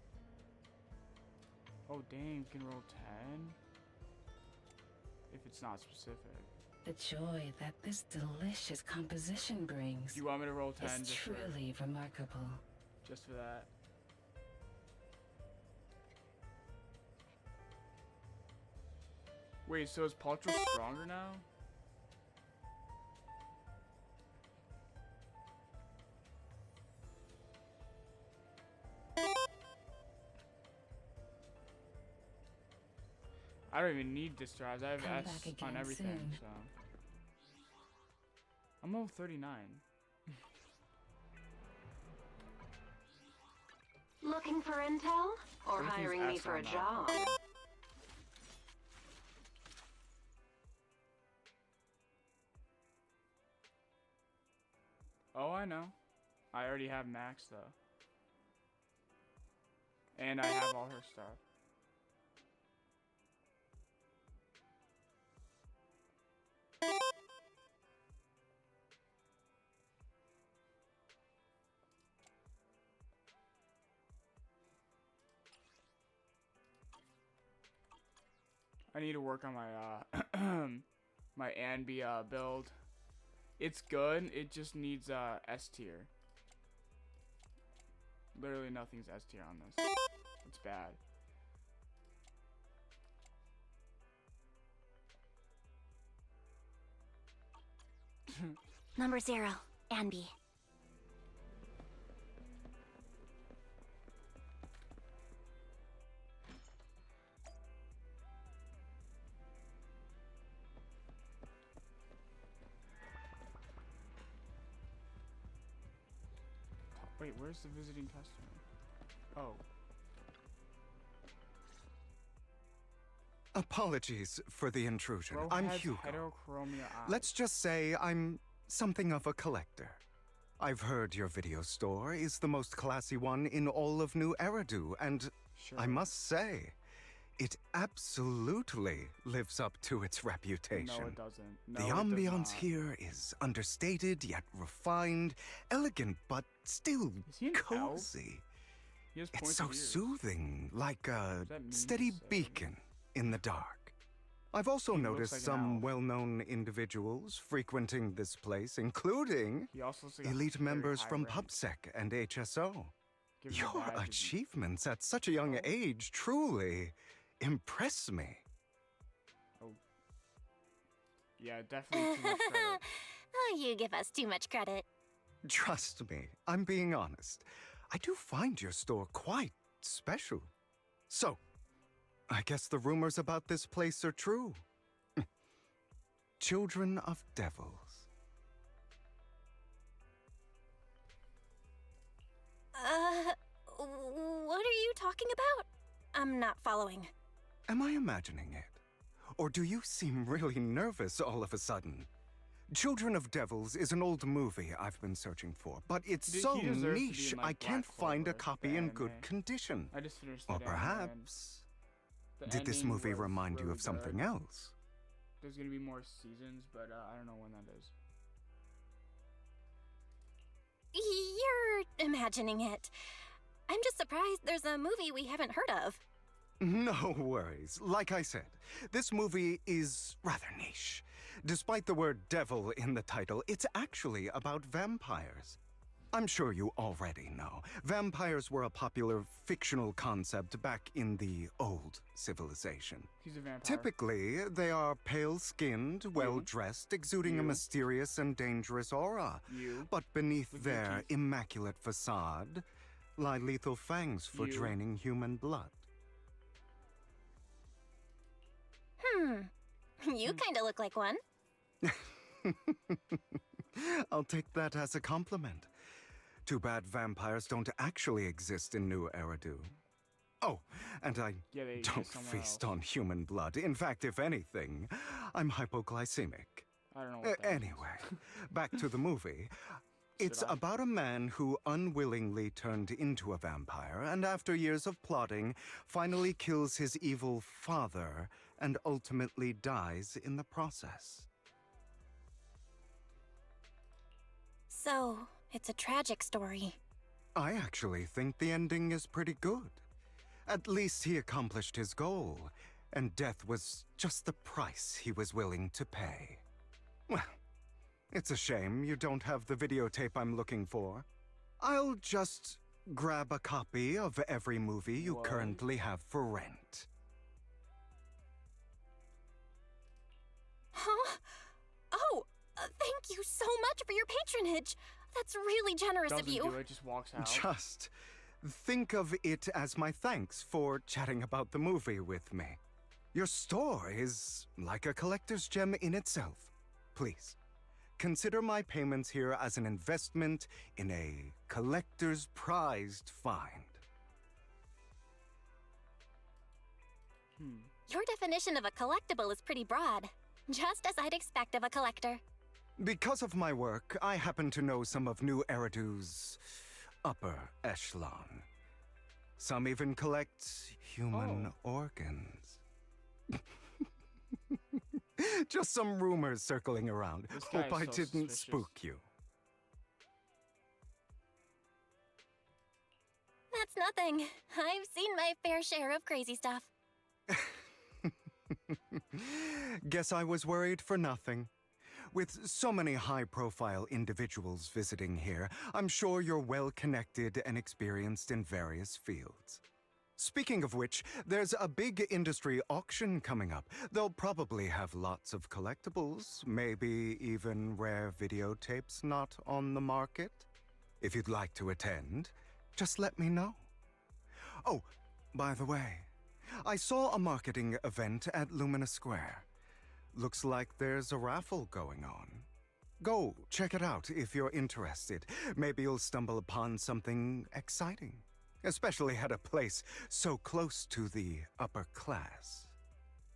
Oh dang, you can roll 10? If it's not specific. The joy that this delicious composition brings You want me to roll 10 is just truly remarkable. Just for that. Wait, so is Paltrow stronger now? I don't even need this drives. I have Come S back again on everything, soon. so I'm level 39. Looking for intel? Or Everything's hiring me S for a on that. job? Oh, I know. I already have Max though. And I have all her stuff. I need to work on my my Anby build. It's good. It just needs S tier. Literally nothing's S tier on this. It's bad. Number 0, Anby. Wait, where's the visiting customer? Oh. Apologies for the intrusion. Bro I'm has Hugo. heterochromia eyes. Let's just say I'm something of a collector. I've heard your video store is the most classy one in all of New Eridu, and I must say, it absolutely lives up to its reputation. No, it doesn't. No, The it does ambiance not. here is understated yet refined, elegant but still cozy. He has It's pointed so ears. soothing, like a that mean to steady say? beacon in the dark. I've also He looks noticed like an some elf. well-known individuals frequenting this place, including He also looks like a elite very members high from rank. PubSec and HSO. Gives you Your badges and- achievements at such a young age truly impress me. Yeah, definitely too much credit. Oh, you give us too much credit. Trust me, I'm being honest. I do find your store quite special. So, I guess the rumors about this place are true. Children of devils. What are you talking about? I'm not following. Am I imagining it? Or do you seem really nervous all of a sudden? Children of Devils is an old movie I've been searching for, but it's He so deserves to be niche in, I like, can't Black find a Clover, copy the in anime. good condition. I just finished Or that anime, and perhaps, the did this ending movie was remind you really of something good. else? There's gonna be more seasons, but I don't know when that is. You're imagining it. I'm just surprised there's a movie we haven't heard of. No worries. Like I said, this movie is rather niche. Despite the word devil in the title, it's actually about vampires. I'm sure you already know. Vampires were a popular fictional concept back in the old civilization. He's a vampire. Typically, they are pale-skinned, well-dressed, exuding a You. mysterious and dangerous aura. You. But beneath With your their teeth. immaculate facade lie lethal fangs for You. draining human blood. You kinda look like one. I'll take that as a compliment. Too bad vampires don't actually exist in New Eridu. Oh, and I Yeah, they don't exist somewhere feast else. on human blood. In fact, if anything, I'm hypoglycemic. I don't know what that Anyway, back to the movie. It's Should I? about a man who unwillingly turned into a vampire and after years of plotting, finally kills his evil father and ultimately dies in the process. So, it's a tragic story. I actually think the ending is pretty good. At least he accomplished his goal, and death was just the price he was willing to pay. Well, it's a shame you don't have the videotape I'm looking for. I'll just grab a copy of every movie you currently have for rent. Huh? Oh, thank you so much for your patronage. That's really generous of you. Doesn't do it, just walks out. Just think of it as my thanks for chatting about the movie with me. Your store is like a collector's gem in itself. Please, consider my payments here as an investment in a collector's prized find. Your definition of a collectible is pretty broad. Just as I'd expect of a collector. Because of my work, I happen to know some of New Eridu's upper echelon. Some even collect human organs. Just some rumors circling around. Hope I didn't spook you. That's nothing. I've seen my fair share of crazy stuff. Guess I was worried for nothing. With so many high-profile individuals visiting here, I'm sure you're well-connected and experienced in various fields. Speaking of which, there's a big industry auction coming up. They'll probably have lots of collectibles, maybe even rare videotapes not on the market. If you'd like to attend, just let me know. Oh, by the way, I saw a marketing event at Lumina Square. Looks like there's a raffle going on. Go check it out if you're interested. Maybe you'll stumble upon something exciting. Especially at a place so close to the upper class.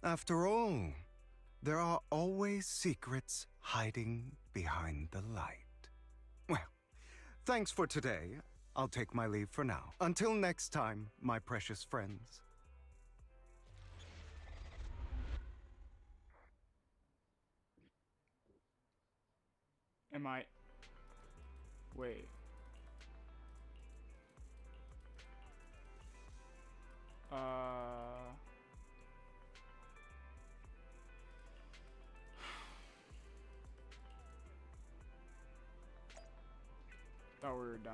After all, there are always secrets hiding behind the light. Well, thanks for today. I'll take my leave for now. Until next time, my precious friends. Am I... Wait. Thought we were done.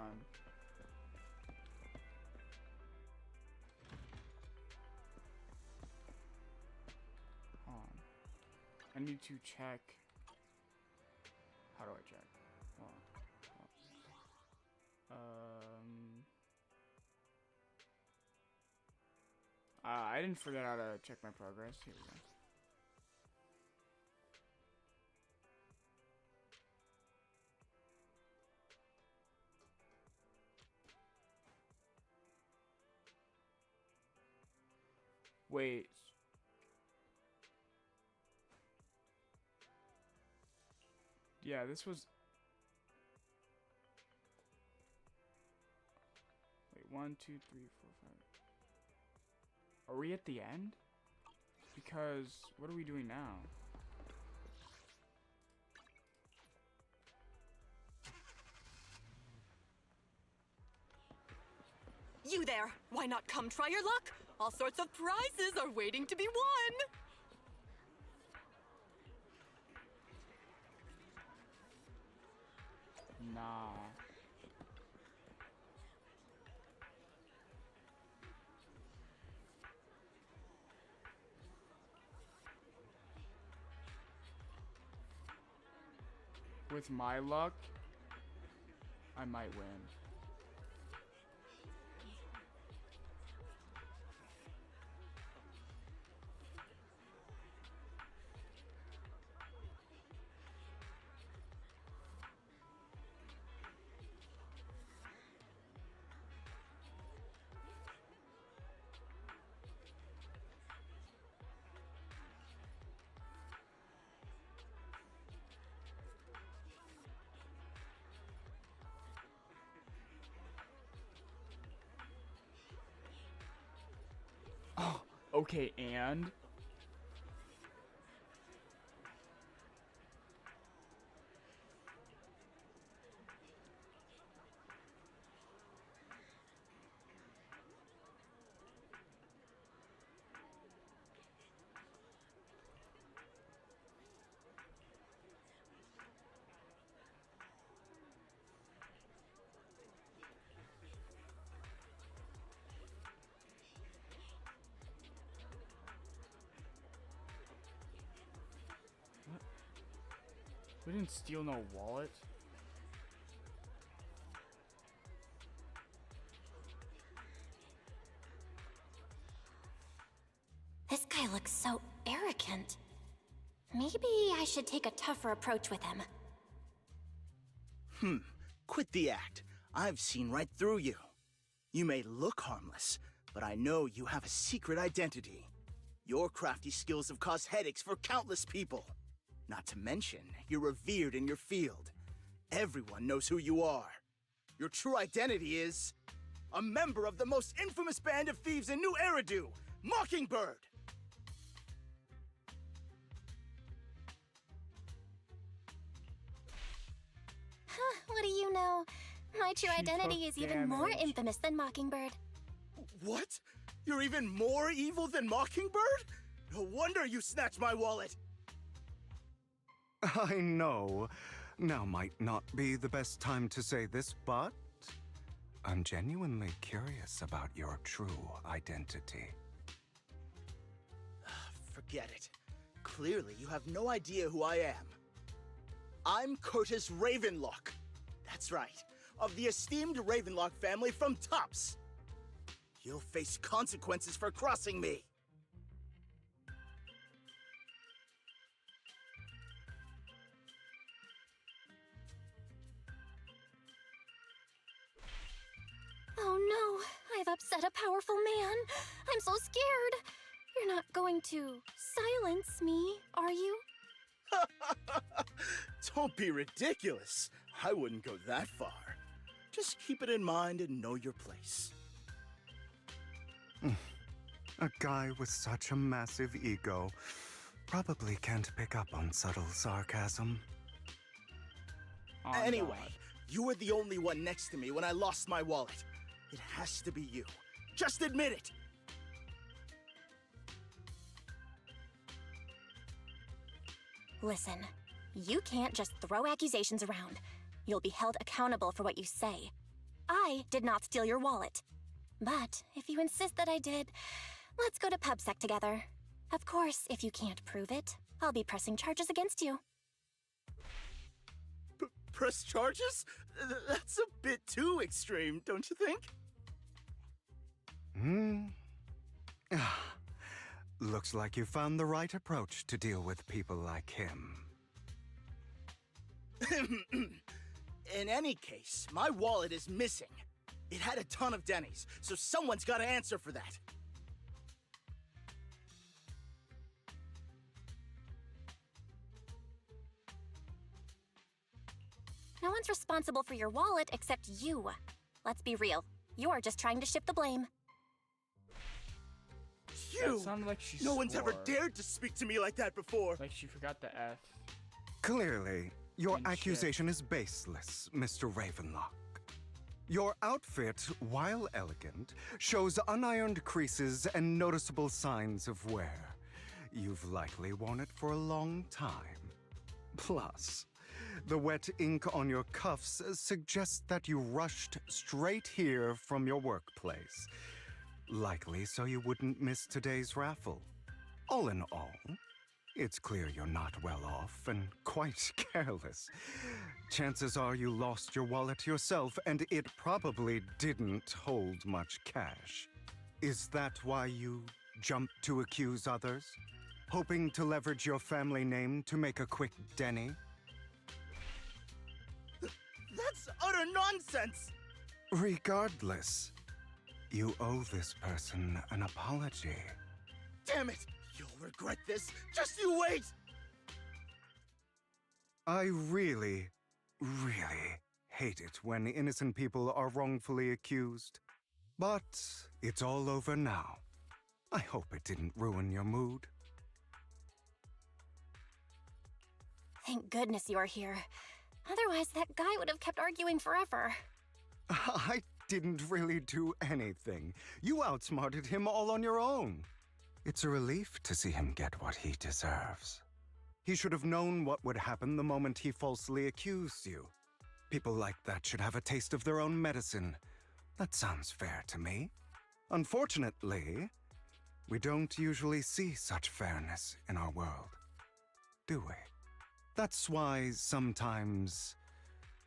Hold on. I need to check. How do I check? Hold on. I didn't forget how to check my progress. Here we go. Wait. Yeah, this was... Wait, 1, 2, 3, 4, 5. Are we at the end? Because, what are we doing now? You there! Why not come try your luck? All sorts of prizes are waiting to be won! Nah. With my luck, I might win. Oh, okay, and? We didn't steal no wallet. This guy looks so arrogant. Maybe I should take a tougher approach with him. Quit the act. I've seen right through you. You may look harmless, but I know you have a secret identity. Your crafty skills have caused headaches for countless people. Not to mention, you're revered in your field. Everyone knows who you are. Your true identity is a member of the most infamous band of thieves in New Eridu, Mockingbird! Huh, what do you know? My true identity is even more infamous than Mockingbird. What? You're even more evil than Mockingbird? No wonder you snatched my wallet! I know. Now might not be the best time to say this, but I'm genuinely curious about your true identity. Forget it. Clearly, you have no idea who I am. I'm Curtis Ravenlock. That's right, of the esteemed Ravenlock family from Tops. You'll face consequences for crossing me. Oh no, I've upset a powerful man. I'm so scared. You're not going to silence me, are you? Don't be ridiculous. I wouldn't go that far. Just keep it in mind and know your place. A guy with such a massive ego probably can't pick up on subtle sarcasm. Anyway, you were the only one next to me when I lost my wallet. It has to be you. Just admit it. Listen, you can't just throw accusations around. You'll be held accountable for what you say. I did not steal your wallet. But if you insist that I did, let's go to PubSec together. Of course, if you can't prove it, I'll be pressing charges against you. Press charges? That's a bit too extreme, don't you think? Looks like you found the right approach to deal with people like him. In any case, my wallet is missing. It had a ton of Denny's, so someone's got to answer for that. No one's responsible for your wallet except you. Let's be real. You're just trying to shift the blame. You! Sounded like she No one's ever swore. dared to speak to me like that before. Like she forgot the F. Clearly, your And accusation is baseless, Mr. Ravenlock. Your outfit, while elegant, shows unironed creases and noticeable signs of wear. You've likely worn it for a long time. Plus, the wet ink on your cuffs suggests that you rushed straight here from your workplace. Likely so you wouldn't miss today's raffle. All in all, it's clear you're not well off and quite careless. Chances are you lost your wallet yourself, and it probably didn't hold much cash. Is that why you jumped to accuse others? Hoping to leverage your family name to make a quick Denny? That's utter nonsense! Regardless, you owe this person an apology. Damn it! You'll regret this! Just you wait! I really hate it when innocent people are wrongfully accused. But it's all over now. I hope it didn't ruin your mood. Thank goodness you're here. Otherwise, that guy would have kept arguing forever. I didn't really do anything. You outsmarted him all on your own. It's a relief to see him get what he deserves. He should have known what would happen the moment he falsely accused you. People like that should have a taste of their own medicine. That sounds fair to me. Unfortunately, we don't usually see such fairness in our world, do we? That's why sometimes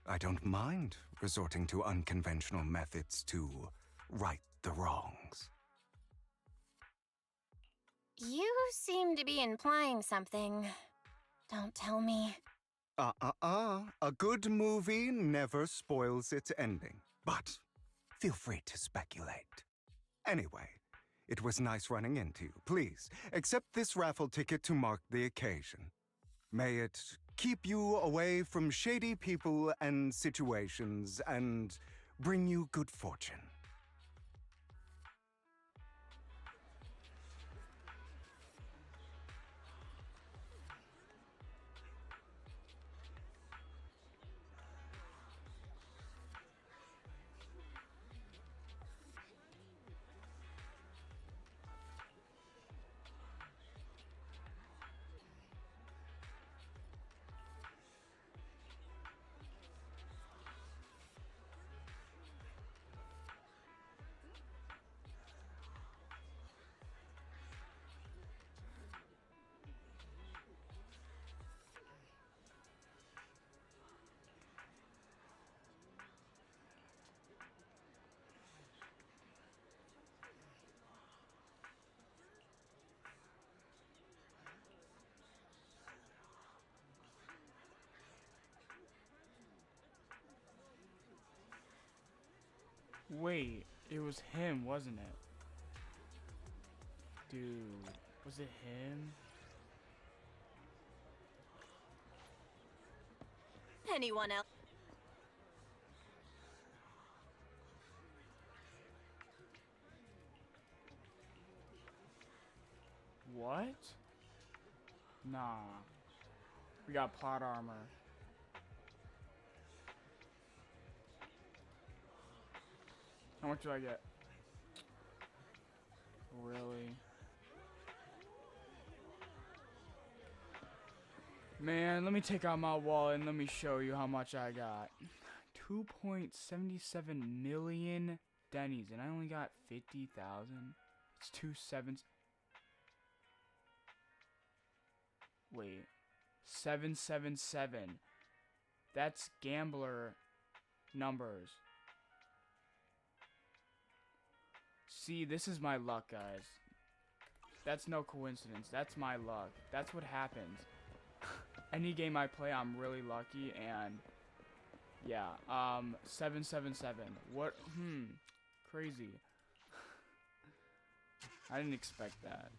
I don't mind resorting to unconventional methods to right the wrongs. You seem to be implying something. Don't tell me. A good movie never spoils its ending, but feel free to speculate. Anyway, it was nice running into you. Please, accept this raffle ticket to mark the occasion. May it keep you away from shady people and situations and bring you good fortune. Wait, it was him, wasn't it? Dude, was it him? Anyone else? What? Nah. We got plot armor. How much do I get? Really? Man, let me take out my wallet and let me show you how much I got. 2.77 million Denny's, and I only got 50,000. It's 2.7. Wait. 777. That's gambler numbers. See, this is my luck, guys. That's no coincidence. That's my luck. That's what happens. Any game I play, I'm really lucky, and yeah, 777. What? Crazy. I didn't expect that.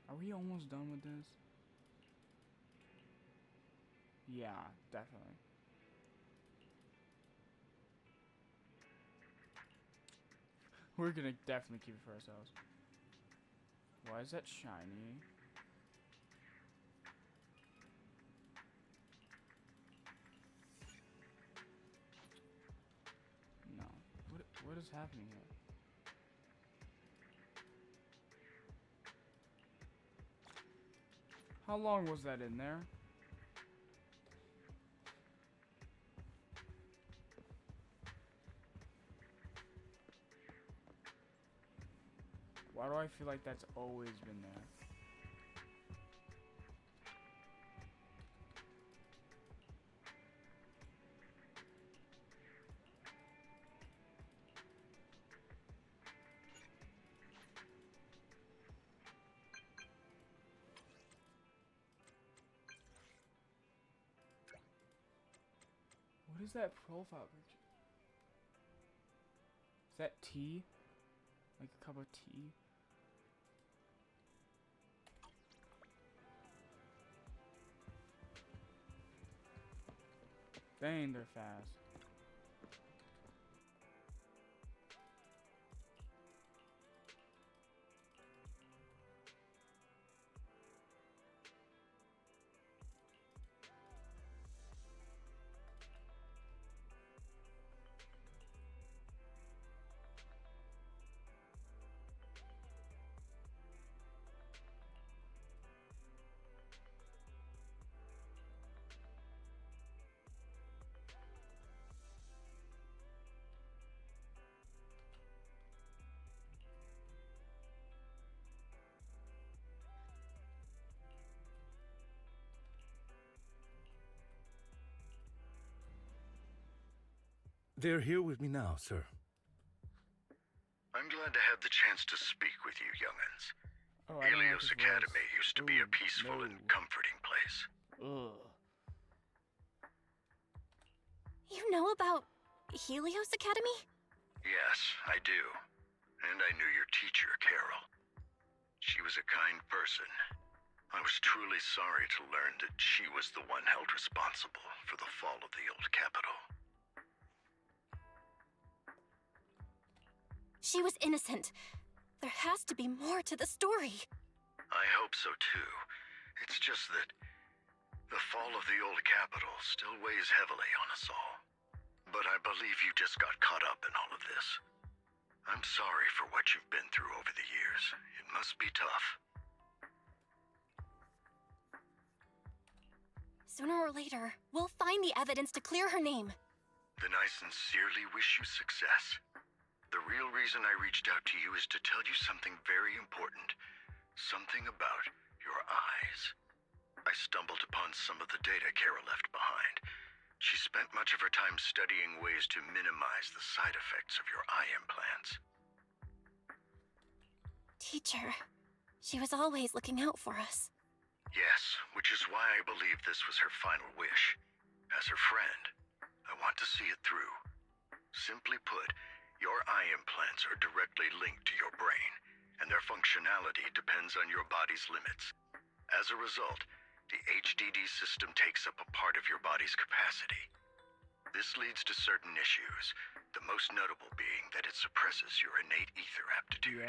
Are we almost done with this? Yeah, definitely. We're gonna definitely keep it for ourselves. Why is that shiny? No. What is happening here? How long was that in there? Why do I feel like that's always been there? What is that profile picture? Is that tea? Like a cup of tea? Dang, they're fast. They're here with me now, sir. I'm glad to have the chance to speak with you, young'uns. Oh, I don't like Helios his Academy voice. used to be a peaceful and comforting place. Ugh. You know about Helios Academy? Yes, I do. And I knew your teacher, Carol. She was a kind person. I was truly sorry to learn that she was the one held responsible for the fall of the old capital. She was innocent. There has to be more to the story. I hope so too. It's just that the fall of the old capital still weighs heavily on us all. But I believe you just got caught up in all of this. I'm sorry for what you've been through over the years. It must be tough. Sooner or later, we'll find the evidence to clear her name. Then I sincerely wish you success. The real reason I reached out to you is to tell you something very important. Something about your eyes. I stumbled upon some of the data Kara left behind. She spent much of her time studying ways to minimize the side effects of your eye implants. Teacher, she was always looking out for us. Yes, which is why I believe this was her final wish. As her friend, I want to see it through. Simply put, your eye implants are directly linked to your brain, and their functionality depends on your body's limits. As a result, the HDD system takes up a part of your body's capacity. This leads to certain issues, the most notable being that it suppresses your innate ether aptitude.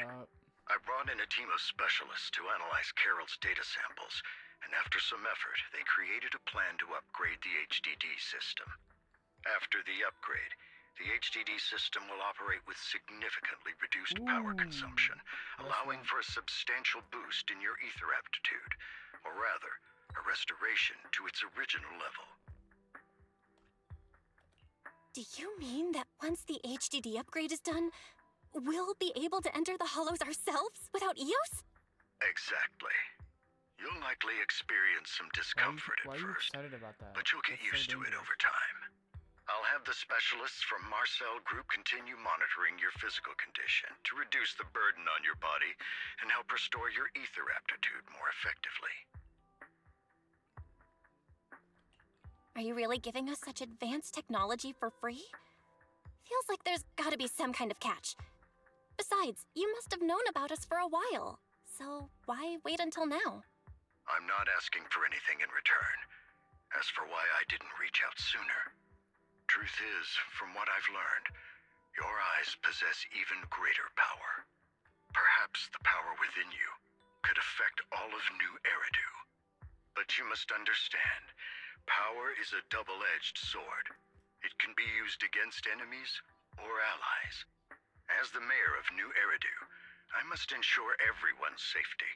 I brought in a team of specialists to analyze Carol's data samples, and after some effort, they created a plan to upgrade the HDD system. After the upgrade, the HDD system will operate with significantly reduced power consumption, allowing for a substantial boost in your ether aptitude, or rather, a restoration to its original level. Do you mean that once the HDD upgrade is done, we'll be able to enter the hollows ourselves without EOS? Exactly. You'll likely experience some discomfort Why at are you first, excited about that? but you'll get That's used so to it dangerous. over time. I'll have the specialists from Marcel Group continue monitoring your physical condition to reduce the burden on your body and help restore your ether aptitude more effectively. Are you really giving us such advanced technology for free? Feels like there's gotta be some kind of catch. Besides, you must have known about us for a while, so why wait until now? I'm not asking for anything in return. As for why I didn't reach out sooner, truth is, from what I've learned, your eyes possess even greater power. Perhaps the power within you could affect all of New Eridu. But you must understand, power is a double-edged sword. It can be used against enemies or allies. As the mayor of New Eridu, I must ensure everyone's safety.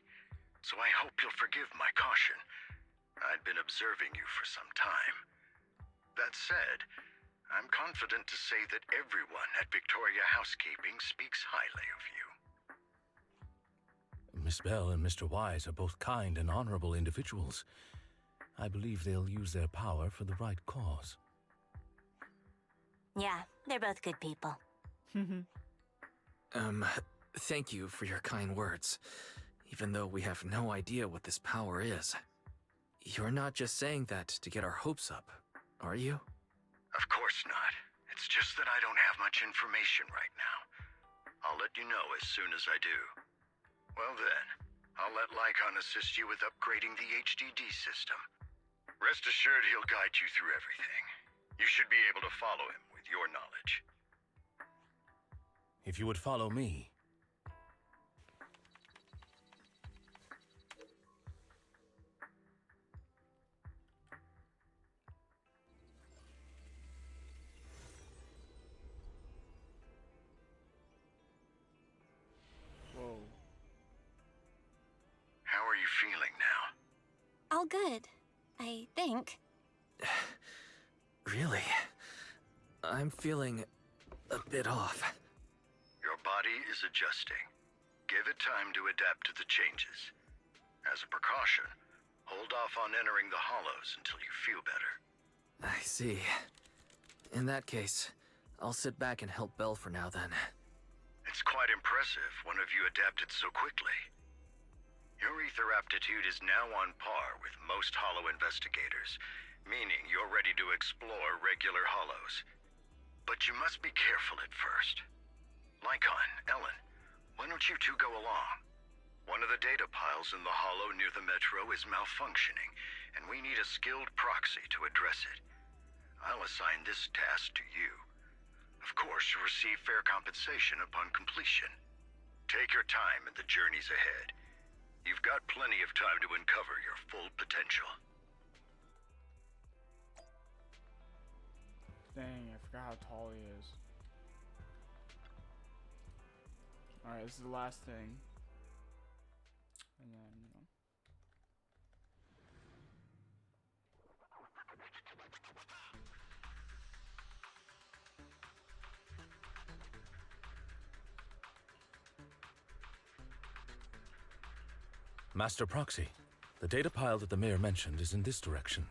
So I hope you'll forgive my caution. I'd been observing you for some time. That said, I'm confident to say that everyone at Victoria Housekeeping speaks highly of you. Miss Bell and Mr. Wise are both kind and honorable individuals. I believe they'll use their power for the right cause. Yeah, they're both good people. Thank you for your kind words. Even though we have no idea what this power is. You're not just saying that to get our hopes up, are you? Of course not. It's just that I don't have much information right now. I'll let you know as soon as I do. Well then, I'll let Lycon assist you with upgrading the HDD system. Rest assured he'll guide you through everything. You should be able to follow him with your knowledge. If you would follow me. Whoa. How are you feeling now? All good, I think. Really? I'm feeling a bit off. Your body is adjusting. Give it time to adapt to the changes. As a precaution, hold off on entering the hollows until you feel better. I see. In that case, I'll sit back and help Belle for now then. It's quite impressive one of you adapted so quickly. Your ether aptitude is now on par with most Hollow investigators, meaning you're ready to explore regular Hollows. But you must be careful at first. Lycon, Ellen, why don't you two go along? One of the data piles in the Hollow near the Metro is malfunctioning, and we need a skilled proxy to address it. I'll assign this task to you. Of course, you'll receive fair compensation upon completion. Take your time in the journeys ahead. You've got plenty of time to uncover your full potential. Dang, I forgot how tall he is. Alright, this is the last thing. And then, you know. Master Proxy, the data pile that the mayor mentioned is in this direction.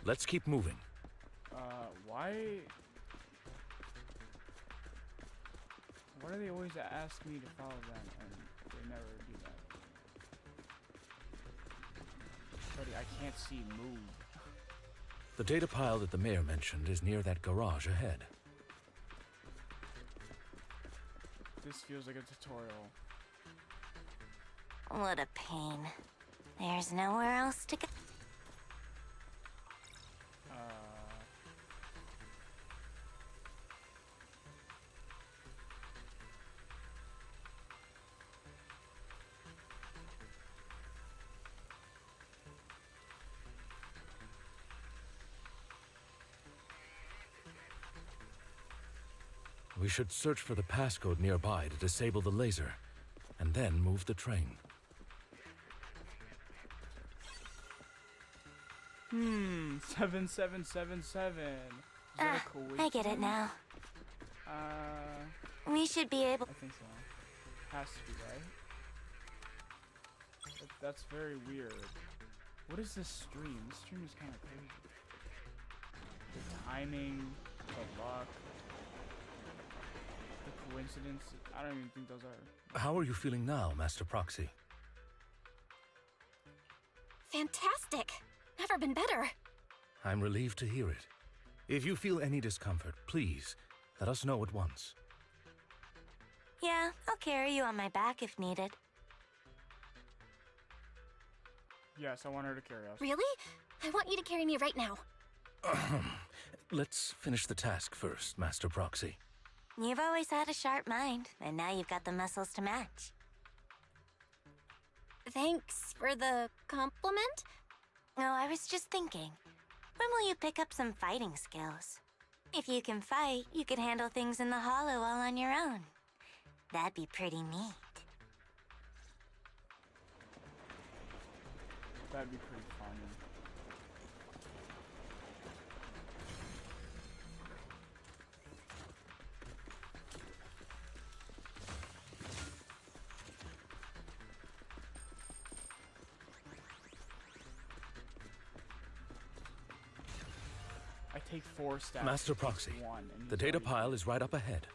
Let's keep moving. Why do they always ask me to follow them and they never do that? Buddy, I can't see move. The data pile that the mayor mentioned is near that garage ahead. This feels like a tutorial. What a pain. There's nowhere else to go. We should search for the passcode nearby to disable the laser, and then move the train. 7777. I get it now. We should be able. I think so. Has to be, right? That's very weird. What is this stream? This stream is kind of crazy. The timing, the luck, the coincidence. I don't even think those are. How are you feeling now, Master Proxy? Fantastic! Never been better. I'm relieved to hear it. If you feel any discomfort, please let us know at once. Yeah, I'll carry you on my back if needed. Yes, I want her to carry us. Really? I want you to carry me right now. Let's finish the task first, Master Proxy. You've always had a sharp mind, and now you've got the muscles to match. Thanks for the compliment? Oh, I was just thinking. When will you pick up some fighting skills? If you can fight, you can handle things in the Hollow all on your own. That'd be pretty neat. That'd be pretty funny. I take 4 stats. Master Proxy, One, and the data pile is right up ahead.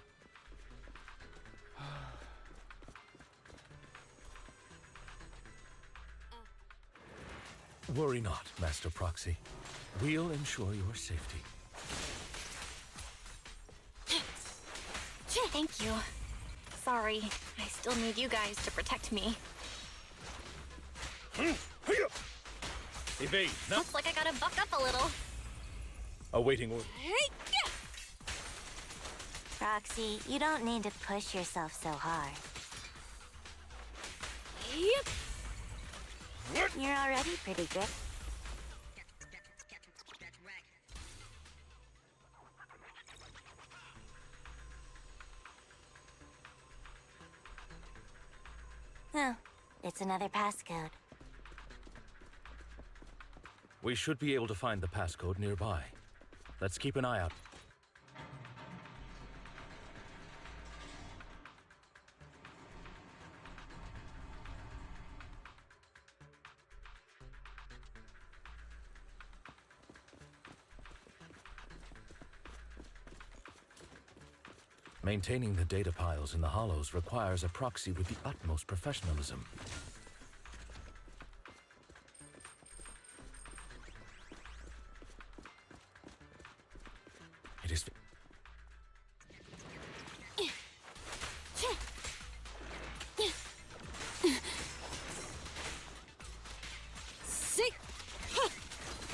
Worry not, Master Proxy. We'll ensure your safety. Thank you. Sorry, I still need you guys to protect me. Evade, now. Looks like I gotta buck up a little. Awaiting order. Roxy, you don't need to push yourself so hard. You're already pretty good. Oh, it's another passcode. We should be able to find the passcode nearby. Let's keep an eye out. Maintaining the data piles in the hollows requires a proxy with the utmost professionalism. It is...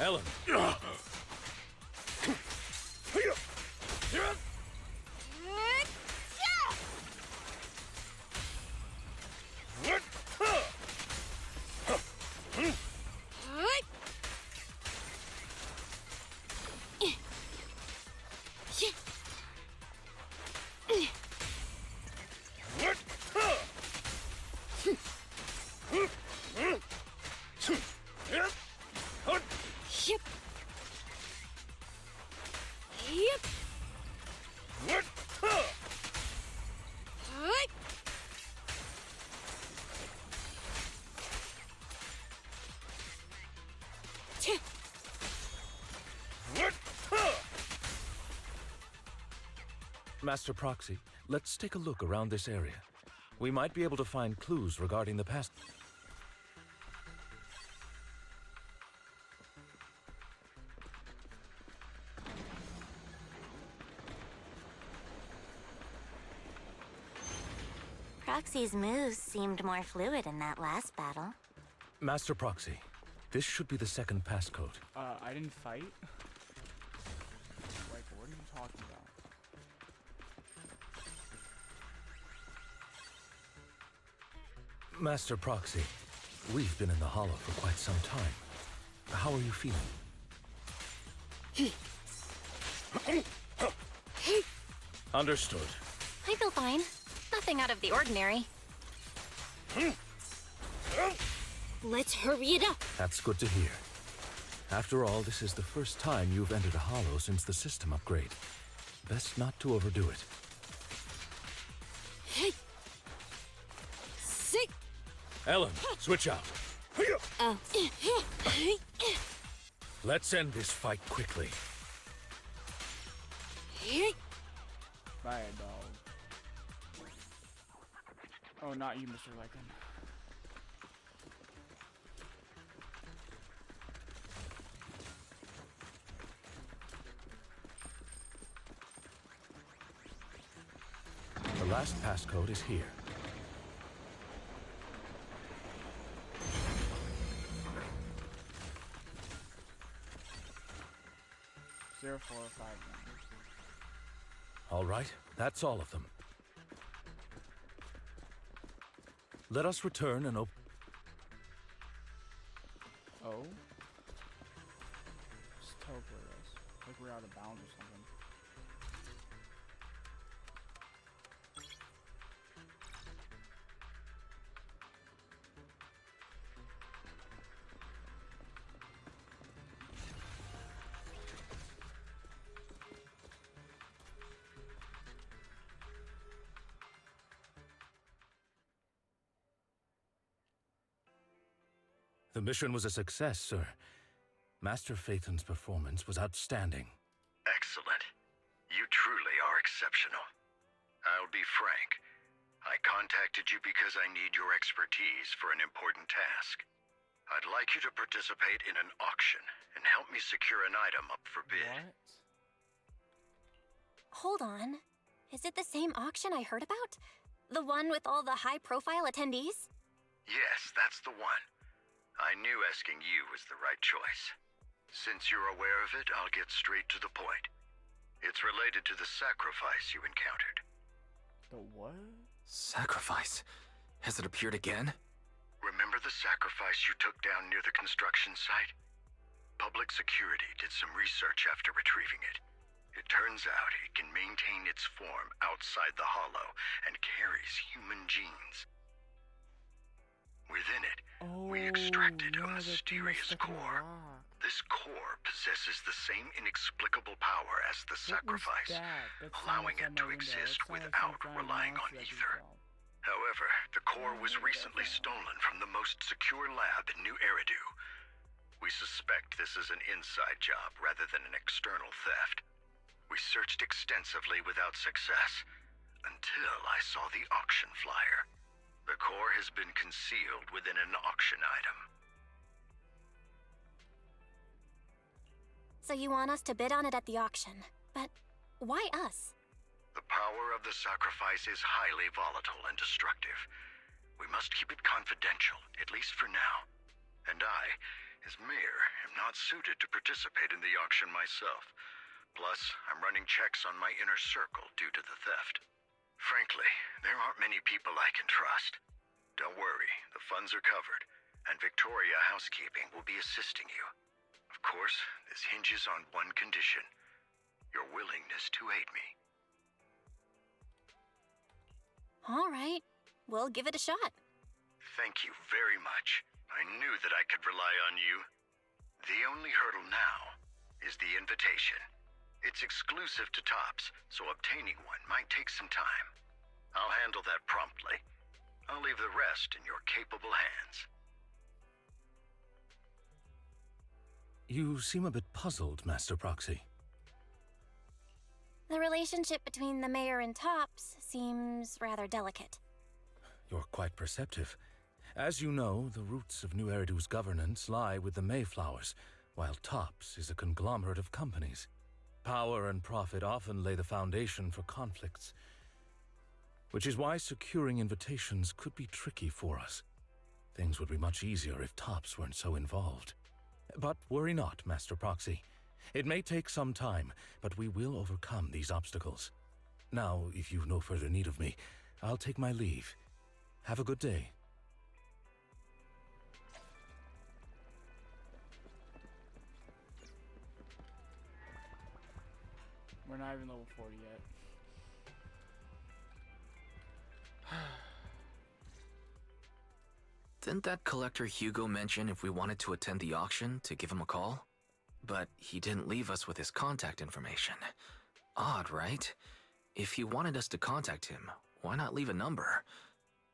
Ellen! Master Proxy, let's take a look around this area. We might be able to find clues regarding the past. Proxy's moves seemed more fluid in that last battle. Master Proxy, this should be the second passcode. I didn't fight? Like, what are you talking about? Master Proxy, we've been in the Hollow for quite some time. How are you feeling? Understood. I feel fine. Nothing out of the ordinary. Let's hurry it up. That's good to hear. After all, this is the first time you've entered a Hollow since the system upgrade. Best not to overdo it. Ellen, switch out. Oh. Let's end this fight quickly. Bye, dog. Oh, not you, Mr. Lycan. The last passcode is here. 0459. All right, that's all of them. Let us return and open. Oh? Just teleport us. Like we're out of bounds or something. The mission was a success, sir. Master Phaethon's performance was outstanding. Excellent. You truly are exceptional. I'll be frank. I contacted you because I need your expertise for an important task. I'd like you to participate in an auction and help me secure an item up for bid. Hold on. Is it the same auction I heard about? The one with all the high-profile attendees? Yes, that's the one. I knew asking you was the right choice. Since you're aware of it, I'll get straight to the point. It's related to the sacrifice you encountered. The what? Sacrifice? Has it appeared again? Remember the sacrifice you took down near the construction site? Public security did some research after retrieving it. It turns out it can maintain its form outside the Hollow and carries human genes. Within it, we extracted a mysterious core. This core possesses the same inexplicable power as the sacrifice, allowing it to exist without relying on ether. However, the core was recently stolen from the most secure lab in New Eridu. We suspect this is an inside job rather than an external theft. We searched extensively without success, until I saw the auction flyer. The core has been concealed within an auction item. So you want us to bid on it at the auction. But why us? The power of the sacrifice is highly volatile and destructive. We must keep it confidential, at least for now. And I, as mayor, am not suited to participate in the auction myself. Plus, I'm running checks on my inner circle due to the theft. Frankly, there aren't many people I can trust. Don't worry, the funds are covered, and Victoria Housekeeping will be assisting you. Of course, this hinges on one condition: your willingness to aid me. All right, we'll give it a shot. Thank you very much. I knew that I could rely on you. The only hurdle now is the invitation. It's exclusive to Tops, so obtaining one might take some time. I'll handle that promptly. I'll leave the rest in your capable hands. You seem a bit puzzled, Master Proxy. The relationship between the mayor and Tops seems rather delicate. You're quite perceptive. As you know, the roots of New Eridu's governance lie with the Mayflowers, while Tops is a conglomerate of companies. Power and profit often lay the foundation for conflicts, which is why securing invitations could be tricky for us. Things would be much easier if Tops weren't so involved. But worry not, Master Proxy. It may take some time, but we will overcome these obstacles. Now, if you've no further need of me, I'll take my leave. Have a good day. We're not even level 40 yet. Didn't that collector Hugo mention if we wanted to attend the auction to give him a call? But he didn't leave us with his contact information. Odd, right? If he wanted us to contact him, why not leave a number?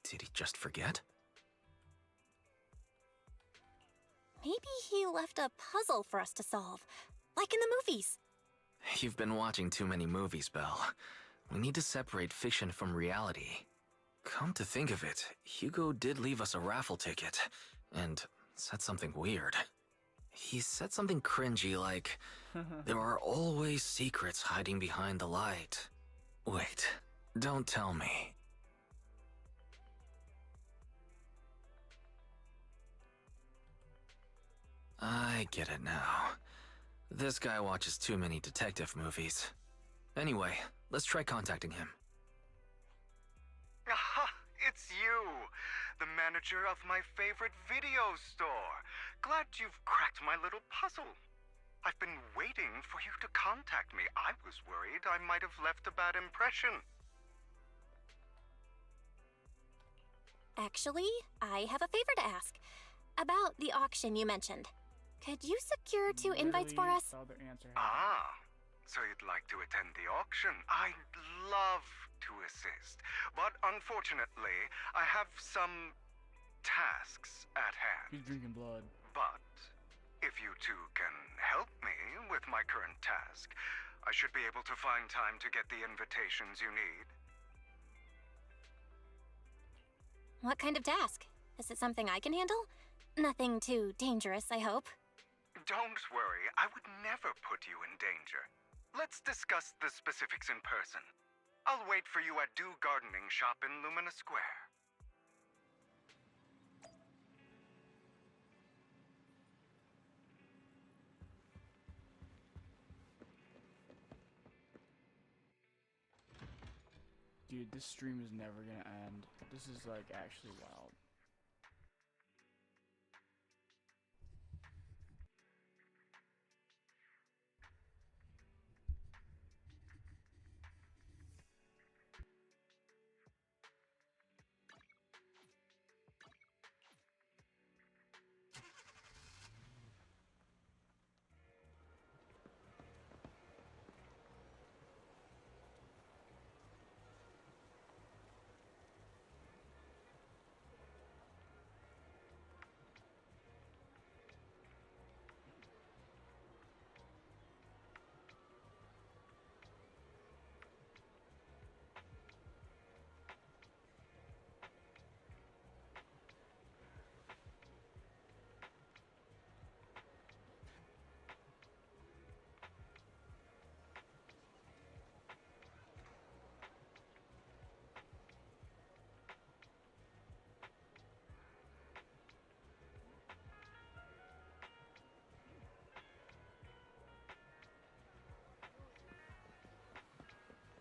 Did he just forget? Maybe he left a puzzle for us to solve, like in the movies. You've been watching too many movies, Belle. We need to separate fiction from reality. Come to think of it, Hugo did leave us a raffle ticket, and said something weird. He said something cringy like, "There are always secrets hiding behind the light." Wait, don't tell me. I get it now. This guy watches too many detective movies. Anyway, let's try contacting him. Aha! It's you! The manager of my favorite video store. Glad you've cracked my little puzzle. I've been waiting for you to contact me. I was worried I might have left a bad impression. Actually, I have a favor to ask. About the auction you mentioned. Could you secure 2 invites for us? Ah, so you'd like to attend the auction? I'd love to assist, but unfortunately, I have some tasks at hand. He's drinking blood. But if you two can help me with my current task, I should be able to find time to get the invitations you need. What kind of task? Is it something I can handle? Nothing too dangerous, I hope. Don't worry, I would never put you in danger. Let's discuss the specifics in person. I'll wait for you at Dew Gardening Shop in Lumina Square. Dude, this stream is never gonna end. This is like actually wild.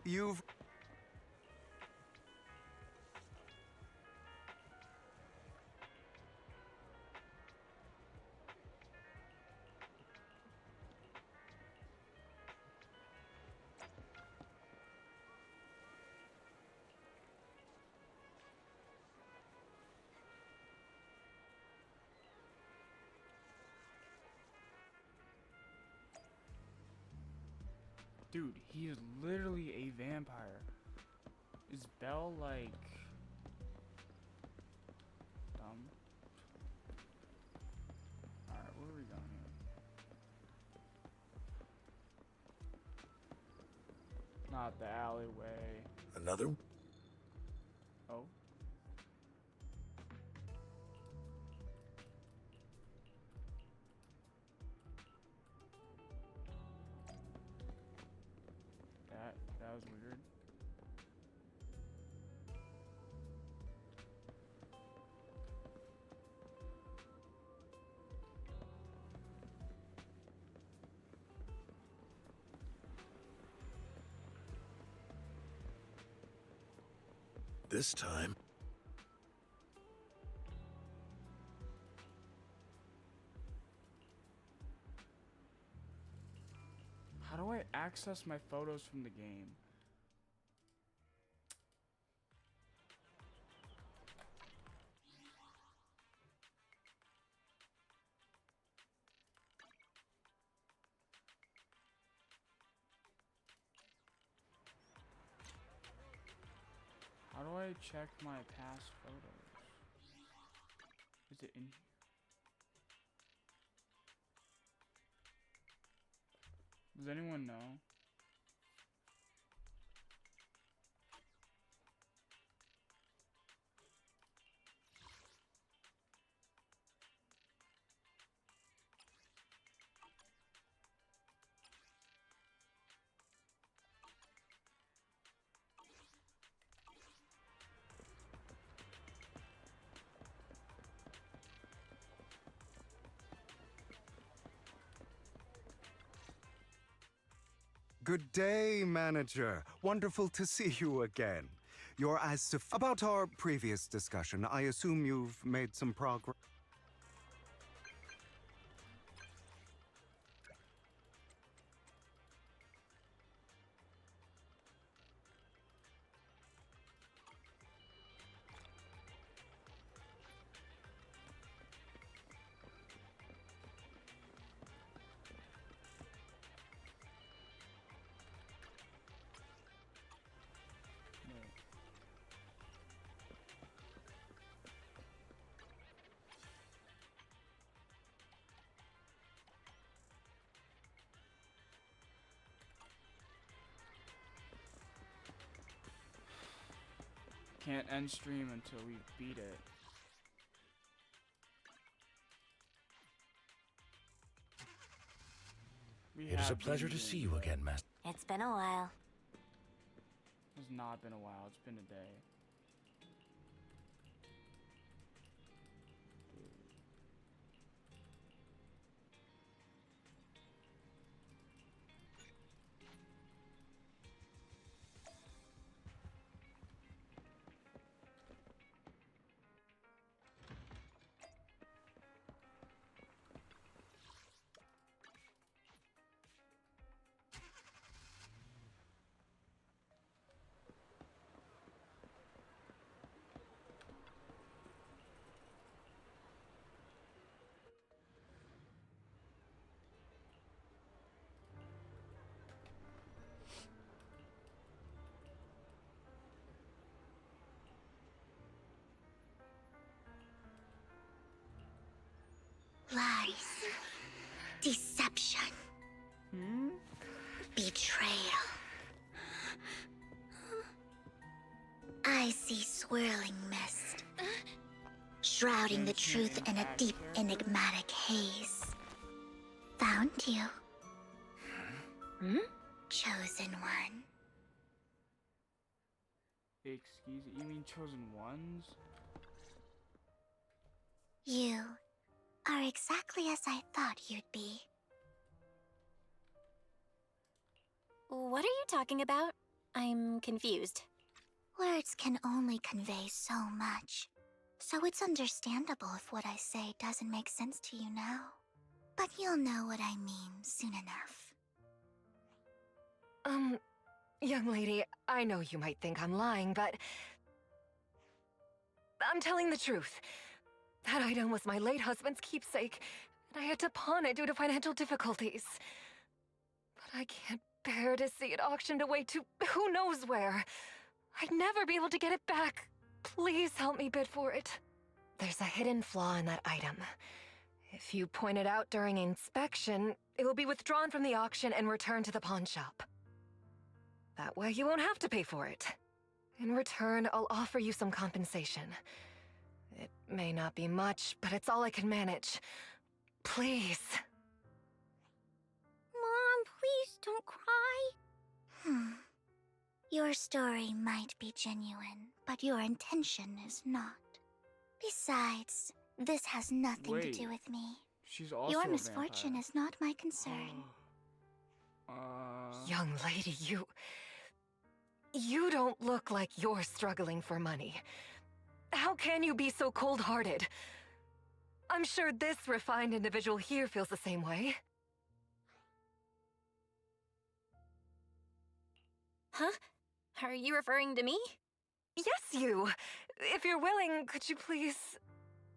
You've... Dude, he is literally a vampire. Is Belle like dumb? Alright, where are we going here? Not the alleyway. Another? Oh. That was weird. This time. How do I access my photos from the game? How do I check my past photos? Is it in here? Does anyone know? Good day, manager. Wonderful to see you again. You're as about our previous discussion. I assume you've made some progress. Can't end stream until we beat it. It is a pleasure to see you again, Master. It's been a while. It's not been a while. It's been a day. Lies. Deception. Betrayal. I see swirling mist, shrouding the truth in a deep, enigmatic haze. Found you. Chosen one. Excuse me, you mean chosen ones? You are exactly as I thought you'd be. What are you talking about? I'm confused. Words can only convey so much, so it's understandable if what I say doesn't make sense to you now. But you'll know what I mean soon enough. Young lady, I know you might think I'm lying, but I'm telling the truth. That item was my late husband's keepsake, and I had to pawn it due to financial difficulties. But I can't bear to see it auctioned away to who knows where. I'd never be able to get it back. Please help me bid for it. There's a hidden flaw in that item. If you point it out during inspection, it will be withdrawn from the auction and returned to the pawn shop. That way you won't have to pay for it. In return, I'll offer you some compensation. It may not be much, but it's all I can manage. Please. Mom, please don't cry. Your story might be genuine, but your intention is not. Besides, this has nothing to do with me. She's also Your a misfortune vampire. is not my concern. Young lady, you don't look like you're struggling for money. How can you be so cold-hearted? I'm sure this refined individual here feels the same way. Huh? Are you referring to me? Yes, you. If you're willing, could you please...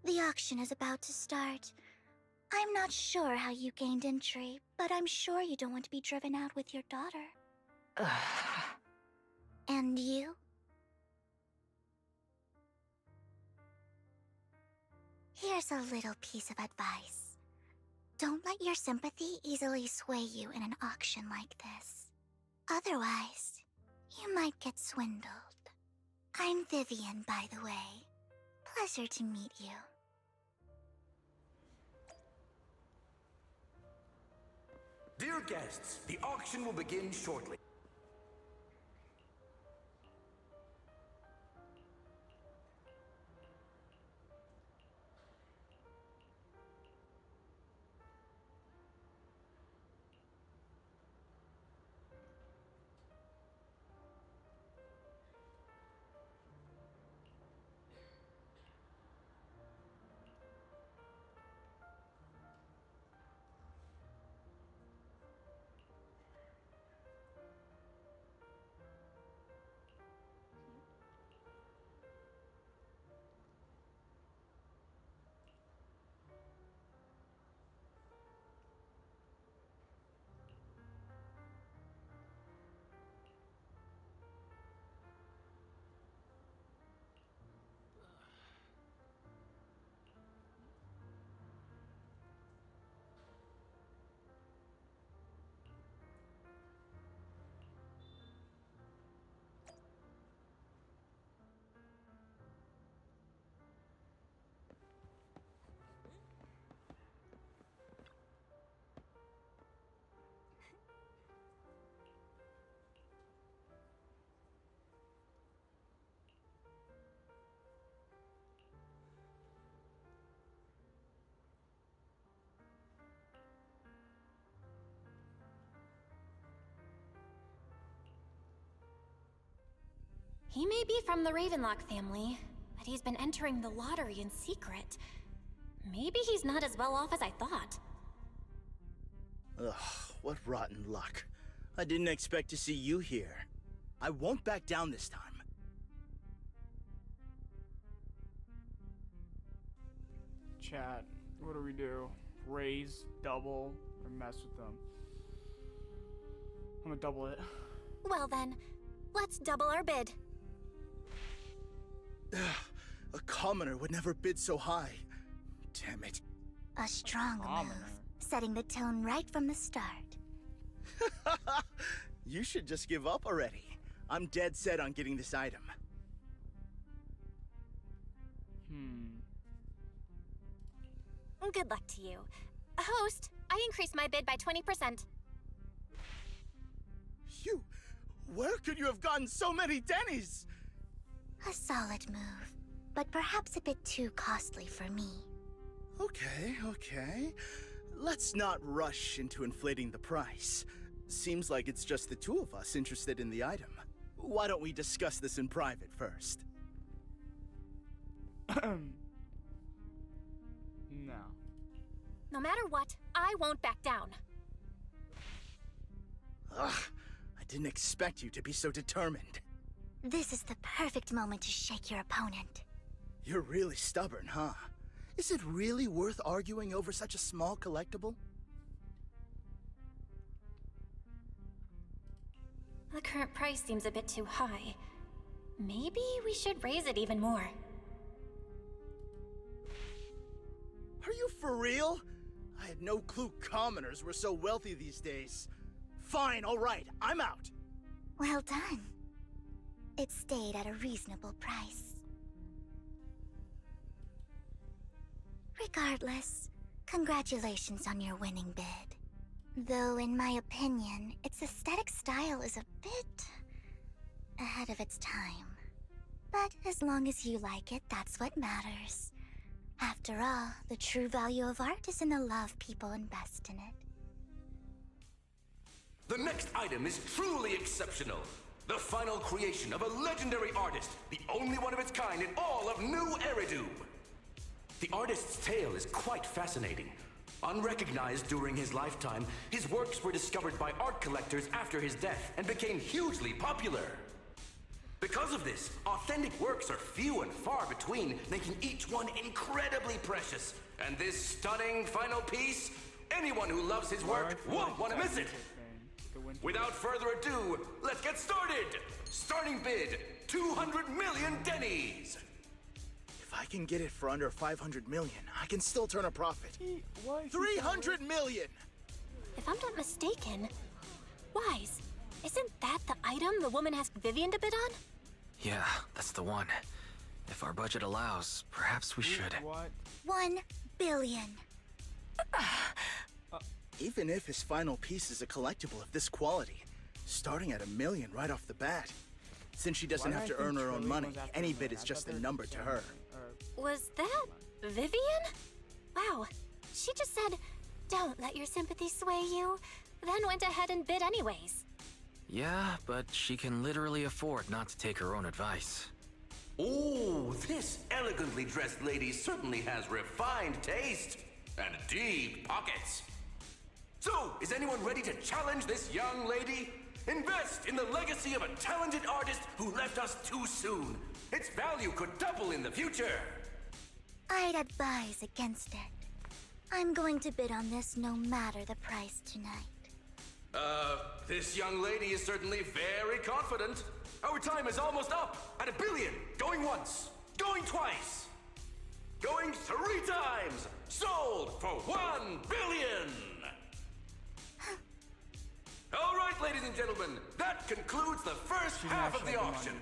The auction is about to start. I'm not sure how you gained entry, but I'm sure you don't want to be driven out with your daughter. And you? Here's a little piece of advice. Don't let your sympathy easily sway you in an auction like this. Otherwise, you might get swindled. I'm Vivian, by the way. Pleasure to meet you. Dear guests, the auction will begin shortly. He may be from the Ravenlock family, but he's been entering the lottery in secret. Maybe he's not as well off as I thought. Ugh, what rotten luck. I didn't expect to see you here. I won't back down this time. Chat, what do we do? Raise, double, or mess with them? I'm gonna double it. Well then, let's double our bid. A commoner would never bid so high. Damn it. A strong move, setting the tone right from the start. You should just give up already. I'm dead set on getting this item. Good luck to you. Host, I increased my bid by 20%. Where could you have gotten so many Denny's? A solid move, but perhaps a bit too costly for me. Okay. Let's not rush into inflating the price. Seems like it's just the two of us interested in the item. Why don't we discuss this in private first? No. No matter what, I won't back down. Ugh, I didn't expect you to be so determined. This is the perfect moment to shake your opponent. You're really stubborn, huh? Is it really worth arguing over such a small collectible? The current price seems a bit too high. Maybe we should raise it even more. Are you for real? I had no clue commoners were so wealthy these days. Fine, all right, I'm out. Well done. It stayed at a reasonable price. Regardless, congratulations on your winning bid. Though, in my opinion, its aesthetic style is a bit ahead of its time. But as long as you like it, that's what matters. After all, the true value of art is in the love people invest in it. The next item is truly exceptional. The final creation of a legendary artist, the only one of its kind in all of New Eridu. The artist's tale is quite fascinating. Unrecognized during his lifetime, his works were discovered by art collectors after his death and became hugely popular. Because of this, authentic works are few and far between, making each one incredibly precious. And this stunning final piece, anyone who loves his work won't want to miss it. Without further ado, let's get started! Starting bid, 200 million dennies! If I can get it for under 500 million, I can still turn a profit. 300 million! If I'm not mistaken, Wise, isn't that the item the woman asked Vivian to bid on? Yeah, that's the one. If our budget allows, perhaps we should. 1 billion. Even if his final piece is a collectible of this quality, starting at $1 million right off the bat. Since she doesn't have to earn her own money, any bid is just a number to her. Was that Vivian? Wow, she just said, "Don't let your sympathy sway you," then went ahead and bid anyways. Yeah, but she can literally afford not to take her own advice. Oh, this elegantly dressed lady certainly has refined taste and deep pockets. So, is anyone ready to challenge this young lady? Invest in the legacy of a talented artist who left us too soon. Its value could double in the future. I'd advise against it. I'm going to bid on this no matter the price tonight. This young lady is certainly very confident. Our time is almost up at $1 billion. Going once, going twice, going 3 times. Sold for $1 billion. All right, ladies and gentlemen, that concludes the first half of the auction.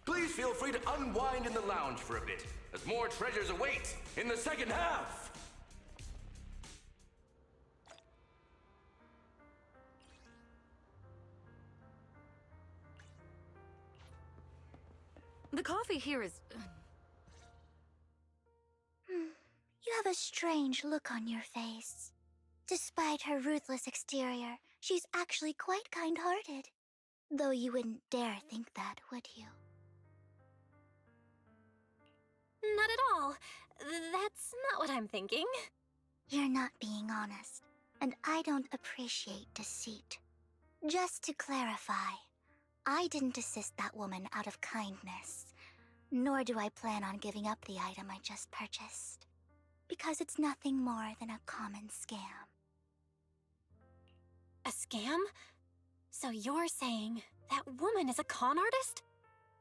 Please feel free to unwind in the lounge for a bit, as more treasures await in the second half. The coffee here is... You have a strange look on your face. Despite her ruthless exterior, she's actually quite kind-hearted. Though you wouldn't dare think that, would you? Not at all. That's not what I'm thinking. You're not being honest, and I don't appreciate deceit. Just to clarify, I didn't assist that woman out of kindness, nor do I plan on giving up the item I just purchased, because it's nothing more than a common scam. A scam? So you're saying that woman is a con artist?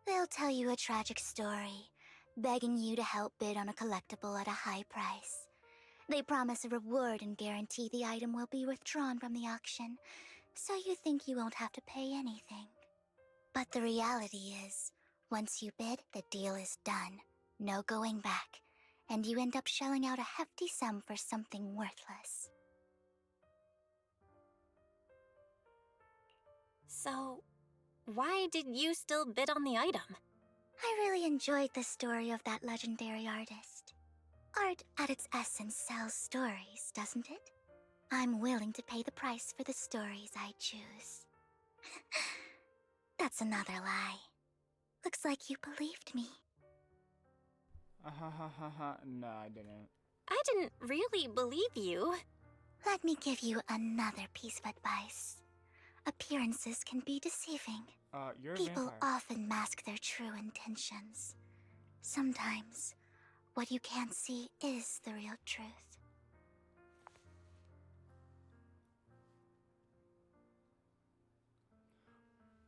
They'll tell you a tragic story, begging you to help bid on a collectible at a high price. They promise a reward and guarantee the item will be withdrawn from the auction, so you think you won't have to pay anything. But the reality is, once you bid, the deal is done. No going back, and you end up shelling out a hefty sum for something worthless. So, why did you still bid on the item? I really enjoyed the story of that legendary artist. Art, at its essence, sells stories, doesn't it? I'm willing to pay the price for the stories I choose. That's another lie. Looks like you believed me. No, I didn't. I didn't really believe you. Let me give you another piece of advice. Appearances can be deceiving. You're a People vampire. often mask their true intentions. Sometimes, what you can't see is the real truth.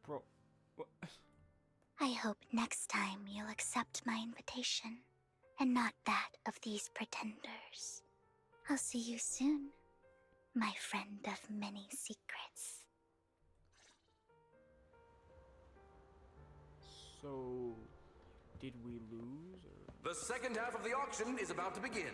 Bro, what? I hope next time you'll accept my invitation, and not that of these pretenders. I'll see you soon, my friend of many secrets. So, did we lose? Or? The second half of the auction is about to begin.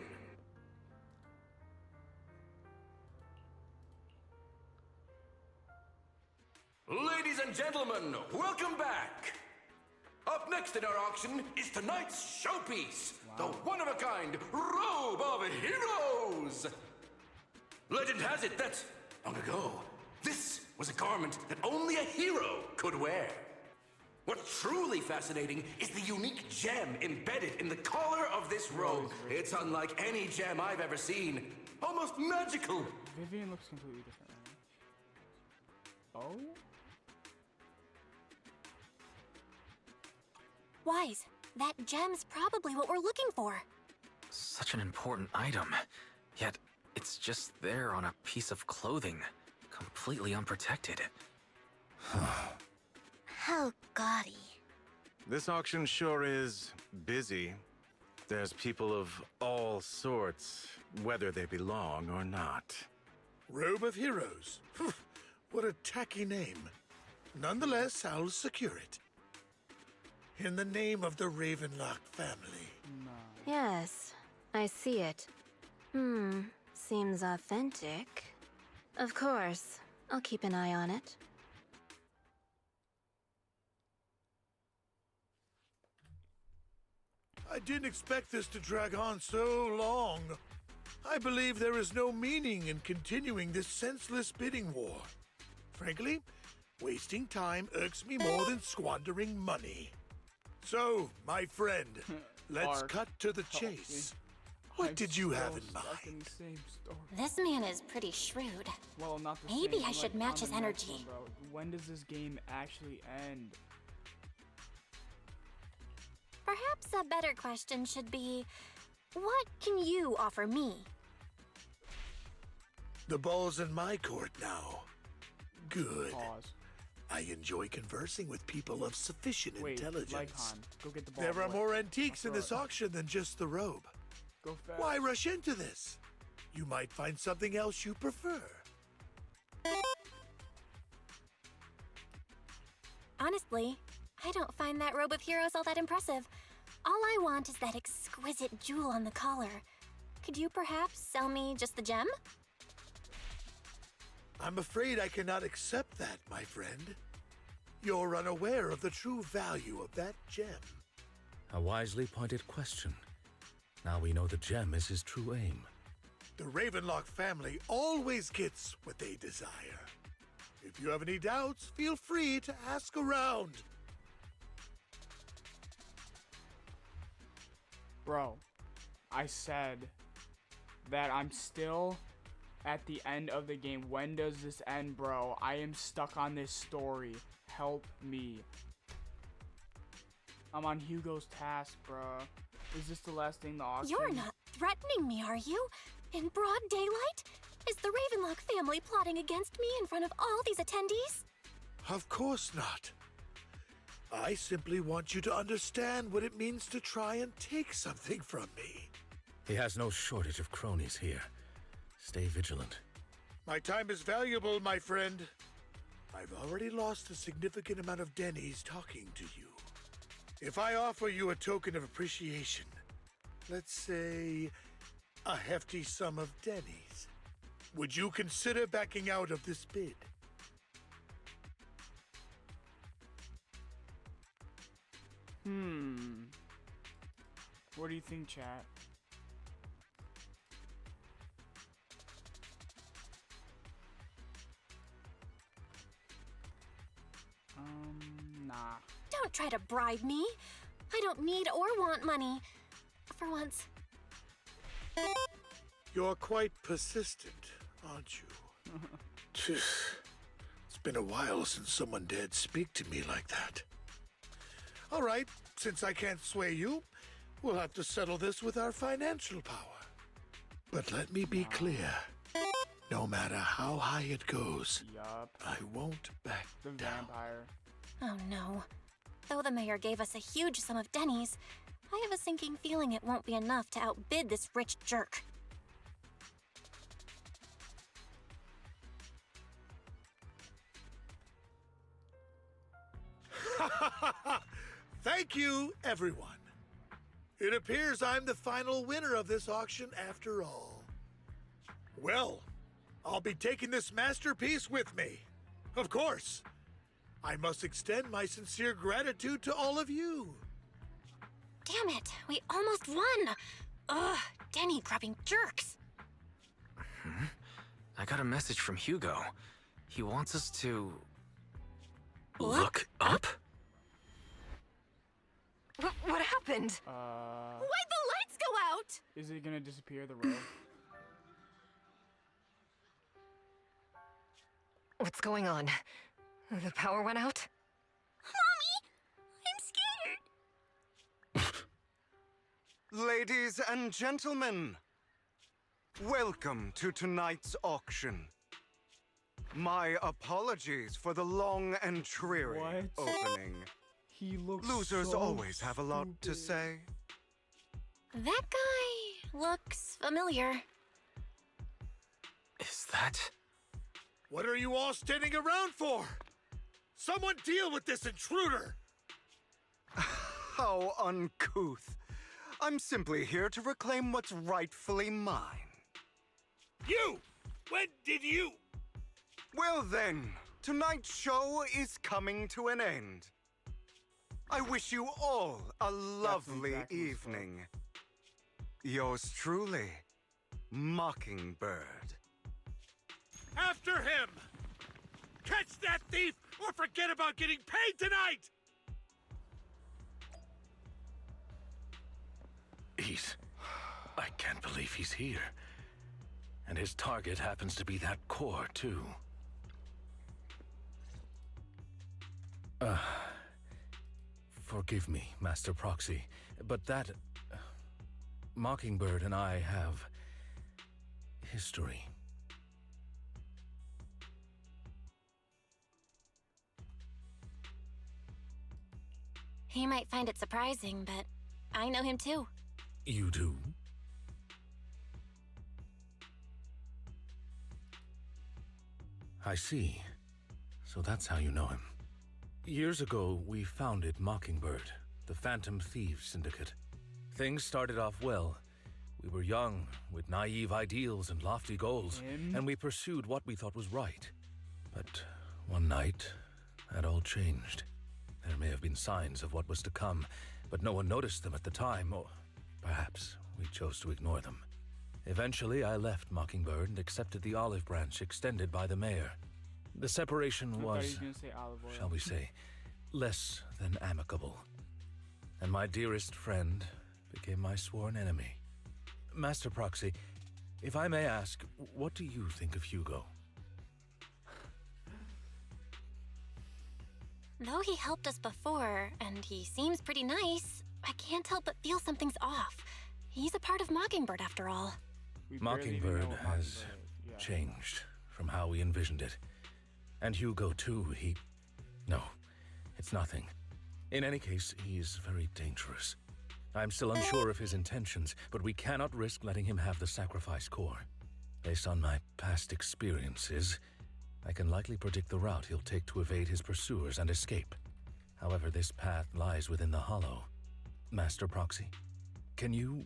Ladies and gentlemen, welcome back! Up next in our auction is tonight's showpiece, the one-of-a-kind Robe of Heroes! Legend has it that, long ago, this was a garment that only a hero could wear. What's truly fascinating is the unique gem embedded in the collar of this robe. It's unlike any gem I've ever seen. Almost magical. Vivian looks completely different, right? Oh? Wise, that gem's probably what we're looking for. Such an important item, yet it's just there on a piece of clothing, completely unprotected. How gaudy. This auction sure is busy. There's people of all sorts, whether they belong or not. Robe of Heroes. What a tacky name. Nonetheless, I'll secure it. In the name of the Ravenlock family. Yes, I see it. Seems authentic. Of course, I'll keep an eye on it. I didn't expect this to drag on so long. I believe there is no meaning in continuing this senseless bidding war. Frankly, wasting time irks me more than squandering money. So, my friend, let's cut to the chase. What did you have in mind? This man is pretty shrewd. Well, not the Maybe same. I should Like, match on his the next energy. one, bro. When does this game actually end? Perhaps a better question should be, what can you offer me? The ball's in my court now. Good. Pause. I enjoy conversing with people of sufficient intelligence. Lycon, go get the ball. There are boy. more antiques in Throw this it. auction than just the robe. Go fast. Why rush into this? You might find something else you prefer. Honestly, I don't find that Robe of Heroes all that impressive. All I want is that exquisite jewel on the collar. Could you perhaps sell me just the gem? I'm afraid I cannot accept that, my friend. You're unaware of the true value of that gem. A wisely pointed question. Now we know the gem is his true aim. The Ravenlock family always gets what they desire. If you have any doubts, feel free to ask around. Bro, I said that I'm still at the end of the game. When does this end, bro? I am stuck on this story. Help me. I'm on Hugo's task, bro. Is this the last thing the auction? You're not threatening me, are you? In broad daylight? Is the Ravenlock family plotting against me in front of all these attendees? Of course not. I simply want you to understand what it means to try and take something from me. He has no shortage of cronies here. Stay vigilant. My time is valuable, my friend. I've already lost a significant amount of Denny's talking to you. If I offer you a token of appreciation, let's say a hefty sum of Denny's, would you consider backing out of this bid? What do you think, chat? Nah. Don't try to bribe me. I don't need or want money. For once. You're quite persistent, aren't you? It's been a while since someone dared speak to me like that. All right, since I can't sway you, we'll have to settle this with our financial power. But let me be clear. No matter how high it goes, I won't back down. Vampire. Oh no. Though the mayor gave us a huge sum of dennies, I have a sinking feeling it won't be enough to outbid this rich jerk. Thank you, everyone. It appears I'm the final winner of this auction after all. Well, I'll be taking this masterpiece with me. Of course. I must extend my sincere gratitude to all of you. Damn it, we almost won! Ugh, denny grabbing jerks. I got a message from Hugo. He wants us to... Look up? What happened? Why'd the lights go out? Is it gonna disappear, the road? What's going on? The power went out? Mommy! I'm scared! Ladies and gentlemen, welcome to tonight's auction. My apologies for the long and dreary opening. He looks Losers so always have a lot to say. That guy looks familiar. Is that... What are you all standing around for? Someone deal with this intruder! How uncouth. I'm simply here to reclaim what's rightfully mine. You! When did you? Well then, tonight's show is coming to an end. I wish you all a lovely evening. Yours truly, Mockingbird. After him! Catch that thief or forget about getting paid tonight! I can't believe he's here. And his target happens to be that core, too. Forgive me, Master Proxy, but that... Mockingbird and I have... history. He might find it surprising, but I know him too. You do? I see. So that's how you know him. Years ago, we founded Mockingbird, the Phantom Thieves Syndicate. Things started off well. We were young, with naive ideals and lofty goals, and we pursued what we thought was right. But one night, that all changed. There may have been signs of what was to come, but no one noticed them at the time, or perhaps we chose to ignore them. Eventually, I left Mockingbird and accepted the olive branch extended by the mayor. The separation was, shall we say, less than amicable. And my dearest friend became my sworn enemy. Master Proxy, if I may ask, what do you think of Hugo? Though he helped us before, and he seems pretty nice, I can't help but feel something's off. He's a part of Mockingbird after all. Mockingbird has changed from how we envisioned it. And Hugo, too, No, it's nothing. In any case, he's very dangerous. I'm still unsure of his intentions, but we cannot risk letting him have the sacrifice core. Based on my past experiences, I can likely predict the route he'll take to evade his pursuers and escape. However, this path lies within the Hollow. Master Proxy, can you...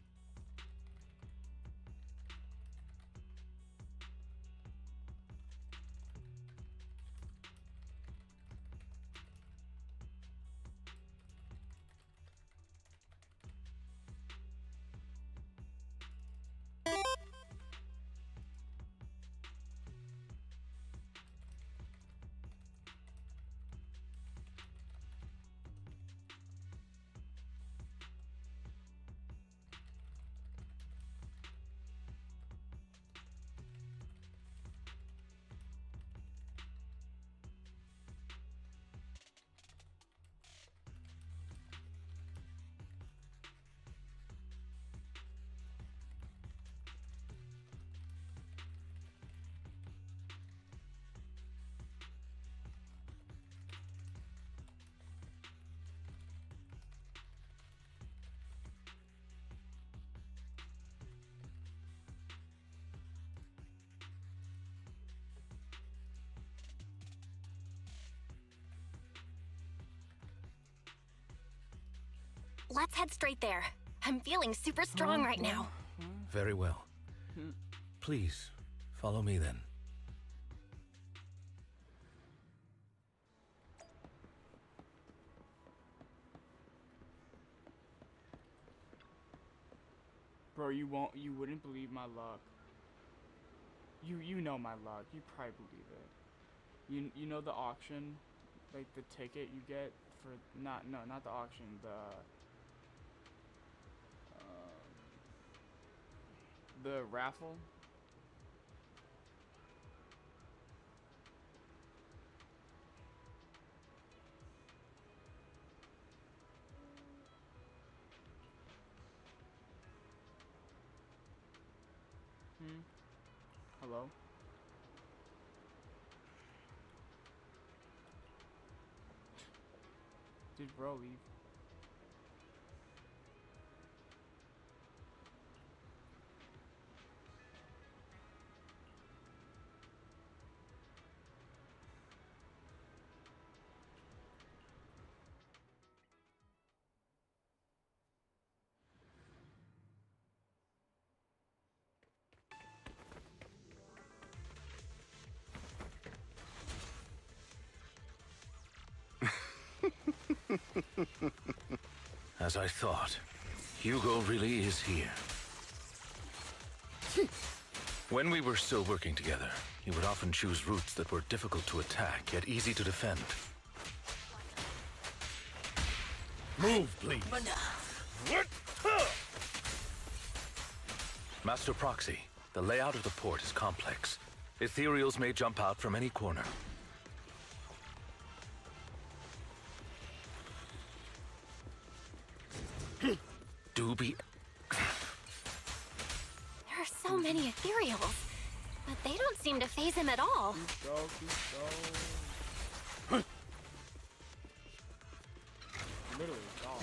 let's head straight there. I'm feeling super strong right now. Very well. Please, follow me then. Bro, you wouldn't believe my luck. You know my luck. You probably believe it. You know the auction, like the ticket you get for not the auction, the raffle. Hello? Did bro leave? As I thought, Hugo really is here. When we were still working together, he would often choose routes that were difficult to attack, yet easy to defend. Move, please. Master Proxy, the layout of the port is complex. Ethereals may jump out from any corner. Do be... There are so many ethereals, but they don't seem to phase him at all. Literally, dog.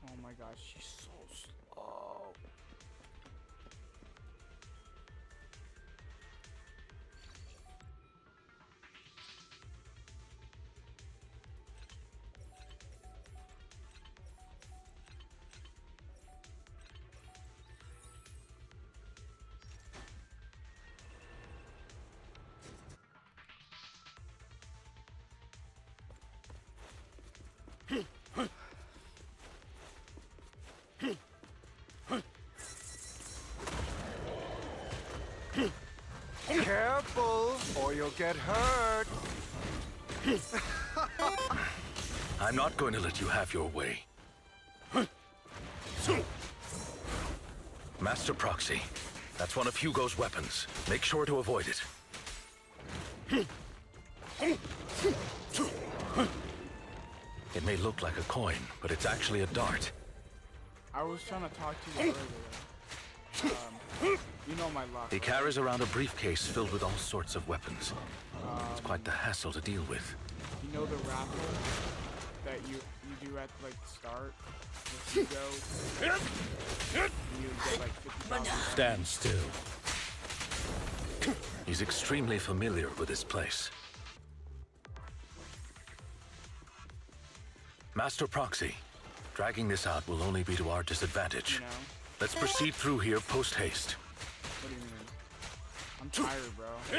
Oh my gosh, she's so slow. Careful, or you'll get hurt. I'm not going to let you have your way. Master Proxy, that's one of Hugo's weapons. Make sure to avoid it. It may look like a coin, but it's actually a dart. I was trying to talk to you earlier. You know my luck. He carries around a briefcase filled with all sorts of weapons. It's quite the hassle to deal with. You know the raffle that you do at like the start? If you go, you get like 50,000. Stand still. He's extremely familiar with this place. Master Proxy, dragging this out will only be to our disadvantage. You know? Let's proceed through here post-haste. What do you mean? I'm tired, bro. Is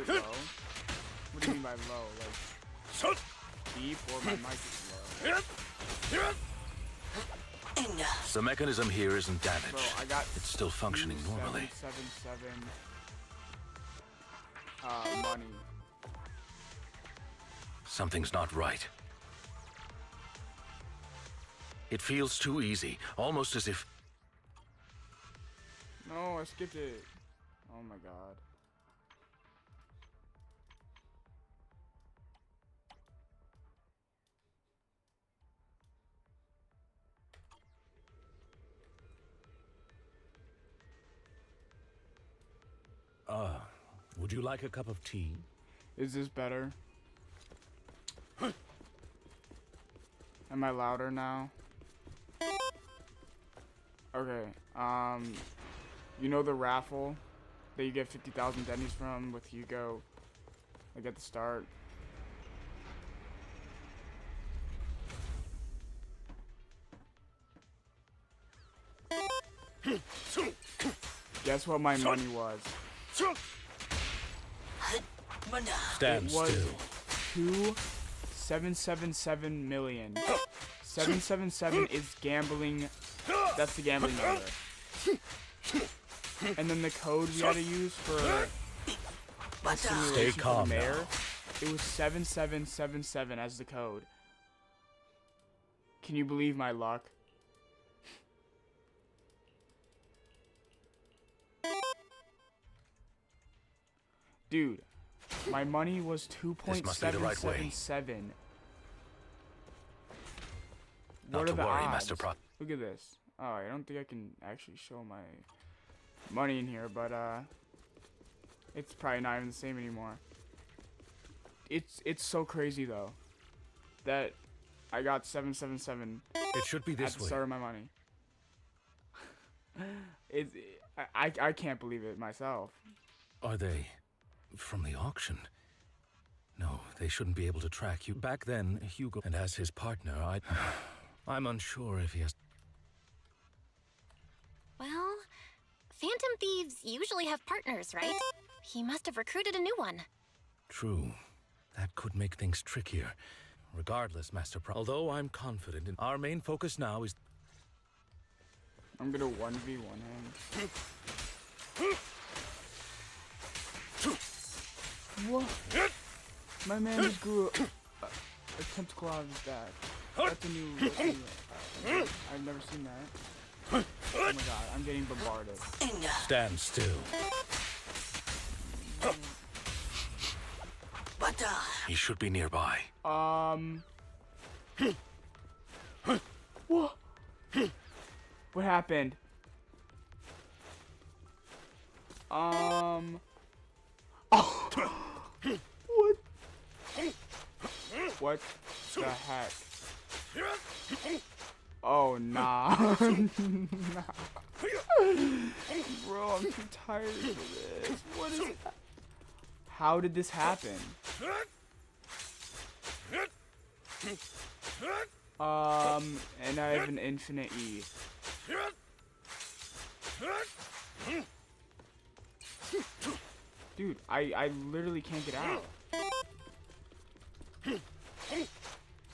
it low? What do you mean by low? Like deep or my mic is low? The mechanism here isn't damaged. Bro, I got it's still functioning normally. 777 money. Something's not right. It feels too easy, almost as if... No, I skipped it. Oh my god. Would you like a cup of tea? Is this better? Am I louder now? Okay, you know the raffle that you get 50,000 Denny's from with Hugo, like at the start? Guess what my money was? Stand it was still. 2,777 million. 777 is gambling. That's the gambling number. And then the code we had to use for Stay simulation for calm the now. mayor, it was 7777 as the code. Can you believe my luck? Dude, my money was This must be the right way. 2.777. Not What to are the worry, odds? Master Pro. Look at this. Oh, I don't think I can actually show my money in here, but it's probably not even the same anymore. It's so crazy though that I got 777. It should be this at the way. start of my money. I can't believe it myself. Are they from the auction? No, they shouldn't be able to track you. Back then, Hugo, and as his partner, I'm unsure if he has. Well, Phantom Thieves usually have partners, right? He must have recruited a new one. True. That could make things trickier. Regardless, Master Pro. Although I'm confident in our main focus now is. I'm gonna 1v1 him. What? My man just grew a tentacle out of his back. That's a new. I've never seen that. Oh my god, I'm getting bombarded. Stand still. He should be nearby. What? What happened? Oh. What the heck? Oh, nah. Nah. Bro, I'm too tired for this. What is it? How did this happen? And I have an infinite E. Dude, I literally can't get out.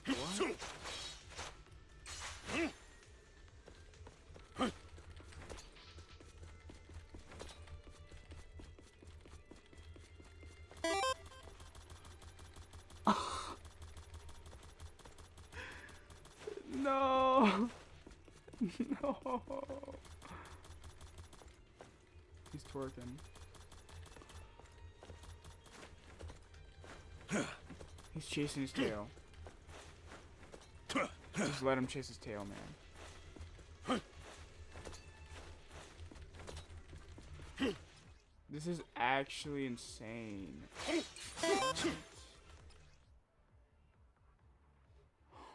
What? No. No. He's twerking. He's chasing his tail. Just let him chase his tail, man. This is actually insane. What?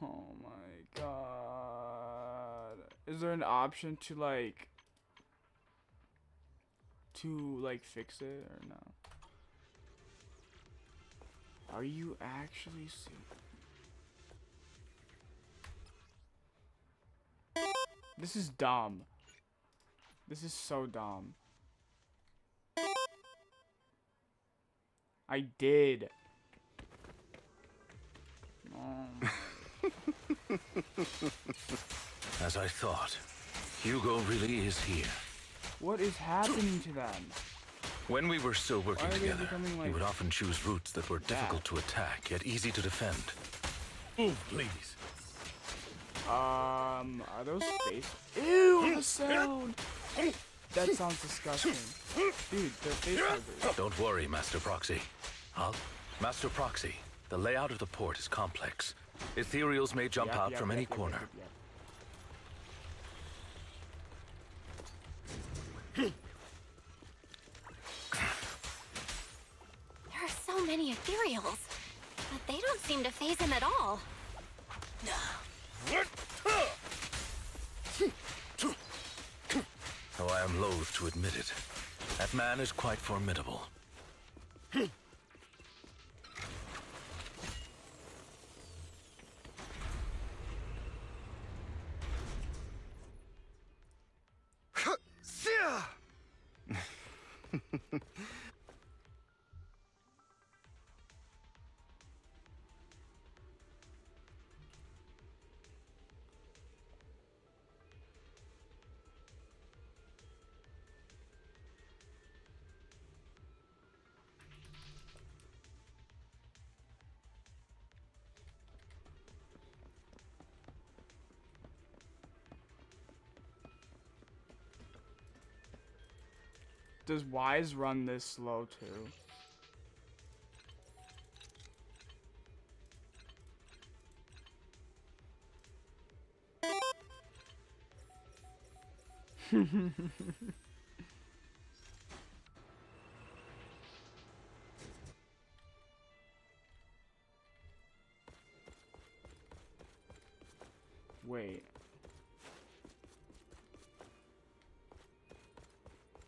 Oh my god. Is there an option to fix it or no? Are you actually serious? This is dumb. This is so dumb. I did. As I thought, Hugo really is here. What is happening to them? When we were still working Why are they together, becoming, he like, would often choose routes that were difficult to attack, yet easy to defend. Move, please. Are those face? Ew, the sound! That sounds disgusting. Dude, they're face huggers. Don't worry, Master Proxy. Master Proxy, the layout of the port is complex. Ethereals may jump out from any corner. many ethereals, but they don't seem to faze him at all. Though I am loath to admit it, that man is quite formidable. Does Wise run this slow too? Wait.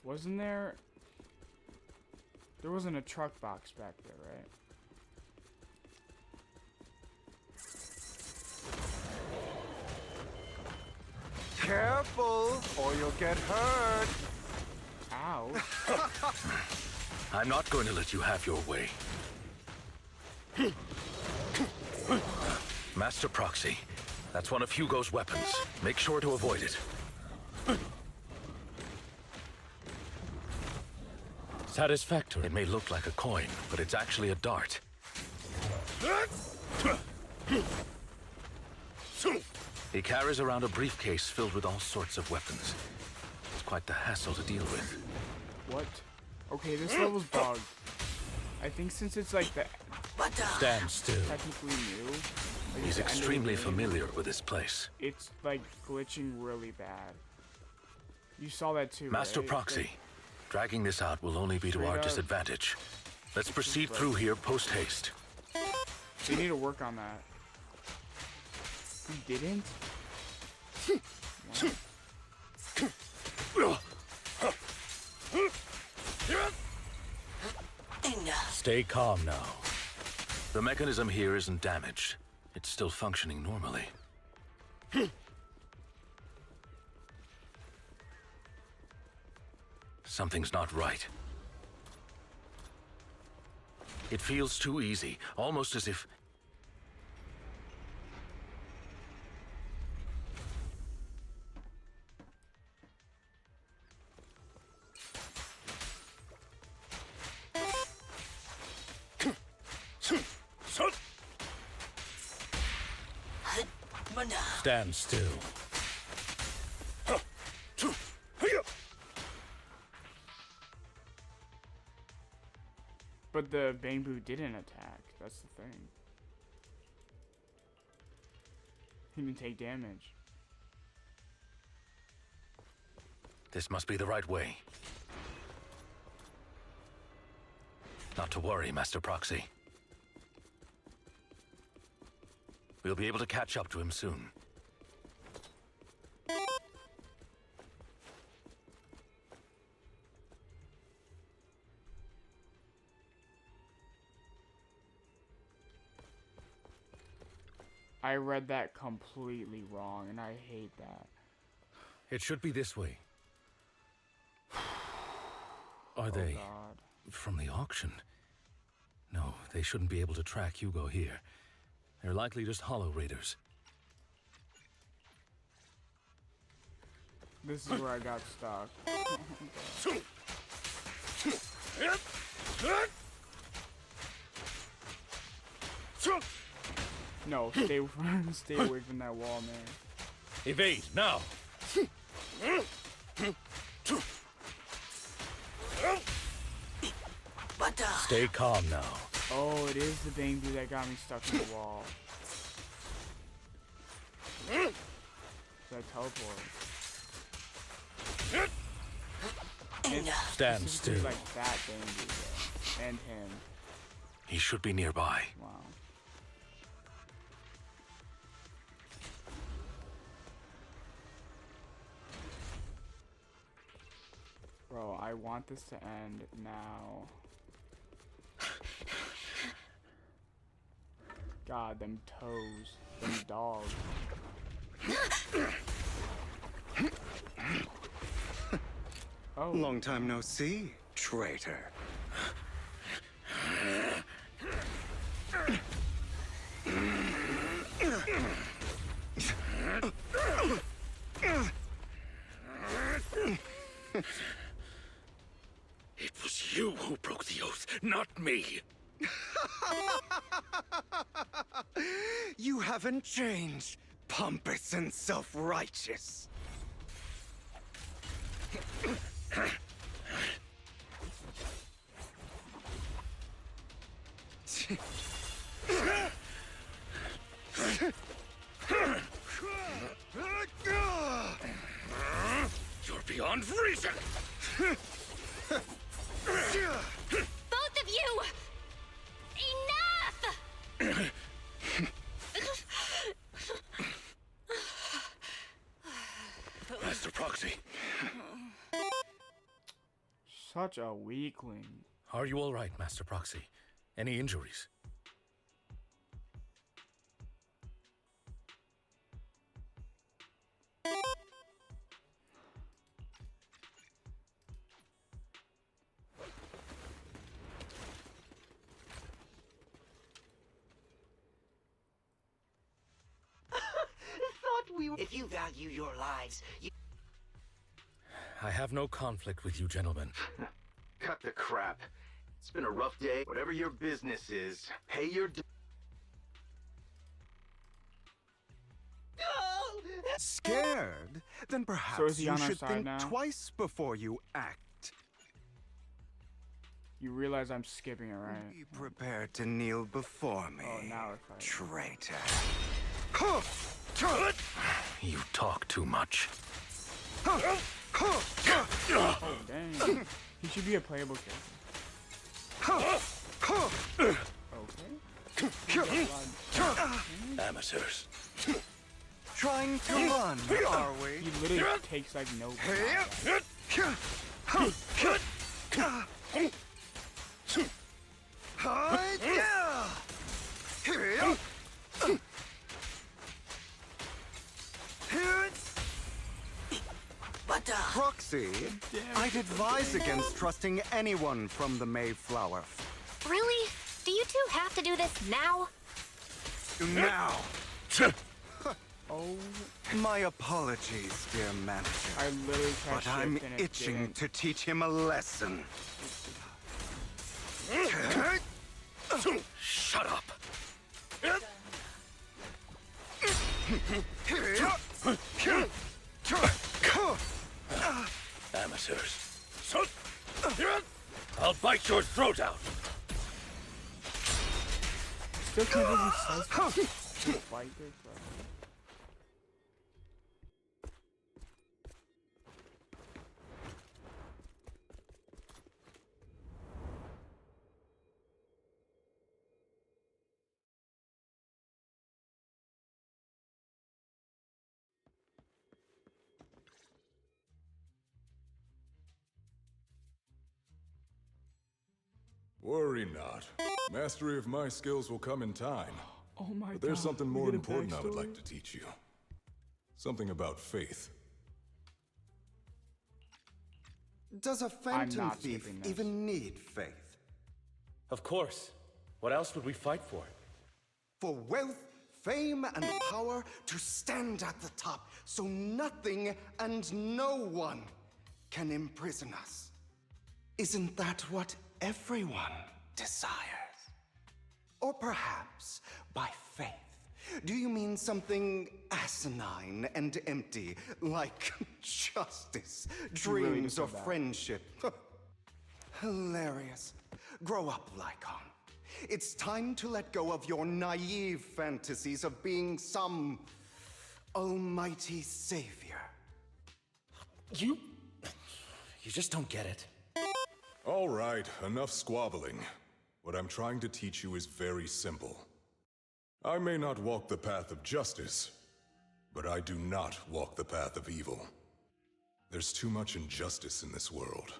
Wasn't there... There wasn't a truck box back there, right? Careful, or you'll get hurt. Ow. I'm not going to let you have your way. Master Proxy, that's one of Hugo's weapons. Make sure to avoid it. Satisfactory. It may look like a coin, but it's actually a dart. He carries around a briefcase filled with all sorts of weapons. It's quite the hassle to deal with. What? Okay, this level's bugged. I think since it's like the... Stand still. Technically new. Like He's the end of the extremely game, familiar with this place. It's like glitching really bad. You saw that too, Master right? Proxy, dragging this out will only be to Straight our up. disadvantage. Let's proceed through here post-haste. They need to work on that. He didn't? Stay calm now. The mechanism here isn't damaged. It's still functioning normally. Something's not right. It feels too easy, almost as if... Stand still. But the Bangbu didn't attack. That's the thing. He didn't take damage. This must be the right way. Not to worry, Master Proxy. We'll be able to catch up to him soon. I read that completely wrong, and I hate that. It should be this way. Are they God. from the auction? No, they shouldn't be able to track Hugo here. They're likely just hollow raiders. This is where I got stuck. No, stay away from that wall, man. Evade, now! Stay calm now. Oh, it is the Bangbu that got me stuck in the wall. That teleport. Stand still. Like that Bangbu, though. And him. He should be nearby. Wow. Bro, I want this to end now. God, them toes. Them dogs. Oh. Long time no see, traitor. It was you who broke the oath, not me. You haven't changed, pompous and self-righteous. You're beyond reason. Both of you! Enough! Master Proxy. Such a weakling. Are you all right, Master Proxy? Any injuries? If you value your lives, you... I have no conflict with you, gentlemen. Cut the crap. It's been a rough day. Whatever your business is, pay your Scared? Then perhaps So is he you on our should side think now? twice before you act. You realize I'm skipping it, right? Be prepared to kneel before me, Oh, now we're fighting. traitor. You talk too much. Oh, dang. He should be a playable character. Okay. Amateurs. Trying to run, are we? He literally takes like no What the? Proxy, I'd advise against trusting anyone from the Mayflower. Really? Do you two have to do this now? Now! Oh. My apologies, dear manager. I literally but I'm itching to teach him a lesson. Shut up! Amateurs. I'll bite your throat out! Still can't believe he says fight this, bro. Worry not. Mastery of my skills will come in time. Oh my god. But there's something We more get a important I would backstory? like to teach you. Something about faith. Does a phantom not thief skipping this. even need faith? Of course. What else would we fight for? For wealth, fame, and power to stand at the top so nothing and no one can imprison us. Isn't that what everyone desires? Or perhaps by faith, do you mean something asinine and empty, like justice, really dreams, just or said that. friendship? Hilarious. Grow up, Lycon. It's time to let go of your naive fantasies of being some almighty savior. You just don't get it. All right, enough squabbling. What I'm trying to teach you is very simple. I may not walk the path of justice, but I do not walk the path of evil. There's too much injustice in this world,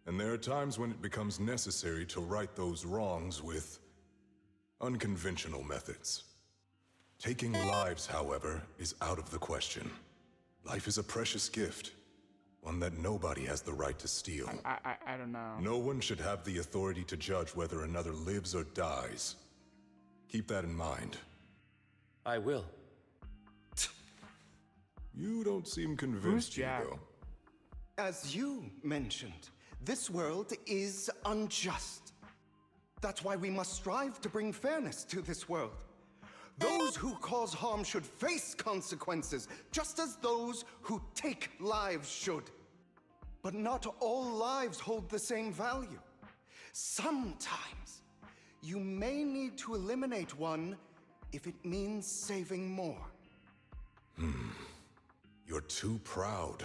and there are times when it becomes necessary to right those wrongs with unconventional methods. Taking lives, however, is out of the question. Life is a precious gift, one that nobody has the right to steal. I don't know. No one should have the authority to judge whether another lives or dies. Keep that in mind. I will. You don't seem convinced, Jack? Hugo. As you mentioned, this world is unjust. That's why we must strive to bring fairness to this world. Those who cause harm should face consequences, just as those who take lives should. But not all lives hold the same value. Sometimes, you may need to eliminate one if it means saving more. You're too proud.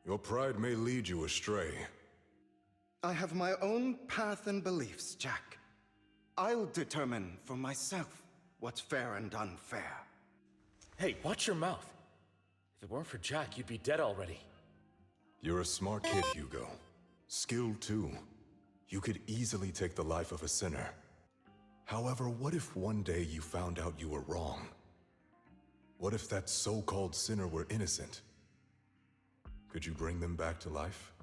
Your pride may lead you astray. I have my own path and beliefs, Jack. I'll determine for myself what's fair and unfair. Hey, watch your mouth. If it weren't for Jack, you'd be dead already. You're a smart kid, Hugo. Skilled too. You could easily take the life of a sinner. However, what if one day you found out you were wrong? What if that so-called sinner were innocent? Could you bring them back to life?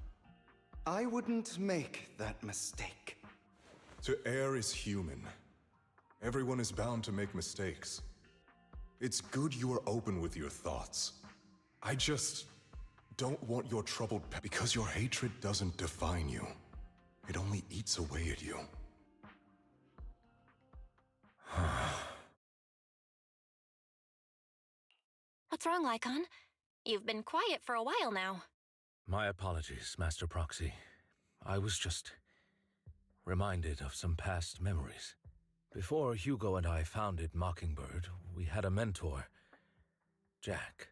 I wouldn't make that mistake. To err is human. Everyone is bound to make mistakes. It's good you are open with your thoughts. I just don't want your troubled because your hatred doesn't define you. It only eats away at you. What's wrong, Lycon? You've been quiet for a while now. My apologies, Master Proxy. I was just reminded of some past memories. Before Hugo and I founded Mockingbird, we had a mentor, Jack.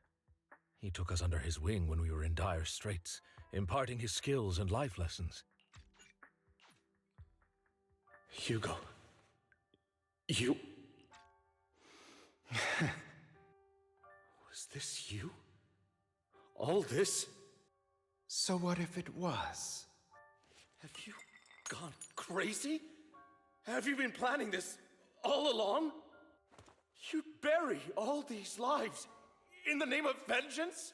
He took us under his wing when we were in dire straits, imparting his skills and life lessons. Hugo. You... Was this you? All this? So what if it was? Have you gone crazy? Have you been planning this all along? You'd bury all these lives in the name of vengeance?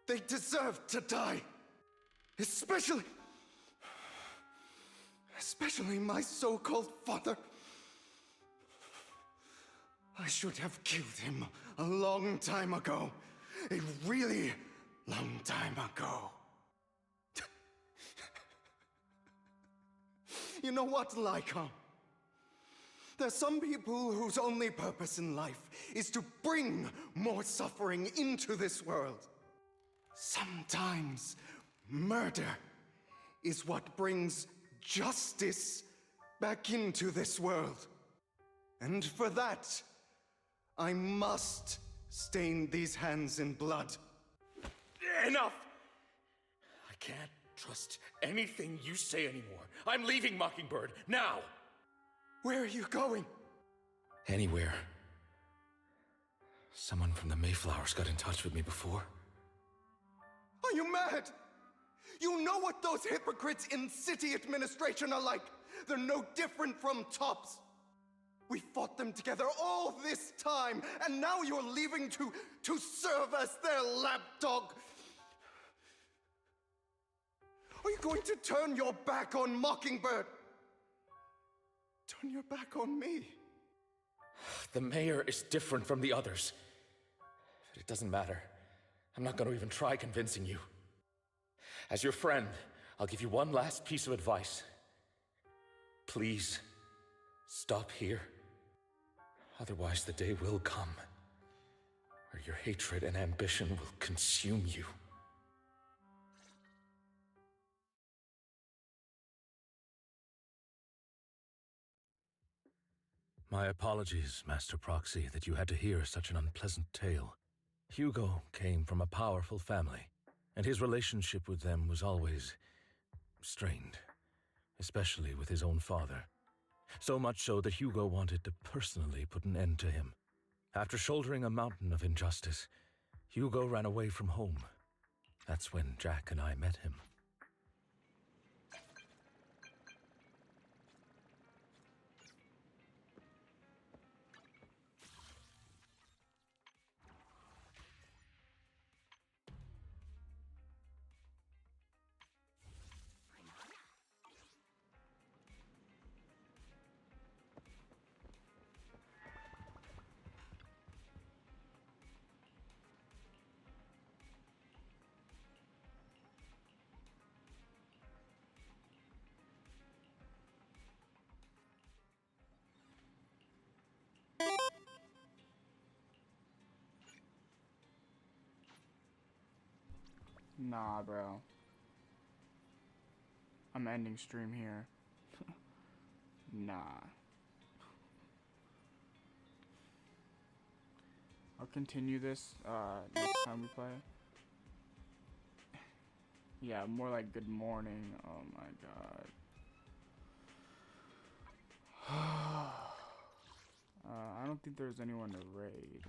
They deserve to die. Especially my so-called father. I should have killed him a long time ago. A really long time ago. You know what, Lycon? There's some people whose only purpose in life is to bring more suffering into this world. Sometimes murder is what brings justice back into this world. And for that, I must stain these hands in blood. Enough! I can't trust anything you say anymore. I'm leaving Mockingbird, now! Where are you going? Anywhere. Someone from the Mayflowers got in touch with me before. Are you mad? You know what those hypocrites in city administration are like. They're no different from tops. We fought them together all this time, and now you're leaving to serve as their lapdog. Are you going to turn your back on Mockingbird? Turn your back on me? The mayor is different from the others. But it doesn't matter. I'm not going to even try convincing you. As your friend, I'll give you one last piece of advice. Please, stop here. Otherwise, the day will come where your hatred and ambition will consume you. My apologies, Master Proxy, that you had to hear such an unpleasant tale. Hugo came from a powerful family, and his relationship with them was always strained. especially with his own father. So much so that Hugo wanted to personally put an end to him. After shouldering a mountain of injustice, Hugo ran away from home. That's when Jack and I met him. Nah, bro. I'm ending stream here. Nah. I'll continue this next time we play. Yeah, more like good morning. Oh my god. I don't think there's anyone to raid.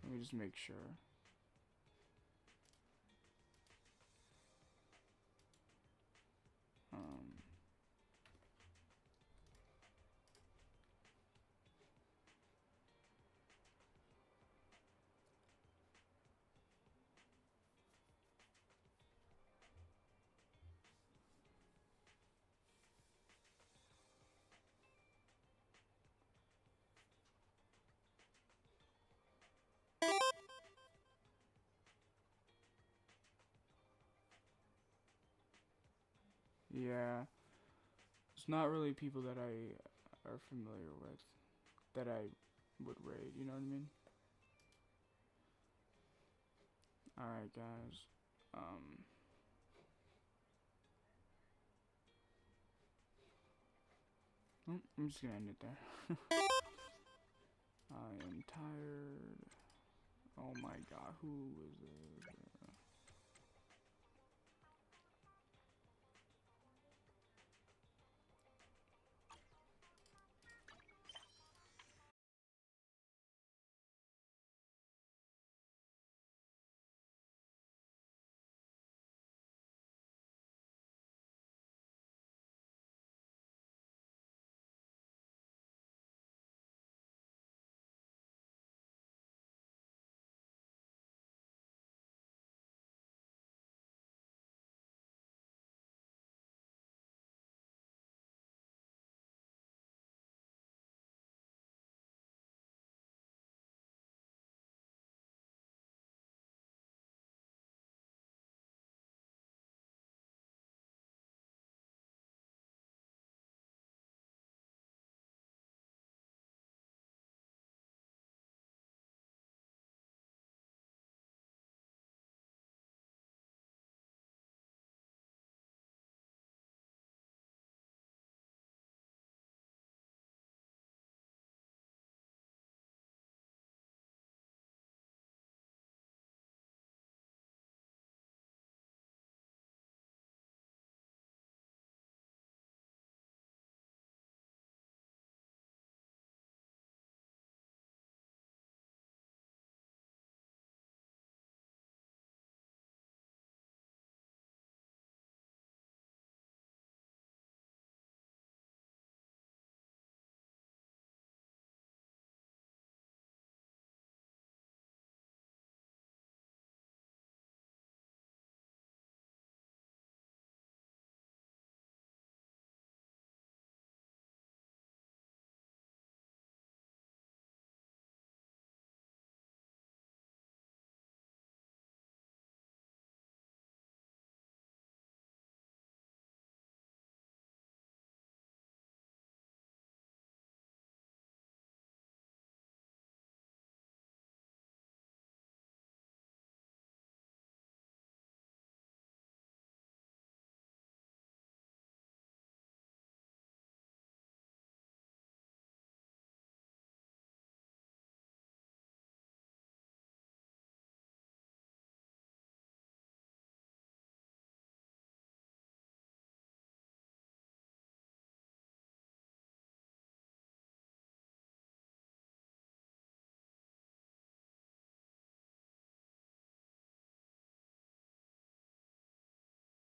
Let me just make sure. Yeah, it's not really people that I are familiar with that I would raid, you know what I mean? Alright guys, I'm just gonna end it there. I am tired. Oh my god, who is this?